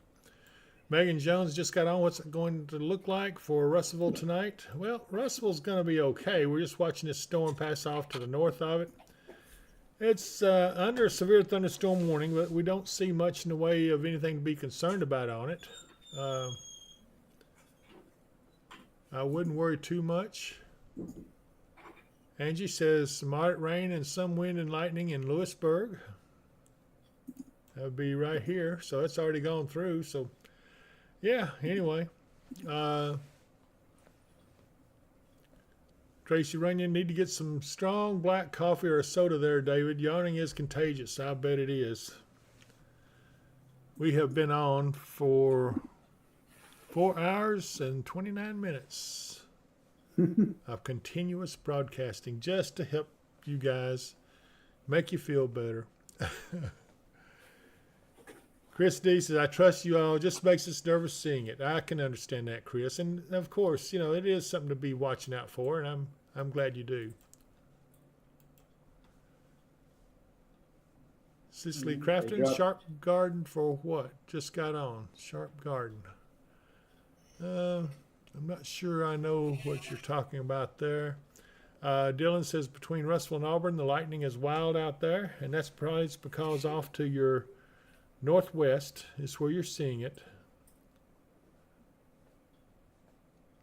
S1: Megan Jones just got on. What's it going to look like for Russellville tonight? Well, Russellville's going to be okay. We're just watching this storm pass off to the north of it. It's under a severe thunderstorm warning, but we don't see much in the way of anything to be concerned about on it. I wouldn't worry too much. Angie says moderate rain and some wind and lightning in Lewisburg. That would be right here. So it's already gone through. So, yeah, anyway. Tracy Runyon, need to get some strong black coffee or a soda there, David. Yawning is contagious. I bet it is. We have been on for 4 hours and 29 minutes of continuous broadcasting just to help you guys, make you feel better. Chris D says, I trust you all. Just makes us nervous seeing it. I can understand that, Chris. And of course, you know, it is something to be watching out for, and I'm glad you do. Cicely Crafton, Sharp Garden for what? Just got on. Sharp Garden. I'm not sure I know what you're talking about there. Dylan says between Russell and Auburn, the lightning is wild out there, and that's probably because off to your northwest is where you're seeing it.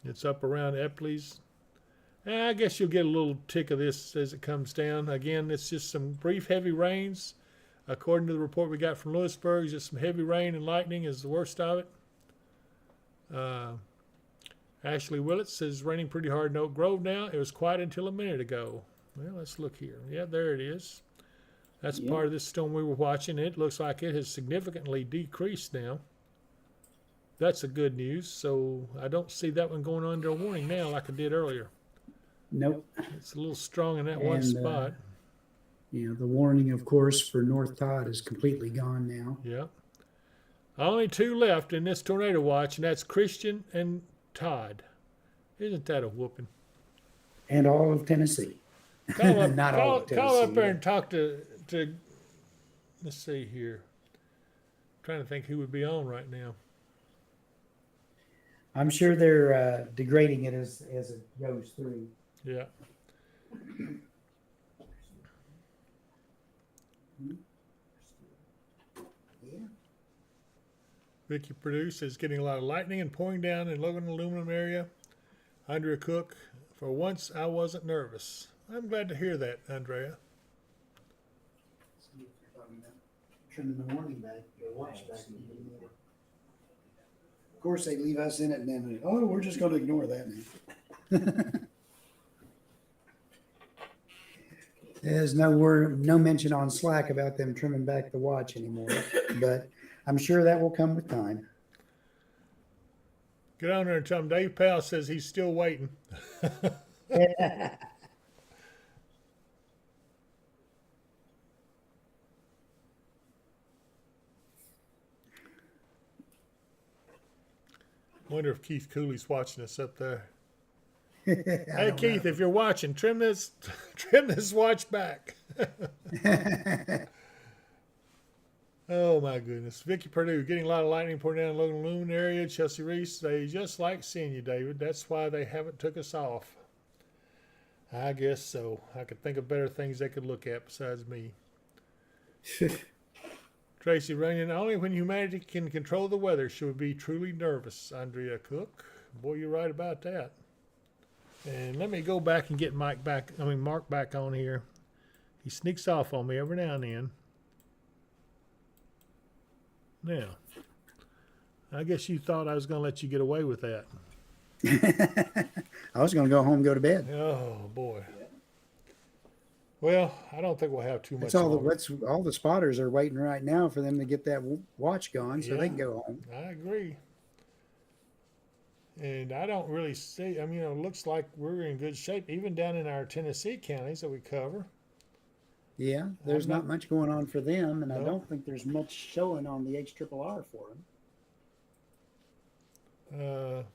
S1: It's up around Epley's. I guess you'll get a little tick of this as it comes down. Again, it's just some brief heavy rains. According to the report we got from Lewisburg, just some heavy rain and lightning is the worst of it. Ashley Willett says it's raining pretty hard in Oak Grove now. It was quiet until a minute ago. Well, let's look here. Yeah, there it is. That's part of this storm we were watching. It looks like it has significantly decreased now. That's a good news. So I don't see that one going under a warning now like I did earlier.
S2: Nope.
S1: It's a little strong in that one spot.
S2: The warning, of course, for North Todd is completely gone now.
S1: Yeah. Only two left in this tornado watch, and that's Christian and Todd. Isn't that a whooping?
S2: And all of Tennessee.
S1: Call up,
S2: Not all of Tennessee.
S1: call up there and talk to. Let's see here. I'm trying to think who would be on right now.
S2: I'm sure they're degrading it as it goes through.
S1: Yeah. Vicky Purdue says getting a lot of lightning and pouring down in Logan Aluminum area. Andrea Cook, for once I wasn't nervous. I'm glad to hear that, Andrea.
S2: Trimming the warning back, your watch back. Of course, they leave us in it, and then we're just going to ignore that now. There's no mention on Slack about them trimming back the watch anymore, but I'm sure that will come with time.
S1: Get on there and tell him Dave Powell says he's still waiting. Wonder if Keith Cooley's watching us up there. Hey Keith, if you're watching, trim this watch back. Oh my goodness. Vicky Purdue, getting a lot of lightning pouring down in the Logan Lumen area. Chelsea Reese, they just like seeing you, David. That's why they haven't took us off. I guess so. I could think of better things they could look at besides me. Tracy Runyon, only when humanity can control the weather should we be truly nervous, Andrea Cook. Boy, you're right about that. And let me go back and get Mark back on here. He sneaks off on me every now and then. Now, I guess you thought I was going to let you get away with that.
S2: I was going to go home and go to bed.
S1: Oh, boy. Well, I don't think we'll have too much
S2: All
S1: longer.
S2: all the spotters are waiting right now for them to get that watch gone so they can go home.
S1: I agree. And I don't really see, it looks like we're in good shape, even down in our Tennessee counties that we cover.
S2: Yeah, there's not much going on for them, and
S1: No.
S2: I don't think there's much showing on the HRRR for them.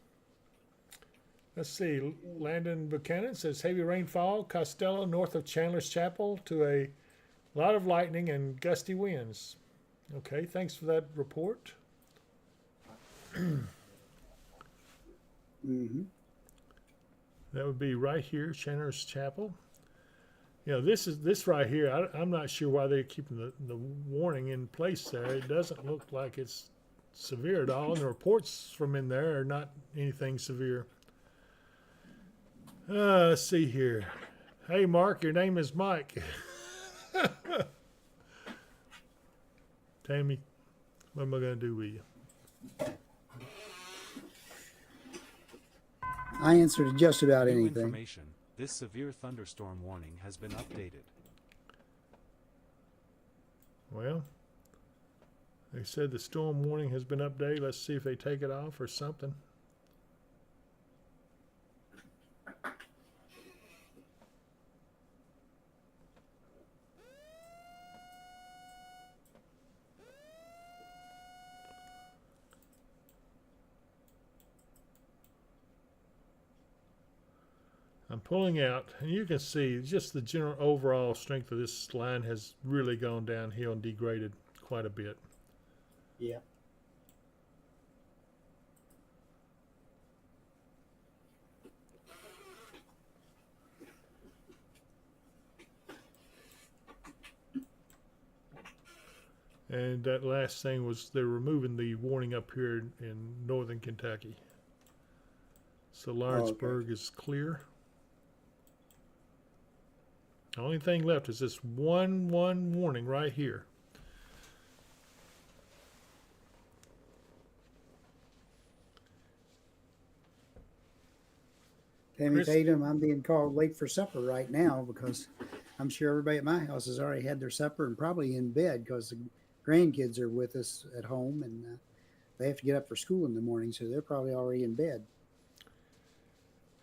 S1: Let's see. Landon Buchanan says heavy rainfall, Costello, north of Chandler's Chapel, to a lot of lightning and gusty winds. Okay, thanks for that report.
S2: Mm-hmm.
S1: That would be right here, Chandler's Chapel. This right here, I'm not sure why they're keeping the warning in place there. It doesn't look like it's severe at all, and the reports from in there are not anything severe. Let's see here. Hey, Mark, your name is Mike. Tammy, what am I going to do with you?
S2: I answered just about
S6: New
S2: anything.
S6: information. This severe thunderstorm warning has been updated.
S1: Well, they said the storm warning has been updated. Let's see if they take it off or something. I'm pulling out, and you can see just the general overall strength of this line has really gone downhill and degraded quite a bit.
S2: Yeah.
S1: And that last thing was they're removing the warning up here in northern Kentucky. So Lawrenceburg is clear. The only thing left is this one warning right here.
S2: Tammy
S1: Chris?
S2: Tatum, I'm being called late for supper right now because I'm sure everybody at my house has already had their supper and probably in bed because the grandkids are with us at home and they have to get up for school in the morning, so they're probably already in bed.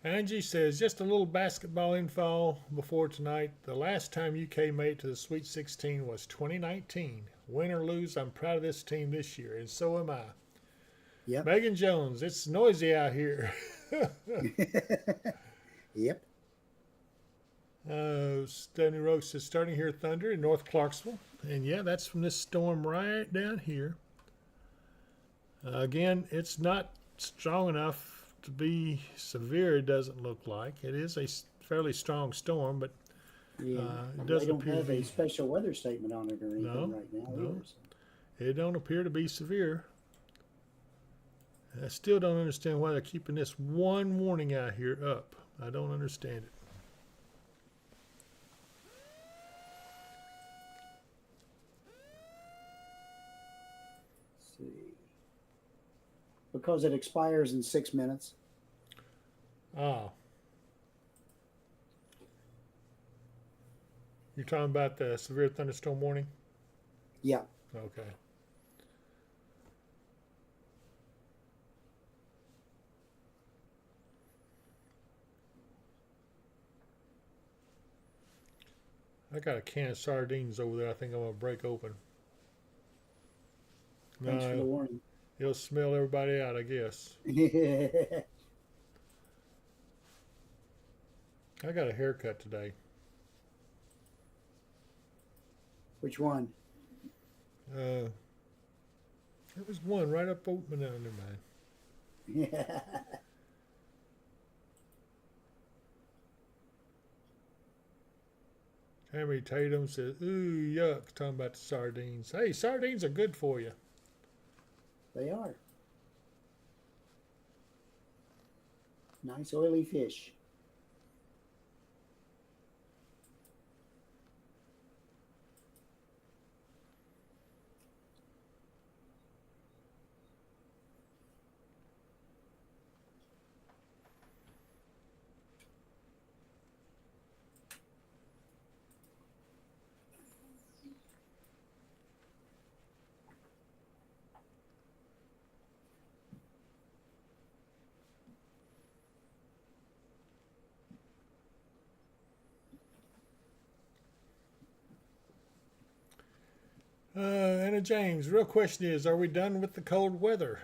S1: Angie says, just a little basketball info before tonight. The last time UK made it to the Sweet 16 was 2019. Win or lose, I'm proud of this team this year, and so am I.
S2: Yep.
S1: Megan Jones, it's noisy out here.
S2: Yep.
S1: Stephanie Roach says, starting here thunder in North Clarksville. And yeah, that's from this storm right down here. Again, it's not strong enough to be severe, it doesn't look like. It is a fairly strong storm, but
S2: Yeah.
S1: it
S2: They
S1: doesn't
S2: don't
S1: appear to
S2: have a
S1: be.
S2: special weather statement on it or anything
S1: No,
S2: right now.
S1: no.
S2: Either, so.
S1: It don't appear to be severe. I still don't understand why they're keeping this one warning out here up. I don't understand it.
S2: Let's see. Because it expires in 6 minutes.
S1: Ah. You're talking about the severe thunderstorm warning?
S2: Yeah.
S1: Okay. I got a can of sardines over there I think I'm going to break open.
S2: Thanks for the warning.
S1: It'll smell everybody out, I guess. I got a haircut today.
S2: Which one?
S1: There was one right up over no, never mind.
S2: Yeah.
S1: Tammy Tatum says, ooh, yuck, talking about the sardines. Hey, sardines are good for you.
S2: They are. Nice oily fish.
S1: Anna James, real question is, are we done with the cold weather?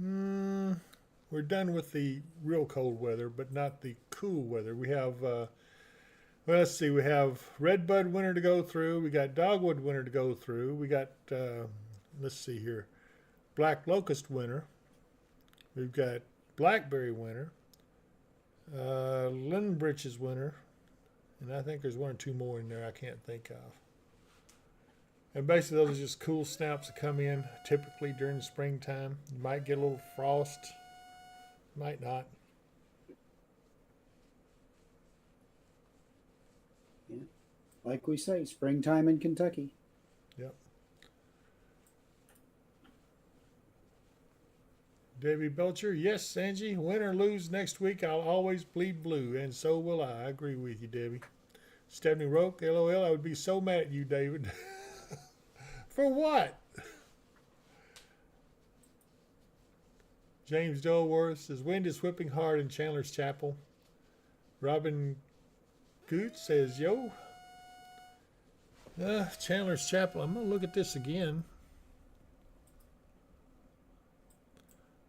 S1: We're done with the real cold weather, but not the cool weather. We have, well, let's see, we have redbud winter to go through. We got dogwood winter to go through. We got, let's see here, black locust winter. We've got blackberry winter, linden breeches winter, and I think there's one or two more in there I can't think of. And basically those are just cool snaps that come in typically during the springtime. You might get a little frost, might not.
S2: Yeah. Like we say, springtime in Kentucky.
S1: Yep. Debbie Belcher, yes, Angie, win or lose next week, I'll always bleed blue, and so will I. I agree with you, Debbie. Stephanie Roke, LOL, I would be so mad at you, David. For what? James Dolworth says, wind is whipping hard in Chandler's Chapel. Robin Gooch says, yo. Chandler's Chapel, I'm going to look at this again.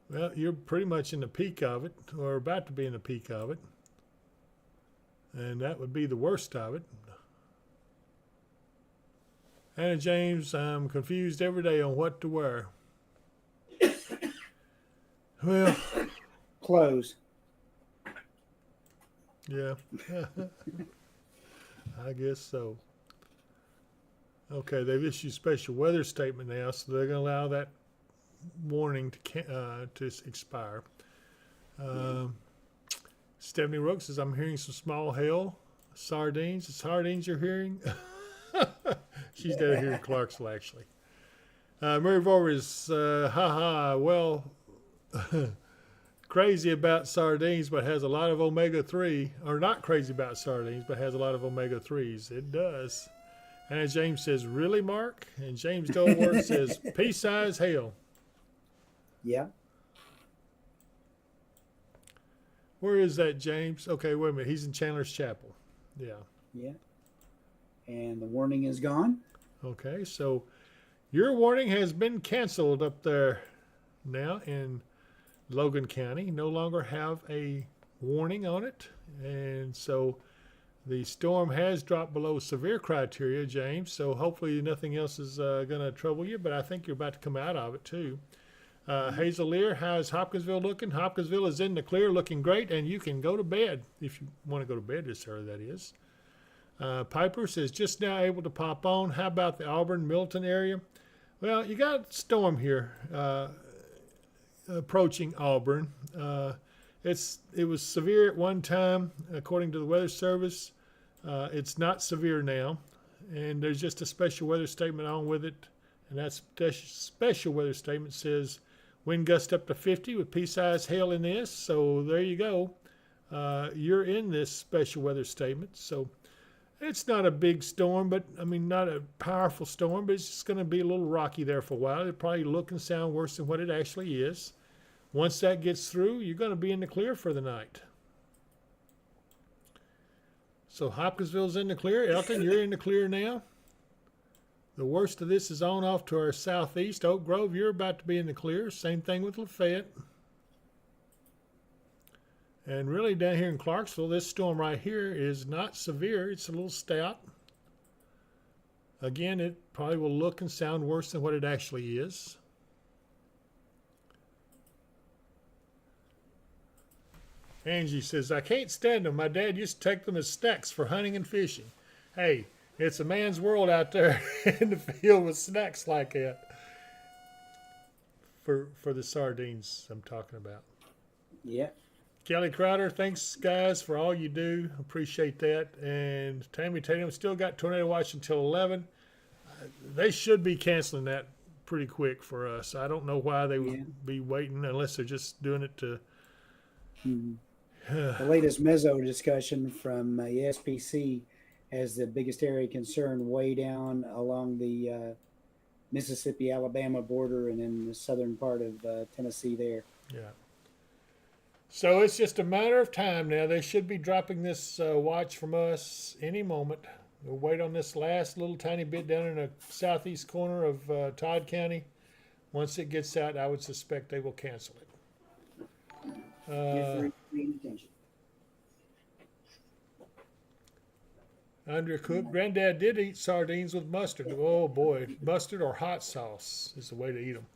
S1: Well, you're pretty much in the peak of it, or about to be in the peak of it. And that would be the worst of it. Anna James, I'm confused every day on what to wear. Well,
S2: Clothes.
S1: Yeah. I guess so. Okay, they've issued special weather statement now, so they're going to allow that warning to expire. Stephanie Rook says, I'm hearing some small hail. Sardines. The sardines you're hearing? She's down here in Clarksville, actually. Mary Vorvis, well, crazy about sardines, but has a lot of omega-3, or not crazy about sardines, but has a lot of omega-3s. It does. And as James says, really, Mark? And James Dolworth says, pea-size hail.
S2: Yeah.
S1: Where is that, James? Okay, wait a minute. He's in Chandler's Chapel. Yeah.
S2: Yeah. And the warning is gone.
S1: Okay, so your warning has been canceled up there now in Logan County. No longer have a warning on it. And so the storm has dropped below severe criteria, James. So hopefully nothing else is going to trouble you, but I think you're about to come out of it too. Hazel Lear, how's Hopkinsville looking? Hopkinsville is in the clear, looking great, and you can go to bed if you want to go to bed this early, that is. Piper says, just now able to pop on. How about the Auburn, Milton area? Well, you got a storm here approaching Auburn. It was severe at one time, according to the Weather Service. It's not severe now, and there's just a special weather statement on with it, and that special weather statement says wind gust up to 50 with pea-sized hail in this. So there you go. You're in this special weather statement. So it's not a big storm, but I mean, not a powerful storm, but it's just going to be a little rocky there for a while. It'll probably look and sound worse than what it actually is. Once that gets through, you're going to be in the clear for the night. So Hopkinsville's in the clear. Elton, you're in the clear now. The worst of this is on off to our southeast. Oak Grove, you're about to be in the clear. Same thing with Lafayette. And really down here in Clarksville, this storm right here is not severe. It's a little stout. Again, it probably will look and sound worse than what it actually is. Angie says, I can't stand them. My dad used to take them as snacks for hunting and fishing. Hey, it's a man's world out there in the field with snacks like that. For the sardines I'm talking about.
S2: Yeah.
S1: Kelly Crowder, thanks, guys, for all you do. Appreciate that. And Tammy Tatum still got Tornado Watch until 11. They should be canceling that pretty quick for us. I don't know why they would be waiting unless they're just doing it to...
S2: The latest meso discussion from ESPC has the biggest area concern way down along the Mississippi-Alabama border and in the southern part of Tennessee there.
S1: Yeah. So it's just a matter of time now. They should be dropping this watch from us any moment. We'll wait on this last little tiny bit down in the southeast corner of Todd County. Once it gets out, I would suspect they will cancel it. Andrea Cook, Granddad did eat sardines with mustard. Oh boy, mustard or hot sauce is the way to eat them.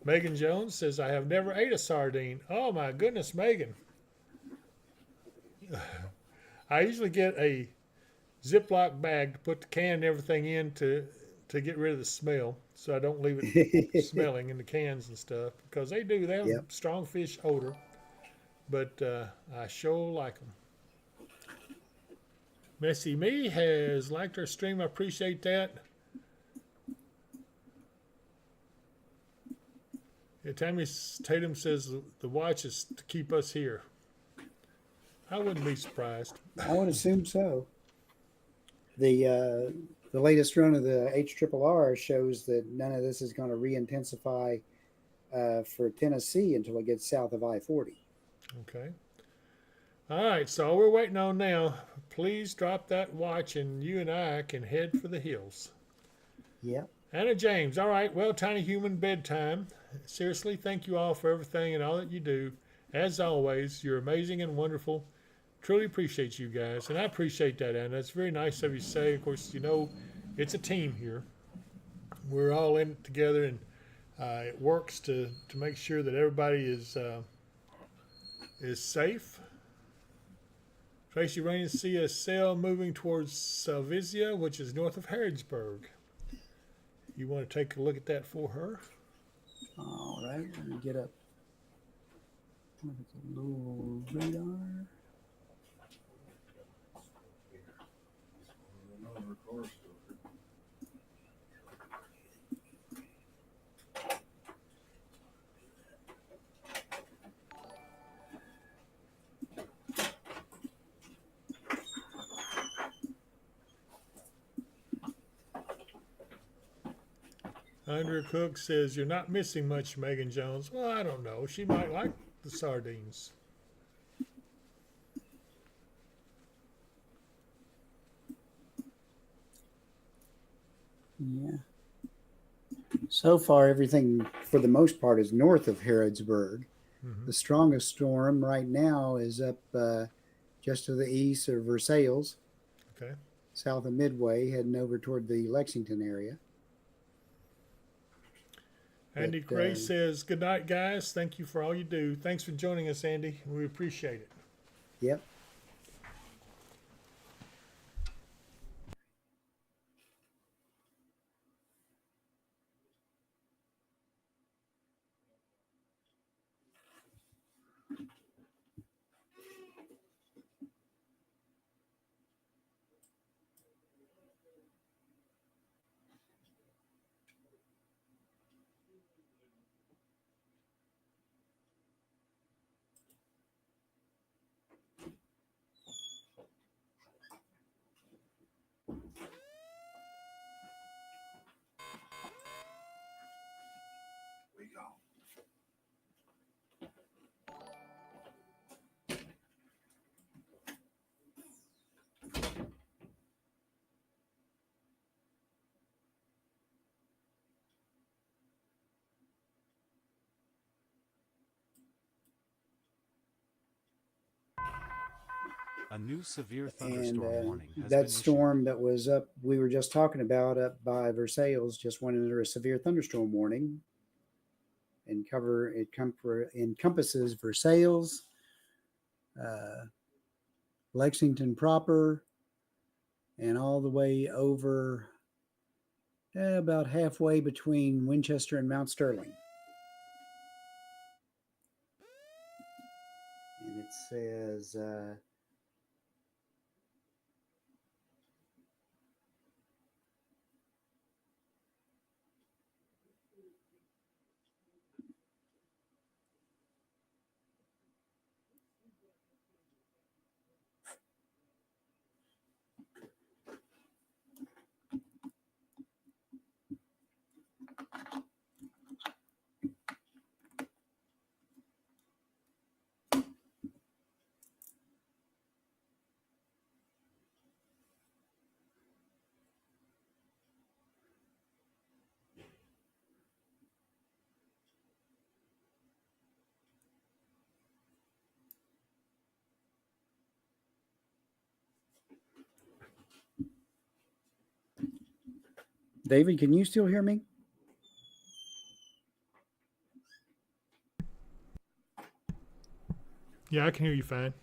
S1: Megan Jones says, I have never ate a sardine. Oh my goodness, Megan. I usually get a Ziploc bag to put the can and everything in to get rid of the smell, so I don't leave it smelling in the cans and stuff, because they do. They have a strong fish odor, but I sure like them. Messy Me has liked our stream. I appreciate that. Yeah, Tammy Tatum says the watch is to keep us here. I wouldn't be surprised.
S2: I would assume so. The latest run of the HRRR shows that none of this is going to re-intensify for Tennessee until it gets south of I-40.
S1: Okay. All right, so all we're waiting on now, please drop that watch and you and I can head for the hills.
S2: Yeah.
S1: Anna James, all right, well, Tiny Human bedtime. Seriously, thank you all for everything and all that you do. As always, you're amazing and wonderful. Truly appreciate you guys, and I appreciate that, Anna. It's very nice of you to say. Of course, you know, it's a team here. We're all in it together, and it works to make sure that everybody is safe. Tracy Rain see a sail moving towards Salvizia, which is north of Harrodsburg. You want to take a look at that for her?
S2: All right, let me get up. Look at the little radar.
S1: Andrea Cook says, you're not missing much, Megan Jones. Well, I don't know. She might like the sardines.
S2: Yeah. So far, everything for the most part is north of Harrodsburg.
S1: Mm-hmm.
S2: The strongest storm right now is up just to the east of Versailles,
S1: Okay.
S2: south of Midway, heading over toward the Lexington area.
S1: Andy Gray says, good night, guys. Thank you for all you do. Thanks for joining us, Andy. We appreciate it.
S2: Yep.
S6: A new severe
S2: And
S6: thunderstorm warning has been
S2: that
S6: issued.
S2: storm that was up, we were just talking about up by Versailles, just went under a severe thunderstorm warning. And encompasses Versailles, Lexington proper, and all the way over about halfway between Winchester and Mount Sterling. And it says David, can you still hear me?
S1: Yeah, I can hear you fine.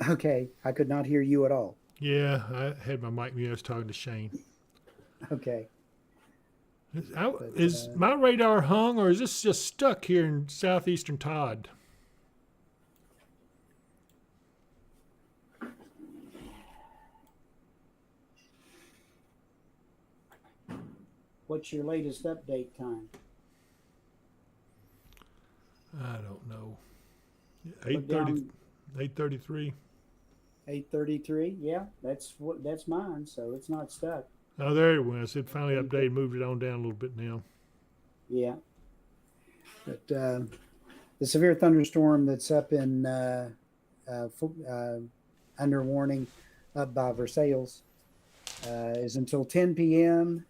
S2: Okay, I could not hear you at all.
S1: Yeah, I had my mic mute. I was talking to Shane.
S2: Okay.
S1: Is my radar hung, or is this just stuck here in southeastern Todd?
S2: What's your latest update time?
S1: I don't know.
S2: Put down
S1: 8:33.
S2: 8:33. Yeah, that's mine, so it's not stuck.
S1: Oh, there it was. It finally updated, moved it on down a little bit now.
S2: Yeah. But the severe thunderstorm that's up in under warning up by Versailles is until 10 p.m.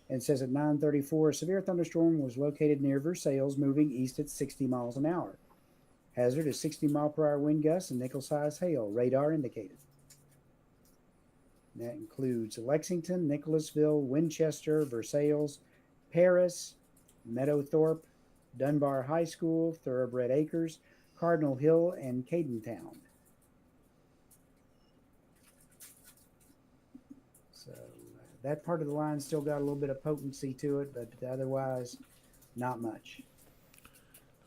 S2: and says at 9:34, a severe thunderstorm was located near Versailles, moving east at 60 miles an hour. Hazard is 60 mile per hour wind gusts and nickel-sized hail. Radar indicated. And that includes Lexington, Nicholasville, Winchester, Versailles, Paris, Meadowthorpe, Dunbar High School, Thoroughbred Acres, Cardinal Hill, and Cadentown. So that part of the line still got a little bit of potency to it, but otherwise, not much.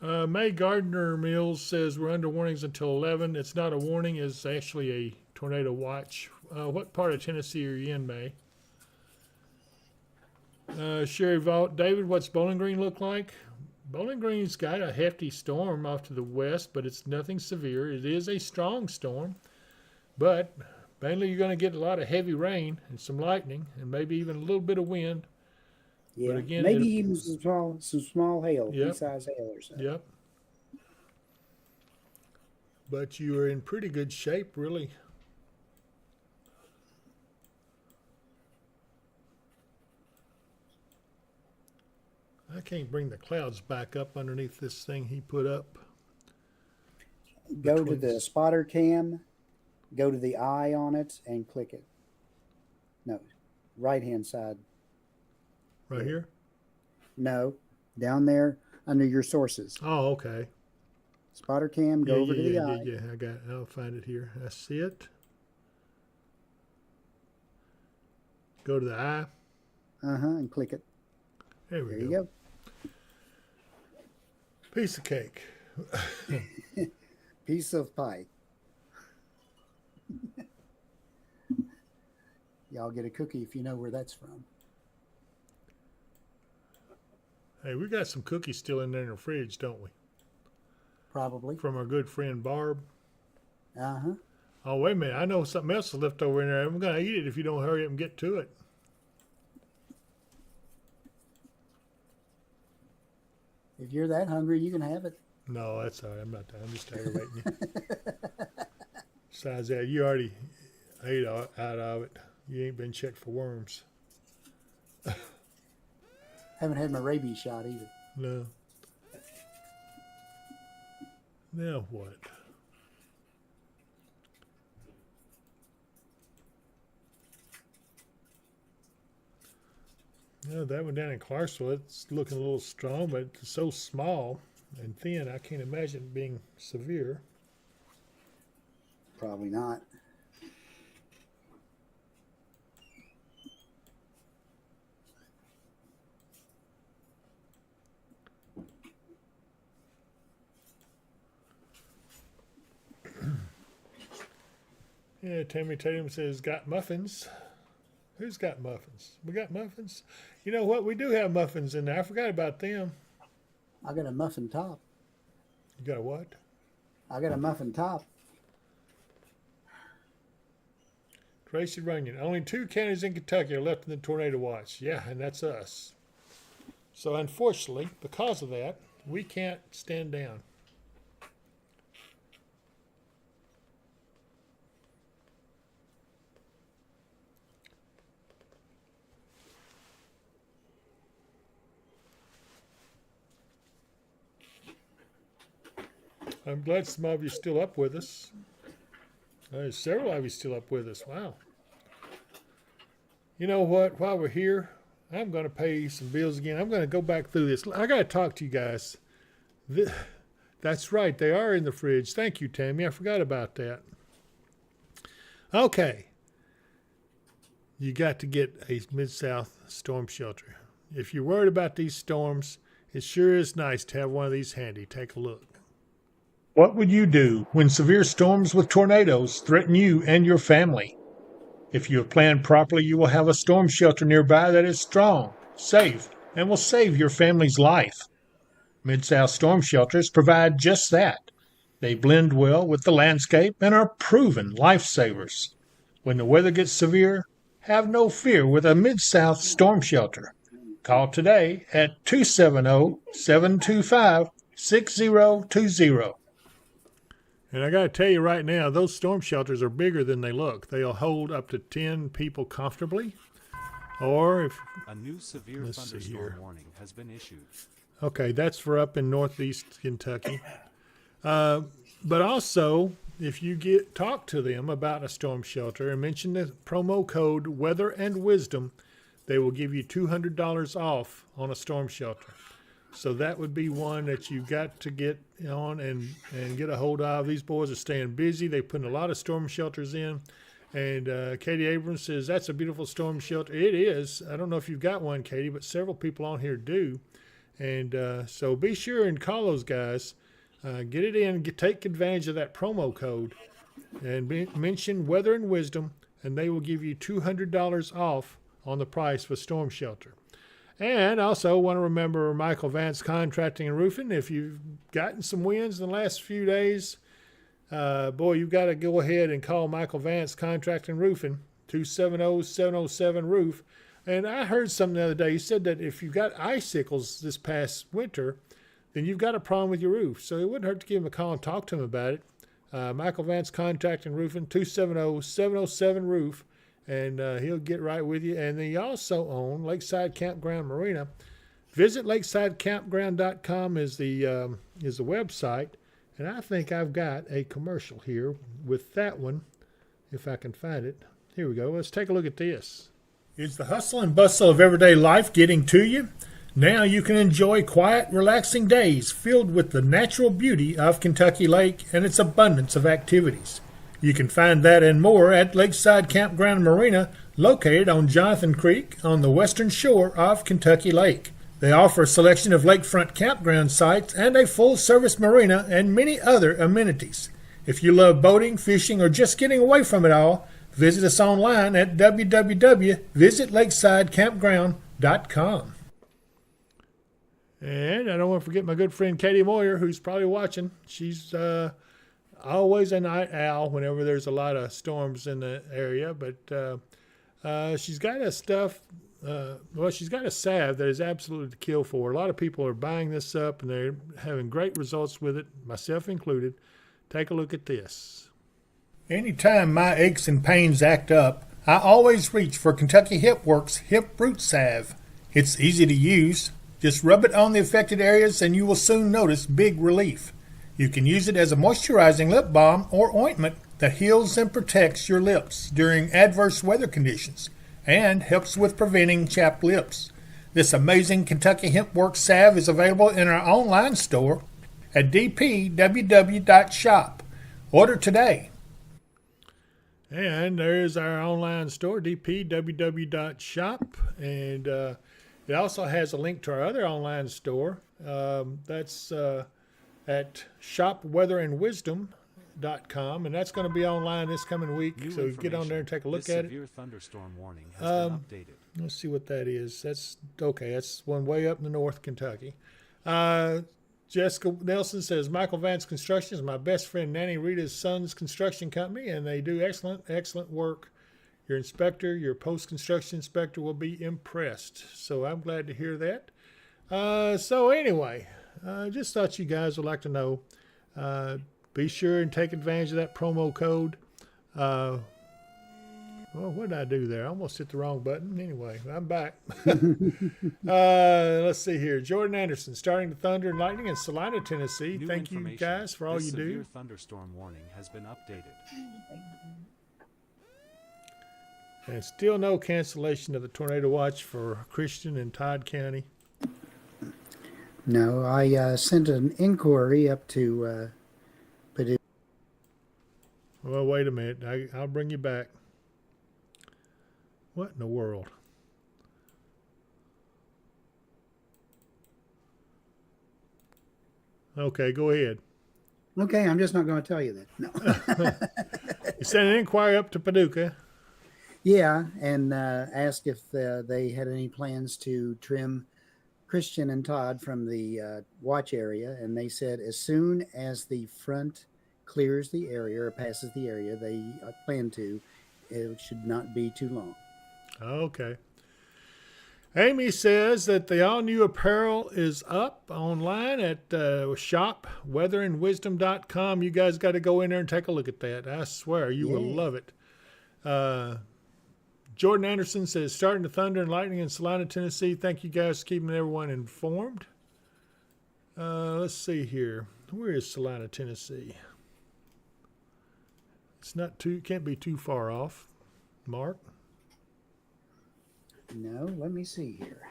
S1: May Gardner Mills says we're under warnings until 11. It's not a warning. It's actually a tornado watch. What part of Tennessee are you in, May? Sherry Vault. David, what's Bowling Green look like? Bowling Green's got a hefty storm off to the west, but it's nothing severe. It is a strong storm, but mainly you're going to get a lot of heavy rain and some lightning and maybe even a little bit of wind.
S2: Yeah,
S1: But again,
S2: maybe even some small hail,
S1: Yep.
S2: pea-size hail or so.
S1: Yep. But you are in pretty good shape, really. I can't bring the clouds back up underneath this thing he put up.
S2: Go to the spotter cam, go to the eye on it, and click it. No, right-hand side.
S1: Right here?
S2: No, down there under your sources.
S1: Oh, okay.
S2: Spotter cam, go over to the eye.
S1: Yeah, I got it. I'll find it here. I see it. Go to the eye.
S2: And click it.
S1: There we
S2: There
S1: go.
S2: you go.
S1: Piece of cake.
S2: Piece of pie. Y'all get a cookie if you know where that's from.
S1: Hey, we got some cookies still in there in the fridge, don't we?
S2: Probably.
S1: From our good friend Barb.
S2: Uh-huh.
S1: Oh, wait a minute. I know something else is left over in there. I'm going to eat it if you don't hurry up and get to it.
S2: If you're that hungry, you can have it.
S1: No, that's all right. I'm not. I'm just aggravating you. Besides that, you already ate out of it. You ain't been checked for worms.
S2: Haven't had my rabies shot either.
S1: No. Now what? Yeah, that one down in Clarksville, it's looking a little strong, but it's so small and thin, I can't imagine it being severe.
S2: Probably not.
S1: Yeah, Tammy Tatum says, got muffins. Who's got muffins? We got muffins? You know what? We do have muffins in there. I forgot about them.
S2: I got a muffin top.
S1: You got a what?
S2: I got a muffin top.
S1: Tracy Runyon. Only 2 counties in Kentucky are left in the tornado watch. Yeah, and that's us. So unfortunately, because of that, we can't stand down. I'm glad some of you are still up with us. There's several of you still up with us. Wow. You know what? While we're here, I'm going to pay some bills again. I'm going to go back through this. I got to talk to you guys. That's right. They are in the fridge. Thank you, Tammy. I forgot about that. Okay. You got to get a Mid-South storm shelter. If you're worried about these storms, it sure is nice to have one of these handy. Take a look. What would you do when severe storms with tornadoes threaten you and your family? If you have planned properly, you will have a storm shelter nearby that is strong, safe, and will save your family's life. Mid-South storm shelters provide just that. They blend well with the landscape and are proven lifesavers. When the weather gets severe, have no fear with a Mid-South storm shelter. Call today at 270-725-6020. And I got to tell you right now, those storm shelters are bigger than they look. They'll hold up to 10 people comfortably. Or if...
S6: A new severe thunderstorm warning has been issued.
S1: Okay, that's for up in northeast Kentucky. But also, if you talk to them about a storm shelter and mention the promo code Weather and Wisdom, they will give you $200 off on a storm shelter. So that would be one that you've got to get on and get a hold of. These boys are staying busy. They're putting a lot of storm shelters in, And Katie Abrams says, that's a beautiful storm shelter. It is. I don't know if you've got one, Katie, but several people on here do. And so be sure and call those guys. Get it in. Take advantage of that promo code. And mention Weather and Wisdom, and they will give you $200 off on the price for storm shelter. And also want to remember Michael Vance Contracting and Roofing. If you've gotten some wins in the last few days, boy, you've got to go ahead and call Michael Vance Contracting and Roofing, 270-707-ROOF. And I heard something the other day. He said that if you got icicles this past winter, then you've got a problem with your roof. So it wouldn't hurt to give him a call and talk to him about it. Michael Vance Contracting and Roofing, 270-707-ROOF. And he'll get right with you. And they also own Lakeside Campground Marina. Visit lakesidecampground.com is the website. And I think I've got a commercial here with that one, if I can find it. Here we go. Let's take a look at this. Is the hustle and bustle of everyday life getting to you? Now you can enjoy quiet, relaxing days filled with the natural beauty of Kentucky Lake and its abundance of activities. You can find that and more at Lakeside Campground Marina, located on Jonathan Creek on the western shore of Kentucky Lake. They offer a selection of lakefront campground sites and a full-service marina and many other amenities. If you love boating, fishing, or just getting away from it all, visit us online at www.visitlakesidecampground.com. And I don't want to forget my good friend Katie Moyer, who's probably watching. She's always a night owl whenever there's a lot of storms in the area, but she's got a she's got a salve that is absolutely to kill for. A lot of people are buying this up, and they're having great results with it, myself included. Take a look at this. Anytime my aches and pains act up, I always reach for Kentucky Hip Works Hip Root Salve. It's easy to use. Just rub it on the affected areas, and you will soon notice big relief. You can use it as a moisturizing lip balm or ointment that heals and protects your lips during adverse weather conditions and helps with preventing chapped lips. This amazing Kentucky Hemp Works salve is available in our online store at dpww.shop. Order today. And there's our online store, dpww.shop, and it also has a link to our other online store. That's at shopweatherandwisdom.com, and that's going to be online this coming week.
S6: New
S1: So get on there and take a look
S6: this
S1: at it.
S6: severe thunderstorm warning has been updated.
S1: Let's see what that is. That's okay. That's one way up in the North Kentucky. Jessica Nelson says, Michael Vance Construction is my best friend Nanny Rita's son's construction company, and they do excellent work. Your inspector, your post-construction inspector will be impressed. So I'm glad to hear that. So anyway, just thought you guys would like to know. Be sure and take advantage of that promo code. Well, what did I do there? I almost hit the wrong button. Anyway, I'm back. Let's see here. Jordan Anderson, starting to thunder and lightning in Salina, Tennessee.
S6: New
S1: Thank you guys for all
S6: this
S1: you
S6: severe
S1: do.
S6: Thunderstorm warning has been updated.
S1: And still no cancellation of the tornado watch for Christian and Todd County.
S2: No, I sent an inquiry up to Paducah.
S1: Well, wait a minute. I'll bring you back. What in the world? Okay, go ahead.
S2: Okay, I'm just not going to tell you that. No.
S1: You sent an inquiry up to Paducah.
S2: Yeah, and asked if they had any plans to trim Christian and Todd from the watch area, and they said as soon as the front clears the area or passes the area, they plan to. It should not be too long.
S1: Okay. Amy says that the all-new apparel is up online at shopweatherandwisdom.com. You guys got to go in there and take a look at that. I swear you will love it. Jordan Anderson says, starting to thunder and lightning in Salina, Tennessee. Thank you guys for keeping everyone informed. Let's see here. Where is Salina, Tennessee? It's not too, can't be too far off. Mark?
S2: No, let me see here.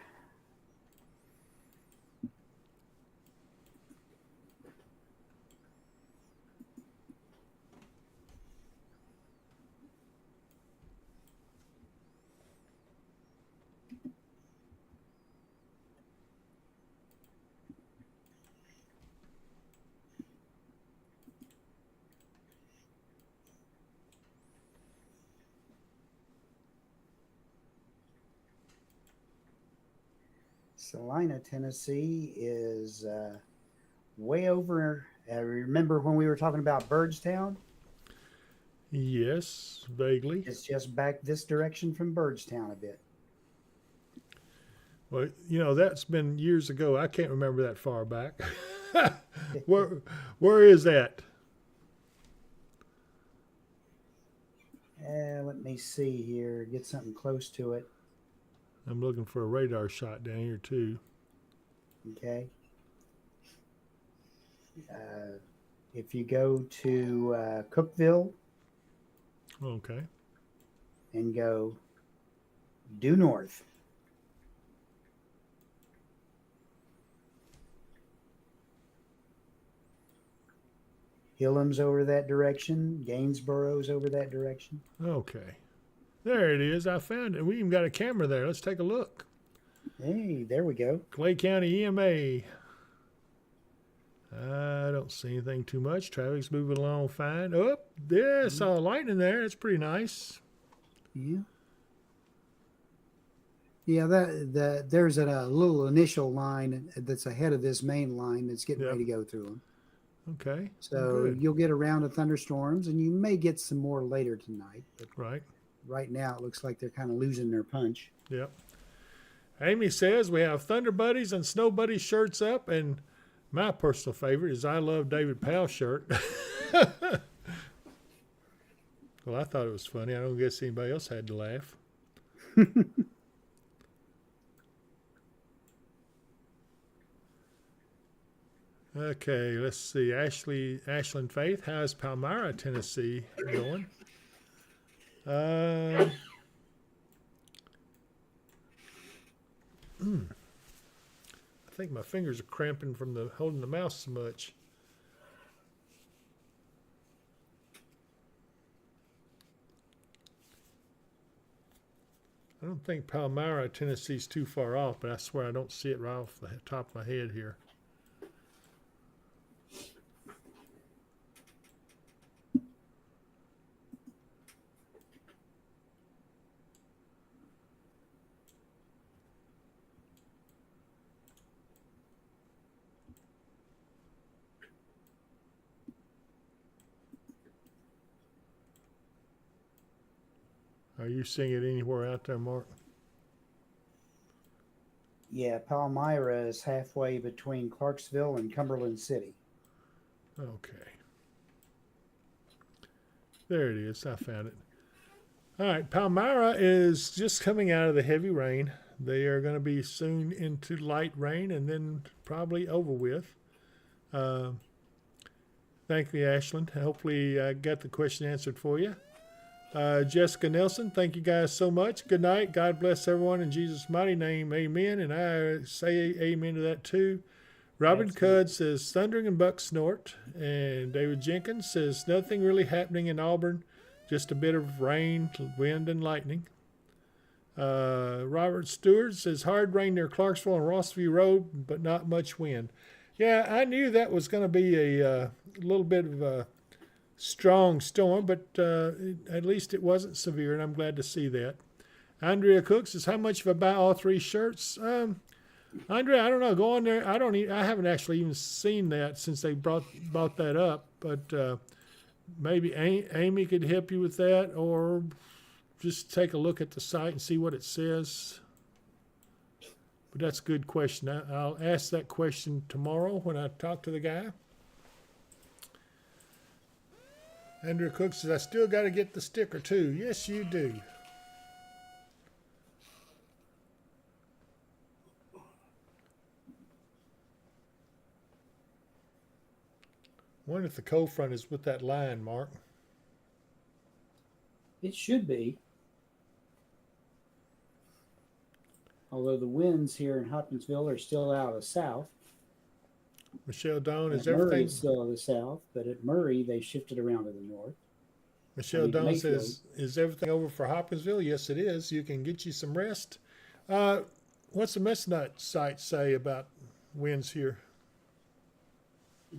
S2: Salina, Tennessee is way over. Remember when we were talking about Birdstown?
S1: Yes, vaguely.
S2: It's just back this direction from Birdstown a bit.
S1: Well, that's been years ago. I can't remember that far back. Where is that?
S2: Let me see here. Get something close to it.
S1: I'm looking for a radar shot down here too.
S2: Okay. If you go to Cookville
S1: Okay.
S2: and go due north, Hillam's over that direction. Gainsboro's over that direction.
S1: Okay. There it is. I found it. We even got a camera there. Let's take a look.
S2: Hey, there we go.
S1: Clay County EMA. I don't see anything too much. Traffic's moving along fine. Oh, yeah, I saw lightning there. That's pretty nice.
S2: Yeah. Yeah, there's a little initial line that's ahead of this main line that's getting ready to go through them.
S1: Okay.
S2: So
S1: good.
S2: you'll get around to thunderstorms, and you may get some more later tonight. But
S1: Right.
S2: right now, it looks like they're kind of losing their punch.
S1: Yep. Amy says we have Thunder Buddies and Snow Buddies shirts up, and my personal favorite is I Love David Powell shirt. Well, I thought it was funny. I don't guess anybody else had to laugh. Okay, let's see. Ashland Faith, how's Palmyra, Tennessee going? I think my fingers are cramping from holding the mouse so much. I don't think Palmyra, Tennessee's too far off, but I swear I don't see it right off the top of my head here. Are you seeing it anywhere out there, Mark?
S2: Yeah, Palmyra is halfway between Clarksville and Cumberland City.
S1: Okay. There it is. I found it. All right. Palmyra is just coming out of the heavy rain. They are going to be soon into light rain and then probably over with. Thank you, Ashland. Hopefully I got the question answered for you. Jessica Nelson, thank you guys so much. Good night. God bless everyone in Jesus' mighty name. Amen. And I say amen to that too. Robin Cudd says thundering and buck snort. And David Jenkins says nothing really happening in Auburn. Just a bit of rain, wind, and lightning. Robert Stewart says hard rain near Clarksville and Rossview Road, but not much wind. Yeah, I knew that was going to be a little bit of a strong storm, but at least it wasn't severe, and I'm glad to see that. Andrea Cook says, how much if I buy all three shirts? Andrea, I don't know. Go on there. I haven't actually even seen that since they brought that up, but maybe Amy could help you with that, or just take a look at the site and see what it says. But that's a good question. I'll ask that question tomorrow when I talk to the guy. Andrew Cook says, I still got to get the sticker too. Yes, you do. Wonder if the cold front is with that line, Mark.
S2: It should be. Although the winds here in Hopkinsville are still out of the south.
S1: Michelle Dawn, is
S2: Murray
S1: everything
S2: is still of the south, but at Murray they shifted around to the north.
S1: Michelle Dawn says, is everything over for Hopkinsville? Yes, it is. You can get you some rest. What's the Messnut site say about winds here?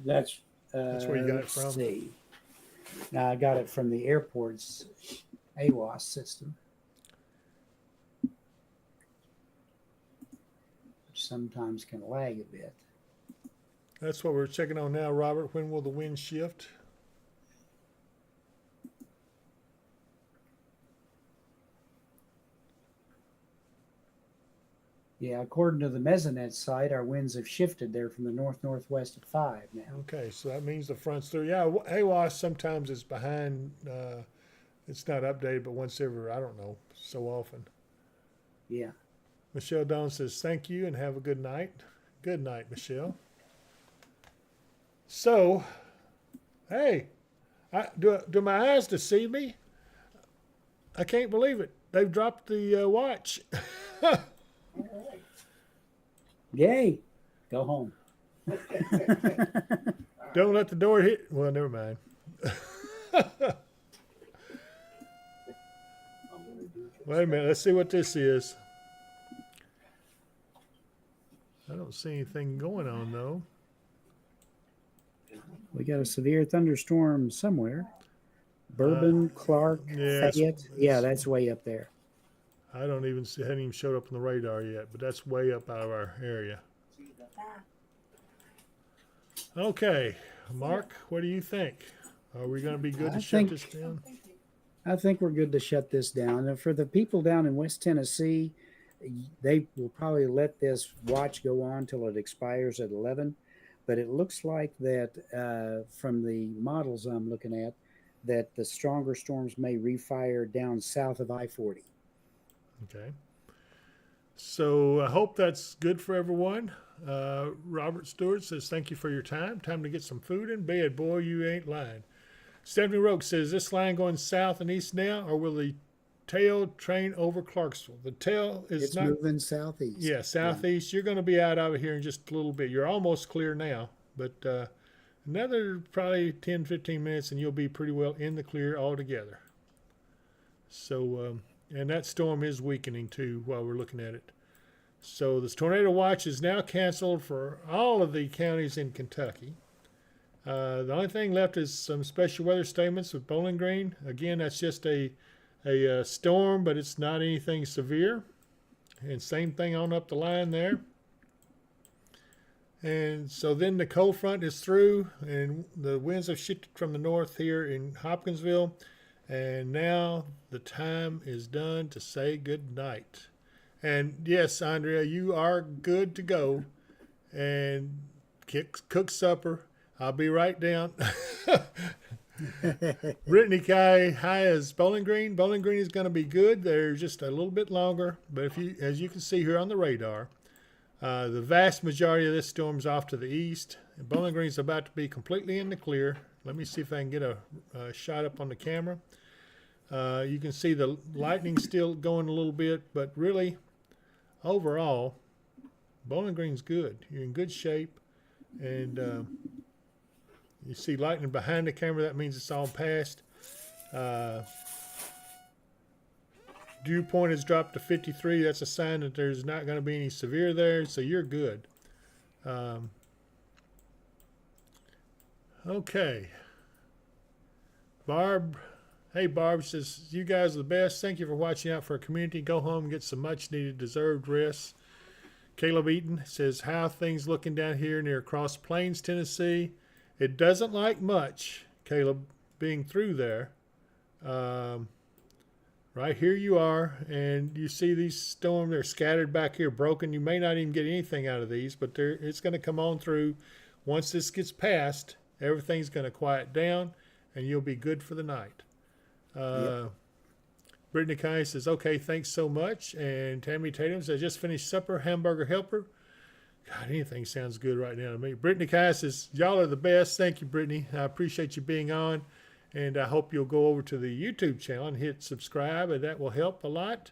S2: That's
S1: where you got it from.
S2: See. Now I got it from the airport's AWAS system. sometimes can lag a bit.
S1: That's what we're checking on now, Robert. When will the wind shift?
S2: Yeah, according to the Mesonet site, our winds have shifted there from the north-northwest at 5 now.
S1: Okay, so that means the front's through. Yeah, AWAS sometimes is behind. It's not updated, but once every, I don't know, so often.
S2: Yeah.
S1: Michelle Dawn says, thank you and have a good night. Good night, Michelle. So, hey, do my eyes deceive me? I can't believe it. They've dropped the watch.
S2: Yay. Go home.
S1: Don't let the door hit. Well, never mind. Wait a minute. Let's see what this is. I don't see anything going on, though.
S2: We got a severe thunderstorm somewhere. Bourbon, Clark,
S1: yeah,
S2: Fayette. Yeah, that's way up there.
S1: I don't even see, hadn't even showed up on the radar yet, but that's way up out of our area. Okay, Mark, what do you think? Are we going to be good to shut this down?
S2: I think we're good to shut this down. And for the people down in West Tennessee, they will probably let this watch go on till it expires at 11. But it looks like that from the models I'm looking at, that the stronger storms may refire down south of I-40.
S1: Okay. So I hope that's good for everyone. Robert Stewart says, thank you for your time. Time to get some food in bed. Boy, you ain't lying. Stephanie Roke says, this line going south and east now, or will the tail train over Clarksville? The tail is
S2: it's moving southeast.
S1: Yeah, southeast. Yeah. You're going to be out of here in just a little bit. You're almost clear now, but another probably 10, 15 minutes and you'll be pretty well in the clear altogether. So, and that storm is weakening too while we're looking at it. So this tornado watch is now canceled for all of the counties in Kentucky. The only thing left is some special weather statements with Bowling Green. Again, that's just a storm, but it's not anything severe. And same thing on up the line there. And so then the cold front is through, and the winds have shifted from the north here in Hopkinsville. And now the time is done to say good night. And yes, Andrea, you are good to go. And cook supper. I'll be right down. Brittany Kai, hi, is Bowling Green. Bowling Green is going to be good. They're just a little bit longer. But if you, as you can see here on the radar, the vast majority of this storm is off to the east. And Bowling Green is about to be completely in the clear. Let me see if I can get a shot up on the camera. You can see the lightning still going a little bit, but really, overall, Bowling Green's good. You're in good shape. And you see lightning behind the camera. That means it's all past. Dew point has dropped to 53. That's a sign that there's not going to be any severe there, so you're good. Okay. Barb, hey Barb, says, you guys are the best. Thank you for watching out for our community. Go home and get some much needed deserved rest. Caleb Eaton says, how are things looking down here near Cross Plains, Tennessee? It doesn't like much, Caleb, being through there. Right here you are, and you see these storms. They're scattered back here, broken. You may not even get anything out of these, but it's going to come on through. Once this gets past, everything's going to quiet down, and you'll be good for the night. Yep. Brittany Kai says, okay, thanks so much. And Tammy Tatum says, just finished supper, hamburger helper. God, anything sounds good right now to me. Brittany Kai says, y'all are the best. Thank you, Brittany. I appreciate you being on. And I hope you'll go over to the YouTube channel and hit subscribe, and that will help a lot.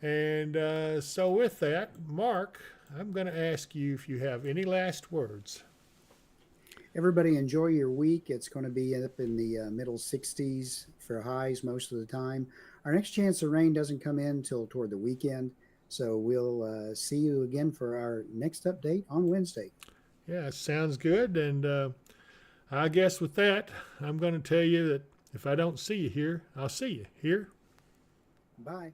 S1: And so with that, Mark, I'm going to ask you if you have any last words.
S2: Everybody enjoy your week. It's going to be up in the middle 60s for highs most of the time. Our next chance of rain doesn't come in until toward the weekend. So we'll see you again for our next update on Wednesday.
S1: Yeah, sounds good. And I guess with that, I'm going to tell you that if I don't see you here, I'll see you here.
S2: Bye.